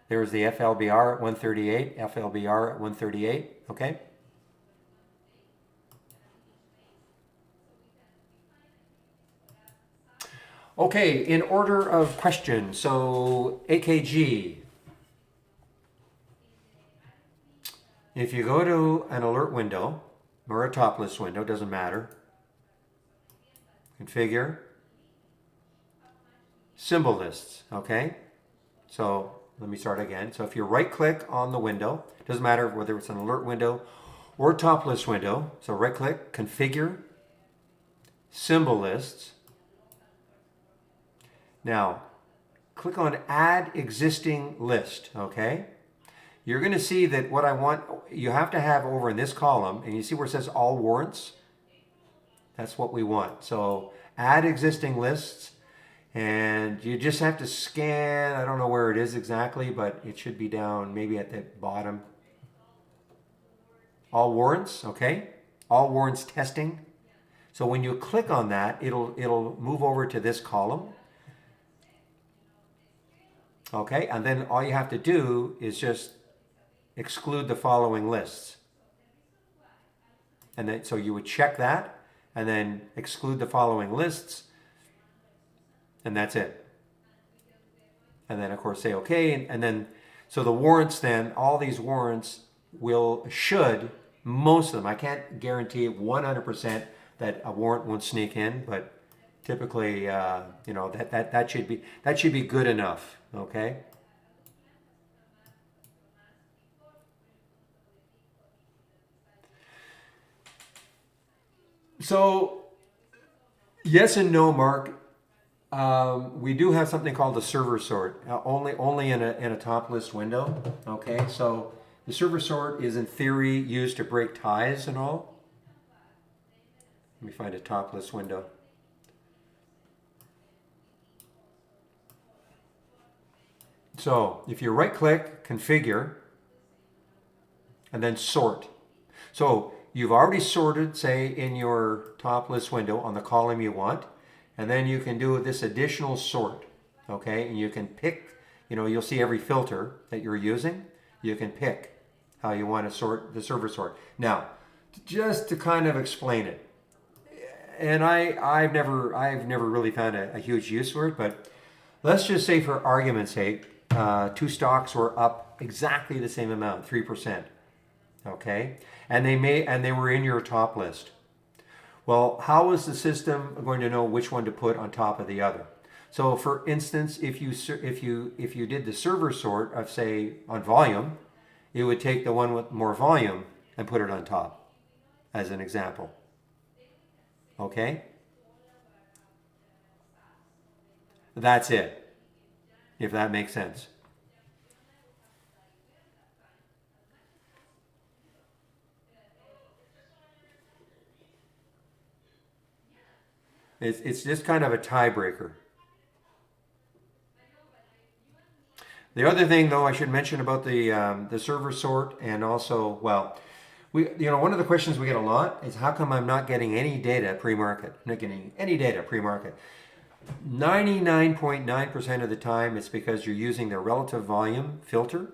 There's the FLBR at 138, FLBR at 138. Okay. Okay, in order of question, so AKG, if you go to an alert window or a top list window, doesn't matter, configure, symbol lists, okay? So let me start again. So if you right click on the window, doesn't matter whether it's an alert window or top list window, so right click, configure, symbol lists. Now, click on add existing list, okay? You're going to see that what I want, you have to have over in this column, and you see where it says all warrants? That's what we want. So add existing lists, and you just have to scan, I don't know where it is exactly, but it should be down maybe at the bottom. All warrants, okay? All warrants testing. So when you click on that, it'll move over to this column. Okay, and then all you have to do is just exclude the following lists. And then so you would check that and then exclude the following lists, and that's it. And then of course say okay, and then so the warrants then, all these warrants most of them, I can't guarantee 100% that a warrant won't sneak in, but typically that should be good enough, okay? So yes and no, Mark. We do have something called the server sort, only in a top list window. Okay, so the server sort is in theory used to break ties and all. Let me find a top list window. So if you right click, configure, and then sort. So you've already sorted, say, in your top list window on the column you want, and then you can do this additional sort, okay? And you can pick, you'll see every filter that you're using. You can pick how you want to sort the server sort. Now, just to kind of explain it, and I've never really found a huge use for it, but let's just say for argument's sake, two stocks were up exactly the same amount, 3%. Okay, and they were in your top list. Well, how is the system going to know which one to put on top of the other? So, for instance, if you did the server sort of, say, on volume, it would take the one with more volume and put it on top, as an example. Okay, that's it. If that makes sense. It's just kind of a tiebreaker. The other thing, though, I should mention about the server sort, and also, well, one of the questions we get a lot is how come I'm not getting any data pre-market? Not getting any data pre-market. 99.9% of the time, it's because you're using the relative volume filter,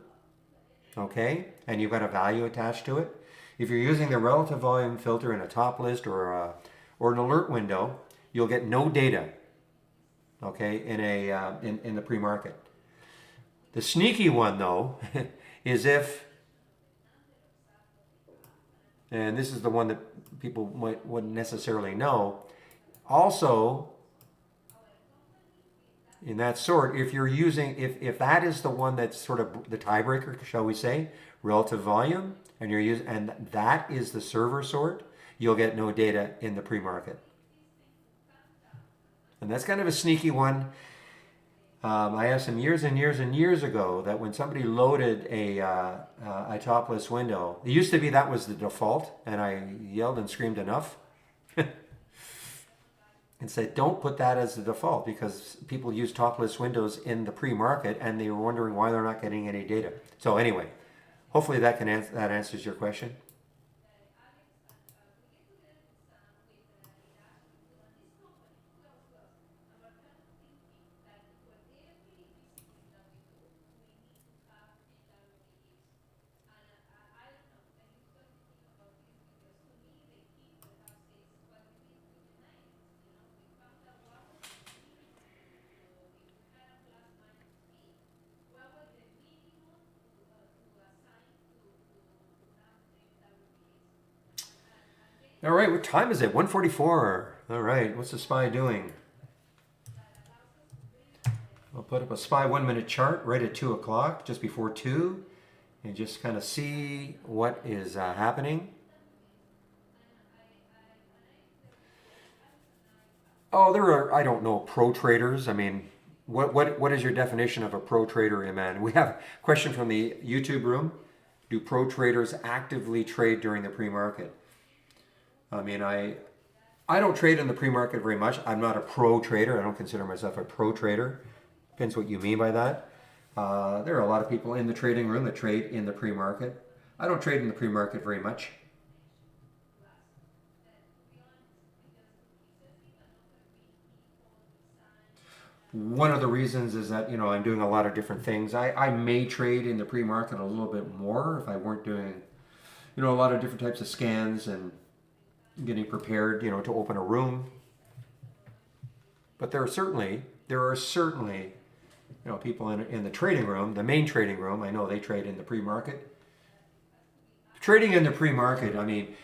okay, and you've got a value attached to it. If you're using the relative volume filter in a top list or an alert window, you'll get no data, okay, in the pre-market. The sneaky one, though, is if, and this is the one that people wouldn't necessarily know, also in that sort, if you're using, if that is the one that's sort of the tiebreaker, shall we say, relative volume, and you're using, and that is the server sort, you'll get no data in the pre-market. And that's kind of a sneaky one. I asked them years and years and years ago that when somebody loaded a topless window, it used to be that was the default, and I yelled and screamed enough and said, don't put that as the default, because people use topless windows in the pre-market and they were wondering why they're not getting any data. So anyway, hopefully that that answers your question. All right, what time is it? 1:44. All right, what's the SPY doing? I'll put up a SPY 1 minute chart right at 2 o'clock, just before 2, and just kind of see what is happening. Oh, there are, I don't know, pro traders. I mean, what is your definition of a pro trader, Iman? We have a question from the YouTube room. Do pro traders actively trade during the pre-market? I mean, I don't trade in the pre-market very much. I'm not a pro trader. I don't consider myself a pro trader. Depends what you mean by that. There are a lot of people in the trading room that trade in the pre-market. I don't trade in the pre-market very much. One of the reasons is that, I'm doing a lot of different things. I may trade in the pre-market a little bit more if I weren't doing, a lot of different types of scans and getting prepared, to open a room. But there are certainly, people in the trading room, the main trading room. I know they trade in the pre-market. Trading in the pre-market, I mean,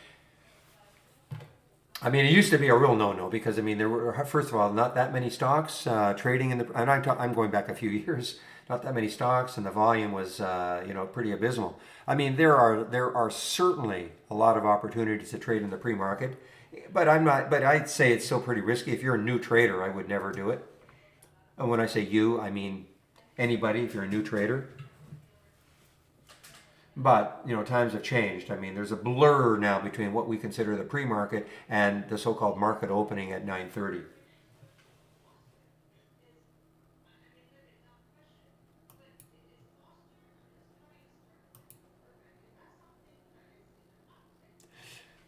it used to be a real no-no because, there were, first of all, not that many stocks trading in the, and I'm going back a few years, not that many stocks, and the volume was, pretty abysmal. There are certainly a lot of opportunities to trade in the pre-market, but I'd say it's still pretty risky. If you're a new trader, I would never do it. And when I say you, I mean anybody, if you're a new trader. But, times have changed. There's a blur now between what we consider the pre-market and the so-called market opening at 9:30.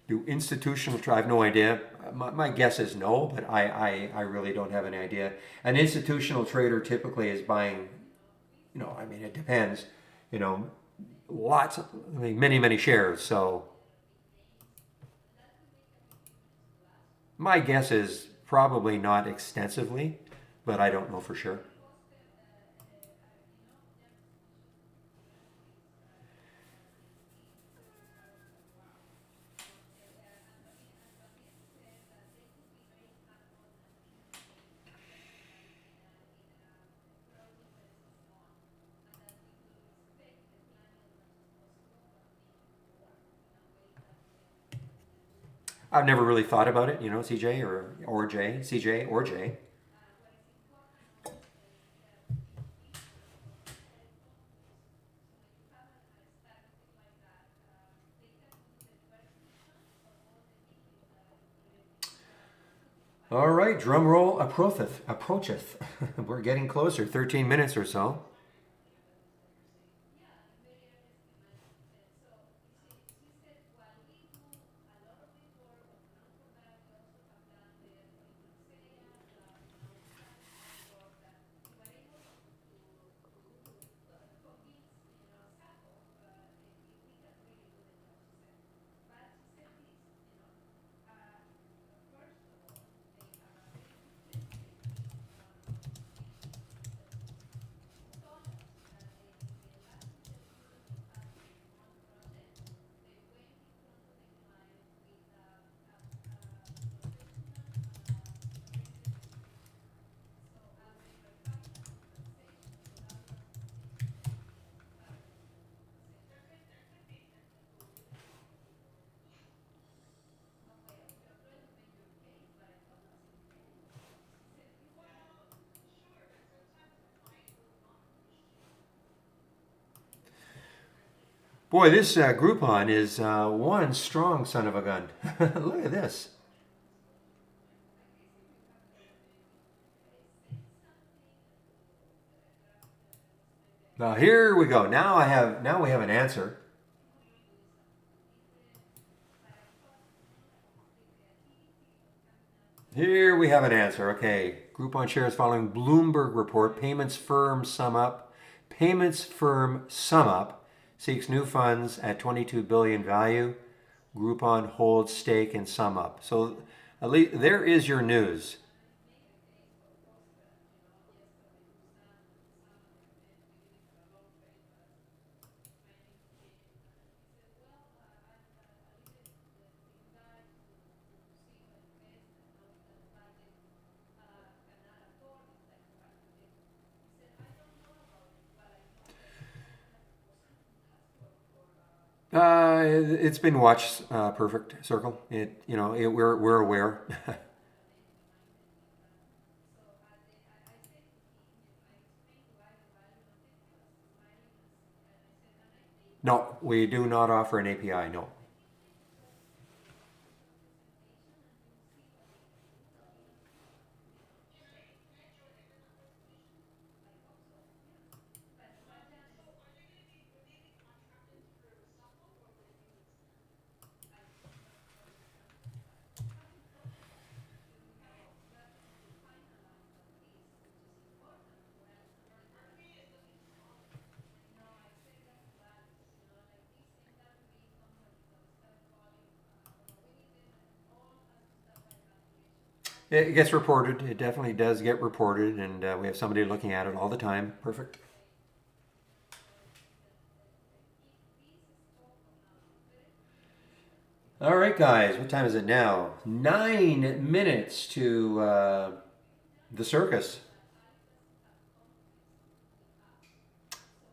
Do institutional, I have no idea. My guess is no, but I really don't have any idea. An institutional trader typically is buying, it depends, lots, many, many shares. So my guess is probably not extensively, but I don't know for sure. I've never really thought about it, CJ or Jay, CJ or Jay. All right, drum roll approacheth. We're getting closer, 13 minutes or so. Boy, this Groupon is one strong son of a gun. Look at this. Now here we go. Now we have an answer. Here we have an answer. Okay. Groupon shares following Bloomberg report. Payments firm sum up. Payments firm sum up seeks new funds at 22 billion value. Groupon holds stake in sum up. So at least there is your news. It's been watched, perfect circle. We're aware. No, we do not offer an API. No. It gets reported. It definitely does get reported, and we have somebody looking at it all the time. Perfect. All right, guys. What time is it now? 9 minutes to the circus.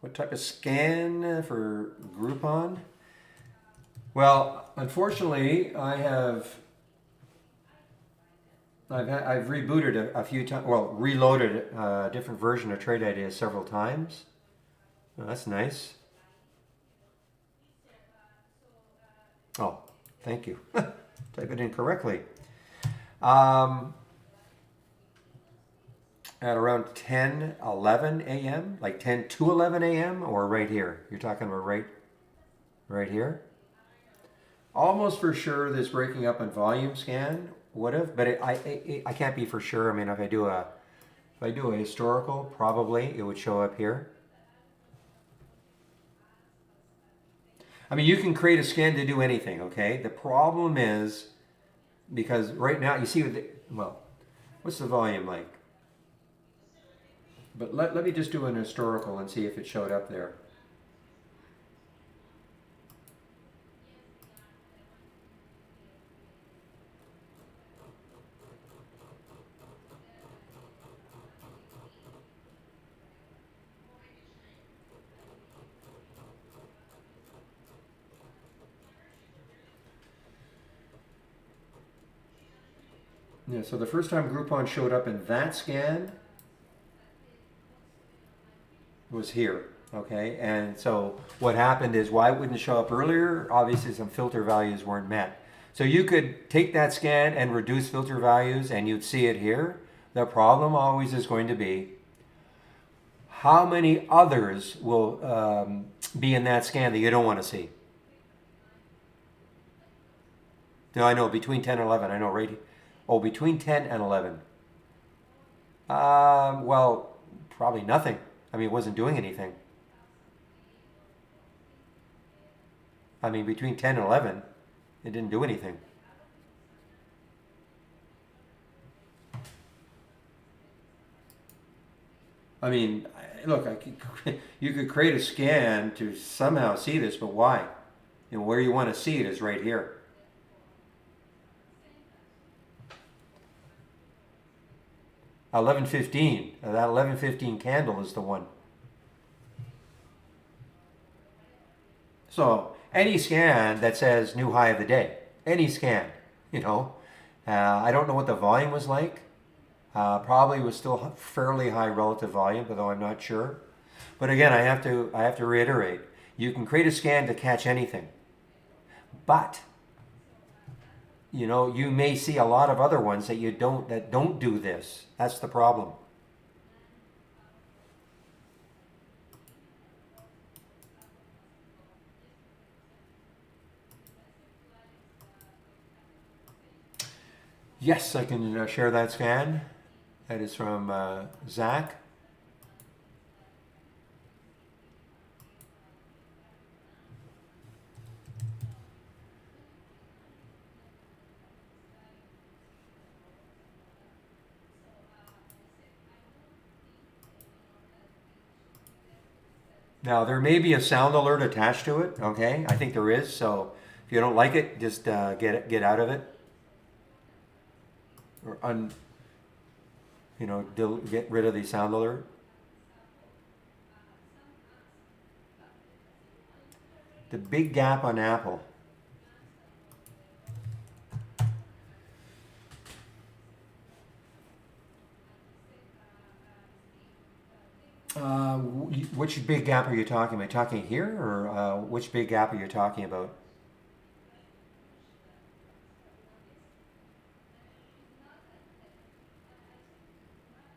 What type of scan for Groupon? Well, unfortunately, I've rebooted a few times. Well, reloaded a different version of Trade Ideas several times. Oh, that's nice. Oh, thank you. Type it in correctly. Um, at around 10:11 a.m., like 10 to 11 a.m., or right here. You're talking about right here. Almost for sure, this breaking up and volume scan would have, but I can't be for sure. I mean, if I do a historical, probably it would show up here. I mean, you can create a scan to do anything. Okay. The problem is because right now you see well, what's the volume like? But let me just do an historical and see if it showed up there. Yeah, so the first time Groupon showed up in that scan was here, okay? And so what happened is why it wouldn't show up earlier? Obviously some filter values weren't met. So you could take that scan and reduce filter values and you'd see it here. The problem always is going to be how many others will be in that scan that you don't want to see. No, I know between 10 and 11, I know right. Oh, between 10 and 11. Well, probably nothing. I mean, it wasn't doing anything. I mean, between 10 and 11, it didn't do anything. I mean, look, you could create a scan to somehow see this, but why? And where you want to see it is right here. $11.15. That $11.15 candle is the one. So any scan that says new high of the day, any scan, you know, I don't know what the volume was like. Probably was still fairly high relative volume, although I'm not sure. But again, I have to reiterate. You can create a scan to catch anything. But you may see a lot of other ones that don't do this. That's the problem. Yes, I can share that scan. That is from Zach. Now there may be a sound alert attached to it. Okay, I think there is. So if you don't like it, just get out of it, or get rid of the sound alert. The big gap on Apple. Which big gap are you talking about? Talking here, or which big gap are you talking about?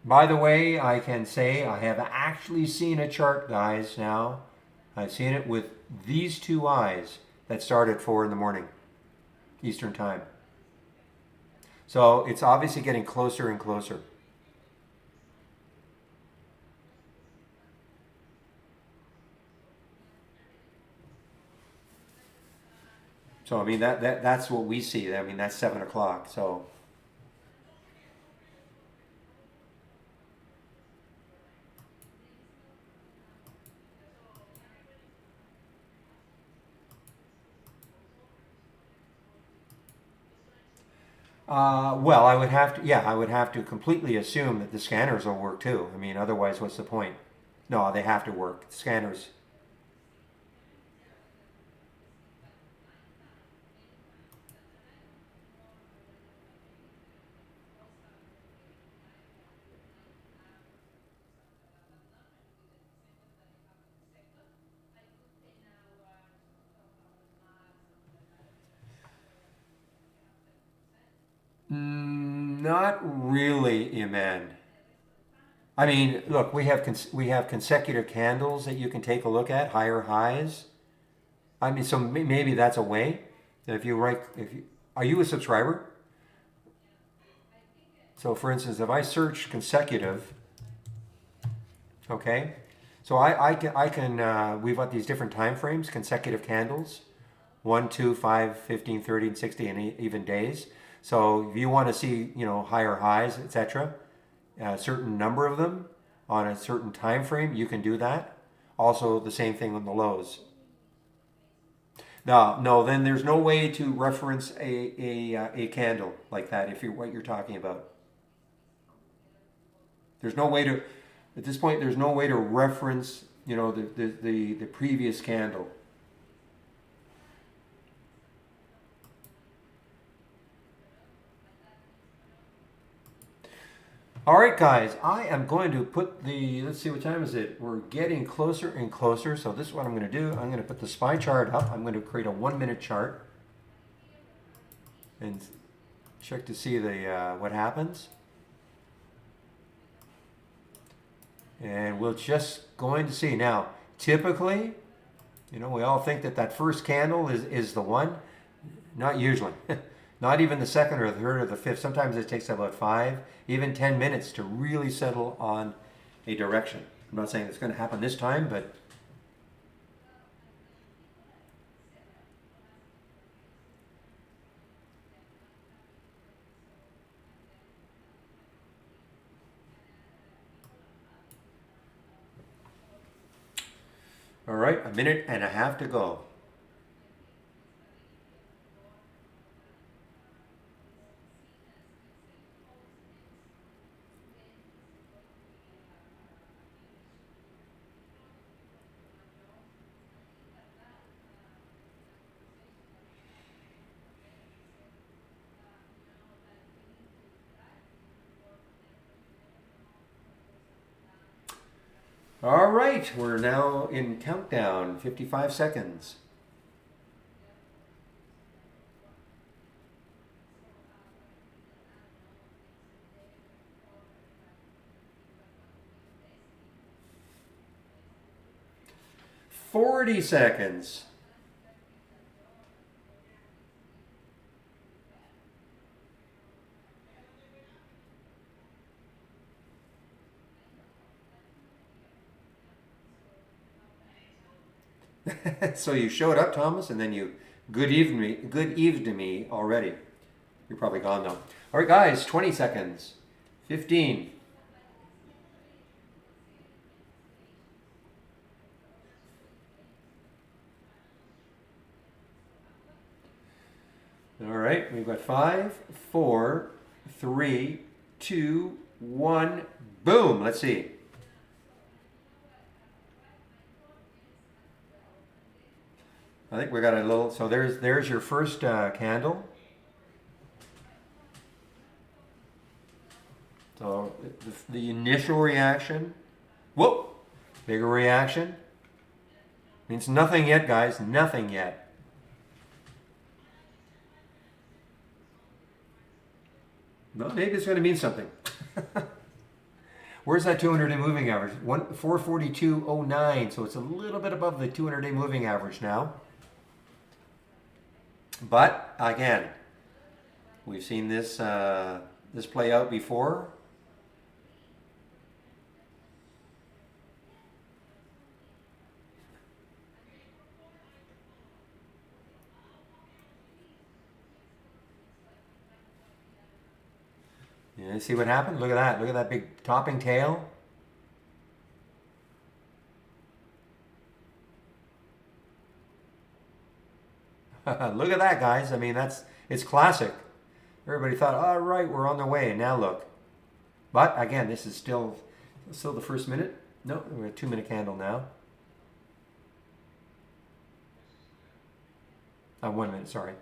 By the way, I can say I have actually seen a chart, guys, now. I've seen it with these two eyes that start at 4 in the morning, Eastern Time. So it's obviously getting closer and closer. So I mean that's what we see. I mean that's 7 o'clock. So well, I would have to completely assume that the scanners will work too. I mean, otherwise, what's the point? No, they have to work. Scanners. Not really, Iman. I mean, look, we have consecutive candles that you can take a look at, higher highs. I mean, so maybe that's a way. If you write, if you are you a subscriber? So, for instance, if I search consecutive, okay, so we've got these different time frames, consecutive candles, 1, 2, 5, 15, 30, and 60, and even days. So if you want to see, higher highs, etc., a certain number of them on a certain time frame, you can do that. Also, the same thing on the lows. No, then there's no way to reference a candle like that if you're what you're talking about. There's no way to, at this point, there's no way to reference, the previous candle. All right, guys, I am going to put let's see, what time is it? We're getting closer and closer. So this is what I'm going to do. I'm going to put the SPY chart up. I'm going to create a 1-minute chart and check to see what happens. And we're just going to see. Now, typically, we all think that first candle is the one. Not usually. Not even the second or the third or the fifth. Sometimes it takes about 5, even 10 minutes to really settle on a direction. I'm not saying it's going to happen this time, but all right, 1.5 minutes to go. All right, we're now in countdown, 55 seconds. Forty seconds. So you showed up, Thomas, and then you good evened me already. You're probably gone now. All right, guys, 20 seconds. 15. All right, we've got 5, 4, 3, 2, 1. Boom. Let's see. I think we got a little. So there's your first candle. So the initial reaction. Whoa, bigger reaction. Means nothing yet, guys. Nothing yet. Well, maybe it's going to mean something. Where's that 200-day moving average? 442.09. So it's a little bit above the 200-day moving average now. But again, we've seen this this play out before. Yeah, see what happened? Look at that. Look at that big topping tail. Look at that, guys. I mean, it's classic. Everybody thought, all right, we're on the way, and now look. But again, this is still the first minute. No, we're a 2-minute candle now. 1 minute, sorry.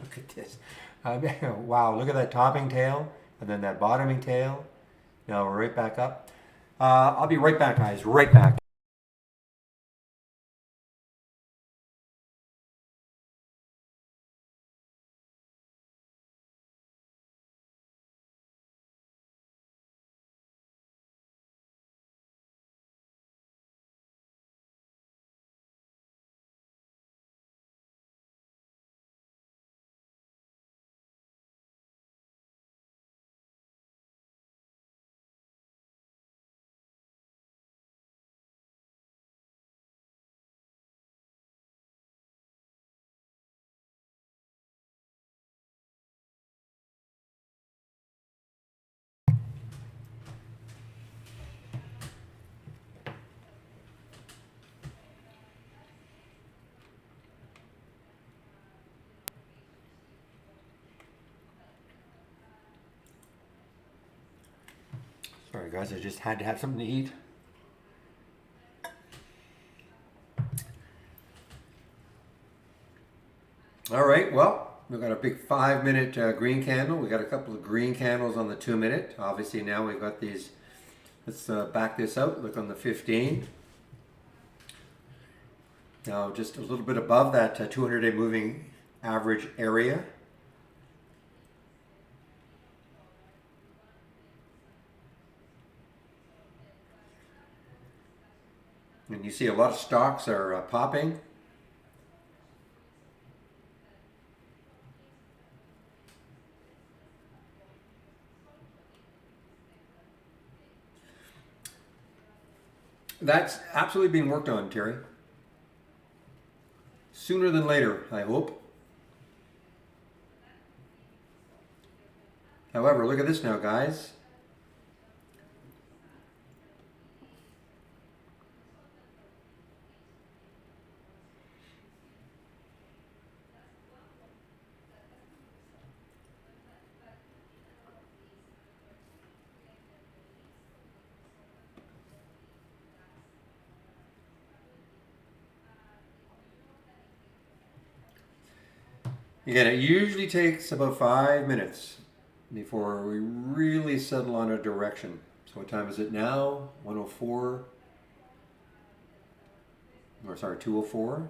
Look at this. Wow, look at that topping tail and then that bottoming tail. Now we're right back up. I'll be right back, guys. Right back. Sorry, guys. I just had to have something to eat. All right. Well, we've got a big 5-minute green candle. We got a couple of green candles on the 2-minute. Obviously, now we've got these. Let's back this out. Look on the 15. Now, just a little bit above that 200-day moving average area. And you see a lot of stocks are popping. That's absolutely being worked on, Terry. Sooner than later, I hope. However, look at this now, guys. Again, it usually takes about 5 minutes before we really settle on a direction. So what time is it now? 104. Or sorry, 204.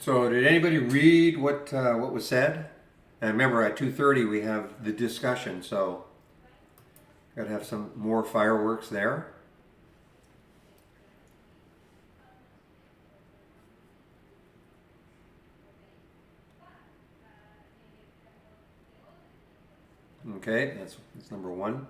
So did anybody read what was said? And remember, at 2:30 we have the discussion, so got to have some more fireworks there. Okay, that's number one.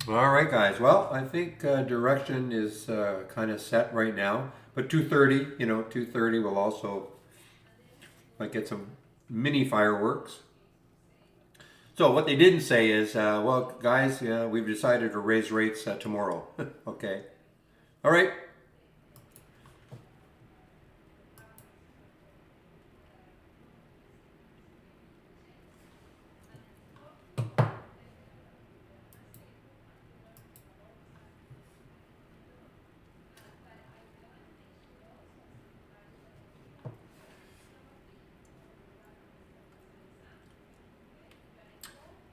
All right, guys. Well, I think direction is kind of set right now. But 2:30, 2:30 will also might get some mini fireworks. So what they didn't say is, well, guys, we've decided to raise rates tomorrow. Okay. All right.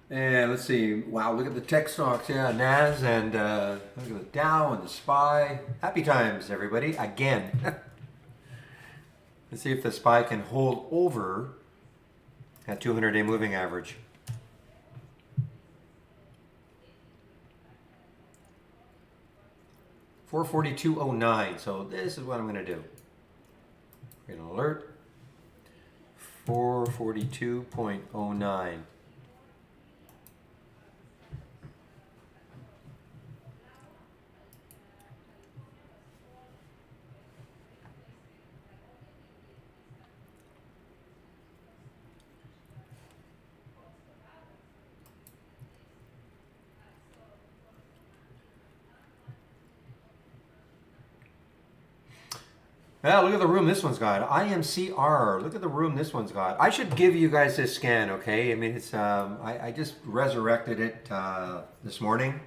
And let's see. Wow, look at the tech stocks. Yeah, NAS and look at the Dow and the SPY. Happy times, everybody. Again. Let's see if the SPY can hold over that 200-day moving average. $442.09. So this is what I'm going to do. Create an alert. 442.09. Yeah, look at the room this one's got. IMCR. Look at the room this one's got. I should give you guys this scan, okay? I mean, it's I just resurrected it this morning.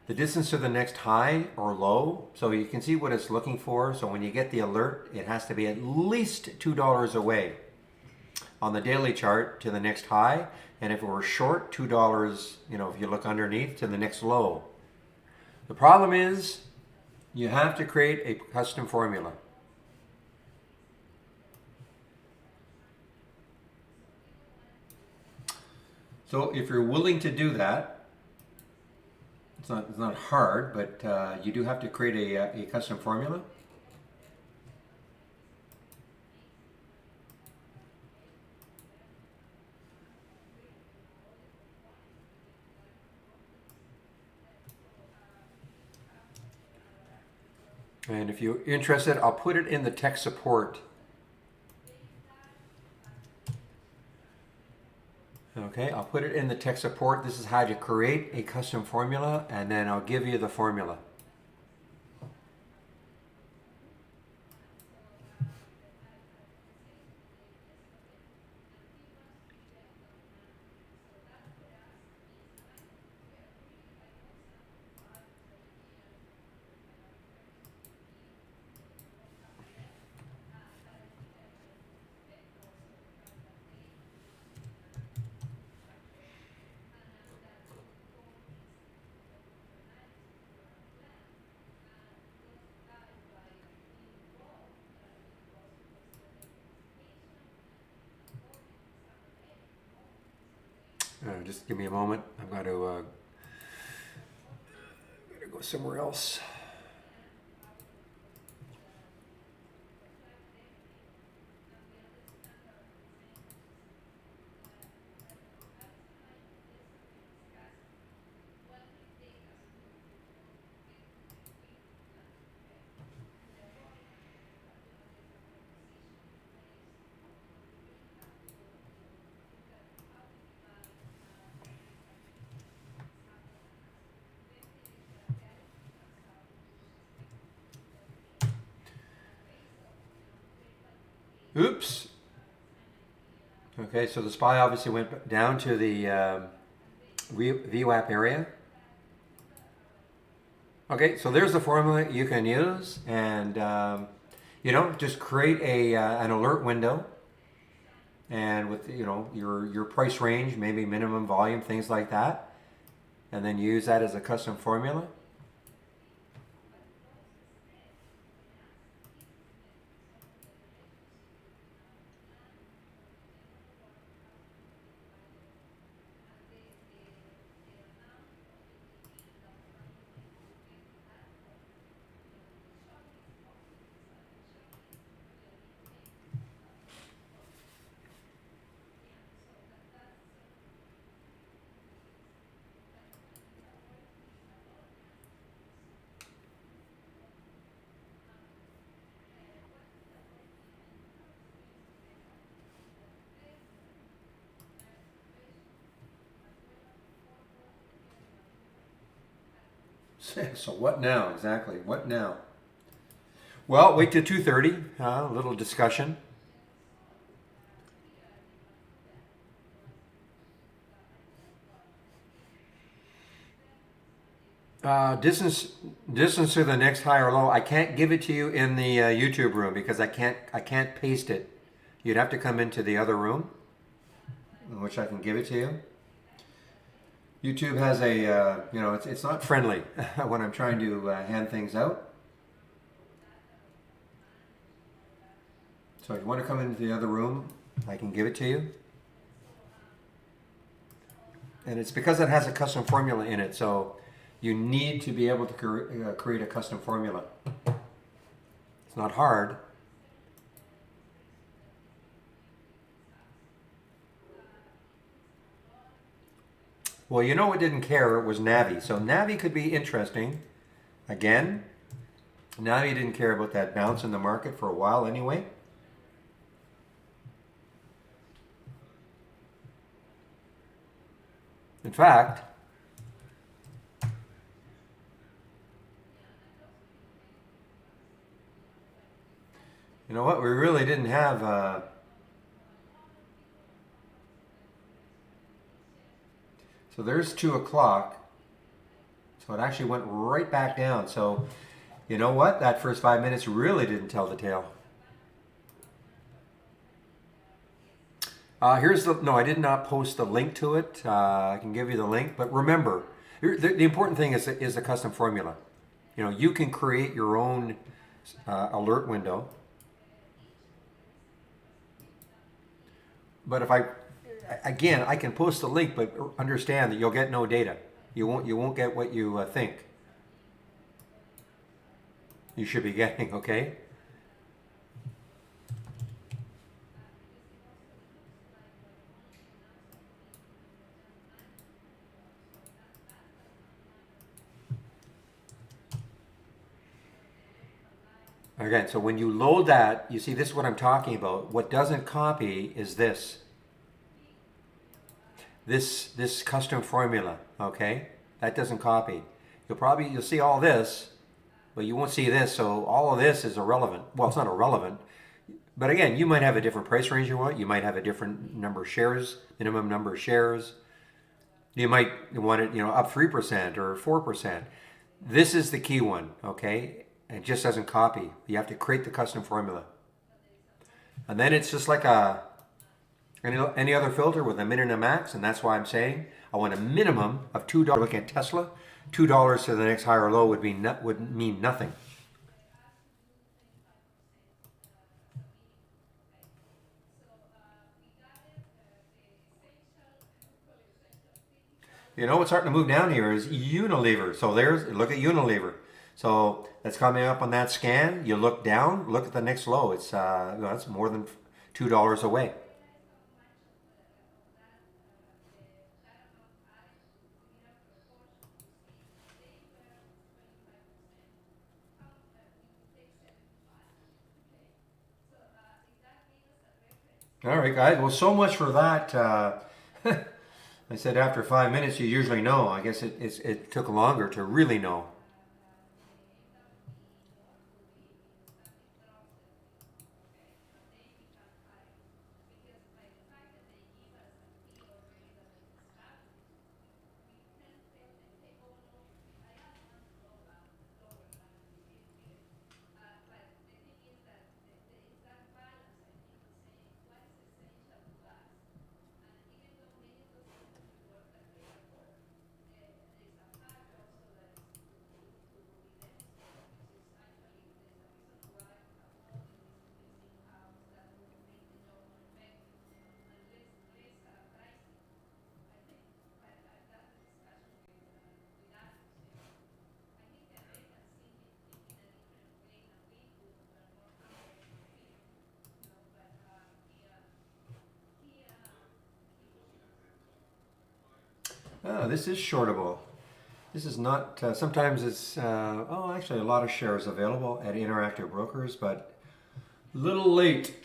The distance to the next high or low, so you can see what it's looking for. So when you get the alert, it has to be at least $2 away on the daily chart to the next high. And if it were short, $2, if you look underneath, to the next low. The problem is you have to create a custom formula. So if you're willing to do that, it's not hard, but you do have to create a custom formula. And if you're interested, I'll put it in the tech support. Okay, I'll put it in the tech support. This is how to create a custom formula, and then I'll give you the formula. Just give me a moment. I've got to go somewhere else. Oops. Okay, so the SPY obviously went down to the VWAP area. Okay, so there's the formula you can use, and just create an alert window, and with your price range, maybe minimum volume, things like that, and then use that as a custom formula. So what now? Exactly. What now? Well, wait till 2:30. A little discussion. Distance to the next high or low. I can't give it to you in the YouTube room because I can't paste it. You'd have to come into the other room, in which I can give it to you. YouTube has a it's not friendly when I'm trying to hand things out. So if you want to come into the other room, I can give it to you. And it's because it has a custom formula in it, so you need to be able to create a custom formula. It's not hard. Well, you know what didn't care was Navi. So Navi could be interesting. Again, Navi didn't care about that bounce in the market for a while anyway. In fact, you know what? We really didn't have. So there's 2 o'clock. So it actually went right back down. So you know what? That first 5 minutes really didn't tell the tale. No, I did not post the link to it. I can give you the link, but remember, the important thing is the custom formula. You can create your own alert window. But I can post the link, but understand that you'll get no data. You won't get what you think you should be getting. Okay. Again, so when you load that, you see this is what I'm talking about. What doesn't copy is this custom formula, okay? That doesn't copy. You'll see all this, but you won't see this, so all of this is irrelevant. Well, it's not irrelevant, but again, you might have a different price range you want. You might have a different number of shares, minimum number of shares. You might want it, up 3% or 4%. This is the key one, okay? It just doesn't copy. You have to create the custom formula. And then it's just like any other filter with a min and a max, and that's why I'm saying I want a minimum of $2. Looking at Tesla, $2 to the next higher or low would mean nothing. You know what's starting to move down here is Unilever. So there's look at Unilever. So that's coming up on that scan. You look down, look at the next low. It's that's more than $2 away. All right, guys. Well, so much for that. I said after 5 minutes, you usually know. I guess it took longer to really know. Oh, this is shortable. This is not. Sometimes it's. Oh, actually, a lot of shares available at Interactive Brokers, but a little late.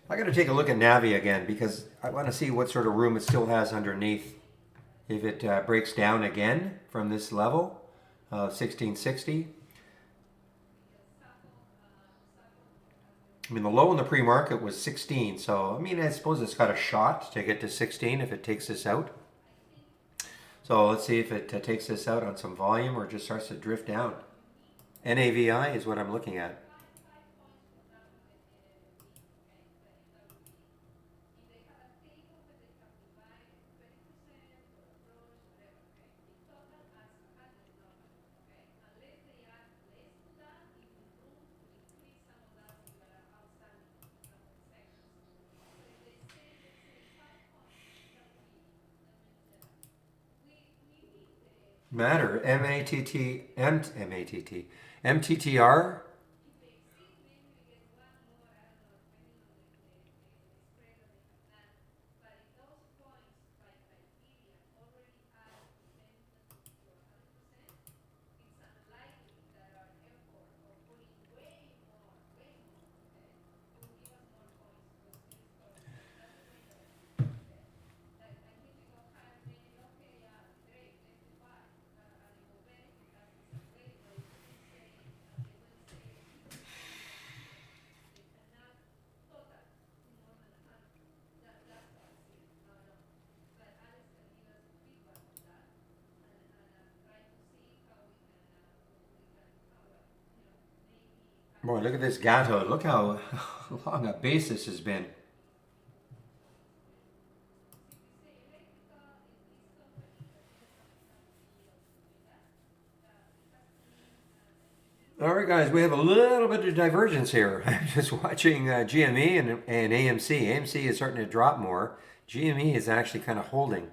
I got to take a look at Navi again because I want to see what sort of room it still has underneath. If it breaks down again from this level of 1660. I mean, the low in the pre-market was 16, so I mean, I suppose it's got a shot to get to 16 if it takes this out. So let's see if it takes this out on some volume or just starts to drift down. NAVI is what I'm looking at. Matter, M-A-T-T, M-A-T-T, MTTR. Boy, look at this Gato. Look how long a base this has been. All right, guys, we have a little bit of divergence here. I'm just watching GME and AMC. AMC is starting to drop more. GME is actually kind of holding.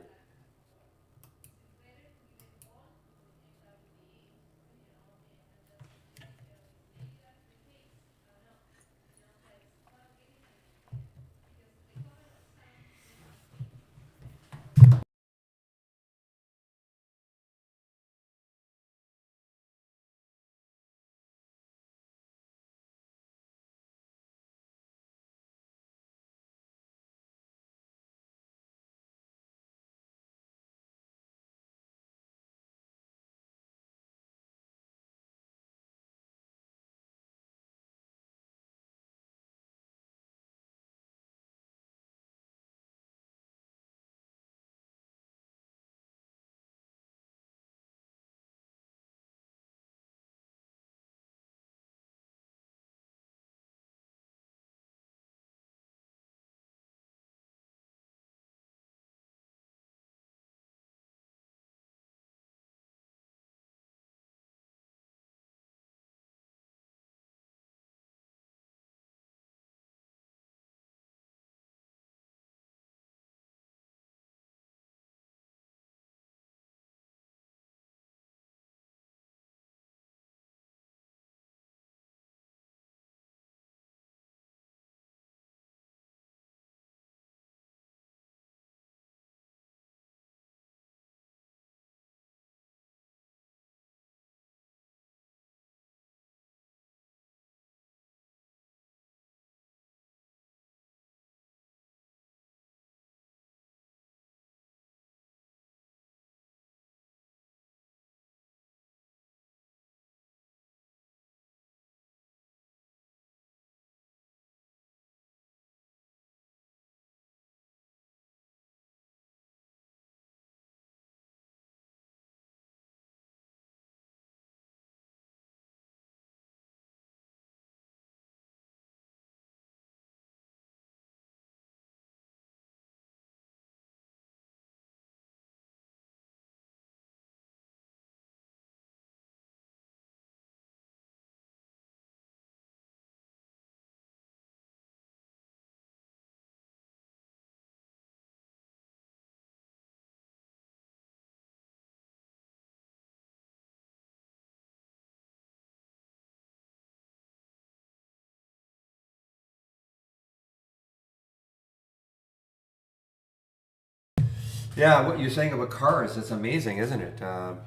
Yeah, what you're saying about cars, it's amazing, isn't it? I'm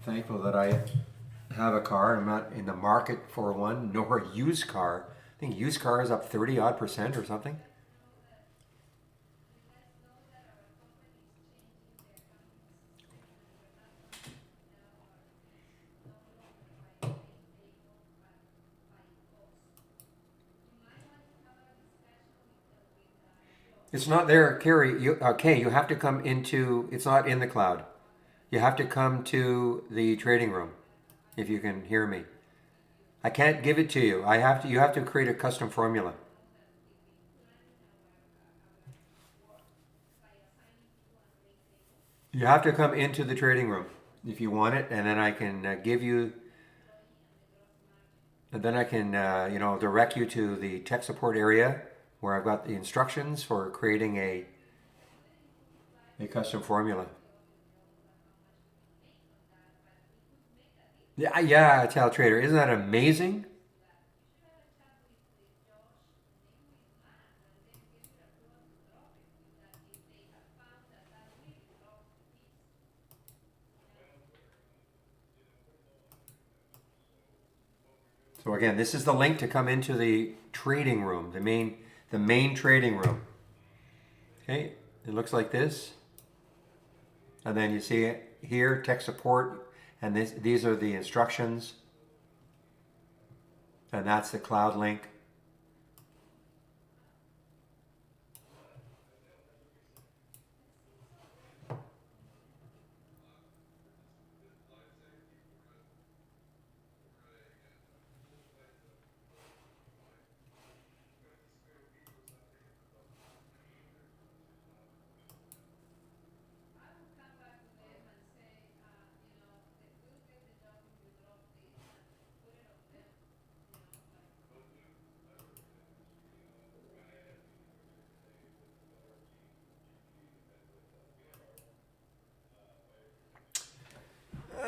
thankful that I have a car. I'm not in the market for one, nor a used car. I think used car is up 30 odd percent or something. It's not there, Carrie. Okay, you have to come into, it's not in the cloud. You have to come to the trading room if you can hear me. I can't give it to you. You have to create a custom formula. You have to come into the trading room if you want it, and then I can give you, and then I can, direct you to the tech support area where I've got the instructions for creating a custom formula. Yeah, yeah, Tell Trader. Isn't that amazing? So again, this is the link to come into the trading room, the main trading room. Okay, it looks like this, and then you see it here, tech support, and these are the instructions, and that's the cloud link.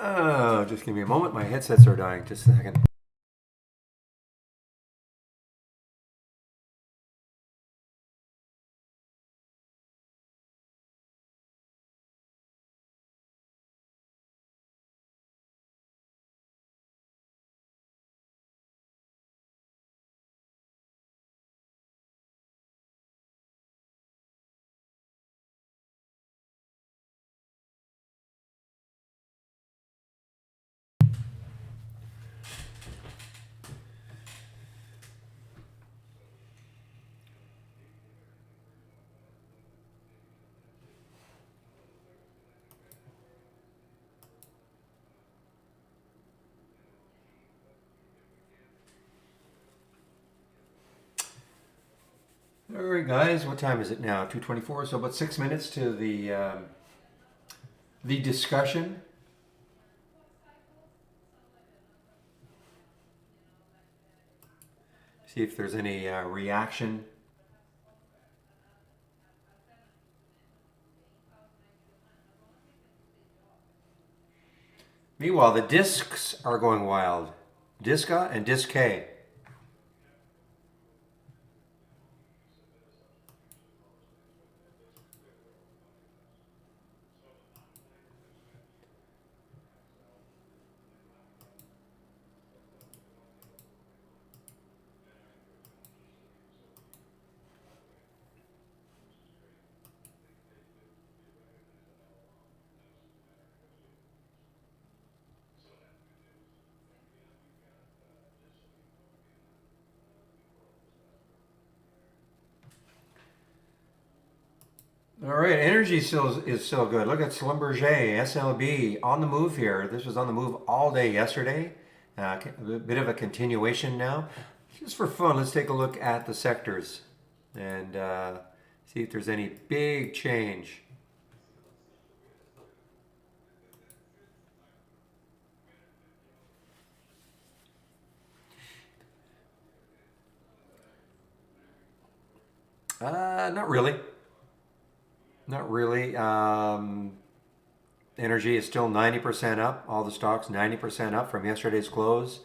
Oh, just give me a moment. My headsets are dying. Just a second. All right, guys. What time is it now? 2:24. So about 6 minutes to the discussion. See if there's any reaction. Meanwhile, the discs are going wild. Disca and Disc K. All right, energy still good. Look at Schlumberger, SLB on the move here. This was on the move all day yesterday. A bit of a continuation now. Just for fun, let's take a look at the sectors and see if there's any big change. Not really. Not really. Energy is still 90% up. All the stocks 90% up from yesterday's close.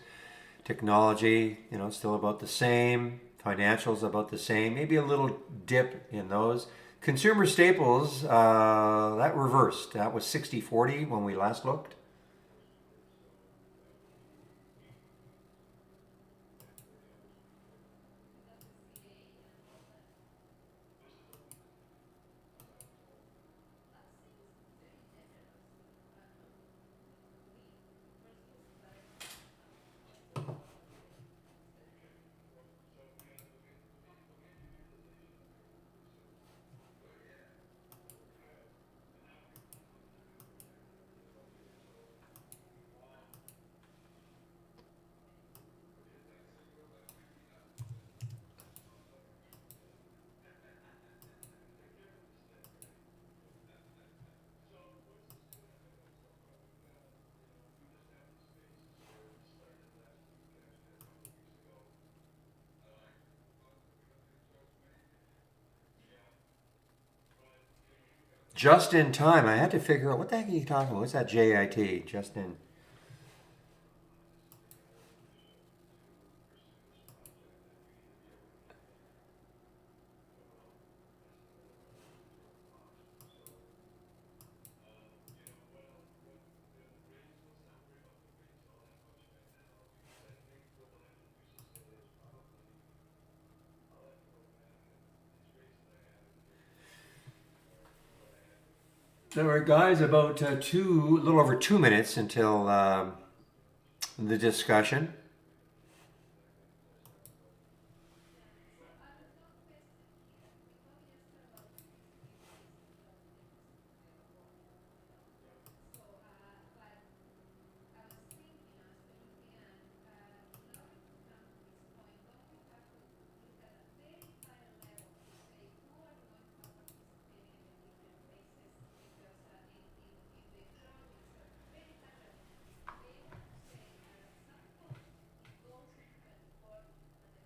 Technology, still about the same. Financials about the same. Maybe a little dip in those. Consumer staples, that reversed. That was 60-40 when we last looked. Just in time. I had to figure out what the heck are you talking about? What's that JIT? Just in. All right, guys, about a little over 2 minutes until the discussion.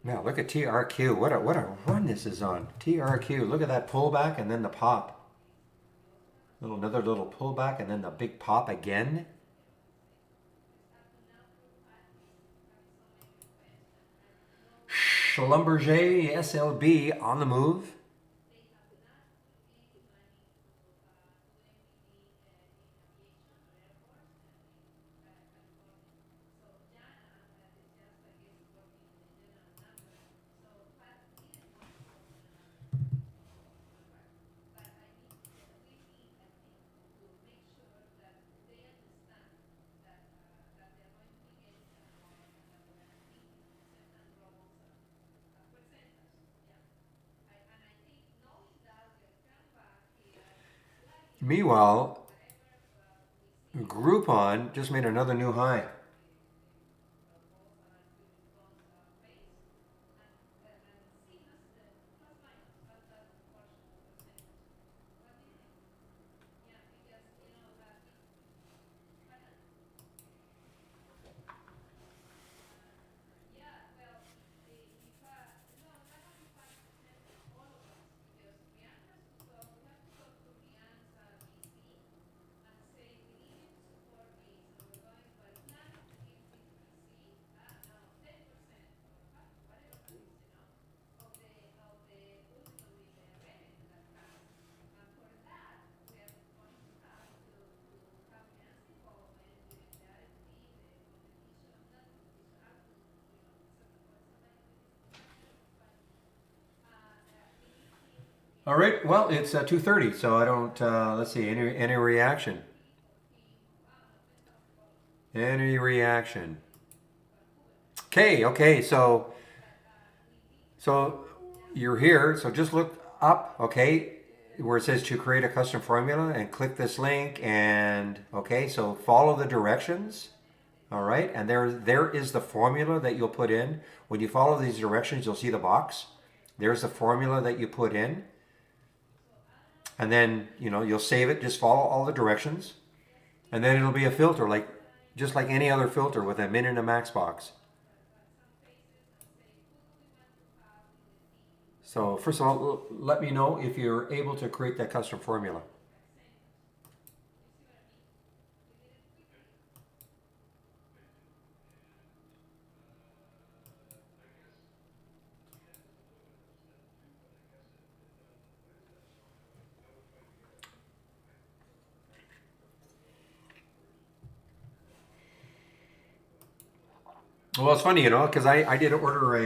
Now look at TRQ. What a run this is on. TRQ. Look at that pullback and then the pop. Another little pullback and then the big pop again. Schlumberger SLB on the move. Meanwhile, Groupon just made another new high. All right. Well, it's 2:30, so I don't. Let's see. Any reaction? Any reaction? Okay. Okay. So you're here. So just look up. Okay, where it says to create a custom formula, and click this link. And okay, so follow the directions. All right, and there is the formula that you'll put in. When you follow these directions, you'll see the box. There's the formula that you put in. And then, you'll save it, just follow all the directions. And then it'll be a filter, just like any other filter with a min and a max box. So first of all, let me know if you're able to create that custom formula. Well, it's funny, because I did order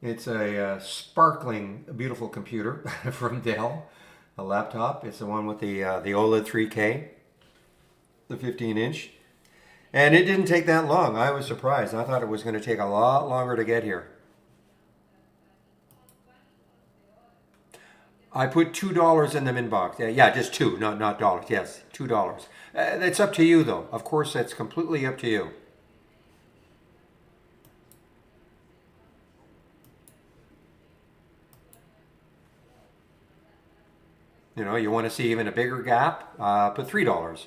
it's a sparkling, beautiful computer from Dell, a laptop. It's the one with the OLED 3K, the 15-inch. And it didn't take that long. I was surprised. I thought it was going to take a lot longer to get here. I put $2 in the inbox. Yeah, just two, not dollars. Yes, $2. It's up to you, though. Of course, that's completely up to you. You want to see even a bigger gap, put $3.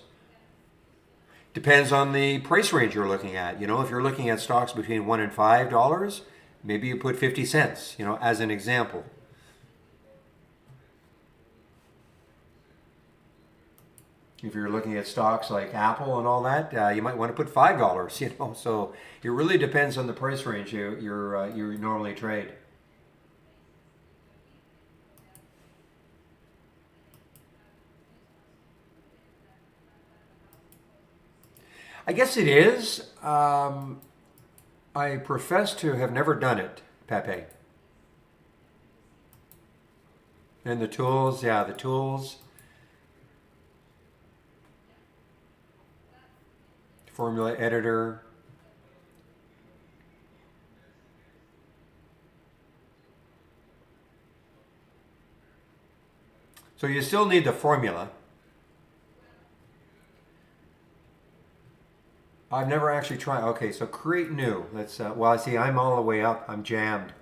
Depends on the price range you're looking at. If you're looking at stocks between $1 and $5, maybe you put 50 cents. As an example. If you're looking at stocks like Apple and all that, you might want to put $5. So it really depends on the price range you normally trade. I guess it is. I profess to have never done it, Pepe. And the tools, yeah, the tools, formula editor. So you still need the formula. I've never actually tried. Okay, so create new. Let's. Well, see, I'm all the way up. I'm jammed.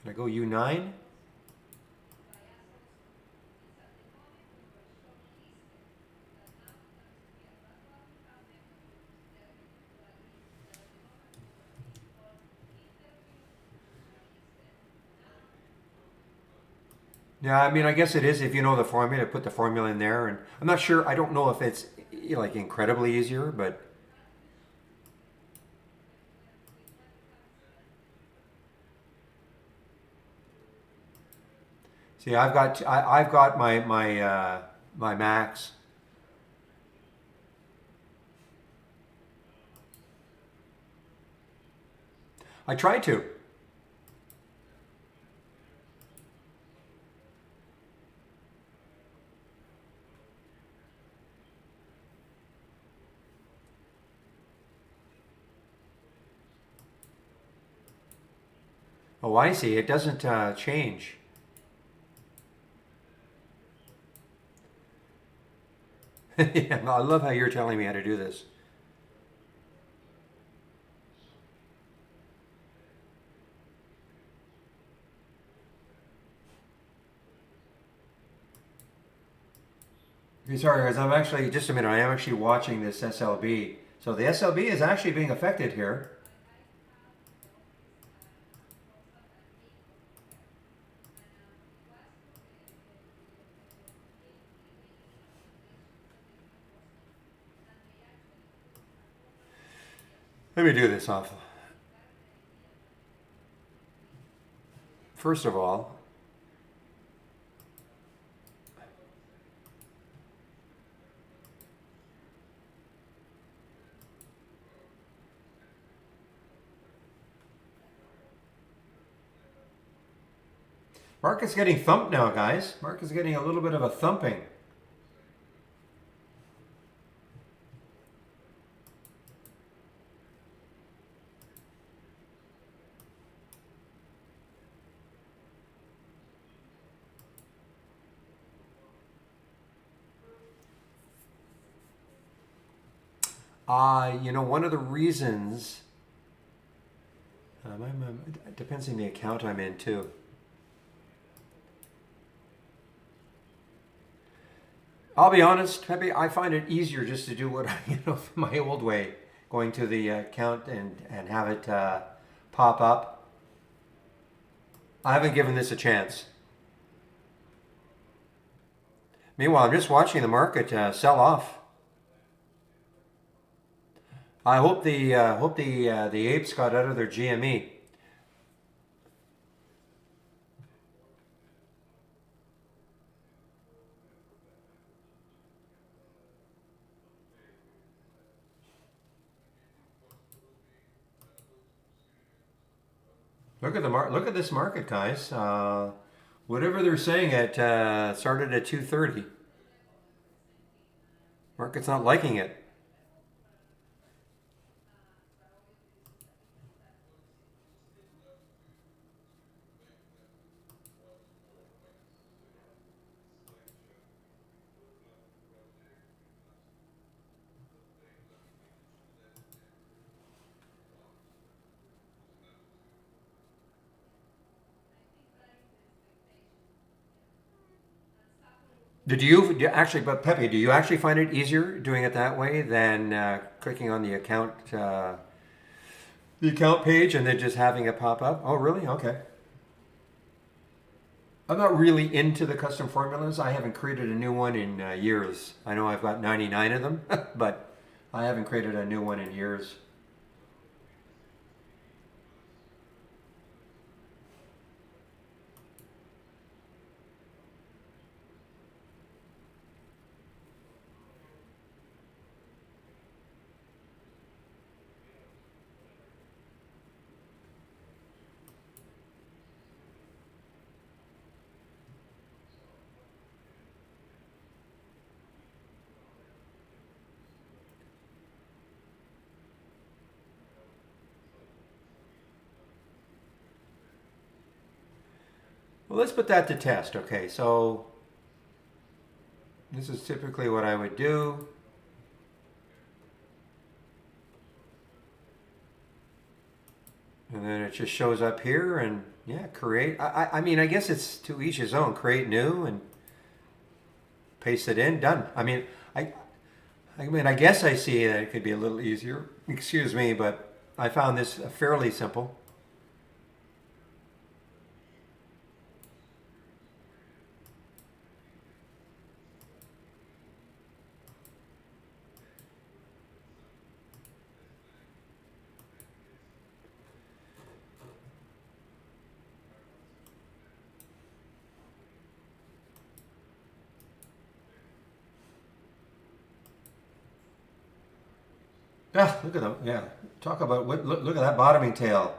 Can I go U9? Yeah, I mean, I guess it is if you know the formula. Put the formula in there, and I'm not sure. I don't know if it's like incredibly easier, but see, I've got my max. I tried to. Oh, I see. It doesn't change. Yeah, I love how you're telling me how to do this. Okay, sorry, guys. I'm actually just a minute. I am actually watching this SLB. So the SLB is actually being affected here. Let me do this off. First of all, market's getting thumped now, guys. Market's getting a little bit of a thumping. One of the reasons, it depends on the account I'm in too. I'll be honest, Pepe, I find it easier just to do what my old way, going to the account and have it pop up. I haven't given this a chance. Meanwhile, I'm just watching the market sell off. I hope the apes got out of their GME. Look at this market, guys. Whatever they're saying, it started at 2:30. Market's not liking it. But Pepe, do you actually find it easier doing it that way than clicking on the account page and then just having it pop up? Oh, really? Okay. I'm not really into the custom formulas. I haven't created a new one in years. I know I've got 99 of them, but I haven't created a new one in years. Well, let's put that to test. Okay, so this is typically what I would do. And then it just shows up here and yeah, create. I mean, I guess it's to each his own. Create new and paste it in. Done. I, I guess I see that it could be a little easier. Excuse me, but I found this fairly simple. Ah, look at them. Yeah, talk about look at that bottoming tail.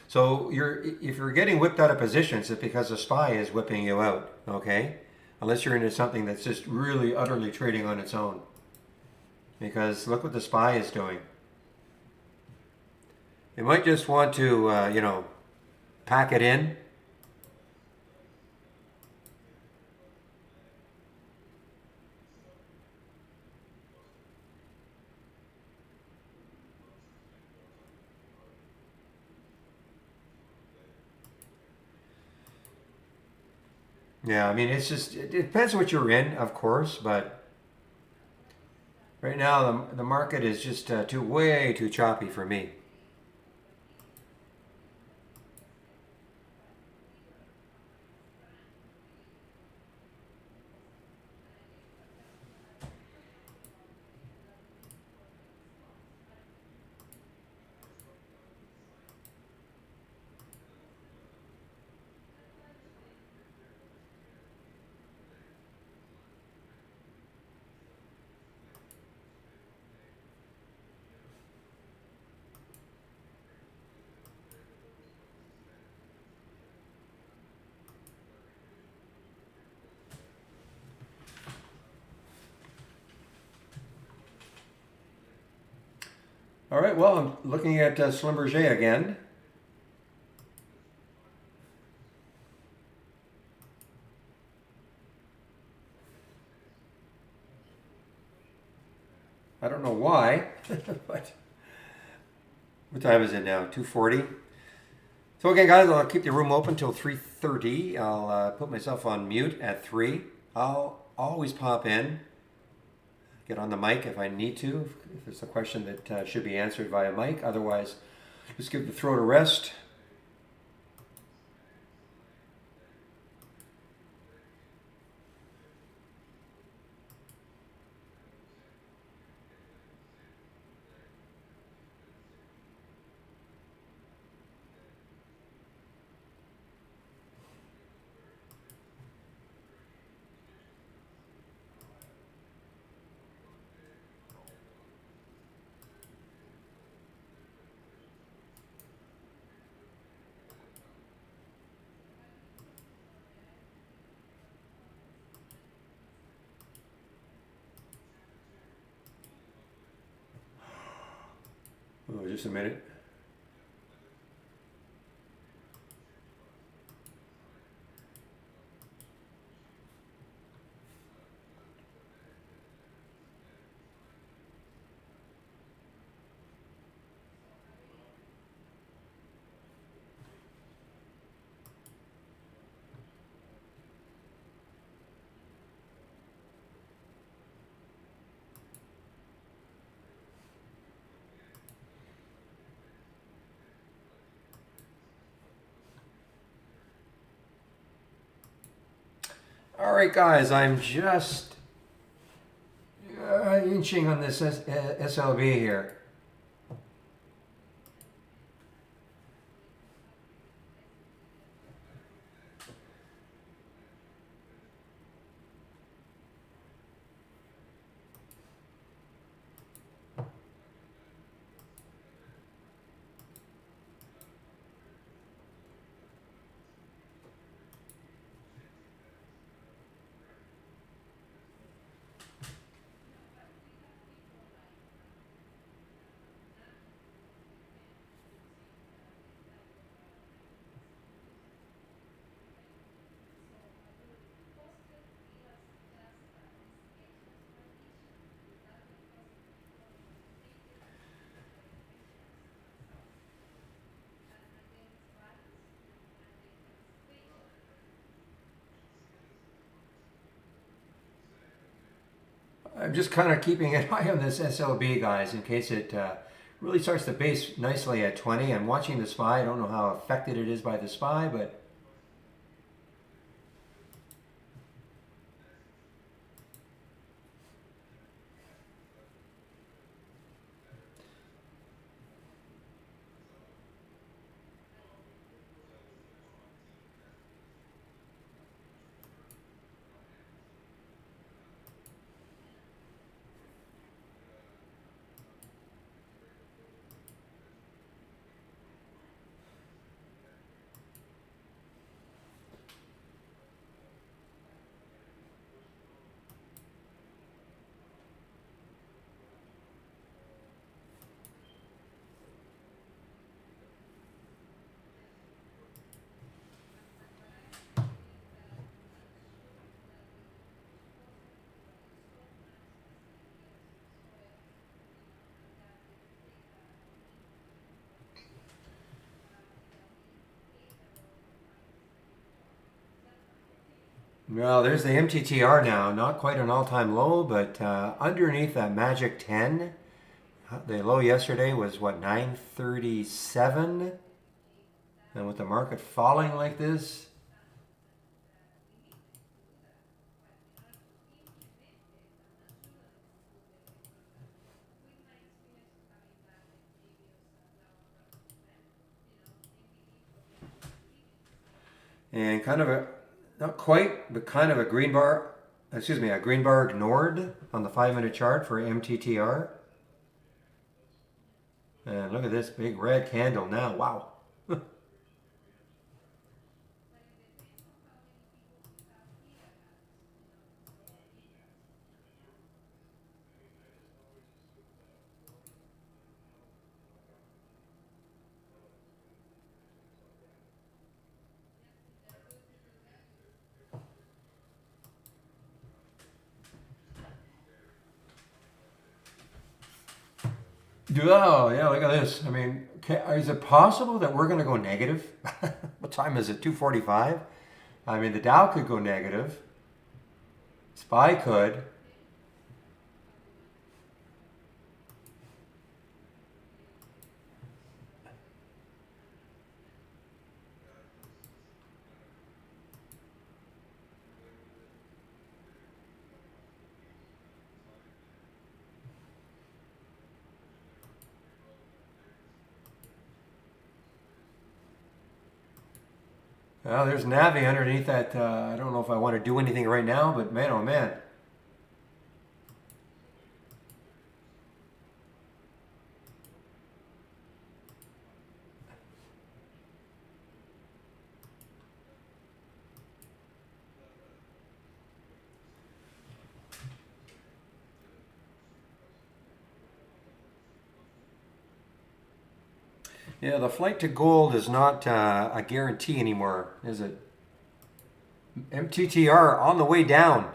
So if you're getting whipped out of positions, it's because the SPY is whipping you out. Okay, unless you're into something that's just really utterly trading on its own. Because look what the SPY is doing. It might just want to pack it in. Yeah, I mean it depends what you're in, of course, but right now the market is just way too choppy for me. All right, well, I'm looking at Schlumberger again. I don't know why, but what time is it now? 2:40. So again, guys, I'll keep the room open till 3:30. I'll put myself on mute at 3. I'll always pop in, get on the mic if I need to, if there's a question that should be answered via mic. Otherwise, just give the throat a rest. Oh, just a minute. All right, guys, I'm just inching on this SLB here. I'm just kind of keeping an eye on this SLB, guys, in case it really starts to base nicely at 20. I'm watching the SPY. I don't know how affected it is by the SPY, but well, there's the MTTR now. Not quite an all-time low, but underneath that magic 10. The low yesterday was what, 937? And with the market falling like this, and kind of a, not quite, but kind of a green bar, excuse me, a green bar ignored on the 5-minute chart for MTTR. And look at this big red candle now. Wow. Oh, yeah, look at this. I mean, is it possible that we're going to go negative? What time is it? 2:45? I mean, the Dow could go negative. SPY could. Well, there's Navi underneath that. I don't know if I want to do anything right now, but man, oh man. Yeah, the flight to gold is not a guarantee anymore, is it? MTTR on the way down.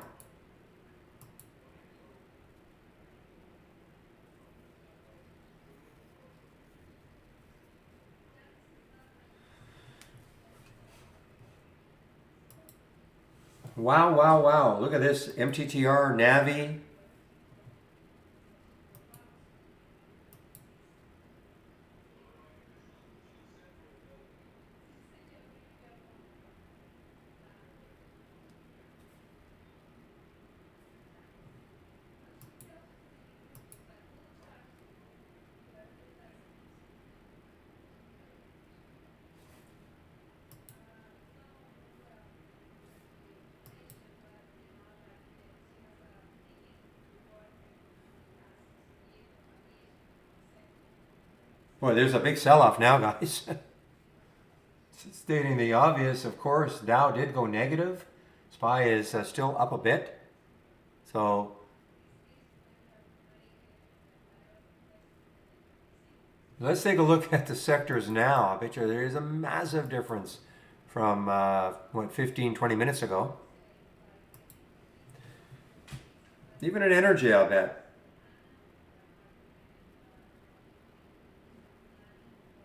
Wow, wow, wow. Look at this. MTTR, Navi. Boy, there's a big sell-off now, guys. Stating the obvious, of course, Dow did go negative. SPY is still up a bit. So let's take a look at the sectors now. I bet you there is a massive difference from, what, 15, 20 minutes ago. Even in energy, I'll bet.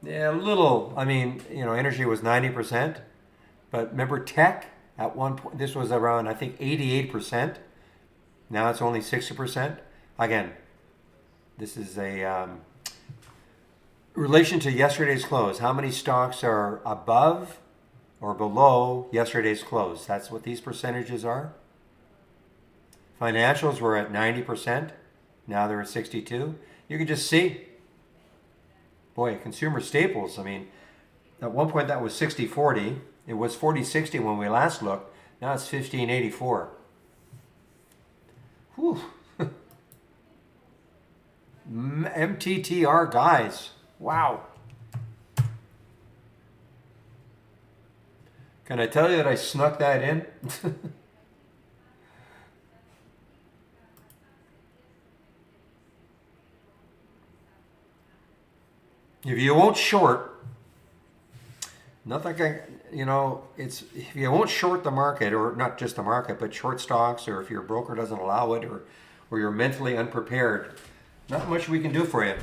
Yeah, a little. I mean, energy was 90%. But remember tech at one point, this was around, I think, 88%. Now it's only 60%. Again, this is a relation to yesterday's close. How many stocks are above or below yesterday's close? That's what these percentages are. Financials were at 90%. Now they're at 62. You can just see, boy, consumer staples. I mean, at one point that was 60-40. It was 40-60 when we last looked. Now it's 15-84. Whew. MTTR guys. Wow. Can I tell you that I snuck that in? If you won't short, nothing can, it's if you won't short the market, or not just the market, but short stocks, or if your broker doesn't allow it, or you're mentally unprepared, not much we can do for you.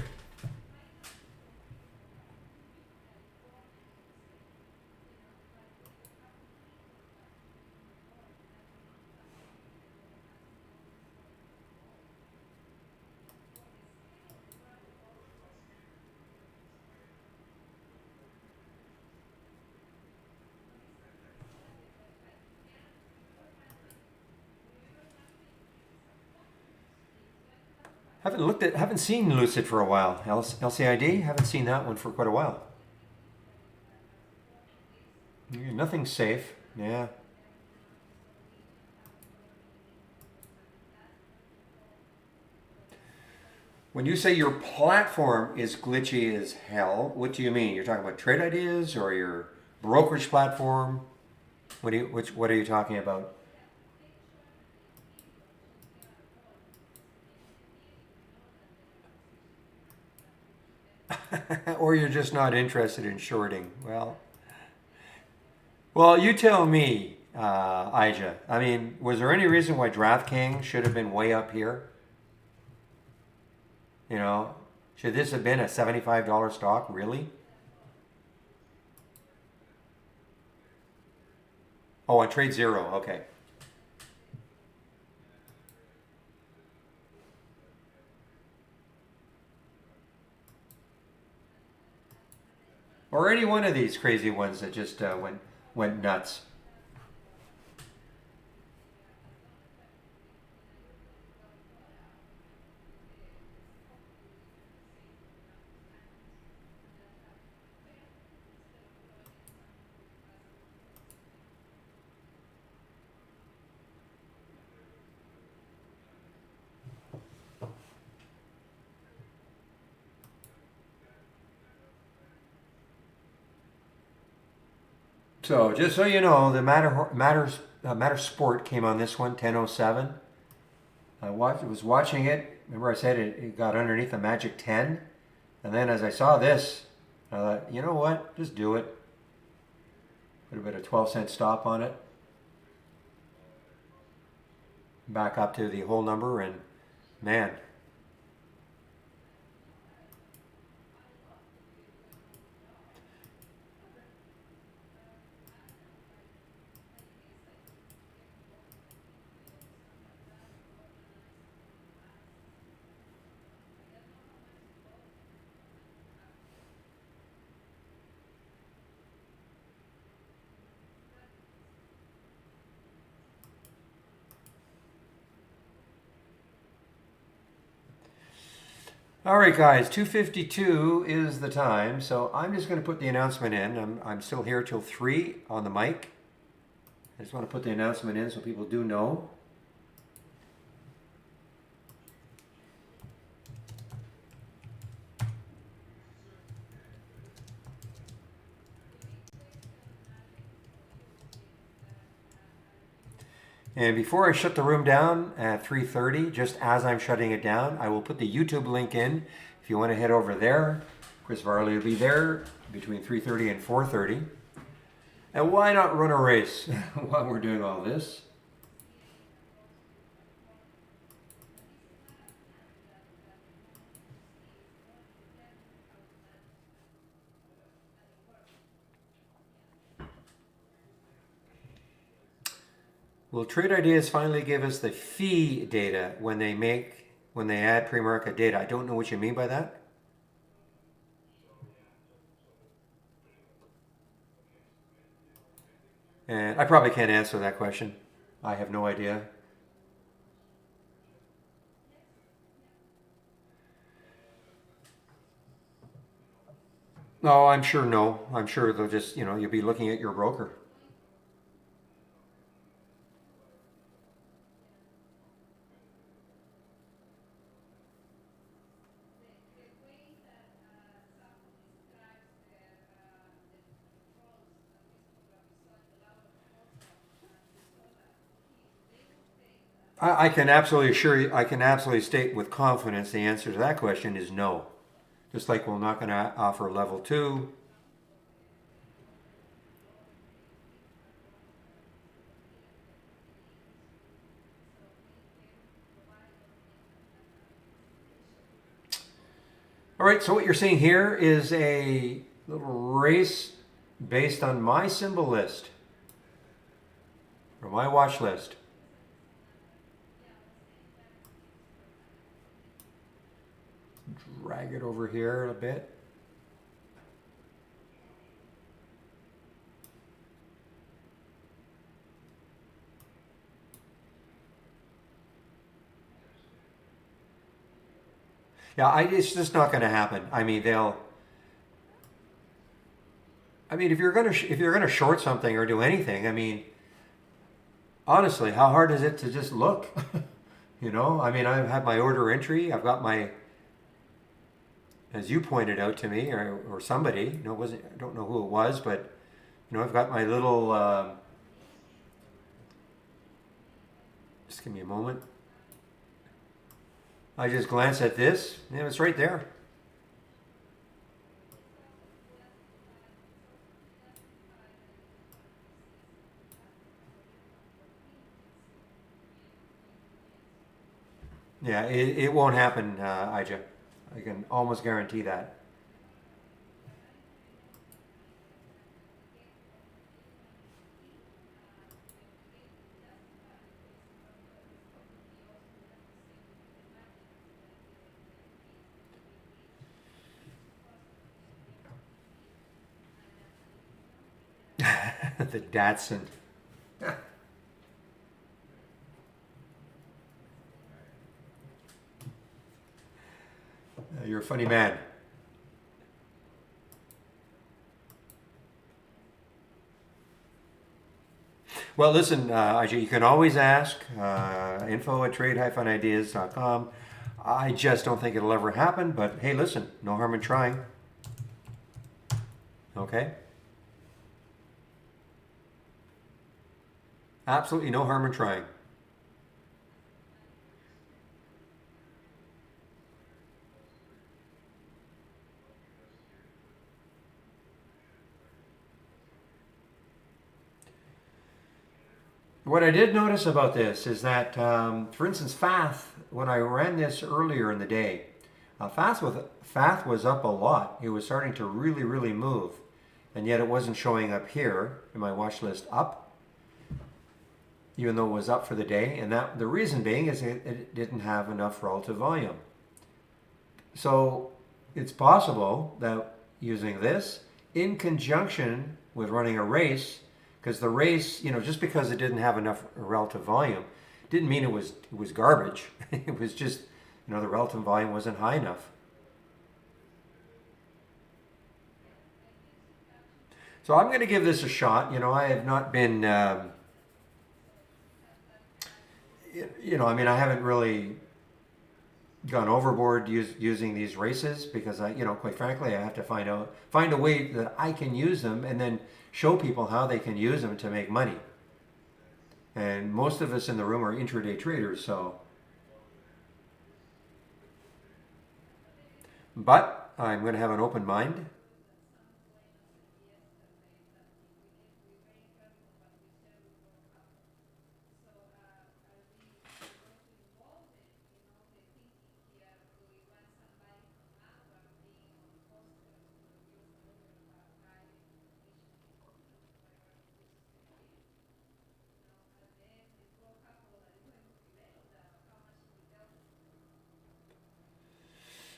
Haven't seen Lucid for a while. LCID, haven't seen that one for quite a while. Nothing's safe. Yeah. When you say your platform is glitchy as hell, what do you mean? You're talking about trade ideas or your brokerage platform? What are you talking about? Or you're just not interested in shorting. Well, you tell me, Ija. I mean, was there any reason why DraftKings should have been way up here? You know, should this have been a $75 stock? Really? Oh, on Trade Zero. Okay. Or any one of these crazy ones that just went nuts. So just so you know, the Matter Sport came on this one, 10:07. Was watching it. Remember I said it got underneath the magic 10, and then as I saw this, I thought, you know what? Just do it. Put a bit of 12-cent stop on it. Back up to the whole number, and man. All right, guys, 2:52 is the time, so I'm just going to put the announcement in. I'm still here till 3 on the mic. I just want to put the announcement in so people do know. And before I shut the room down at 3:30, just as I'm shutting it down, I will put the YouTube link in. If you want to head over there, Chris Varley will be there between 3:30 and 4:30. And why not run a race while we're doing all this? Will Trade Ideas finally give us the fee data when they add pre-market data? I don't know what you mean by that. And I probably can't answer that question. I have no idea. No, I'm sure no. I'm sure they'll just, you'll be looking at your broker. I can absolutely assure you, I can absolutely state with confidence the answer to that question is no. Just like we're not going to offer level 2. All right, so what you're seeing here is a little race based on my symbol list, or my watch list. Drag it over here a bit. Yeah, it's just not going to happen. I mean, if you're gonna short something or do anything, I mean, honestly, how hard is it to just look? I mean, I've had my order entry. I've got my, as you pointed out to me, or somebody. It wasn't. I don't know who it was, but I've got my little. Just give me a moment. I just glanced at this. Yeah, it's right there. Yeah, it won't happen, Ija. I can almost guarantee that. The Datsun. You're a funny man. Well, listen, Ajay, you can always ask info at trade-ideas.com. I just don't think it'll ever happen, but hey, listen, no harm in trying. Okay? Absolutely no harm in trying. What I did notice about this is that, for instance, FATH, when I ran this earlier in the day, FATH was up a lot. It was starting to really, really move. And yet it wasn't showing up here in my watch list up, even though it was up for the day. And that the reason being is it didn't have enough relative volume. So it's possible that using this in conjunction with running a race, because the race, just because it didn't have enough relative volume, didn't mean it was garbage. It was just, the relative volume wasn't high enough. So I'm going to give this a shot. I have not been, I haven't really gone overboard using these races because quite frankly, I have to find a way that I can use them and then show people how they can use them to make money. And most of us in the room are intraday traders, but I'm going to have an open mind.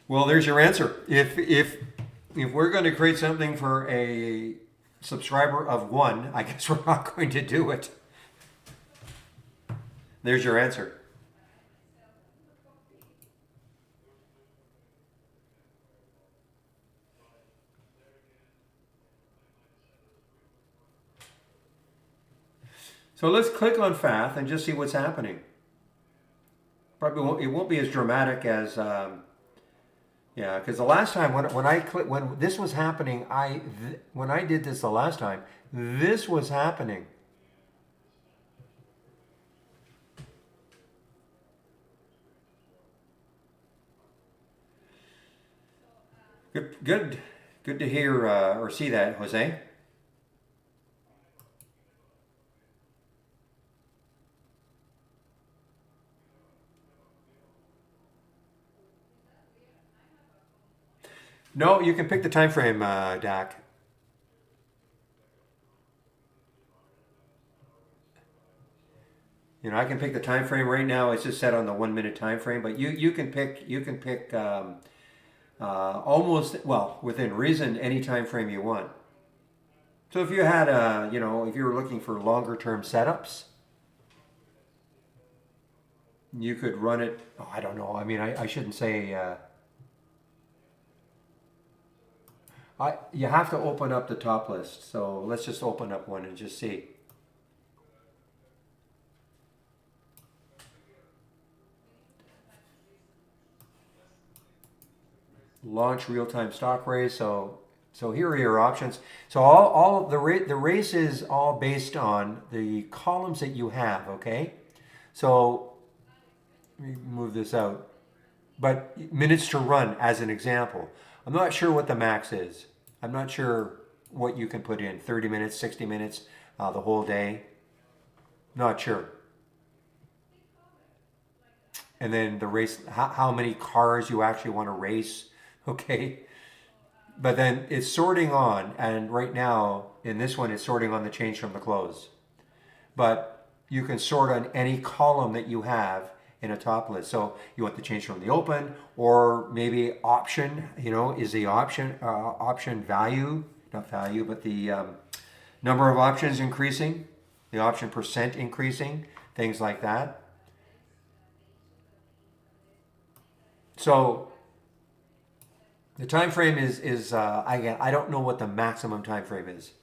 Well, there's your answer. If we're going to create something for a subscriber of 1, I guess we're not going to do it. There's your answer. So let's click on FATH and just see what's happening. Probably it won't be as dramatic as yeah, because the last time when this was happening, when I did this the last time, this was happening. Good to hear or see that, Jose. No, you can pick the time frame, Dak. I can pick the time frame right now. It's just set on the 1 minute time frame, but you can pick almost within reason any time frame you want. So if you had if you were looking for longer term setups, you could run it. Oh, I don't know. I mean, I shouldn't say. You have to open up the top list. So let's just open up one and just see. Launch real-time stock race. So here are your options. So all the race is all based on the columns that you have. Okay. So let me move this out. But minutes to run as an example. I'm not sure what the max is. I'm not sure what you can put in. 30 minutes, 60 minutes, the whole day. Not sure. And then the race, how many cars you actually want to race. Okay. But then it's sorting on. And right now, in this one, it's sorting on the change from the close. But you can sort on any column that you have in a top list. So you want the change from the open, or maybe option, is the option value, not value, but the number of options increasing, the option percent increasing, things like that. So the time frame is I don't know what the maximum time frame is.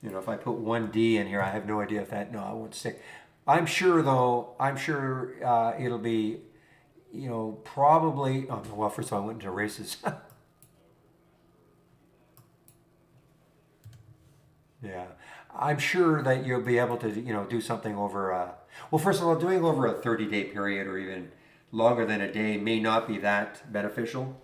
If I put 1D in here, I have no idea if that, no, I won't stick. I'm sure though, it'll be, probably, well, first of all, I went into races. Yeah. I'm sure that you'll be able to, do something over, well, first of all, doing over a 30-day period or even longer than a day may not be that beneficial.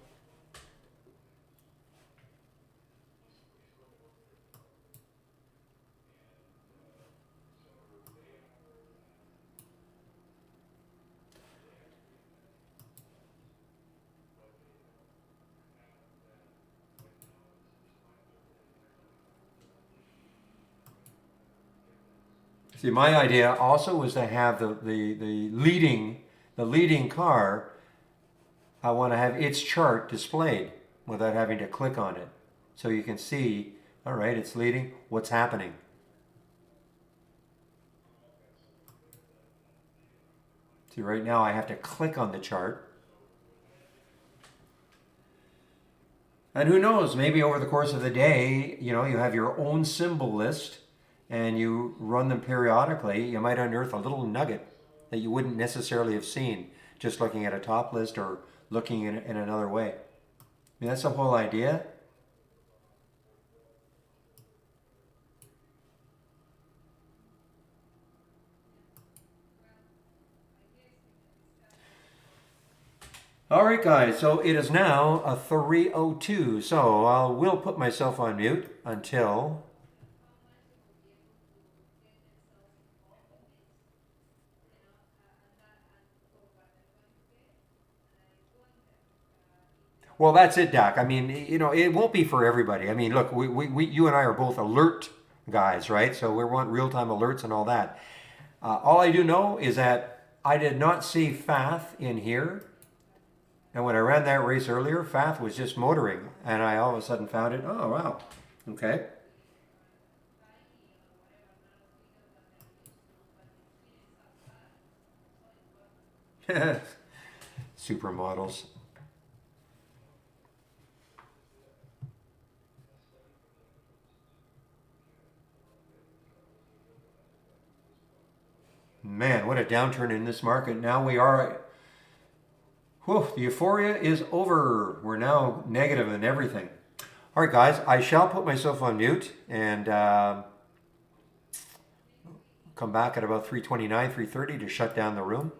See, my idea also was to have the leading car. I want to have its chart displayed without having to click on it, so you can see. All right, it's leading. What's happening? See, right now I have to click on the chart. And who knows, maybe over the course of the day, you know, you have your own symbol list and you run them periodically. You might unearth a little nugget that you wouldn't necessarily have seen just looking at a top list or looking in another way. I mean, that's the whole idea. All right, guys, so it is now a 3:02, so I will put myself on mute until. Well, that's it, Doc. I mean, you know, it won't be for everybody. I mean, look, you and I are both alert guys, right? So we want real-time alerts and all that. All I do know is that I did not see Fath in here. And when I ran that race earlier, Fath was just motoring. And I all of a sudden found it. Oh, wow. Okay. Supermodels. Man, what a downturn in this market. Now we are. Whew, the euphoria is over. We're now negative in everything. All right, guys, I shall put myself on mute and come back at about 3:29, 3:30 to shut down the room.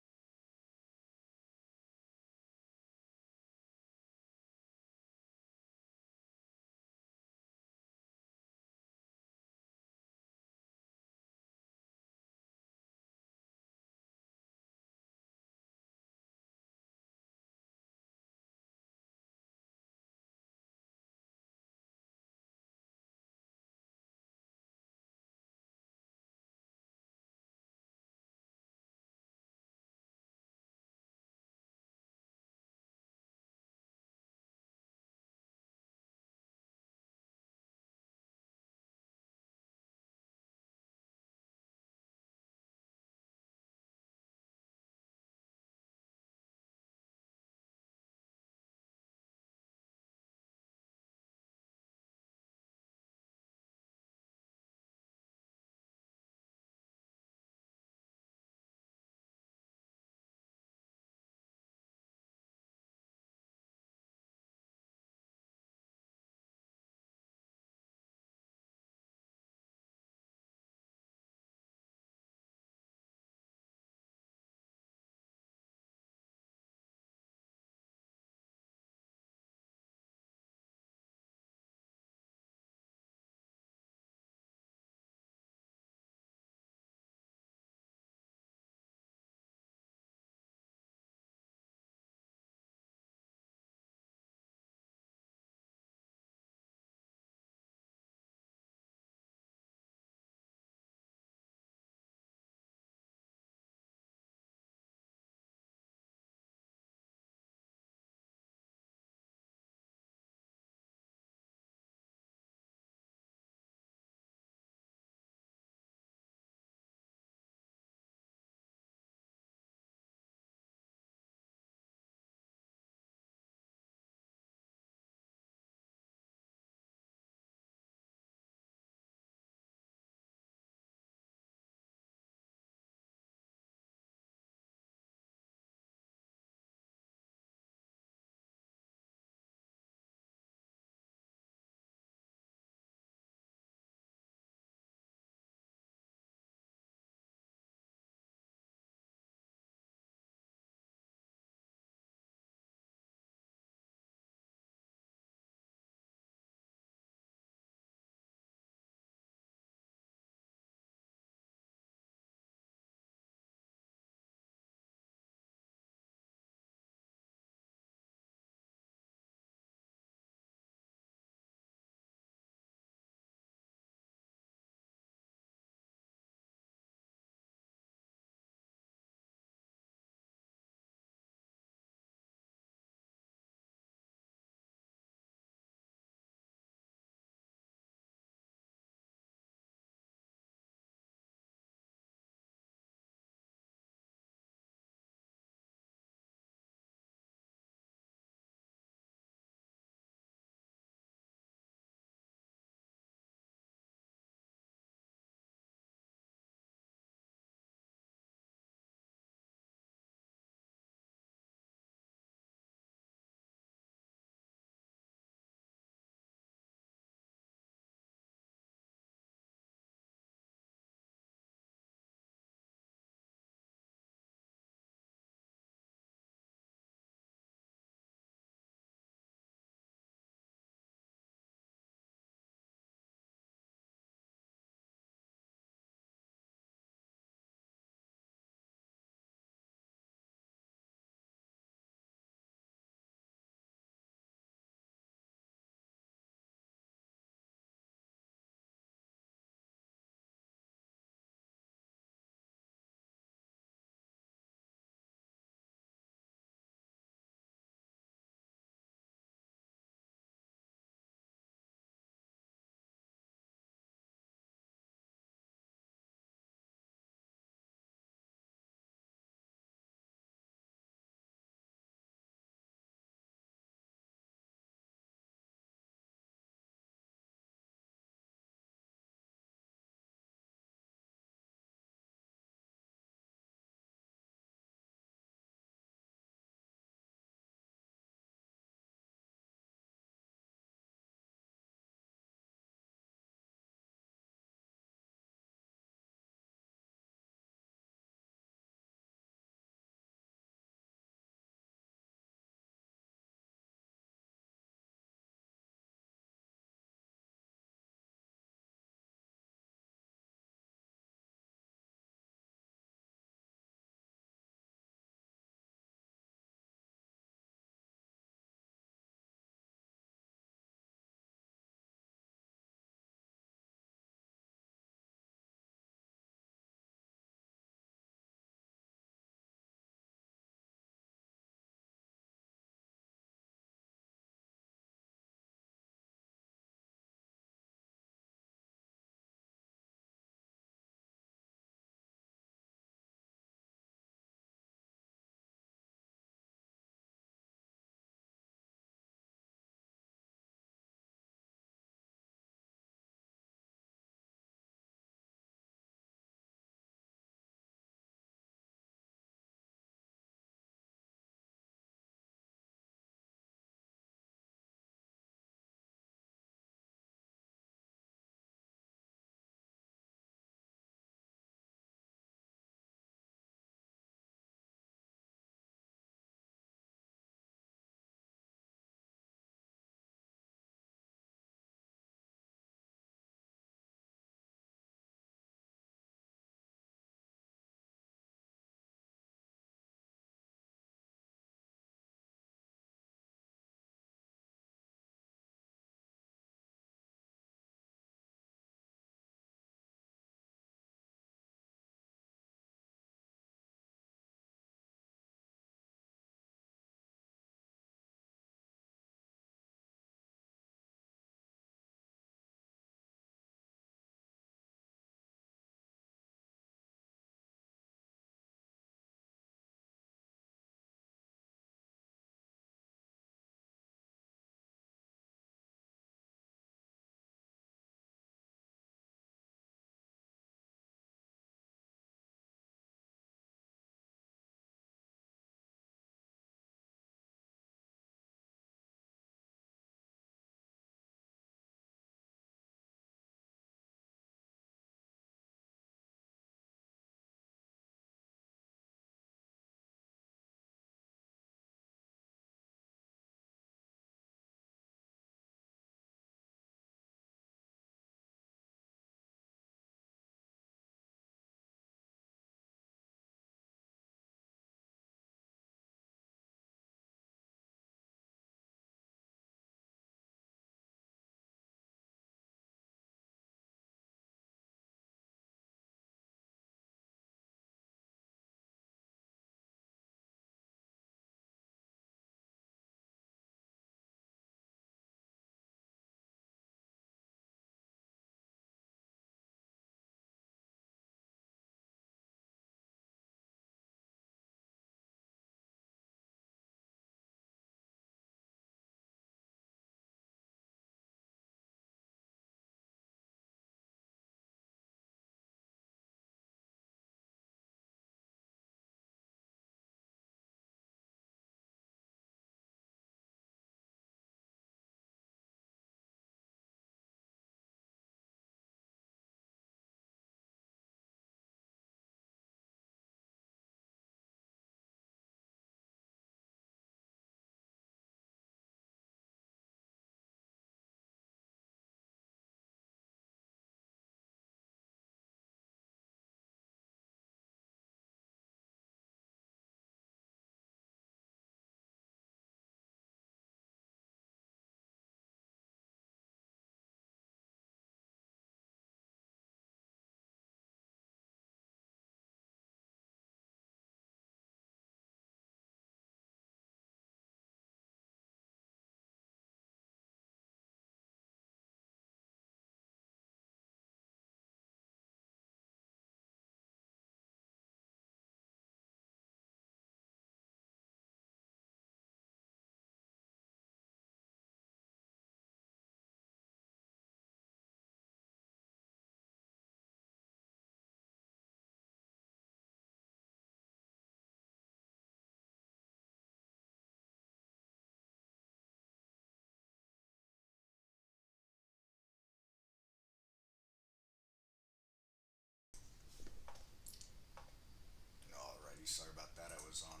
Sorry about that. I was on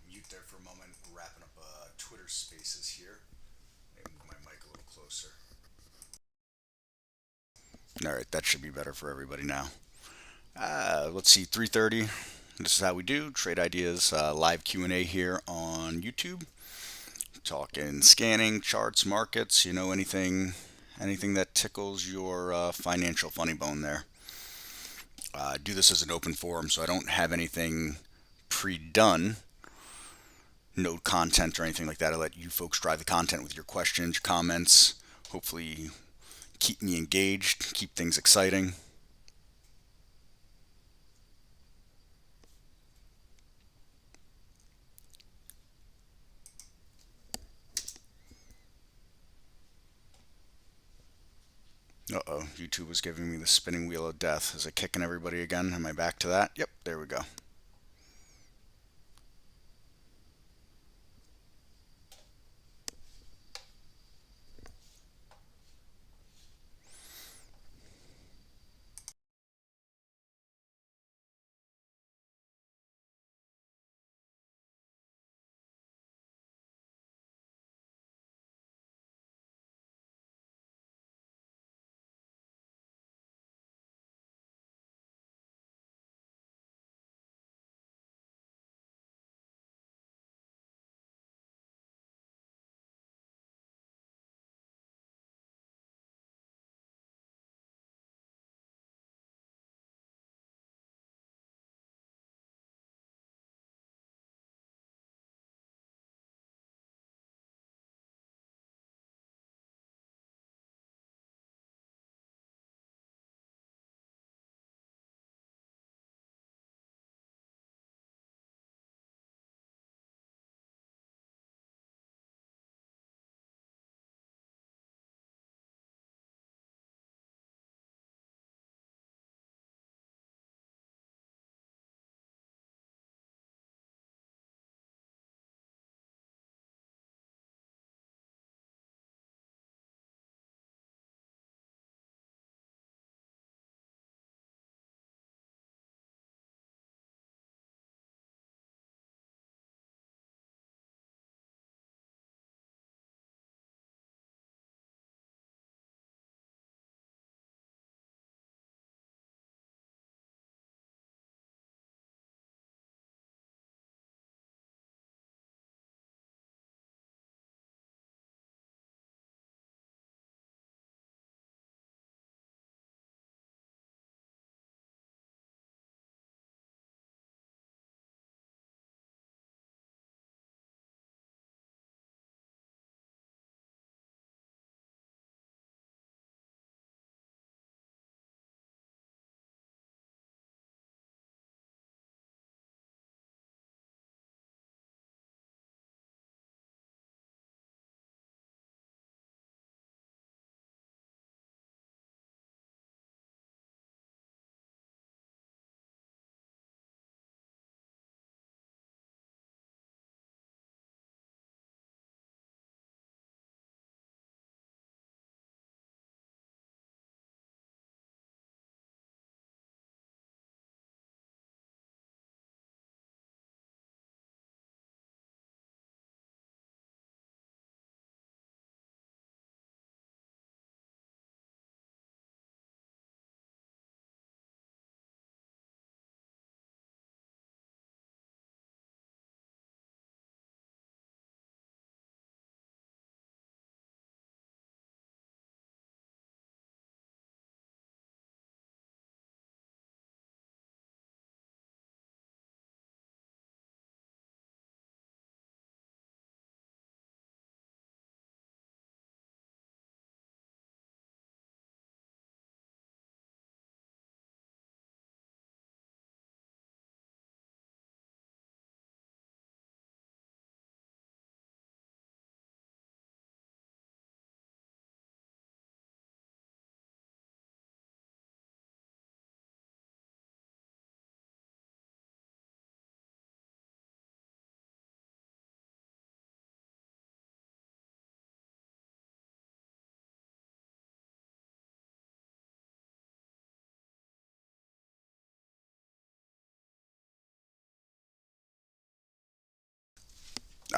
mute there for a moment, wrapping up Twitter Spaces here. Maybe move my mic a little closer. All right, that should be better for everybody now. Let's see, 3:30. This is how we do trade ideas live Q&A here on YouTube. Talking scanning, charts, markets. Anything that tickles your financial funny bone there. Do this as an open forum, so I don't have anything pre-done, no content or anything like that. I let you folks drive the content with your questions, your comments. Hopefully, keep me engaged, keep things exciting. Uh-oh, YouTube was giving me the spinning wheel of death. Is it kicking everybody again? Am I back to that? Yep, there we go.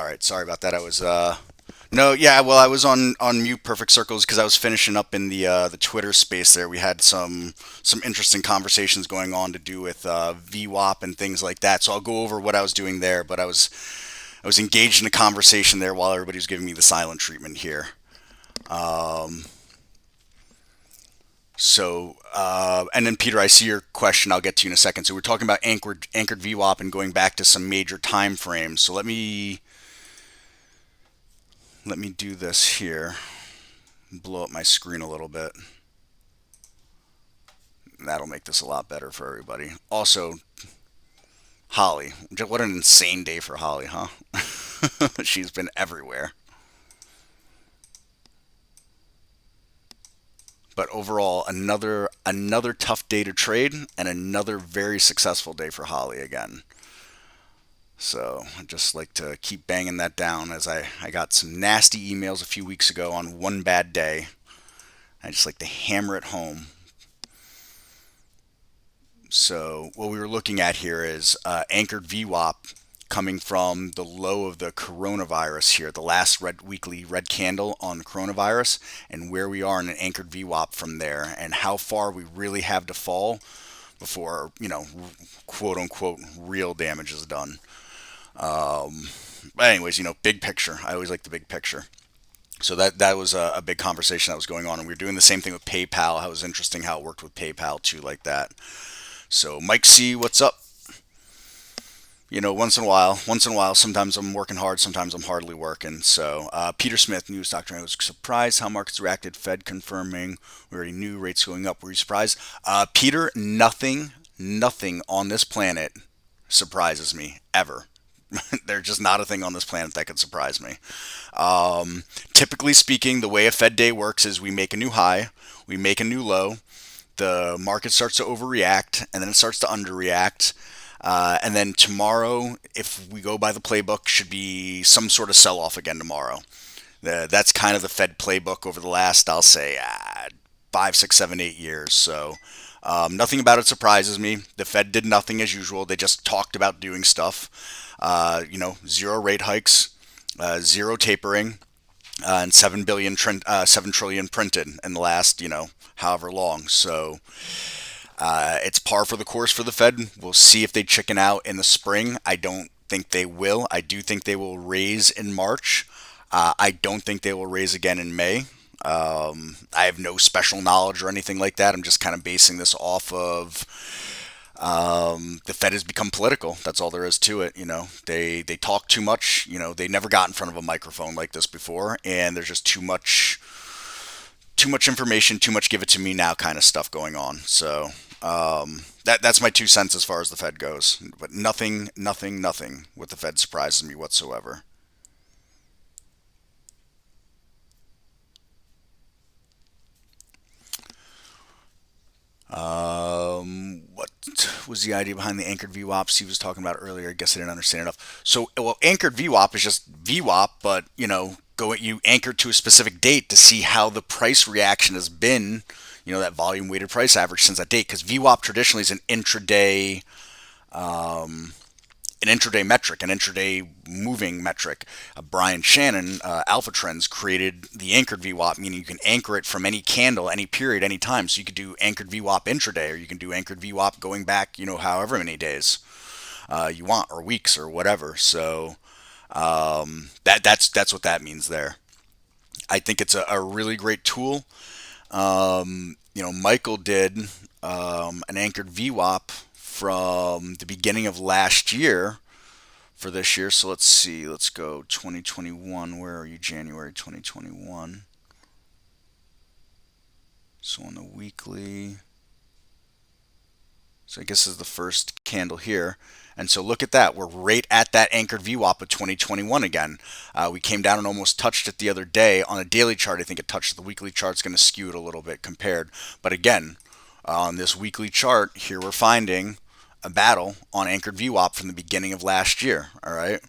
All right, sorry about that. I was no, yeah, well, I was on mute perfect circles because I was finishing up in the Twitter space there. We had some interesting conversations going on to do with VWAP and things like that. So I'll go over what I was doing there, but I was engaged in a conversation there while everybody was giving me the silent treatment here. Um, and then Peter, I see your question. I'll get to you in a second. So we're talking about anchored VWAP and going back to some major time frames. So let me do this here. Blow up my screen a little bit. That'll make this a lot better for everybody. Also, Holly. What an insane day for Holly, huh? She's been everywhere. But overall, another tough day to trade and another very successful day for Holly again. So I just like to keep banging that down as I got some nasty emails a few weeks ago on one bad day. I just like to hammer it home. So what we were looking at here is anchored VWAP coming from the low of the coronavirus here, the last weekly red candle on the coronavirus, and where we are in an anchored VWAP from there, and how far we really have to fall before, quote unquote, real damage is done. But anyways, big picture. I always like the big picture. So that was a big conversation that was going on, and we were doing the same thing with PayPal. It was interesting how it worked with PayPal too, like that. So Mike C, what's up? Once in a while, sometimes I'm working hard, sometimes I'm hardly working. So Peter Smith, news doctor, I was surprised how markets reacted. Fed confirming, we already knew rates going up. Were you surprised? Peter, nothing on this planet surprises me ever. There's just not a thing on this planet that could surprise me. Typically speaking, the way a Fed day works is we make a new high, we make a new low, the market starts to overreact, and then it starts to underreact. And then tomorrow, if we go by the playbook, should be some sort of sell-off again tomorrow. That's kind of the Fed playbook over the last, I'll say, 5, 6, 7, 8 years. So nothing about it surprises me. The Fed did nothing as usual. They just talked about doing stuff. Zero rate hikes, zero tapering, and 7 trillion printed in the last, however long. So it's par for the course for the Fed. We'll see if they chicken out in the spring. I don't think they will. I do think they will raise in March. I don't think they will raise again in May. I have no special knowledge or anything like that. I'm just kind of basing this off of the Fed has become political. That's all there is to it. They talk too much. They never got in front of a microphone like this before, and there's just too much information, too much give it to me now kind of stuff going on. So that's my 2 cents as far as the Fed goes. But nothing with the Fed surprises me whatsoever. What was the idea behind the anchored VWAPs he was talking about earlier? I guess I didn't understand enough. So, anchored VWAP is just VWAP, but you anchor to a specific date to see how the price reaction has been. That volume weighted price average since that date, because VWAP traditionally is an intraday metric, an intraday moving metric. Brian Shannon, Alpha Trends, created the anchored VWAP, meaning you can anchor it from any candle, any period, any time. So you could do anchored VWAP intraday, or you can do anchored VWAP going back, however many days you want, or weeks, or whatever. So that's what that means there. I think it's a really great tool. Michael did an anchored VWAP from the beginning of last year for this year. So let's see. Let's go 2021. Where are you? January 2021. So on the weekly. So I guess this is the first candle here. And so look at that. We're right at that anchored VWAP of 2021 again. We came down and almost touched it the other day. On a daily chart, I think it touched it. The weekly chart's going to skew it a little bit compared. But again, on this weekly chart, here we're finding a battle on anchored VWAP from the beginning of last year. All right.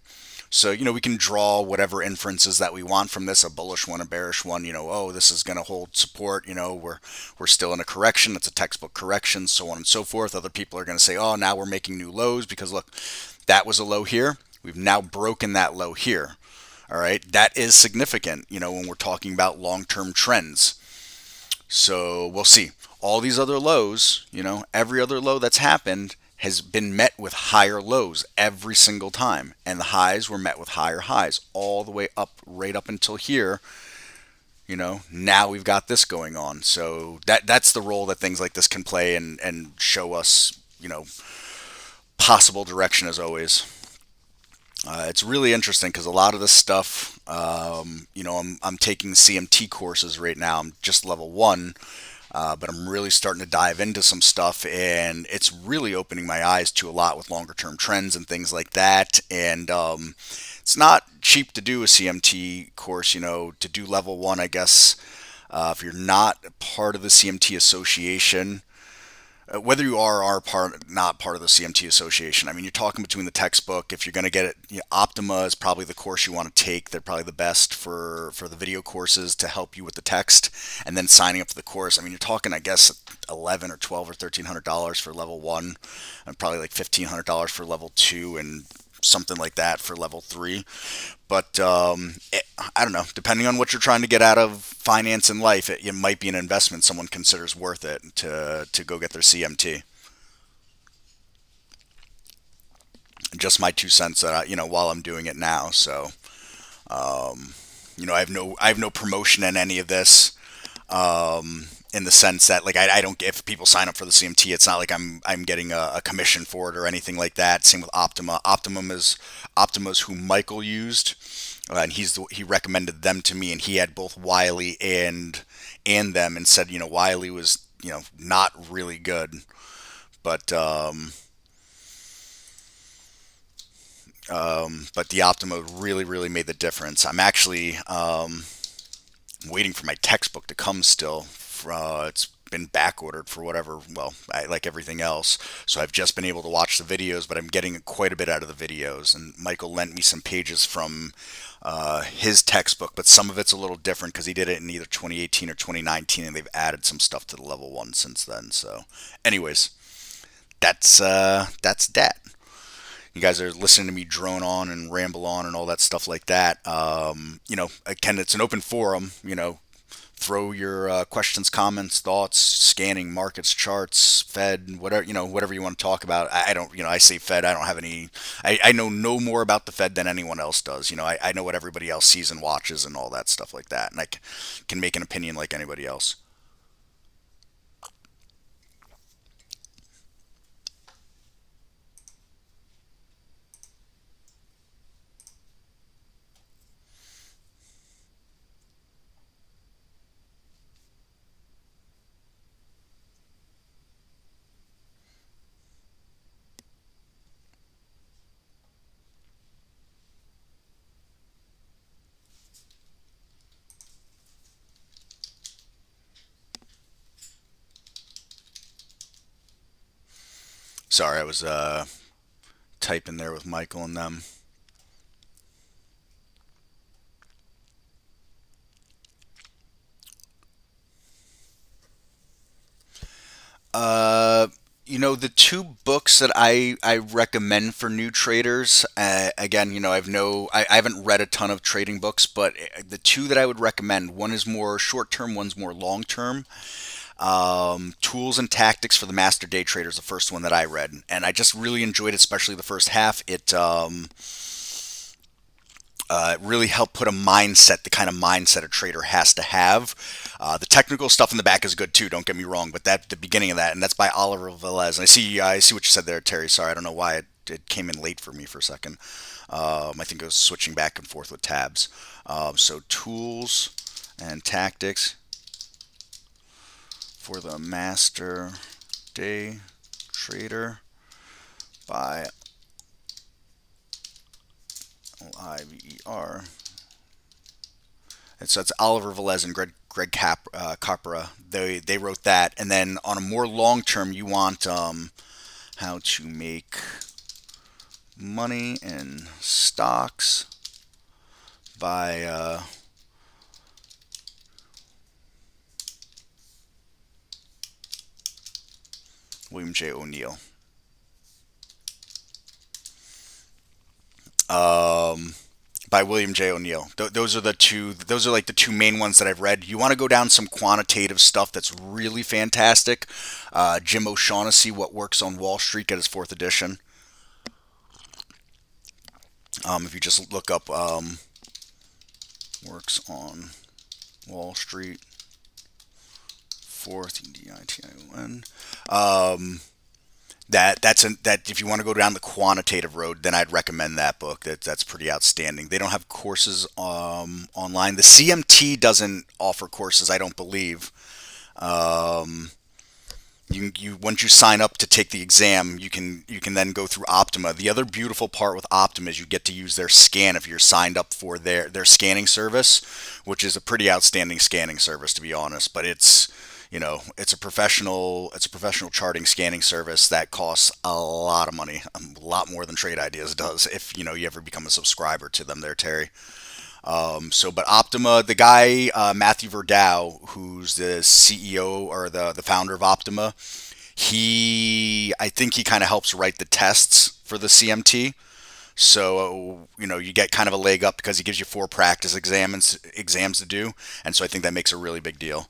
So, we can draw whatever inferences that we want from this, a bullish one, a bearish one, this is going to hold support, we're still in a correction, it's a textbook correction, so on and so forth. Other people are going to say, now we're making new lows because look, that was a low here. We've now broken that low here. All right, that is significant, when we're talking about long-term trends. So we'll see. All these other lows, every other low that's happened has been met with higher lows every single time. And the highs were met with higher highs all the way up, right up until here. Now we've got this going on. So that's the role that things like this can play and show us, possible direction as always. It's really interesting because a lot of this stuff, I'm taking CMT courses right now. I'm just level one, but I'm really starting to dive into some stuff, and it's really opening my eyes to a lot with longer term trends and things like that. And it's not cheap to do a CMT course, to do level one, I guess. If you're not part of the CMT association, whether you are or are not part of the CMT association, I mean, you're talking between the textbook. If you're going to get it, Optima is probably the course you want to take. They're probably the best for the video courses to help you with the text, and then signing up for the course. I mean, you're talking, I guess, $11 or $12 or $1,300 for level one, and probably like $1,500 for level two, and something like that for level three. But I don't know. Depending on what you're trying to get out of finance in life, it might be an investment someone considers worth it to go get their CMT. Just my 2 cents that while I'm doing it now. So I have no promotion in any of this. In the sense that like I don't, if people sign up for the CMT, it's not like I'm getting a commission for it or anything like that. Same with Optima. Optima's who Michael used, and he recommended them to me, and he had both Wiley and them, and said Wiley was not really good, but the Optima really made the difference. I'm actually waiting for my textbook to come still. It's been back ordered for whatever, well, like everything else. So I've just been able to watch the videos, but I'm getting quite a bit out of the videos. And Michael lent me some pages from his textbook, but some of it's a little different because he did it in either 2018 or 2019, and they've added some stuff to the level one since then. So anyways, that's that. You guys are listening to me drone on and ramble on and all that stuff like that. Again, it's an open forum. Throw your questions, comments, thoughts, scanning, markets, charts, Fed, whatever you want to talk about. I don't, I say Fed. I don't have any. I know no more about the Fed than anyone else does. I know what everybody else sees and watches and all that stuff like that, and I can make an opinion like anybody else. Sorry, I was typing there with Michael and them. Uh, the two books that I recommend for new traders, again, I haven't read a ton of trading books, but the two that I would recommend, one is more short term, one's more long term. Tools and Tactics for the Master Day Trader is the first one that I read, and I just really enjoyed it, especially the first half. It really helped put a mindset, the kind of mindset a trader has to have. The technical stuff in the back is good too. Don't get me wrong, but the beginning of that, and that's by Oliver Velez. And I see what you said there, Terry. Sorry, I don't know why it came in late for me for a second. I think I was switching back and forth with tabs. So Tools and Tactics for the Master Day Trader by Liver. And so it's Oliver Velez and Greg Capra. They wrote that. And then on a more long term, you want how to make money in stocks by William J. O'Neill. by William J. O'Neill. Those are the two. Those are like the two main ones that I've read. You want to go down some quantitative stuff that's really fantastic. Jim O'Shaughnessy, What Works on Wall Street, get his fourth edition. If you just look up Works on Wall Street, fourth Edition. That if you want to go down the quantitative road, then I'd recommend that book. That's pretty outstanding. They don't have courses online. The CMT doesn't offer courses, I don't believe. You once you sign up to take the exam, you can then go through Optima. The other beautiful part with Optima is you get to use their scan if you're signed up for their scanning service, which is a pretty outstanding scanning service, to be honest. But it's a professional charting scanning service that costs a lot of money, a lot more than Trade Ideas does. If you ever become a subscriber to them, there, Terry. But Optima, the guy, Matthew Verdow, who's the CEO or the founder of Optima, I think he kind of helps write the tests for the CMT. So, you get kind of a leg up because he gives you 4 practice exams to do. And so I think that makes a really big deal.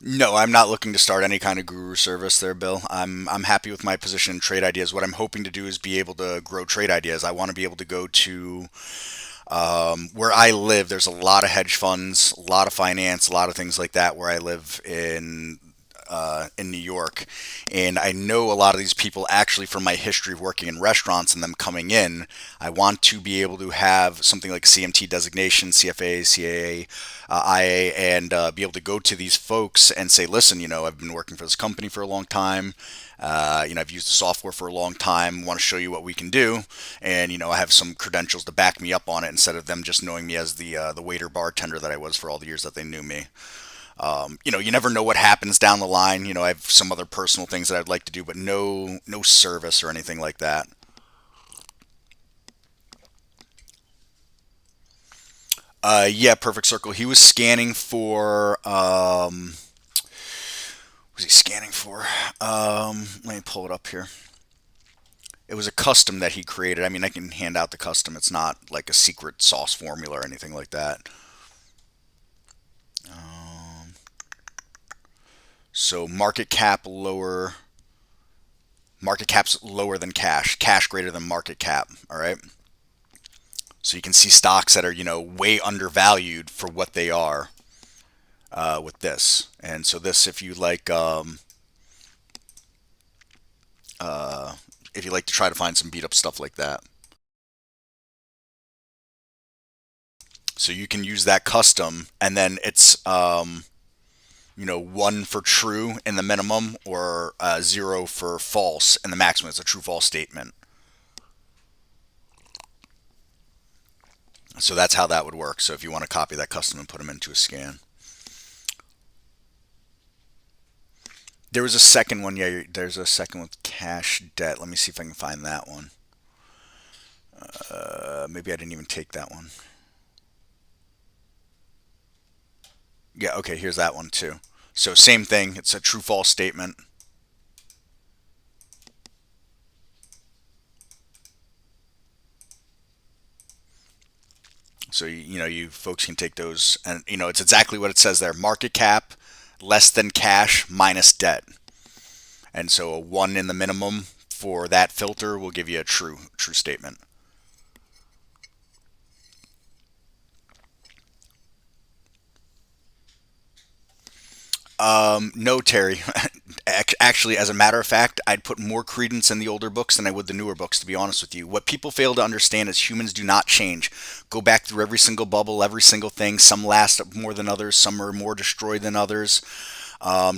No, I'm not looking to start any kind of guru service there, Bill. I'm happy with my position in Trade Ideas. What I'm hoping to do is be able to grow Trade Ideas. I want to be able to go to where I live. There's a lot of hedge funds, a lot of finance, a lot of things like that where I live in New York, and I know a lot of these people actually from my history of working in restaurants and them coming in. I want to be able to have something like CMT designation, CFA, CAA, IA, and be able to go to these folks and say, listen, I've been working for this company for a long time. I've used the software for a long time. Want to show you what we can do, and I have some credentials to back me up on it instead of them just knowing me as the waiter bartender that I was for all the years that they knew me. You never know what happens down the line. I have some other personal things that I'd like to do, but no service or anything like that. Yeah, Perfect Circle. He was scanning for. What was he scanning for? Let me pull it up here. It was a custom that he created. I mean, I can hand out the custom. It's not like a secret sauce formula or anything like that. So market cap's lower than cash greater than market cap. All right. So you can see stocks that are, way undervalued for what they are with this. And so this, if you like to try to find some beat up stuff like that. So you can use that custom, and then it's 1 for true in the minimum, or 0 for false in the maximum. It's a true false statement. So that's how that would work. So if you want to copy that custom and put them into a scan. There was a second one. Yeah, there's a second with cash debt. Let me see if I can find that one. Maybe I didn't even take that one. Yeah, okay, here's that one too. So same thing, it's a true false statement. So you folks can take those, and it's exactly what it says there. Market cap less than cash minus debt. And so a 1 in the minimum for that filter will give you a true statement. No, Terry. Actually, as a matter of fact, I'd put more credence in the older books than I would the newer books, to be honest with you. What people fail to understand is humans do not change. Go back through every single bubble, every single thing. Some last more than others. Some are more destroyed than others.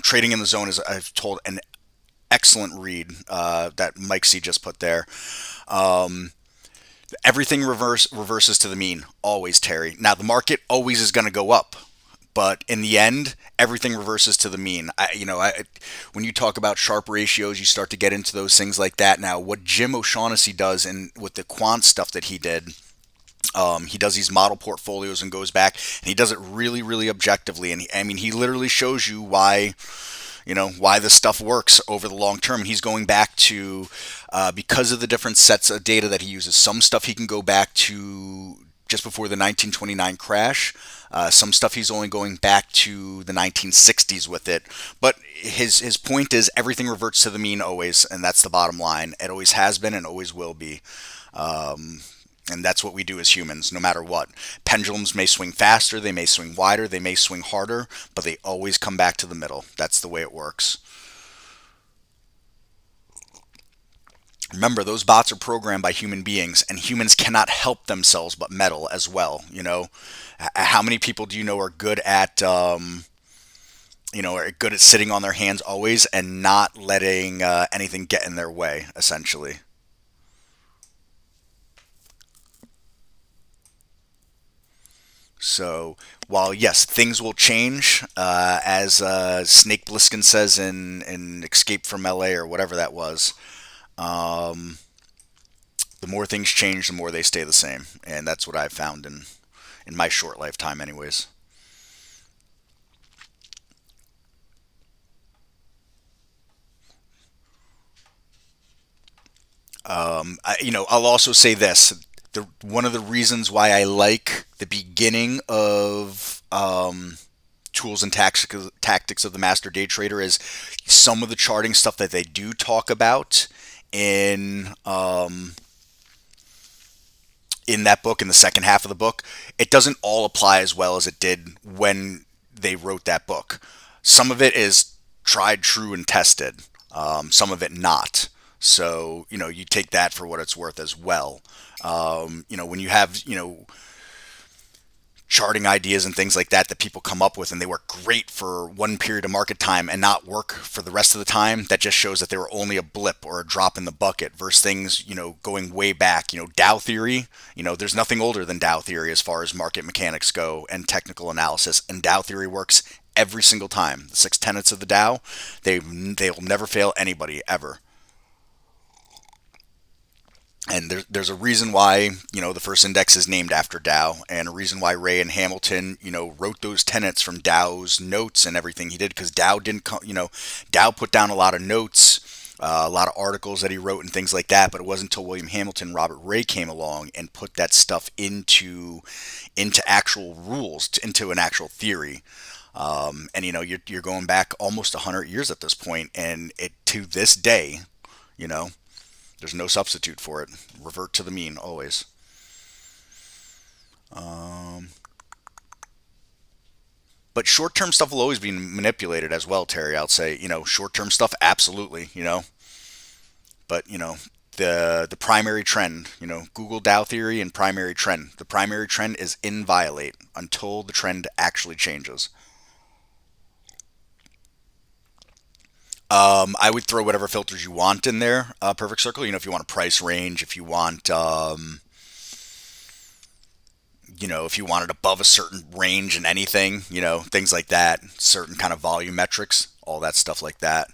Trading in the Zone is, I've told, an excellent read that Mike C just put there. Everything reverses to the mean, always, Terry. Now, the market always is going to go up. But in the end, everything reverses to the mean. When you talk about Sharpe ratios, you start to get into those things like that. Now, what Jim O'Shaughnessy does, and with the quant stuff that he did, he does these model portfolios and goes back, and he does it really, really objectively. And he literally shows you why why this stuff works over the long term. And he's going back to, because of the different sets of data that he uses, some stuff he can go back to just before the 1929 crash. Some stuff he's only going back to the 1960s with it. But his point is everything reverts to the mean always, and that's the bottom line. It always has been and always will be. And that's what we do as humans, no matter what. Pendulums may swing faster, they may swing wider, they may swing harder, but they always come back to the middle. That's the way it works. Remember, those bots are programmed by human beings, and humans cannot help themselves but meddle as well. How many people do you know are good at, are good at sitting on their hands always and not letting anything get in their way, essentially? So, while yes, things will change, as Snake Plissken says in Escape from LA or whatever that was, um, the more things change, the more they stay the same. And that's what I've found in my short lifetime, anyways. I'll also say this. One of the reasons why I like the beginning of tools and tactics of the master day trader is some of the charting stuff that they do talk about in in that book, in the second half of the book. It doesn't all apply as well as it did when they wrote that book. Some of it is tried, true, and tested. Some of it not. So, you take that for what it's worth as well. When you have, charting ideas and things like that people come up with and they work great for one period of market time and not work for the rest of the time, that just shows that they were only a blip or a drop in the bucket versus things, going way back. Dow theory, there's nothing older than Dow theory as far as market mechanics go and technical analysis. And Dow theory works every single time. The 6 tenets of the Dow, they'll never fail anybody ever. And there's a reason why, the first index is named after Dow, and a reason why Ray and Hamilton, wrote those tenets from Dow's notes and everything he did, because Dow didn't, Dow put down a lot of notes, a lot of articles that he wrote and things like that, but it wasn't until William Hamilton and Robert Ray came along and put that stuff into actual rules, into an actual theory. And you're going back almost 100 years at this point, and to this day, there's no substitute for it. Revert to the mean, always. But short-term stuff will always be manipulated as well, Terry. I'll say, short-term stuff, absolutely, But, the primary trend, Google Dow theory and primary trend. The primary trend is inviolate until the trend actually changes. I would throw whatever filters you want in there. Perfect circle. If you want a price range, if you want, if you want it above a certain range in anything, things like that, certain kind of volume metrics, all that stuff like that.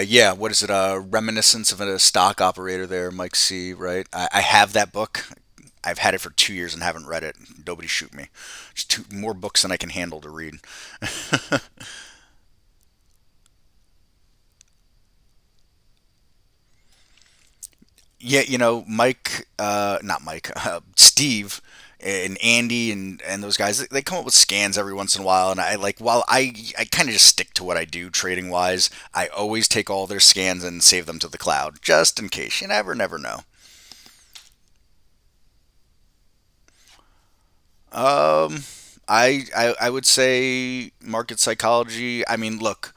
Yeah, what is it? Reminiscence of a stock operator there, Mike C. Right? I have that book. I've had it for 2 years and haven't read it. Nobody shoot me. It's more books than I can handle to read. Yeah, Mike, not Mike, Steve and Andy and those guys, they come up with scans every once in a while. And while I kind of just stick to what I do trading wise, I always take all their scans and save them to the cloud just in case. You never know. Um, I would say market psychology. I mean, look,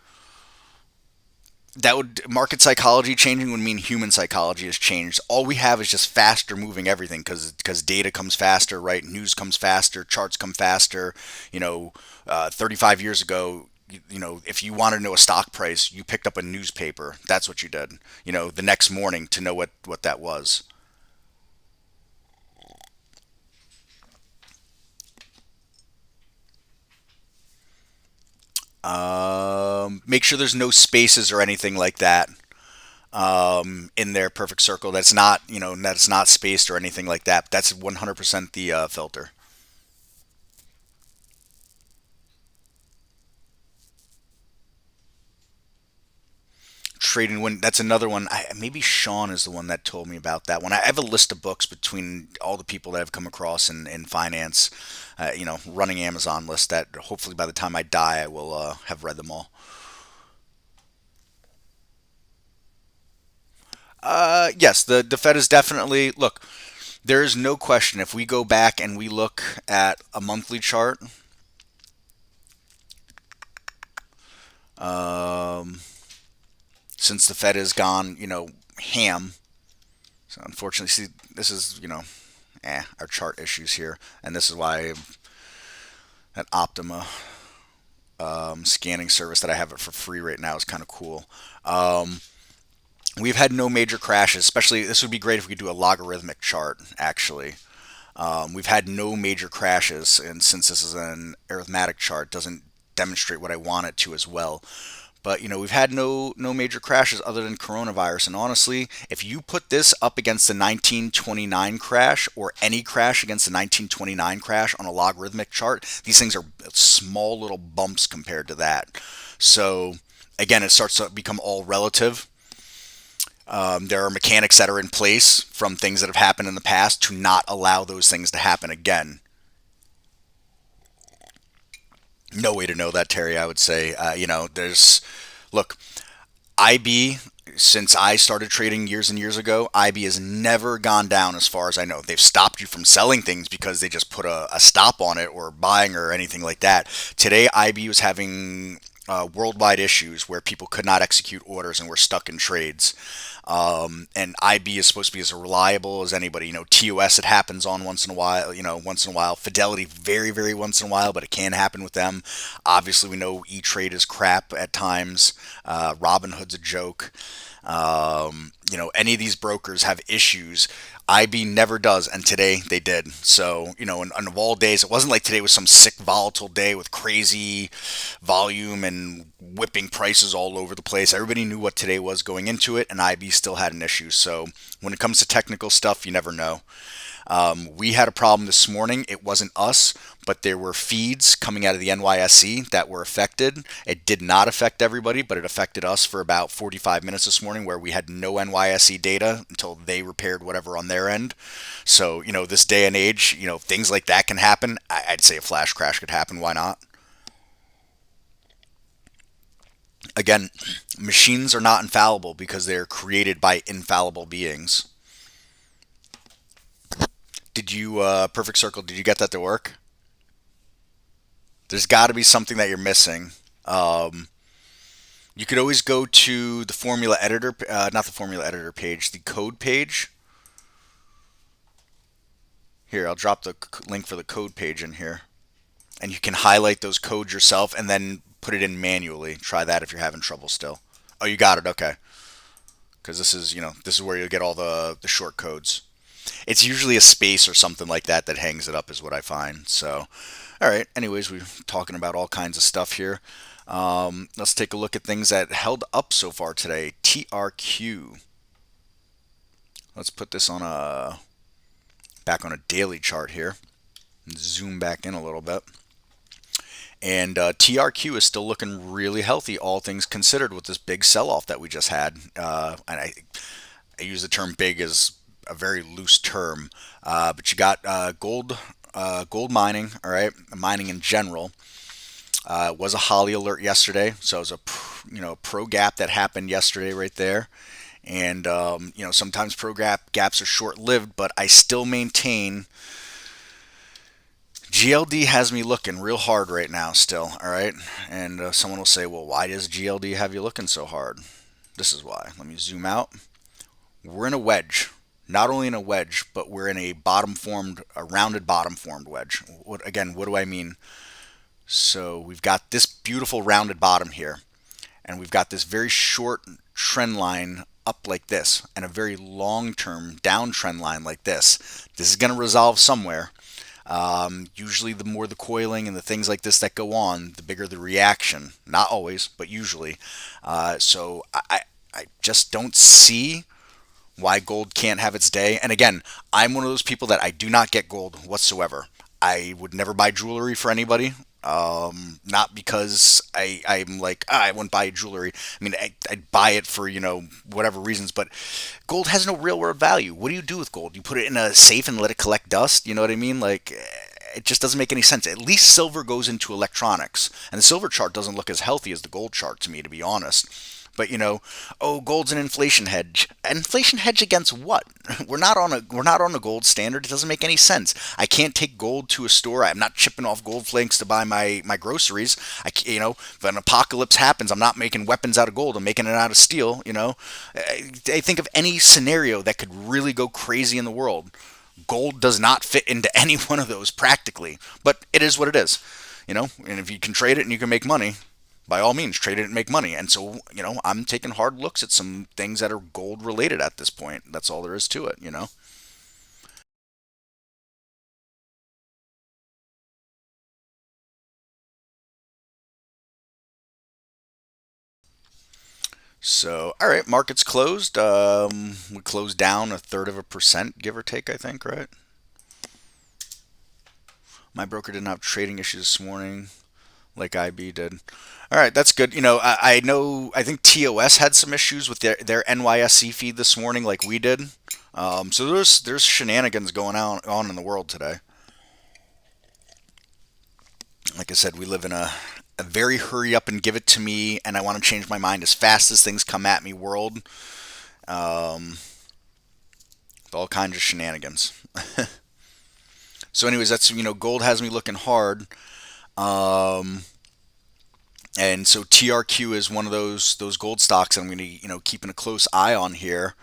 that would market psychology changing would mean human psychology has changed. All we have is just faster moving everything because data comes faster, right? News comes faster, charts come faster. 35 years ago, if you wanted to know a stock price, you picked up a newspaper. That's what you did. The next morning to know what that was. Make sure there's no spaces or anything like that in their perfect circle. That's not, that's not spaced or anything like that. That's 100% the filter. trading when that's another one. Maybe Sean is the one that told me about that one. I have a list of books between all the people that I've come across in finance, running Amazon list that hopefully by the time I die, I will have read them all. Yes, the Fed is definitely look. There is no question if we go back and we look at a monthly chart. Um, since the Fed has gone, ham. So unfortunately, see, this is, our chart issues here, and this is why that Optima scanning service that I have it for free right now is kind of cool. We've had no major crashes, especially this would be great if we could do a logarithmic chart, actually. We've had no major crashes, and since this is an arithmetic chart, doesn't demonstrate what I want it to as well. But we've had no major crashes other than coronavirus. And honestly, if you put this up against the 1929 crash or any crash against the 1929 crash on a logarithmic chart, these things are small little bumps compared to that. So again, it starts to become all relative. There are mechanics that are in place from things that have happened in the past to not allow those things to happen again. No way to know that, Terry. I would say, look, IB, since I started trading years and years ago, IB has never gone down as far as I know. They've stopped you from selling things because they just put a stop on it or buying or anything like that. Today, IB was having worldwide issues where people could not execute orders and were stuck in trades. And IB is supposed to be as reliable as anybody. TOS, it happens on once in a while, once in a while. Fidelity, very, very once in a while, but it can happen with them. Obviously, we know E-Trade is crap at times. Robinhood's a joke. Any of these brokers have issues. IB never does, and today they did. So, and of all days, it wasn't like today was some sick, volatile day with crazy volume and whipping prices all over the place. Everybody knew what today was going into it, and IB still had an issue. So, when it comes to technical stuff, you never know. We had a problem this morning. It wasn't us, but there were feeds coming out of the NYSE that were affected. It did not affect everybody, but it affected us for about 45 minutes this morning where we had no NYSE data until they repaired whatever on their end. So, this day and age, things like that can happen. I'd say a flash crash could happen. Why not? Again, machines are not infallible because they're created by infallible beings. Did you, Perfect Circle, did you get that to work? There's got to be something that you're missing. You could always go to the formula editor, not the formula editor page, the code page. Here, I'll drop the link for the code page in here. And you can highlight those codes yourself and then put it in manually. Try that if you're having trouble still. Oh, you got it. Okay. Because this is where you'll get all the short codes. It's usually a space or something like that that hangs it up is what I find. So, all right. Anyways, we're talking about all kinds of stuff here. Let's take a look at things that held up so far today. TRQ. Let's put this back on a daily chart here. Zoom back in a little bit. And TRQ is still looking really healthy, all things considered, with this big sell-off that we just had. And I use the term big as a very loose term, but you got gold mining, all right, mining in general. Was a Holly alert yesterday, so it was a pro gap that happened yesterday right there. And sometimes pro gaps are short-lived, but I still maintain GLD has me looking real hard right now still, all right? And someone will say, well, why does GLD have you looking so hard? This is why. Let me zoom out. We're in a wedge. Not only in a wedge, but we're in a rounded bottom formed wedge. What do I mean? So we've got this beautiful rounded bottom here, and we've got this very short trend line up like this, and a very long-term down trend line like this. This is going to resolve somewhere. Usually the more the coiling and the things like this that go on, the bigger the reaction. Not always, but usually. So I just don't see why gold can't have its day. And again, I'm one of those people that I do not get gold whatsoever. I would never buy jewelry for anybody. Not because I'm like, I wouldn't buy jewelry. I mean, I'd buy it for, whatever reasons, but gold has no real world value. What do you do with gold? You put it in a safe and let it collect dust? You know what I mean? Like, it just doesn't make any sense. At least silver goes into electronics, and the silver chart doesn't look as healthy as the gold chart to me, to be honest. But oh, gold's an inflation hedge. Inflation hedge against what? We're not on a gold standard. It doesn't make any sense. I can't take gold to a store. I'm not chipping off gold flakes to buy my groceries. If an apocalypse happens, I'm not making weapons out of gold. I'm making it out of steel. I think of any scenario that could really go crazy in the world. Gold does not fit into any one of those practically, but it is what it is. And if you can trade it and you can make money, by all means, trade it and make money. And so, I'm taking hard looks at some things that are gold related at this point. That's all there is to it. So, all right, market's closed. We closed down 1/3%, give or take, I think, right? My broker didn't have trading issues this morning like IB did. All right, that's good. I know, I think TOS had some issues with their NYSE feed this morning, like we did. So there's shenanigans going on in the world today. Like I said, we live in a very hurry up and give it to me, and I want to change my mind as fast as things come at me world. Um, with all kinds of shenanigans. So, anyways, that's gold has me looking hard. Um, And so TRQ is one of those gold stocks I'm going to keeping a close eye on here.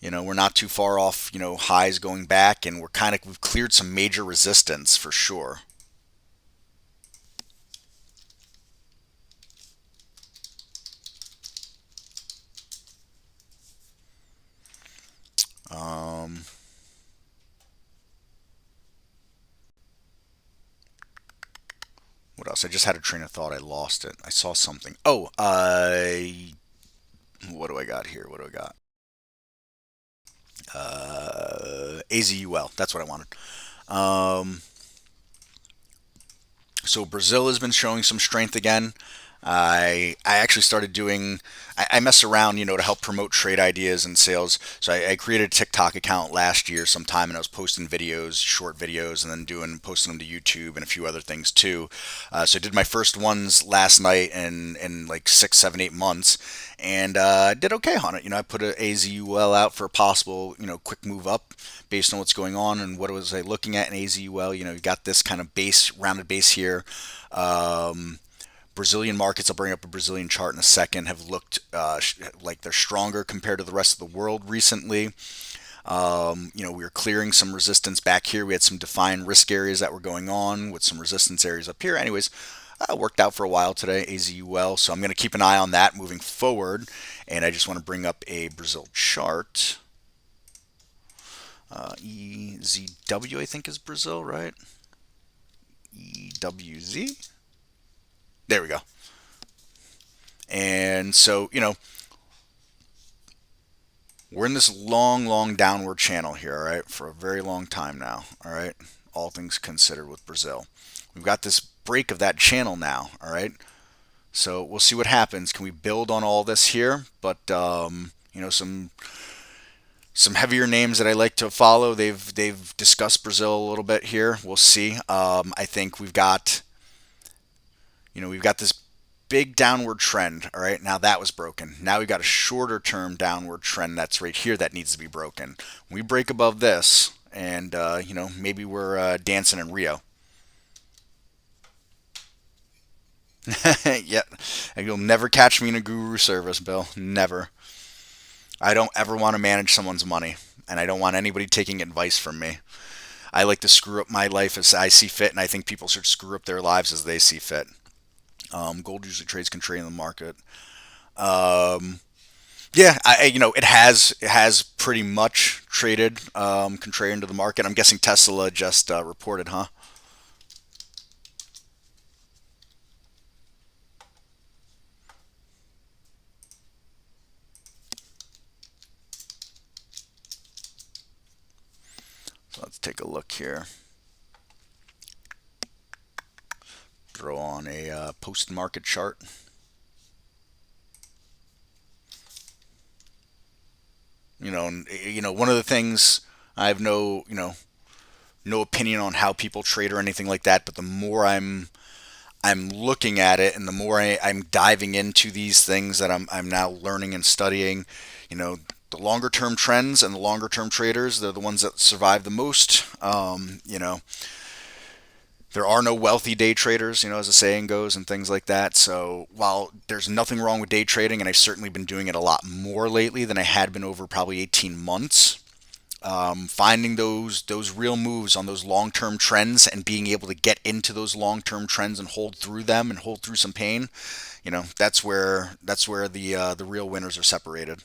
We're not too far off highs going back, and we've cleared some major resistance for sure. Um, what else? I just had a train of thought. I lost it. I saw something. Oh, what do I got here? What do I got? AZUL. That's what I wanted. Um, so Brazil has been showing some strength again. I actually started doing I mess around to help promote trade ideas and sales. So I created a TikTok account last year sometime, and I was posting videos, short videos, and then posting them to YouTube and a few other things too. So I did my first ones last night in like 6, 7, 8 months, and did okay on it. I put a AZUL out for a possible quick move up based on what's going on and what was I looking at in AZUL. You got this kind of rounded base here. Brazilian markets, I'll bring up a Brazilian chart in a second, have looked like they're stronger compared to the rest of the world recently. We were clearing some resistance back here. We had some defined risk areas that were going on with some resistance areas up here. Anyways, worked out for a while today, AZUL. So I'm going to keep an eye on that moving forward. And I just want to bring up a Brazil chart. EZW, I think, is Brazil, right? EWZ? There we go. And so, we're in this long downward channel here, all right, for a very long time now, all right, all things considered with Brazil. We've got this break of that channel now, all right, so we'll see what happens. Can we build on all this here? But, some heavier names that I like to follow, they've discussed Brazil a little bit here. We'll see. I think we've got this big downward trend. All right, now that was broken. Now we've got a shorter term downward trend that's right here that needs to be broken. We break above this, and maybe we're dancing in Rio. Yeah, and you'll never catch me in a guru service, Bill. Never. I don't ever want to manage someone's money, and I don't want anybody taking advice from me. I like to screw up my life as I see fit, and I think people should screw up their lives as they see fit. Gold usually trades contrary in the market. Um, yeah, it has pretty much traded contrary into the market. I'm guessing Tesla just reported, huh? So let's take a look here. throw on a post-market chart. One of the things I have no opinion on how people trade or anything like that, but the more I'm looking at it, and the more I'm diving into these things that I'm now learning and studying, the longer term trends and the longer term traders, they're the ones that survive the most. There are no wealthy day traders, as the saying goes, and things like that. So while there's nothing wrong with day trading, and I've certainly been doing it a lot more lately than I had been over probably 18 months, finding those real moves on those long-term trends and being able to get into those long-term trends and hold through them and hold through some pain, that's where the real winners are separated.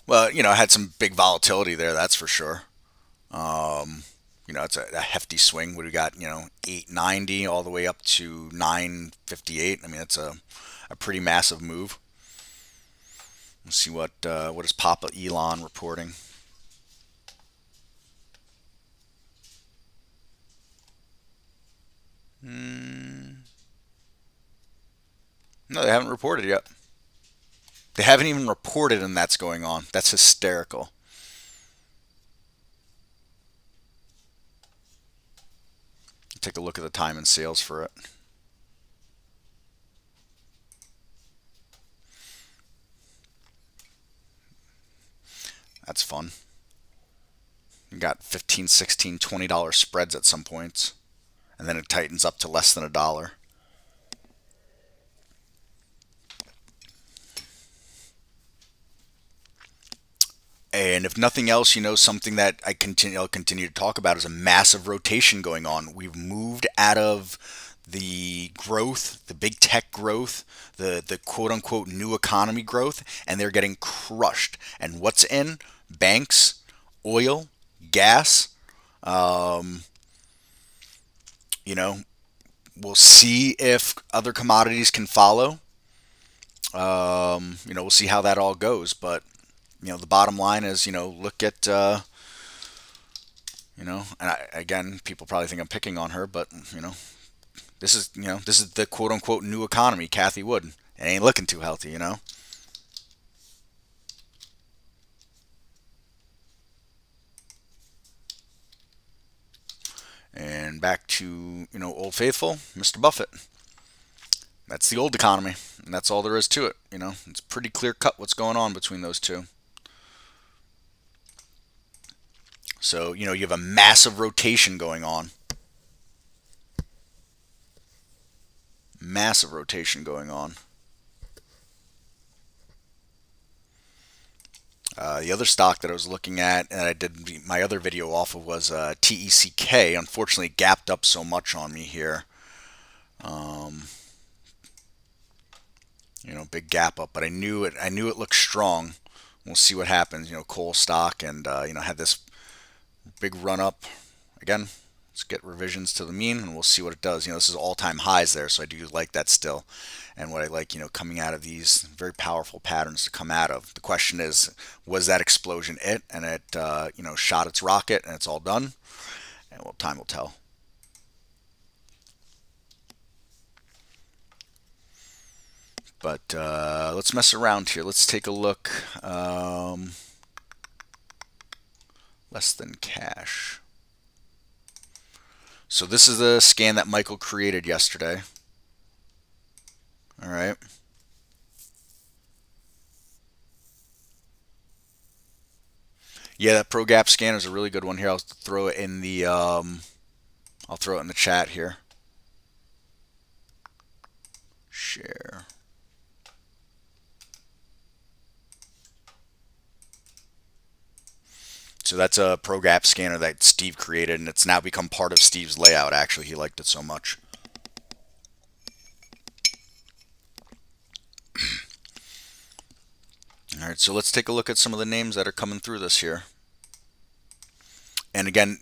Well, I had some big volatility there, that's for sure. It's a hefty swing. What do we got? 890 all the way up to 958. I mean, it's a pretty massive move. Let's see what is Papa Elon reporting. No, they haven't reported yet. They haven't even reported, and that's going on. That's hysterical. Take a look at the time and sales for it. That's fun. You got 15, 16, $20 spreads at some points, and then it tightens up to less than $1. And if nothing else, something that I'll continue to talk about is a massive rotation going on. We've moved out of the growth, the big tech growth, the quote unquote new economy growth, and they're getting crushed. And what's in? Banks, oil, gas. We'll see if other commodities can follow. We'll see how that all goes. But the bottom line is, look at, again, people probably think I'm picking on her, but this is the quote unquote new economy, Kathy Wood. It ain't looking too healthy, And back to, Old Faithful, Mr. Buffett. That's the old economy, and that's all there is to it. It's pretty clear cut what's going on between those two. So, you have a massive rotation going on. Massive rotation going on. The other stock that I was looking at, and I did my other video off of, was TECK. Unfortunately, it gapped up so much on me here. Big gap up, but I knew it looked strong. We'll see what happens. Coal stock, and had this big run up. Again, let's get revisions to the mean, and we'll see what it does. This is all-time highs there, so I do like that still. And what I like, coming out of these very powerful patterns to come out of. The question is, was that explosion it? And it, shot its rocket, and it's all done. And well, time will tell. But let's mess around here. Let's take a look. Less than cash. So this is the scan that Michael created yesterday. All right. Yeah, that Pro Gap scanner is a really good one here. I'll throw it in the chat here. Share. So that's a Pro Gap scanner that Steve created, and it's now become part of Steve's layout. Actually, he liked it so much. All right, so let's take a look at some of the names that are coming through this here. And again,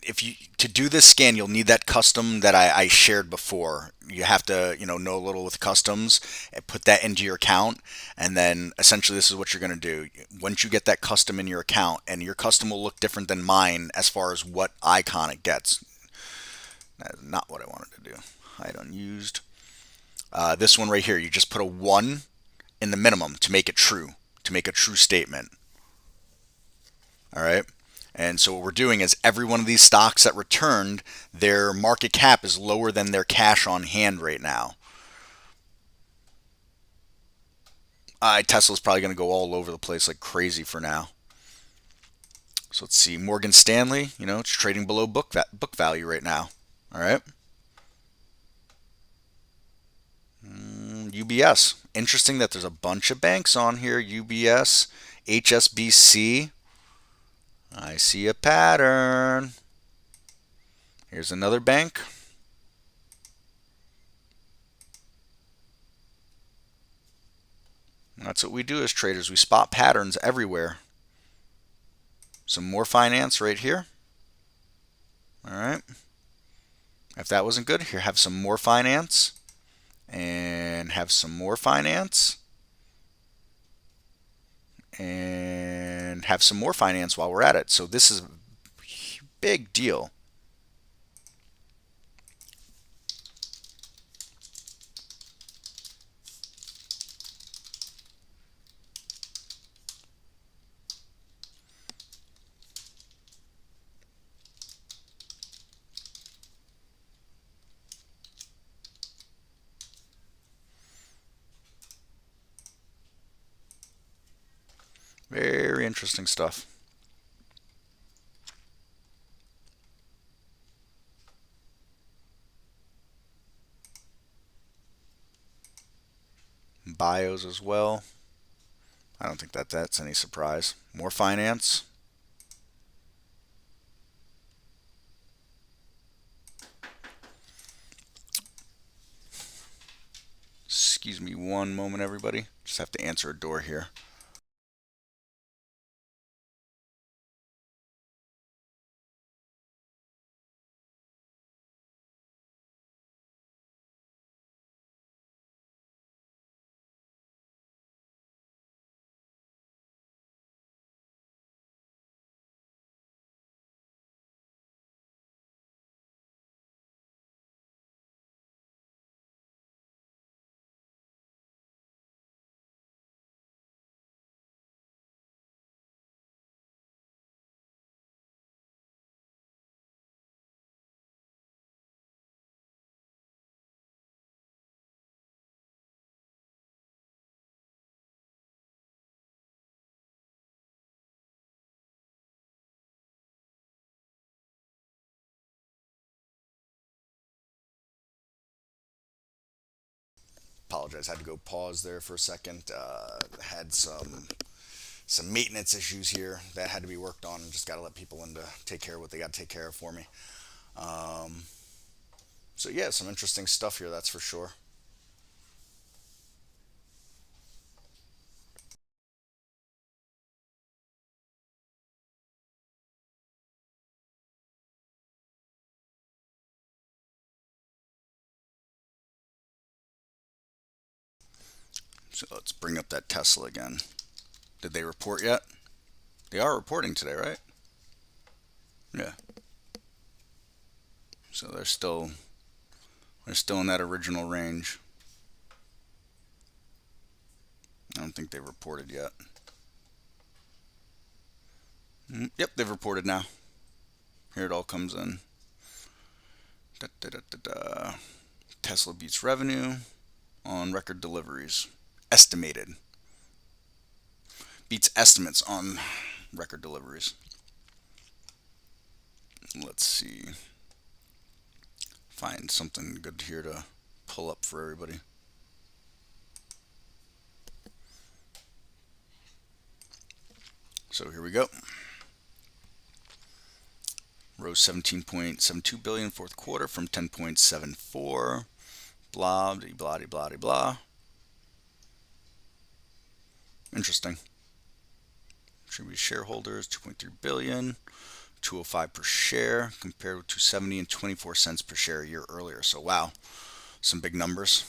to do this scan, you'll need that custom that I shared before. you have to, know a little with customs and put that into your account. And then essentially this is what you're going to do. Once you get that custom in your account, and your custom will look different than mine as far as what icon it gets. That is not what I wanted to do. Hide unused. This one right here, you just put a 1 in the minimum to make it true, to make a true statement. All right. And so what we're doing is every one of these stocks that returned, their market cap is lower than their cash on hand right now. Tesla's probably going to go all over the place like crazy for now. So let's see. Morgan Stanley, it's trading below book value right now. All right. UBS. Interesting that there's a bunch of banks on here. UBS, HSBC. I see a pattern. Here's another bank. That's what we do as traders. We spot patterns everywhere. Some more finance right here. All right. If that wasn't good, here, have some more finance. And have some more finance. And have some more finance while we're at it. So this is a big deal. Very interesting stuff. Bios as well. I don't think that's any surprise. More finance. Excuse me one moment, everybody. Just have to answer a door here. Apologize, had to go pause there for a second. Had some maintenance issues here that had to be worked on, and just got to let people in to take care of what they got to take care of for me. So yeah, some interesting stuff here, that's for sure. So let's bring up that Tesla again. Did they report yet? They are reporting today, right? Yeah. So they're still in that original range. I don't think they reported yet. Yep, they've reported now. Here it all comes in. Da, da, da, da, da. Tesla beats revenue on record deliveries. Estimated. Beats estimates on record deliveries. Let's see. Find something good here to pull up for everybody. So here we go. Rose 17.72 billion fourth quarter from 10.74. Blah, blah, blah, blah, blah. Interesting. Attributed shareholders 2.3 billion, 205 per share compared with 270 and 24 cents per share a year earlier. So wow. some big numbers.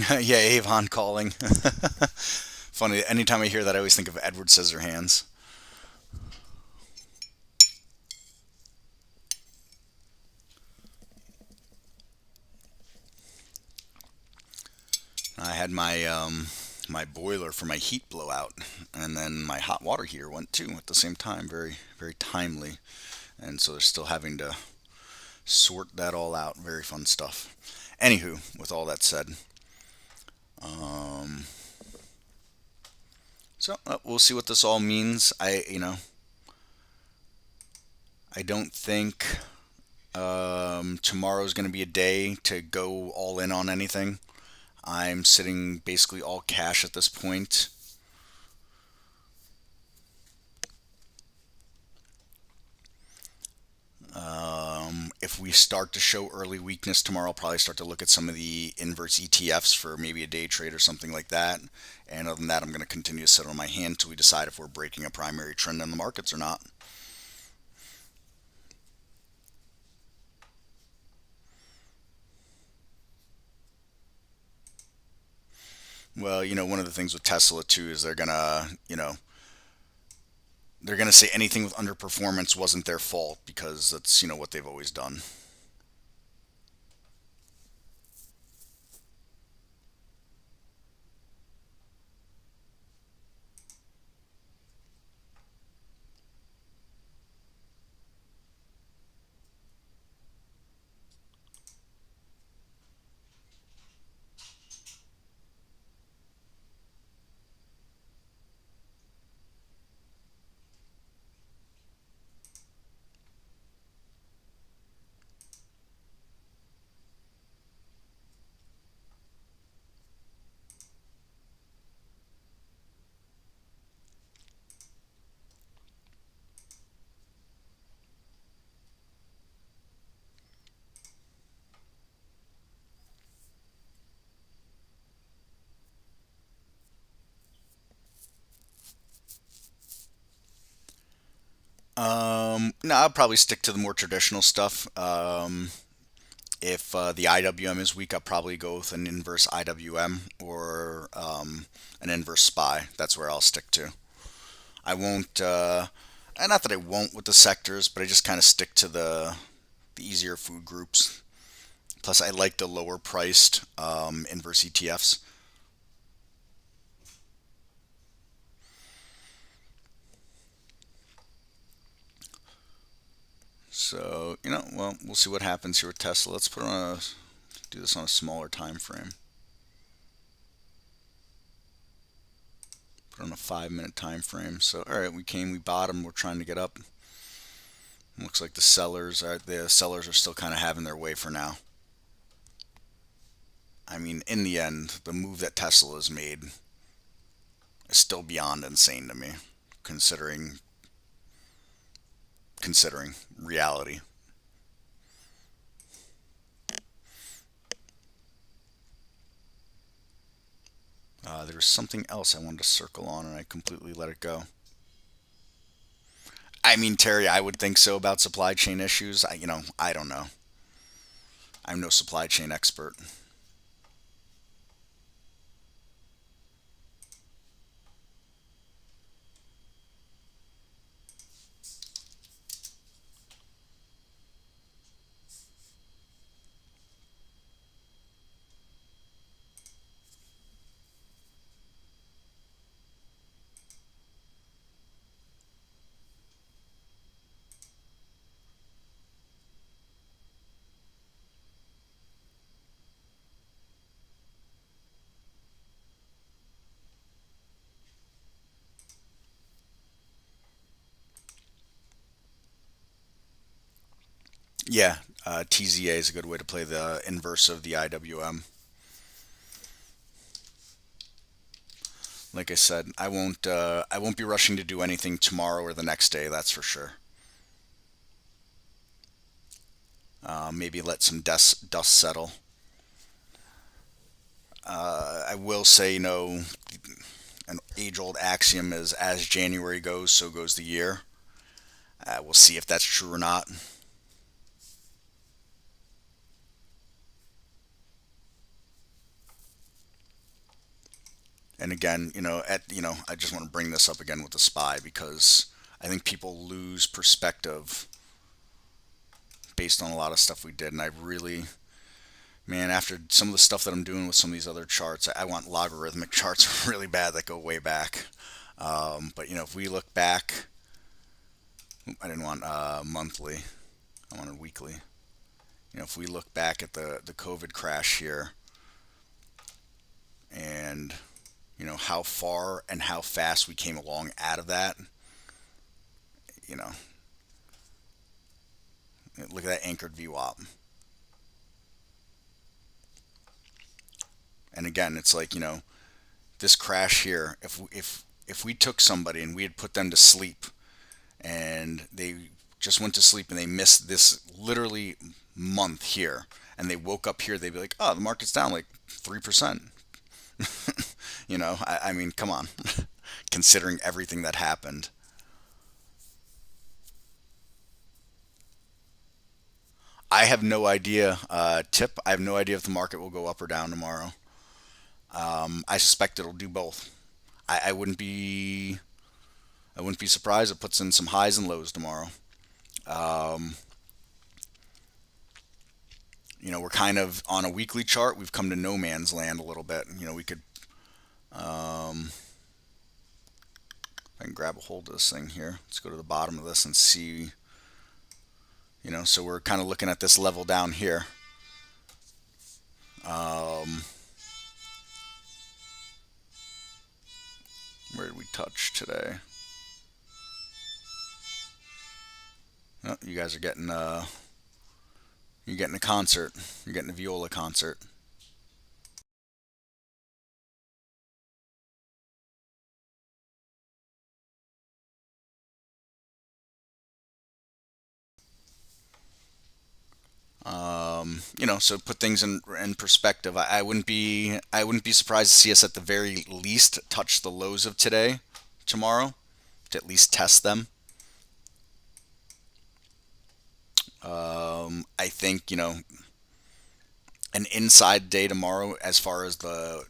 Yeah, Avon calling. Funny, anytime I hear that, I always think of Edward Scissorhands. I had my boiler for my heat blowout, and then my hot water heater went too at the same time. Very very timely, and so they're still having to sort that all out. Very fun stuff. Anywho, with all that said, um, we'll see what this all means. I don't think tomorrow's going to be a day to go all in on anything. I'm sitting basically all cash at this point. If we start to show early weakness tomorrow, I'll probably start to look at some of the inverse ETFs for maybe a day trade or something like that. And other than that, I'm going to continue to sit on my hand until we decide if we're breaking a primary trend in the markets or not. Well, one of the things with Tesla too is they're gonna say anything with underperformance wasn't their fault because that's what they've always done. No, I'll probably stick to the more traditional stuff. If the IWM is weak, I'll probably go with an inverse IWM or an inverse SPY. That's where I'll stick to. I won't, and not that I won't with the sectors, but I just kind of stick to the easier food groups. Plus, I like the lower priced inverse ETFs. So, well, we'll see what happens here with Tesla. Let's do this on a smaller time frame. Put on a 5 minute time frame. So, all right, we bottomed, we're trying to get up. Looks like the sellers are still kind of having their way for now. I mean, in the end, the move that Tesla has made is still beyond insane to me, considering reality. There was something else I wanted to circle on, and I completely let it go. I mean, Terry, I would think so about supply chain issues. I don't know. I'm no supply chain expert. Yeah, TZA is a good way to play the inverse of the IWM. Like I said, I won't be rushing to do anything tomorrow or the next day. That's for sure. Maybe let some dust settle. I will say, an age-old axiom is as January goes, so goes the year. We'll see if that's true or not. And again, I just want to bring this up again with the SPY because I think people lose perspective based on a lot of stuff we did. And I really, man, after some of the stuff that I'm doing with some of these other charts, I want logarithmic charts really bad that go way back. But if we look back, I didn't want monthly, I wanted weekly. If we look back at the COVID crash here, and how far and how fast we came along out of that, look at that anchored VWAP. And again, it's like, this crash here, if we took somebody and we had put them to sleep and they just went to sleep and they missed this literally month here and they woke up here, they'd be like, oh, the market's down like 3%. I mean, come on, considering everything that happened. I have no idea, Tip. I have no idea if the market will go up or down tomorrow. I suspect it'll do both. I wouldn't be surprised if it puts in some highs and lows tomorrow. We're kind of on a weekly chart. We've come to no man's land a little bit. We could, I can grab a hold of this thing here. Let's go to the bottom of this and see. So we're kind of looking at this level down here. Where did we touch today? Oh, you guys are getting you're getting a concert. You're getting a viola concert. So put things in perspective. I wouldn't be surprised to see us at the very least touch the lows of today, tomorrow, to at least test them. I think an inside day tomorrow as far as the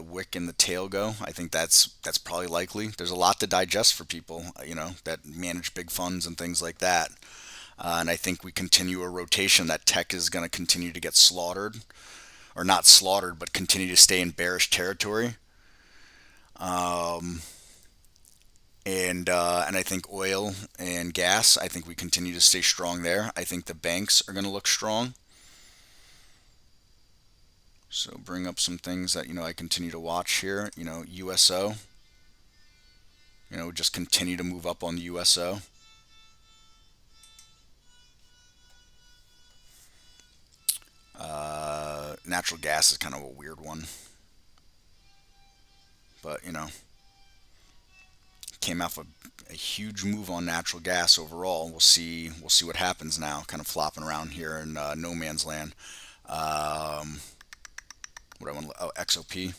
wick and the tail go. I think that's probably likely. There's a lot to digest for people, that manage big funds and things like that. And I think we continue a rotation that tech is going to continue to get slaughtered, or not slaughtered, but continue to stay in bearish territory. And I think oil and gas, I think we continue to stay strong there. I think the banks are going to look strong. So bring up some things that I continue to watch here. USO. Just continue to move up on the USO. Natural gas is kind of a weird one, but came off a huge move on natural gas overall. We'll see what happens now. Kind of flopping around here in no man's land. What I want? Oh, XOP.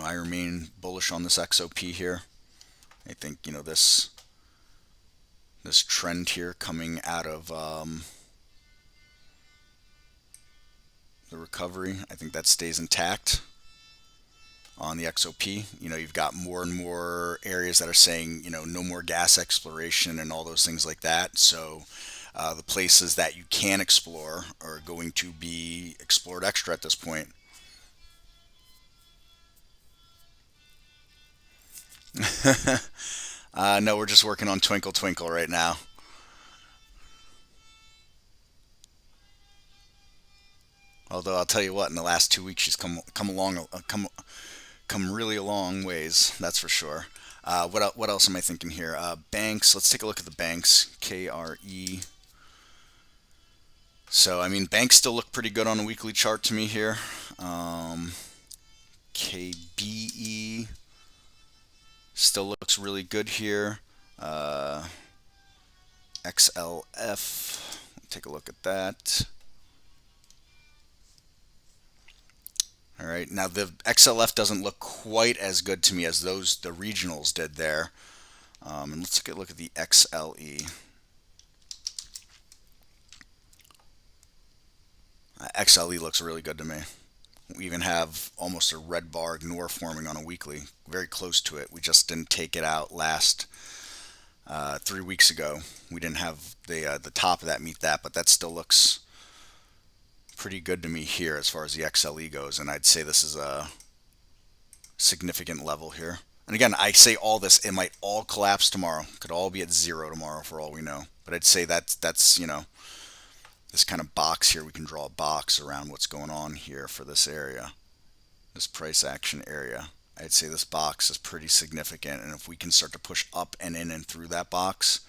I remain bullish on this XOP here. I think this trend here coming out of the recovery, I think that stays intact on the XOP. You've got more and more areas that are saying, no more gas exploration and all those things like that. So the places that you can explore are going to be explored extra at this point. No, we're just working on Twinkle Twinkle right now. Although I'll tell you what, in the last 2 weeks she's come really a long ways. That's for sure. What else am I thinking here? Banks. Let's take a look at the banks. KRE. So I mean, banks still look pretty good on a weekly chart to me here. KBE still looks really good here. XLF. Take a look at that. All right, now the XLF doesn't look quite as good to me as the regionals did there. And let's take a look at the XLE. XLE looks really good to me. We even have almost a red bar ignore forming on a weekly, very close to it. We just didn't take it out last 3 weeks ago. We didn't have the top of that meet that, but that still looks pretty good to me here as far as the XLE goes, and I'd say this is a significant level here. And again, I say all this, it might all collapse tomorrow. Could all be at zero tomorrow for all we know. But I'd say that's this kind of box here, we can draw a box around what's going on here for this area, this price action area. I'd say this box is pretty significant, and if we can start to push up and in and through that box,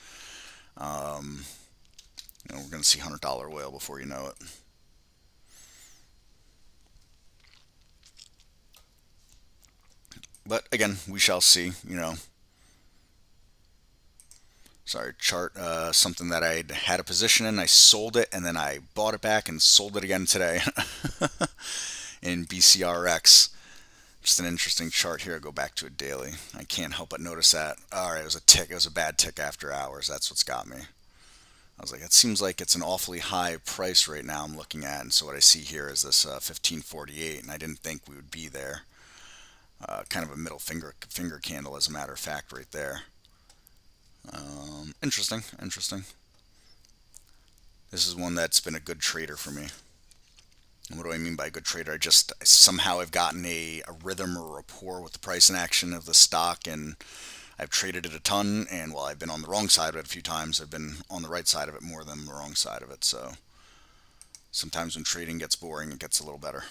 we're going to see $100 oil before you know it. But again, we shall see. Sorry, chart, something that I had a position in, I sold it, and then I bought it back and sold it again today in BCRX. Just an interesting chart here. I'll go back to a daily. I can't help but notice that. All right, it was a tick. It was a bad tick after hours. That's what's got me. I was like, it seems like it's an awfully high price right now I'm looking at. And so what I see here is this 1548, and I didn't think we would be there. Kind of a middle finger candle, as a matter of fact, right there. Interesting. This is one that's been a good trader for me. And what do I mean by a good trader? Somehow I've gotten a rhythm or rapport with the price and action of the stock, and I've traded it a ton, and while I've been on the wrong side of it a few times, I've been on the right side of it more than the wrong side of it. So sometimes when trading gets boring, it gets a little better.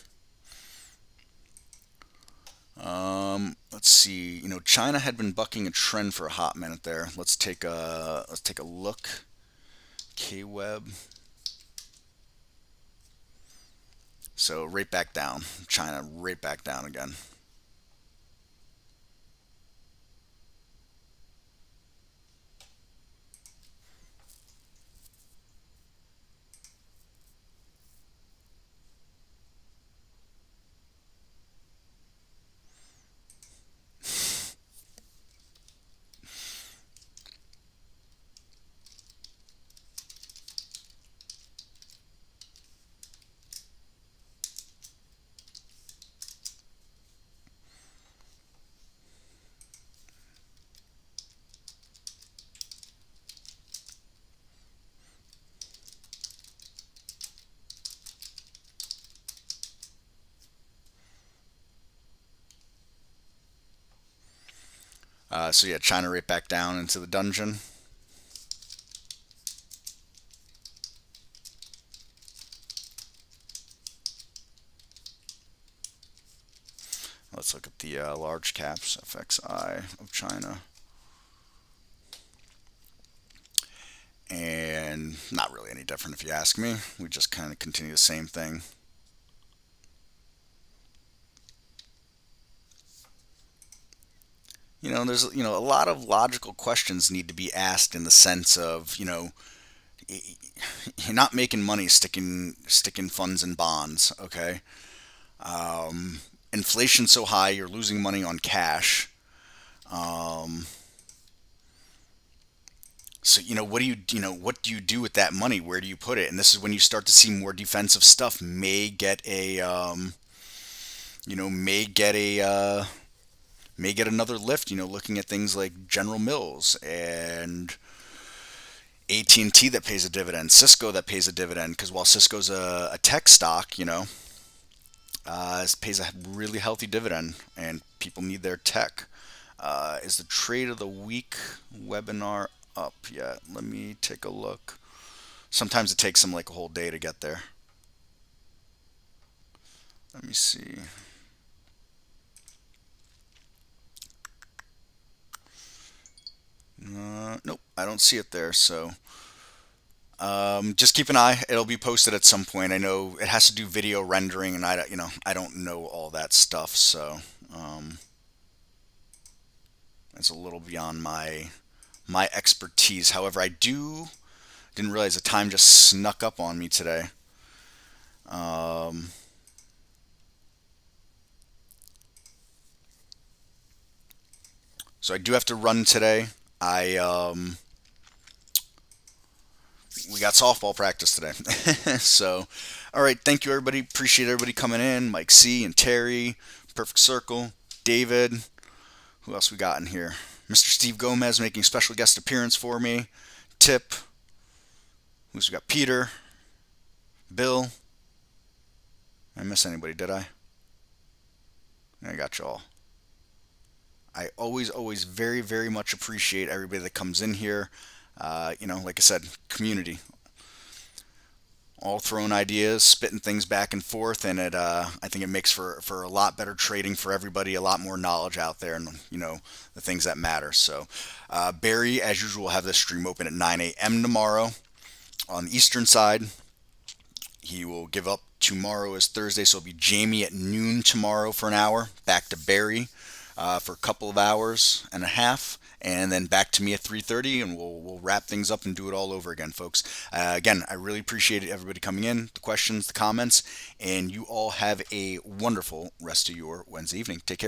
Let's see. China had been bucking a trend for a hot minute there. Let's take a look. K-Web. So right back down. China right back down again. So yeah, China right back down into the dungeon. Let's look at the large caps, FXI of China. And not really any different if you ask me. We just kind of continue the same thing. There's a lot of logical questions need to be asked in the sense of, you're not making money sticking funds in bonds, okay? Inflation's so high, you're losing money on cash. So what do you do with that money? Where do you put it? And this is when you start to see more defensive stuff may get another lift. Looking at things like General Mills and AT&T that pays a dividend, Cisco that pays a dividend, because while Cisco's a tech stock, it pays a really healthy dividend, and people need their tech. Is the trade of the week webinar up yet? Let me take a look. Sometimes it takes them like a whole day to get there. Let me see. Nope, I don't see it there. So just keep an eye. It'll be posted at some point. I know it has to do video rendering, and I don't know all that stuff, so it's a little beyond my expertise. However, I didn't realize the time just snuck up on me today. So I do have to run today. we got softball practice today. So, all right, thank you everybody. Appreciate everybody coming in. Mike C and Terry, Perfect Circle, David. Who else we got in here? Mr. Steve Gomez making special guest appearance for me. Tip. Who's we got? Peter. Bill. I miss anybody, did I? I got you all. I always very, very much appreciate everybody that comes in here. Like I said, community. All throwing ideas, spitting things back and forth, and I think it makes for a lot better trading for everybody, a lot more knowledge out there, and the things that matter. So, Barry, as usual, will have this stream open at 9 a.m. tomorrow on the Eastern side. He will give up tomorrow as Thursday, so it'll be Jamie at noon tomorrow for an hour, back to Barry for a couple of hours and a half, and then back to me at 3:30, and we'll wrap things up and do it all over again, folks. Again, I really appreciate everybody coming in, the questions, the comments, and you all have a wonderful rest of your Wednesday evening. Take care.